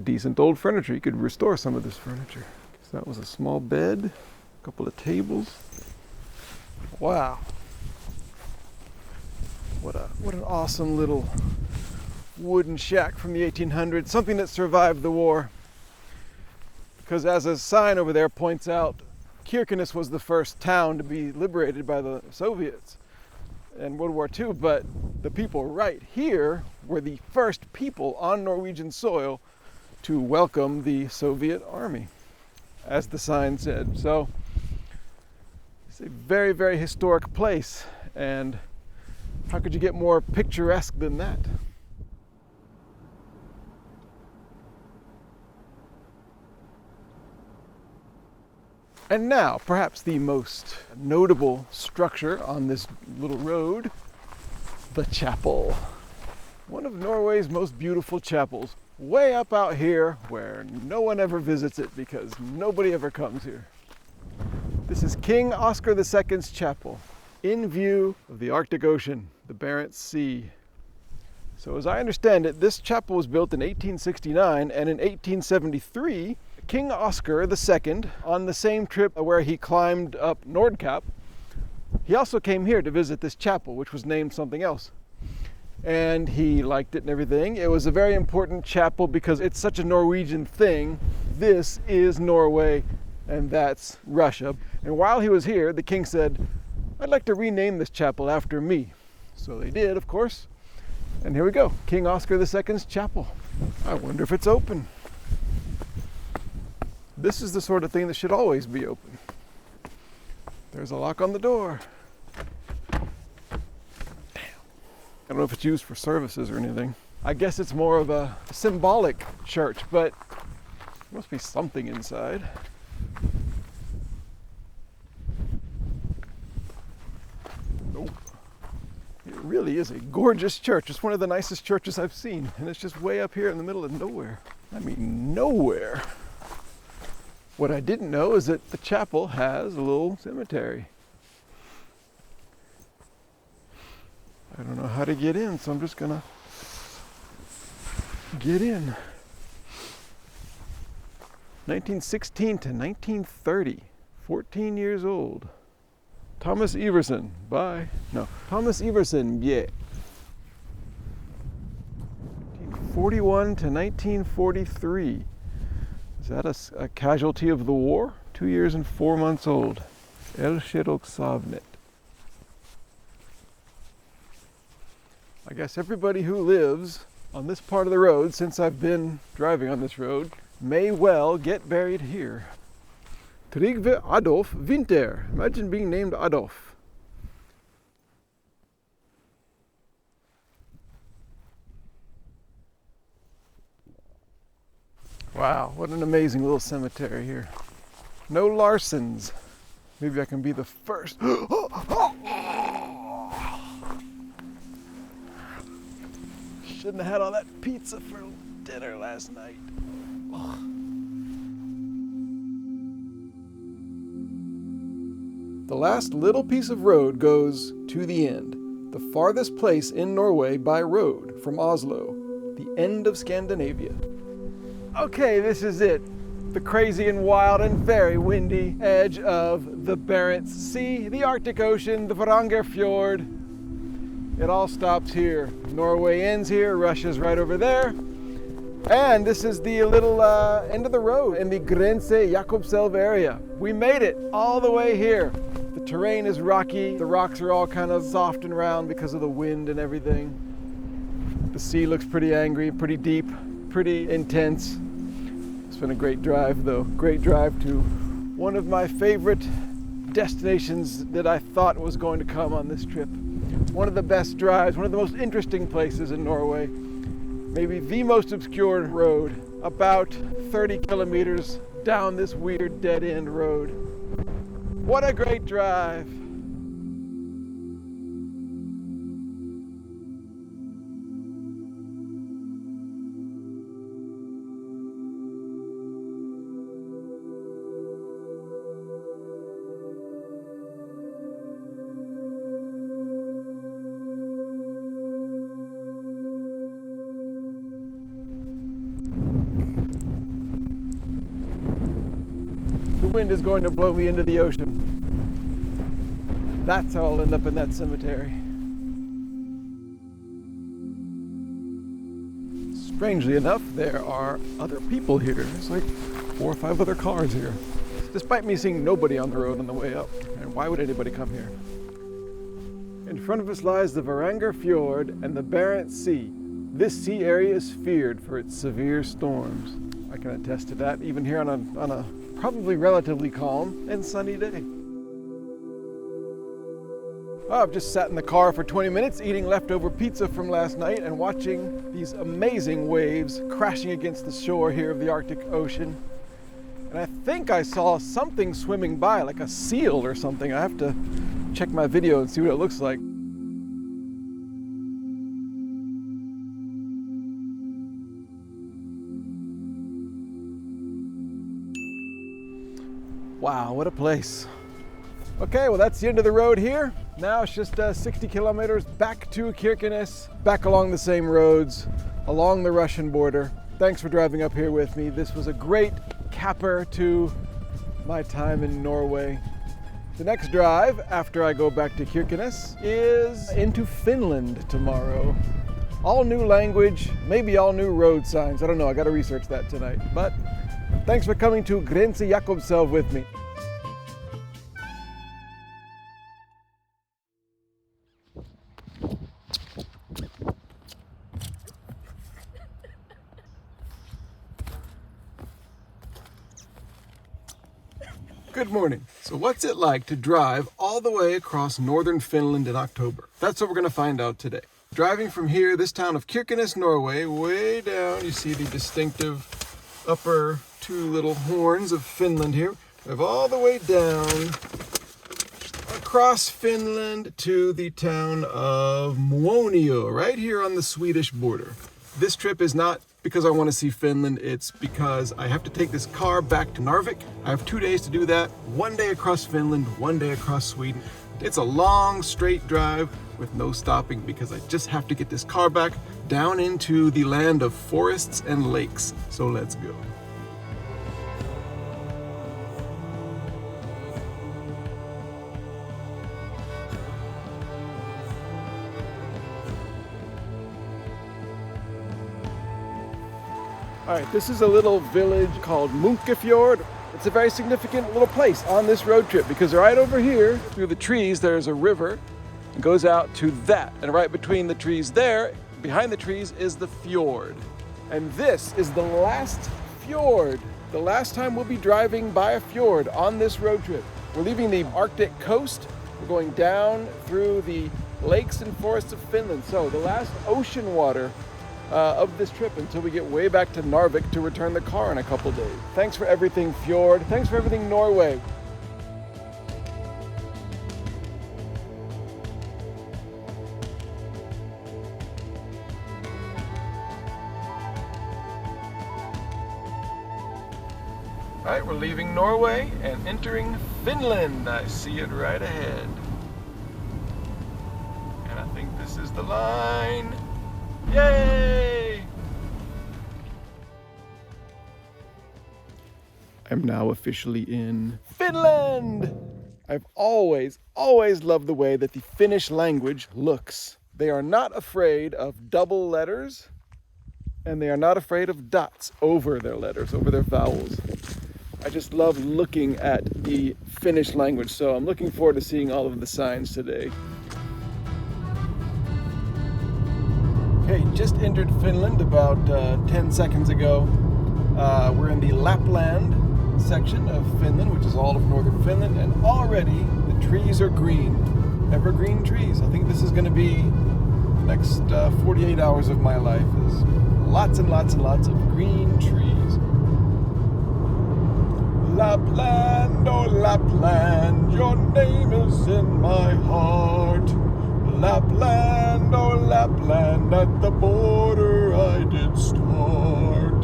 Decent old furniture. You could restore some of this furniture. So that was a small bed, a couple of tables. Wow. What an awesome little wooden shack from the 1800s. Something that survived the war. Because as a sign over there points out, Kirkenes was the first town to be liberated by the Soviets in World War II, but the people right here were the first people on Norwegian soil to welcome the Soviet army, as the sign said. So it's a very, very historic place, and how could you get more picturesque than that? And now, perhaps the most notable structure on this little road, the chapel. One of Norway's most beautiful chapels, way up out here where no one ever visits it because nobody ever comes here. This is King Oscar II's chapel, in view of the Arctic Ocean, the Barents Sea. So as I understand it, this chapel was built in 1869, and in 1873, King Oscar II, on the same trip where he climbed up Nordkapp, he also came here to visit this chapel, which was named something else. And he liked it and everything. It was a very important chapel because it's such a Norwegian thing. This is Norway and that's Russia. And while he was here, the king said, I'd like to rename this chapel after me. So they did, of course. And here we go, King Oscar II's chapel. I wonder if it's open. This is the sort of thing that should always be open. There's a lock on the door. I don't know if it's used for services or anything. I guess it's more of a symbolic church, but there must be something inside. Nope. It really is a gorgeous church. It's one of the nicest churches I've seen, and it's just way up here in the middle of nowhere. I mean, nowhere. What I didn't know is that the chapel has a little cemetery. I don't know how to get in, so I'm just gonna get in. 1916 to 1930, 14 years old. Thomas Everson, bye. No, Thomas Everson, yeah. 1941 to 1943. Is that a casualty of the war? 2 years and 4 months old. El Shirok. I guess everybody who lives on this part of the road, since I've been driving on this road, may well get buried here. Trygve Adolf Winter. Imagine being named Adolf. Wow, what an amazing little cemetery here. No Larsons. Maybe I can be the first. Shouldn't have had all that pizza for dinner last night. Ugh. The last little piece of road goes to the end. The farthest place in Norway by road from Oslo. The end of Scandinavia. Okay, this is it. The crazy and wild and very windy edge of the Barents Sea, the Arctic Ocean, the Varanger Fjord. It all stops here. Norway ends here, Russia's right over there. And this is the little end of the road in the Grense Jakobselv area. We made it all the way here. The terrain is rocky. The rocks are all kind of soft and round because of the wind and everything. The sea looks pretty angry, pretty deep, pretty intense. It's been a great drive though. Great drive to one of my favorite destinations that I thought was going to come on this trip. One of the best drives, one of the most interesting places in Norway. Maybe the most obscure road, about 30 kilometers down this weird dead-end road. What a great drive! The wind is going to blow me into the ocean. That's how I'll end up in that cemetery. Strangely enough, there are other people here. There's like 4 or 5 other cars here. Despite me seeing nobody on the road on the way up. And why would anybody come here? In front of us lies the Varanger Fjord and the Barents Sea. This sea area is feared for its severe storms. I can attest to that, even here on a probably relatively calm and sunny day. Oh, I've just sat in the car for 20 minutes eating leftover pizza from last night and watching these amazing waves crashing against the shore here of the Arctic Ocean. And I think I saw something swimming by, like a seal or something. I have to check my video and see what it looks like. Wow, what a place. Okay, well that's the end of the road here. Now it's just 60 kilometers back to Kirkenes, back along the same roads, along the Russian border. Thanks for driving up here with me. This was a great capper to my time in Norway. The next drive, after I go back to Kirkenes, is into Finland tomorrow. All new language, maybe all new road signs. I don't know, I gotta research that tonight. But thanks for coming to Grense Jakobselv with me. Good morning. So what's it like to drive all the way across northern Finland in October? That's what we're going to find out today. Driving from here, this town of Kirkenes, Norway, way down, you see the distinctive upper two little horns of Finland here. Drive all the way down across Finland to the town of Muonio, right here on the Swedish border. This trip is not because I want to see Finland, it's because I have to take this car back to Narvik. I have 2 days to do that. 1 day across Finland, 1 day across Sweden. It's a long, straight drive with no stopping because I just have to get this car back down into the land of forests and lakes. So let's go. All right, this is a little village called Munkefjord. It's a very significant little place on this road trip because right over here, through the trees, there's a river. It goes out to that. And right between the trees there, behind the trees, is the fjord. And this is the last fjord. The last time we'll be driving by a fjord on this road trip. We're leaving the Arctic coast. We're going down through the lakes and forests of Finland. So the last ocean water of this trip until we get way back to Narvik to return the car in a couple days. Thanks for everything, Fjord. Thanks for everything, Norway. All right, we're leaving Norway and entering Finland. I see it right ahead. And I think this is the line. Yay! I'm now officially in Finland! I've always loved the way that the Finnish language looks. They are not afraid of double letters, and they are not afraid of dots over their letters, over their vowels. I just love looking at the Finnish language, so I'm looking forward to seeing all of the signs today. Okay, just entered Finland about 10 seconds ago. We're in the Lapland section of Finland, which is all of northern Finland, and already the trees are green. Evergreen trees. I think this is going to be the next 48 hours of my life is lots and lots and lots of green trees. Lapland, oh Lapland, your name is in my heart. Lapland, oh Lapland, at the border I did start.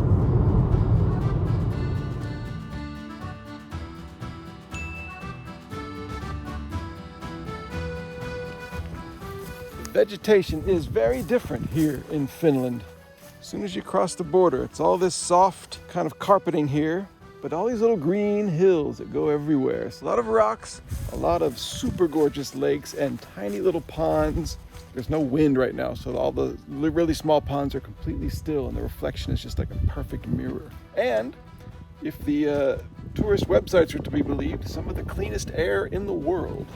The vegetation is very different here in Finland. As soon as you cross the border, it's all this soft kind of carpeting here, but all these little green hills that go everywhere. It's a lot of rocks, a lot of super gorgeous lakes and tiny little ponds. There's no wind right now, so all the really small ponds are completely still and the reflection is just like a perfect mirror. And if the tourist websites are to be believed, some of the cleanest air in the world.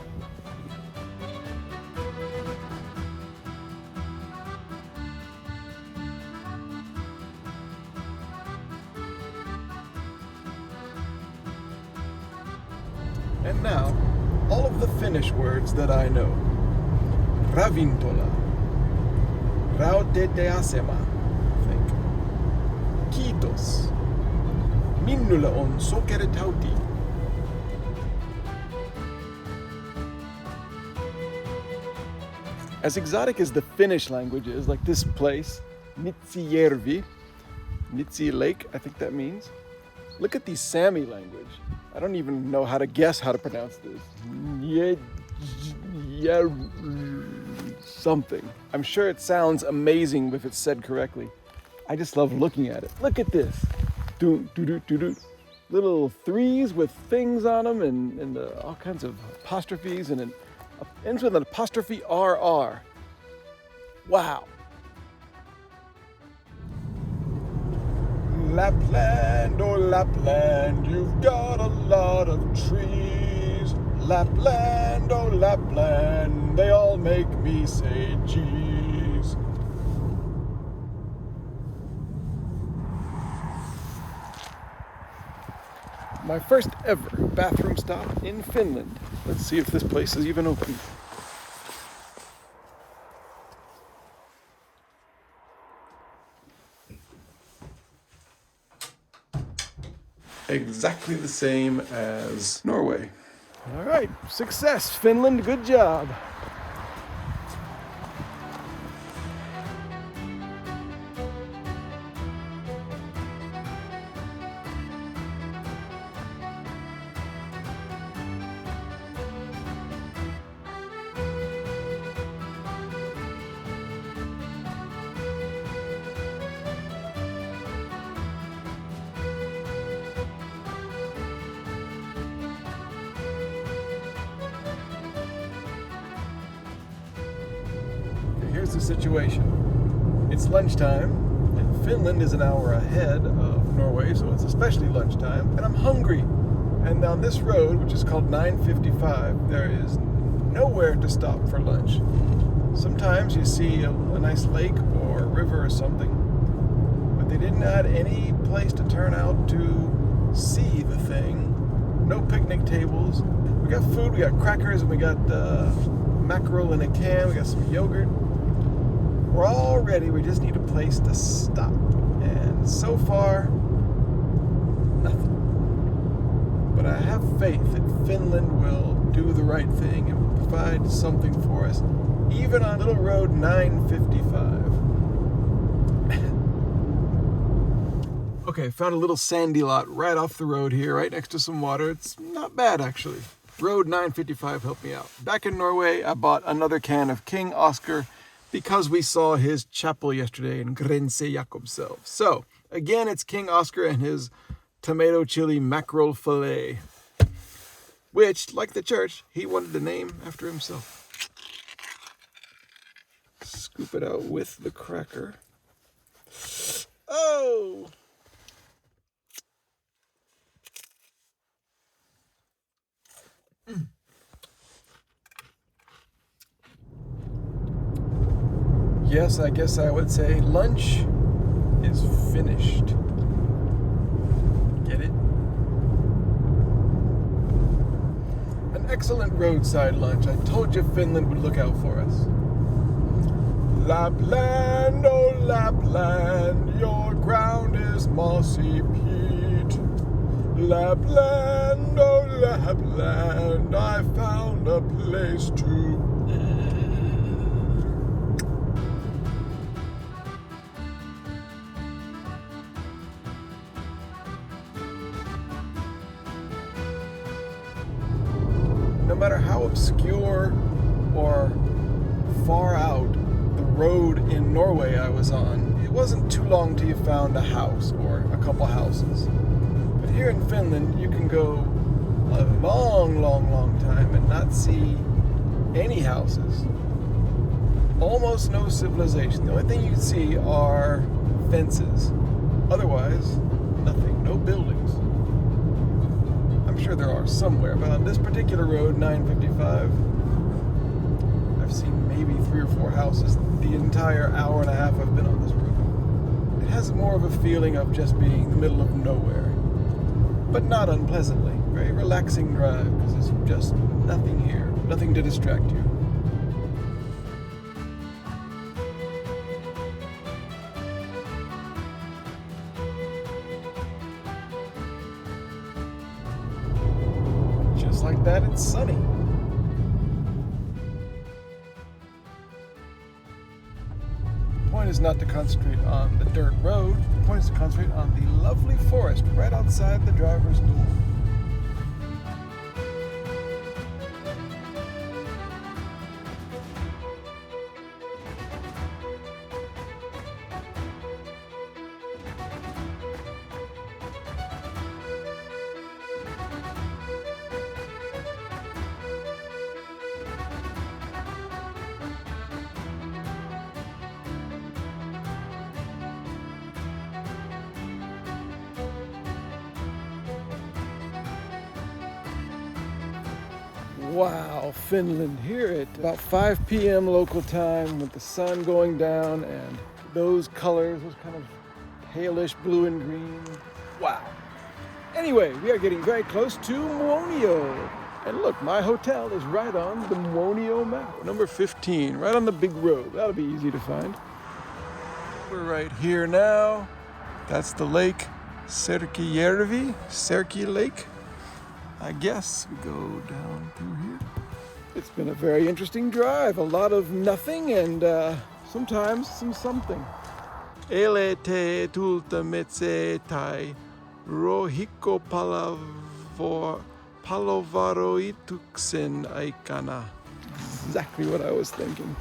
And now, all of the Finnish words that I know. Ravintola. Rautatieasema. Think. Kiitos. Minulla on sokeritauti. As exotic as the Finnish language is, like this place, Nitsijärvi, Nitsi Lake, I think that means. Look at the Sami language. I don't even know how to guess how to pronounce this. something. I'm sure it sounds amazing if it's said correctly. I just love looking at it. Look at this. Little threes with things on them and all kinds of apostrophes, and it ends with an apostrophe RR. Wow. Lapland, oh Lapland, you've got a lot of trees. Lapland, oh Lapland, they all make me say geez. My first ever bathroom stop in Finland. Let's see if this place is even open. Exactly the same as Norway. All right, success, Finland, good job. Here's the situation. It's lunchtime, and Finland is an hour ahead of Norway, so it's especially lunchtime, and I'm hungry. And on this road, which is called 955, there is nowhere to stop for lunch. Sometimes you see a nice lake or a river or something, but they didn't add any place to turn out to see the thing. No picnic tables. We got food, we got crackers, and we got mackerel in a can, we got some yogurt. We're all ready, we just need a place to stop. And so far, nothing. But I have faith that Finland will do the right thing and provide something for us, even on little road 955. Okay, found a little sandy lot right off the road here, right next to some water. It's not bad, actually. Road 955 helped me out. Back in Norway, I bought another can of King Oscar because we saw his chapel yesterday in Grense Jakobselv. So, again, it's King Oscar and his tomato chili mackerel fillet, which, like the church, he wanted to name after himself. Scoop it out with the cracker. Oh! Yes, I guess I would say lunch is finished. Get it? An excellent roadside lunch. I told you Finland would look out for us. Lapland, oh Lapland, your ground is mossy peat. Lapland, oh Lapland, I found a place to no matter how obscure or far out the road in Norway I was on, it wasn't too long till you found a house or a couple houses. But here in Finland, you can go a long, long, long time and not see any houses. Almost no civilization. The only thing you can see are fences. Otherwise, nothing, no buildings. I'm sure there are somewhere, but on this particular road, 955, I've seen maybe 3 or 4 houses the entire hour and a half I've been on this road. It has more of a feeling of just being in the middle of nowhere, but not unpleasantly. Very relaxing drive, because there's just nothing here, nothing to distract you. Just like that, it's sunny. The point is not to concentrate on the dirt road. The point is to concentrate on the lovely forest right outside the driver's door. Wow, Finland here at about 5 p.m. local time with the sun going down and those colors, those kind of palish blue and green. Wow. Anyway, we are getting very close to Muonio. And look, my hotel is right on the Muonio map. Number 15, right on the big road. That'll be easy to find. We're right here now. That's the lake, Serkijärvi, Serki Lake. I guess we go down through here. It's been a very interesting drive. A lot of nothing and sometimes some something. Ele te tulta metse tai rohikko palovaroituksen aikana. Exactly what I was thinking.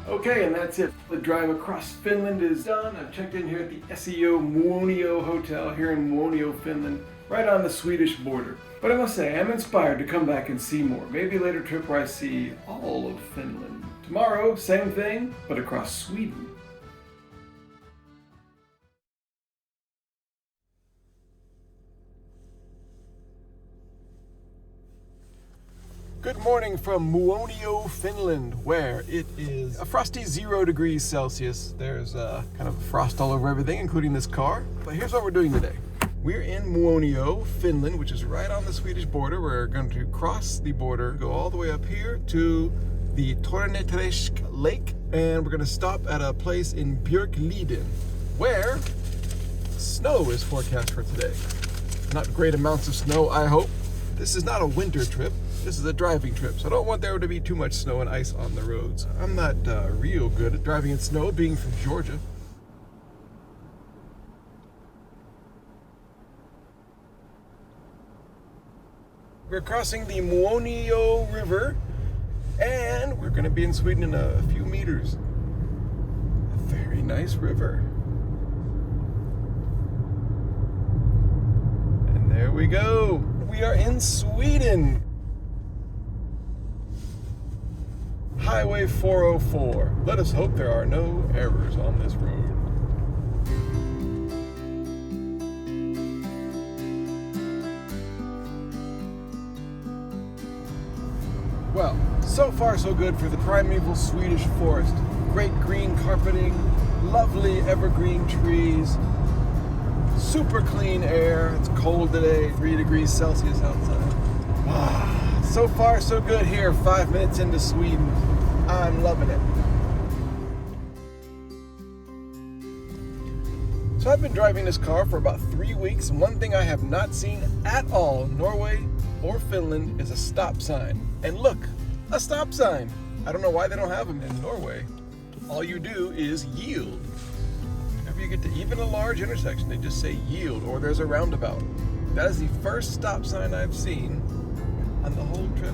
Okay, and that's it. The drive across Finland is done. I've checked in here at the SEO Muonio Hotel here in Muonio, Finland, right on the Swedish border. But I must say, I'm inspired to come back and see more. Maybe a later trip where I see all of Finland. Tomorrow, same thing, but across Sweden. Good morning from Muonio, Finland, where it is a frosty 0 degrees Celsius. There's kind of frost all over everything, including this car. But here's what we're doing today. We're in Muonio, Finland, which is right on the Swedish border. We're going to cross the border, go all the way up here to the Torneträsk Lake, and we're going to stop at a place in Björkliden, where snow is forecast for today. Not great amounts of snow, I hope. This is not a winter trip. This is a driving trip, so I don't want there to be too much snow and ice on the roads. I'm not real good at driving in snow, being from Georgia. We're crossing the Muonio River, and we're going to be in Sweden in a few meters. A very nice river. And there we go. We are in Sweden. Highway 404. Let us hope there are no errors on this road. Well, so far so good for the primeval Swedish forest. Great green carpeting, lovely evergreen trees, super clean air. It's cold today, 3 degrees Celsius outside. So far so good here, 5 minutes into Sweden. I'm loving it. So I've been driving this car for about 3 weeks, and one thing I have not seen at all in Norway or Finland is a stop sign. And look, a stop sign. I don't know why they don't have them in Norway. All you do is yield. Whenever you get to even a large intersection, they just say yield, or there's a roundabout. That is the first stop sign I've seen on the whole trip.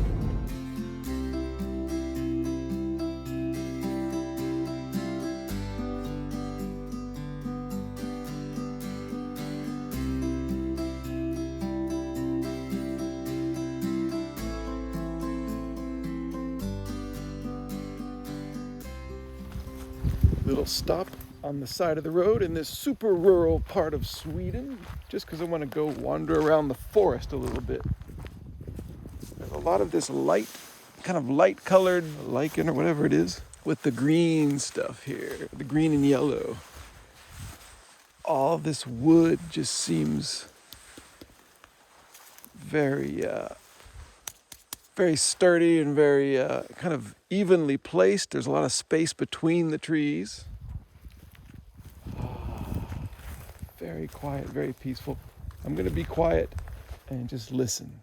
Little stop on the side of the road in this super rural part of Sweden, just because I want to go wander around the forest a little bit. There's a lot of this light, kind of light colored lichen or whatever it is, with the green stuff here, the green and yellow. All this wood just seems very sturdy and very kind of evenly placed. There's a lot of space between the trees. Very quiet, very peaceful. I'm going to be quiet and just listen.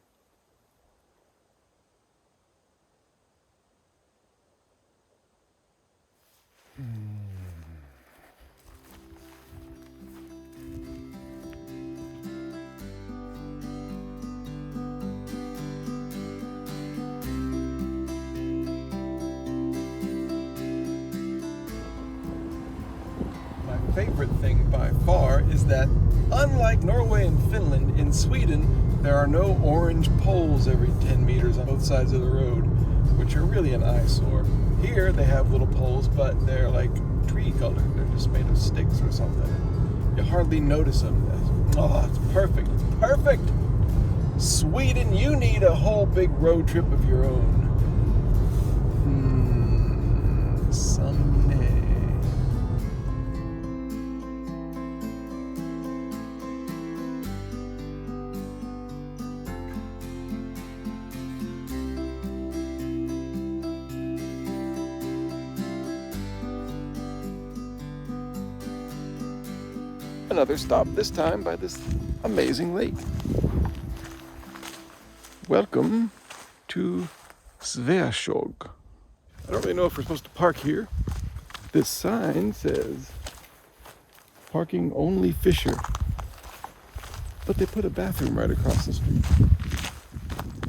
Favorite thing by far is that, unlike Norway and Finland, in Sweden there are no orange poles every 10 meters on both sides of the road. which are really an eyesore. Here they have little poles, but they're like tree colored. They're just made of sticks or something. You hardly notice them. Oh, it's perfect. Perfect! Sweden, you need a whole big road trip of your own. Someday. Another stop, this time by this amazing lake. Welcome to Sveaskog. I don't really know if we're supposed to park here. This sign says parking only Fisher. But they put a bathroom right across the street.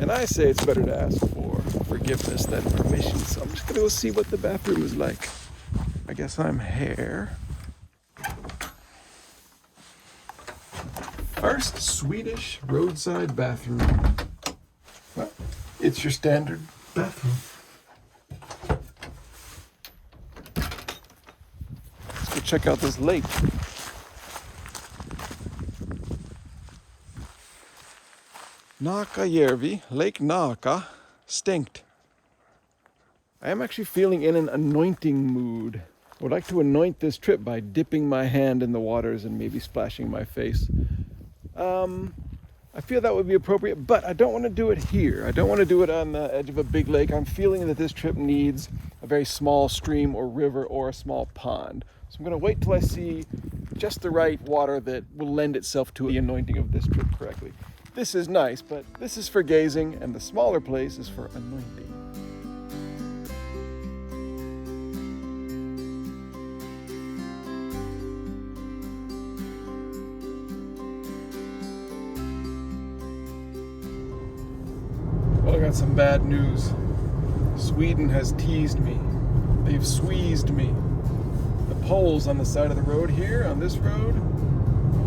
And I say it's better to ask for forgiveness than permission, so I'm just gonna go see what the bathroom is like. I guess I'm Hare. First Swedish roadside bathroom. Well, it's your standard bathroom. Let's go check out this lake. Nakajärvi, Lake Naka, Stinkt. I am actually feeling in an anointing mood. I would like to anoint this trip by dipping my hand in the waters and maybe splashing my face. I feel that would be appropriate, but I don't want to do it here. I don't want to do it on the edge of a big lake. I'm feeling that this trip needs a very small stream or river or a small pond. So I'm going to wait till I see just the right water that will lend itself to the anointing of this trip correctly. This is nice, but this is for gazing, and the smaller place is for anointing. Well, I got some bad news. Sweden has teased me. They've squeezed me. The poles on the side of the road here, on this road,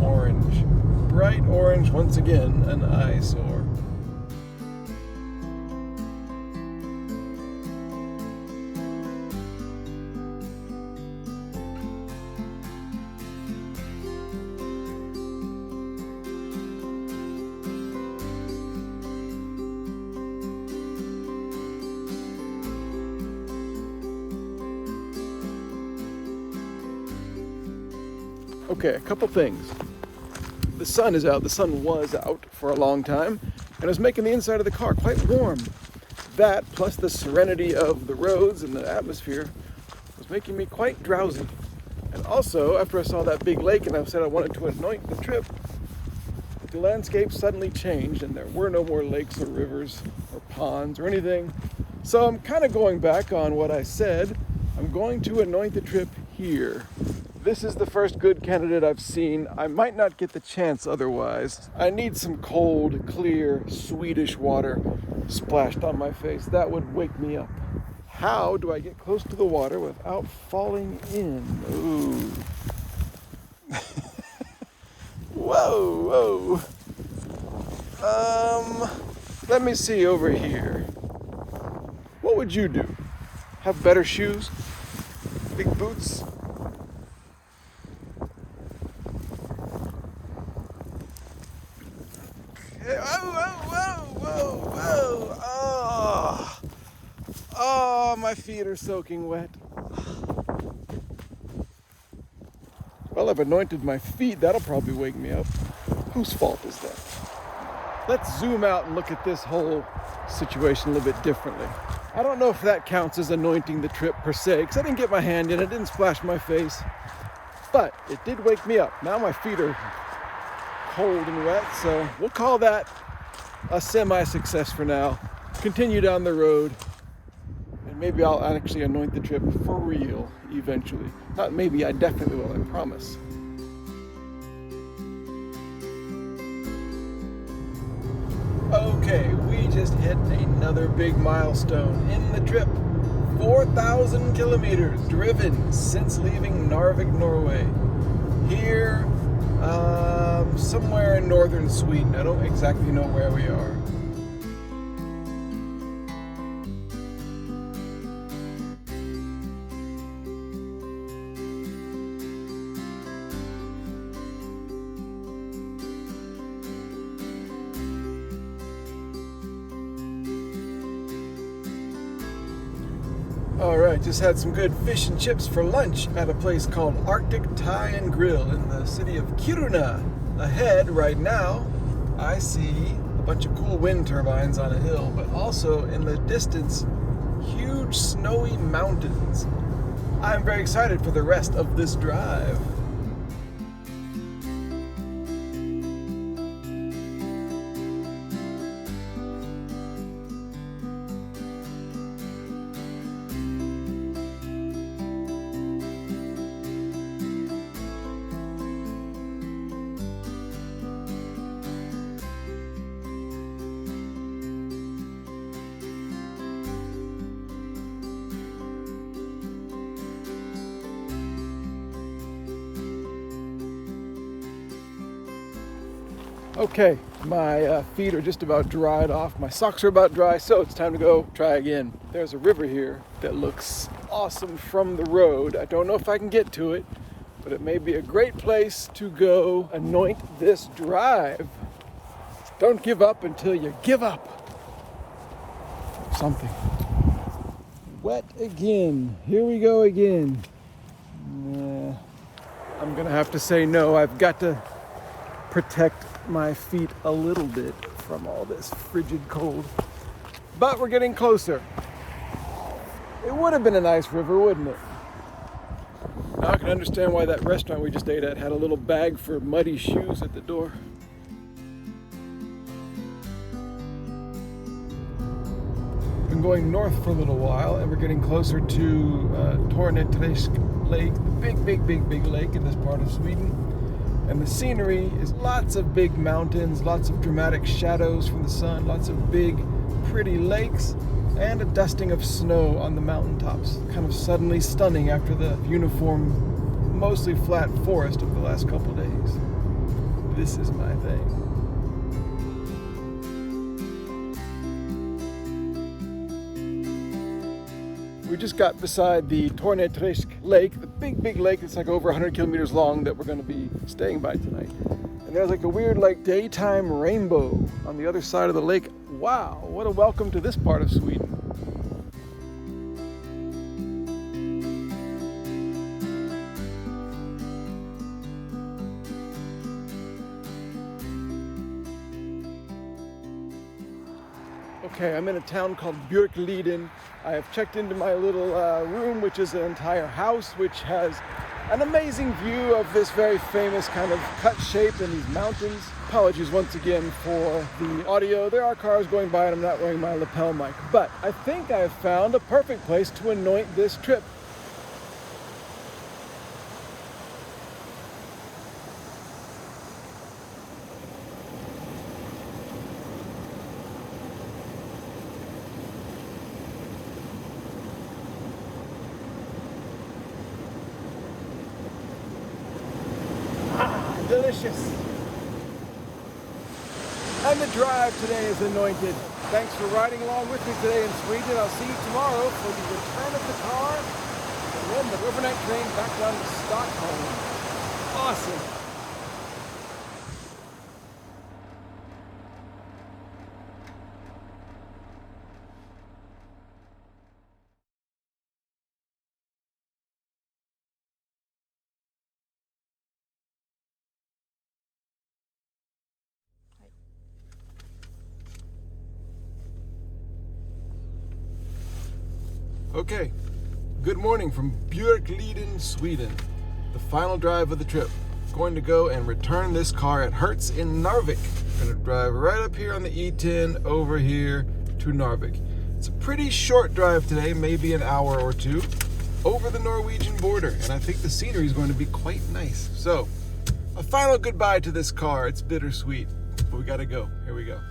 orange. Bright orange, once again, an eyesore. Okay, a couple things. The sun is out. The sun was out for a long time, and it was making the inside of the car quite warm. That, plus the serenity of the roads and the atmosphere, was making me quite drowsy. And also, after I saw that big lake and I said I wanted to anoint the trip, the landscape suddenly changed and there were no more lakes or rivers or ponds or anything. So I'm kind of going back on what I said. I'm going to anoint the trip here. This is the first good candidate I've seen. I might not get the chance otherwise. I need some cold, clear, Swedish water splashed on my face. That would wake me up. How do I get close to the water without falling in? Ooh. Whoa, whoa. Let me see over here. What would you do? Have better shoes? Big boots? Oh, my feet are soaking wet. Well, I've anointed my feet. That'll probably wake me up. Whose fault is that? Let's zoom out and look at this whole situation a little bit differently. I don't know if that counts as anointing the trip per se, because I didn't get my hand in it, didn't splash my face. But it did wake me up. Now my feet are cold and wet, so we'll call that a semi-success for now. Continue down the road, and maybe I'll actually anoint the trip for real eventually. Not maybe, I definitely will, I promise. Okay, we just hit another big milestone in the trip. 4,000 kilometers driven since leaving Narvik, Norway. Here, somewhere in northern Sweden. I don't exactly know where we are. All right, just had some good fish and chips for lunch at a place called Arctic Thai and Grill in the city of Kiruna. Ahead right now, I see a bunch of cool wind turbines on a hill, but also in the distance, huge snowy mountains. I'm very excited for the rest of this drive. Okay, my feet are just about dried off. My socks are about dry, so it's time to go try again. There's a river here that looks awesome from the road. I don't know if I can get to it, but it may be a great place to go anoint this drive. Don't give up until you give up. Something. Wet again. Here we go again. I'm gonna have to say no. I've got to protect my feet a little bit from all this frigid cold. But we're getting closer. It would have been a nice river, wouldn't it? Now I can understand why that restaurant we just ate at had a little bag for muddy shoes at the door. Been going north for a little while, and we're getting closer to Torneträsk Lake, the big lake in this part of Sweden. And the scenery is lots of big mountains, lots of dramatic shadows from the sun, lots of big, pretty lakes, and a dusting of snow on the mountaintops. Kind of suddenly stunning after the uniform, mostly flat forest of the last couple days. This is my thing. We just got beside the Torneträsk Lake, the big lake that's like over 100 kilometers long that we're going to be staying by tonight. And there's like a weird like daytime rainbow on the other side of the lake. Wow, what a welcome to this part of Sweden. Okay, I'm in a town called Björkliden. I have checked into my little room, which is an entire house, which has an amazing view of this very famous kind of cut shape in these mountains. Apologies once again for the audio. There are cars going by and I'm not wearing my lapel mic. But I think I have found a perfect place to anoint this trip. Delicious. And the drive today is anointed. Thanks for riding along with me today in Sweden. I'll see you tomorrow for the return of the car and then the overnight train back down to Stockholm. Awesome. Okay, good morning from Björkliden, Sweden. The final drive of the trip. Going to go and return this car at Hertz in Narvik. Going to drive right up here on the E10 over here to Narvik. It's a pretty short drive today, maybe an hour or two, over the Norwegian border, and I think the scenery is going to be quite nice. So, a final goodbye to this car. It's bittersweet, but we gotta go. Here we go.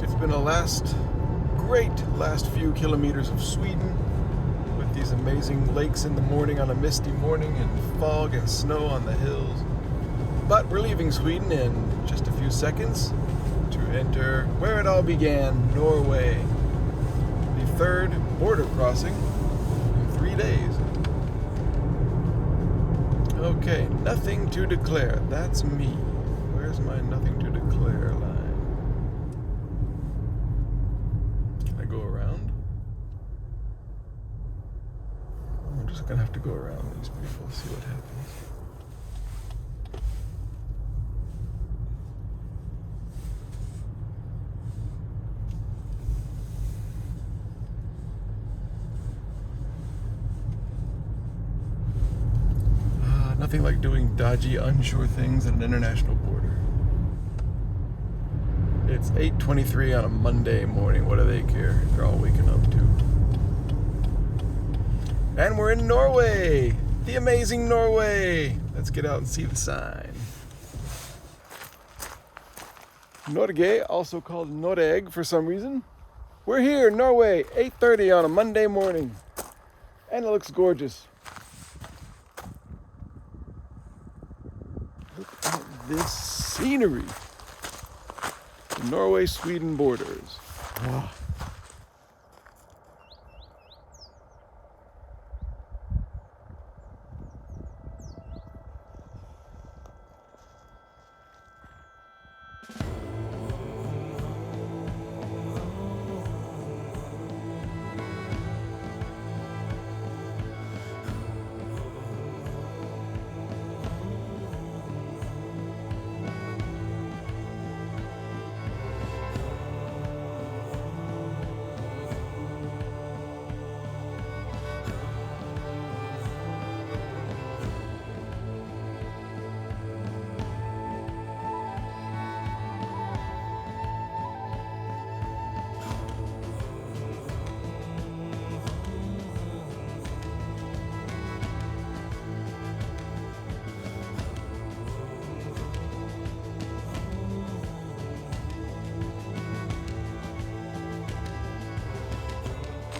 It's been a great last few kilometers of Sweden. these amazing lakes in the morning on a misty morning and fog and snow on the hills. But we're leaving Sweden in just a few seconds to enter where it all began, Norway. The third border crossing in 3 days. Okay, nothing to declare. That's me. Where's my nothing to declare line? Can I go around? I'm just gonna have to go around these people, see what happens. Nothing like doing dodgy, unsure things at an international border. It's 8:23 on a Monday morning. What do they care? They're all waking up too. And we're in Norway! The amazing Norway! Let's get out and see the sign. Norge, also called Noreg for some reason. We're here, Norway, 8:30 on a Monday morning. And it looks gorgeous. This scenery. The Norway-Sweden borders. Wow.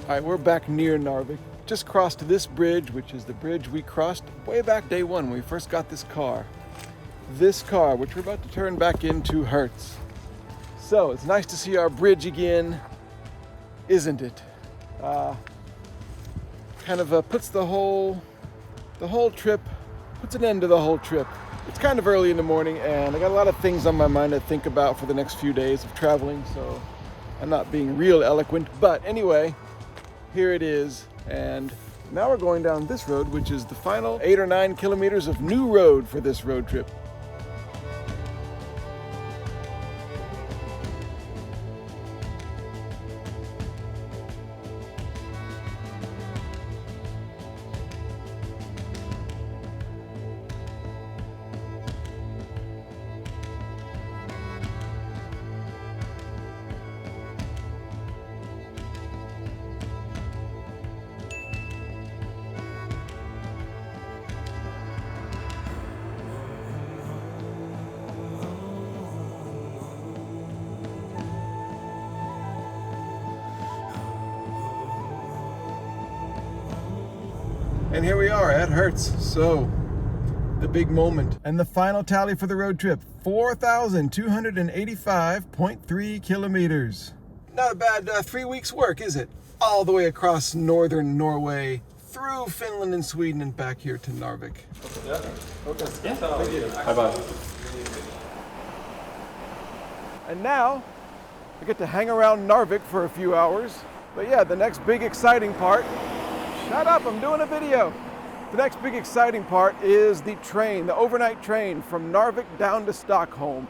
All right, we're back near Narvik. Just crossed this bridge, which is the bridge we crossed way back day one when we first got this car. This car, which we're about to turn back into, hurts. So it's nice to see our bridge again, isn't it? Kind of puts the whole trip, puts an end to the whole trip. It's kind of early in the morning and I got a lot of things on my mind to think about for the next few days of traveling, so I'm not being real eloquent, but anyway, here it is, and now we're going down this road, which is the final 8 or 9 kilometers of new road for this road trip. And here we are at Hertz, so the big moment. And the final tally for the road trip, 4,285.3 kilometers. Not a bad 3 weeks work, is it? All the way across northern Norway, through Finland and Sweden and back here to Narvik.
Yeah. Okay. Yeah. Thank you. Bye-bye.
And now, I get to hang around Narvik for a few hours. But yeah, the next big exciting part, shut up, I'm doing a video. The next big exciting part is the train, the overnight train from Narvik down to Stockholm.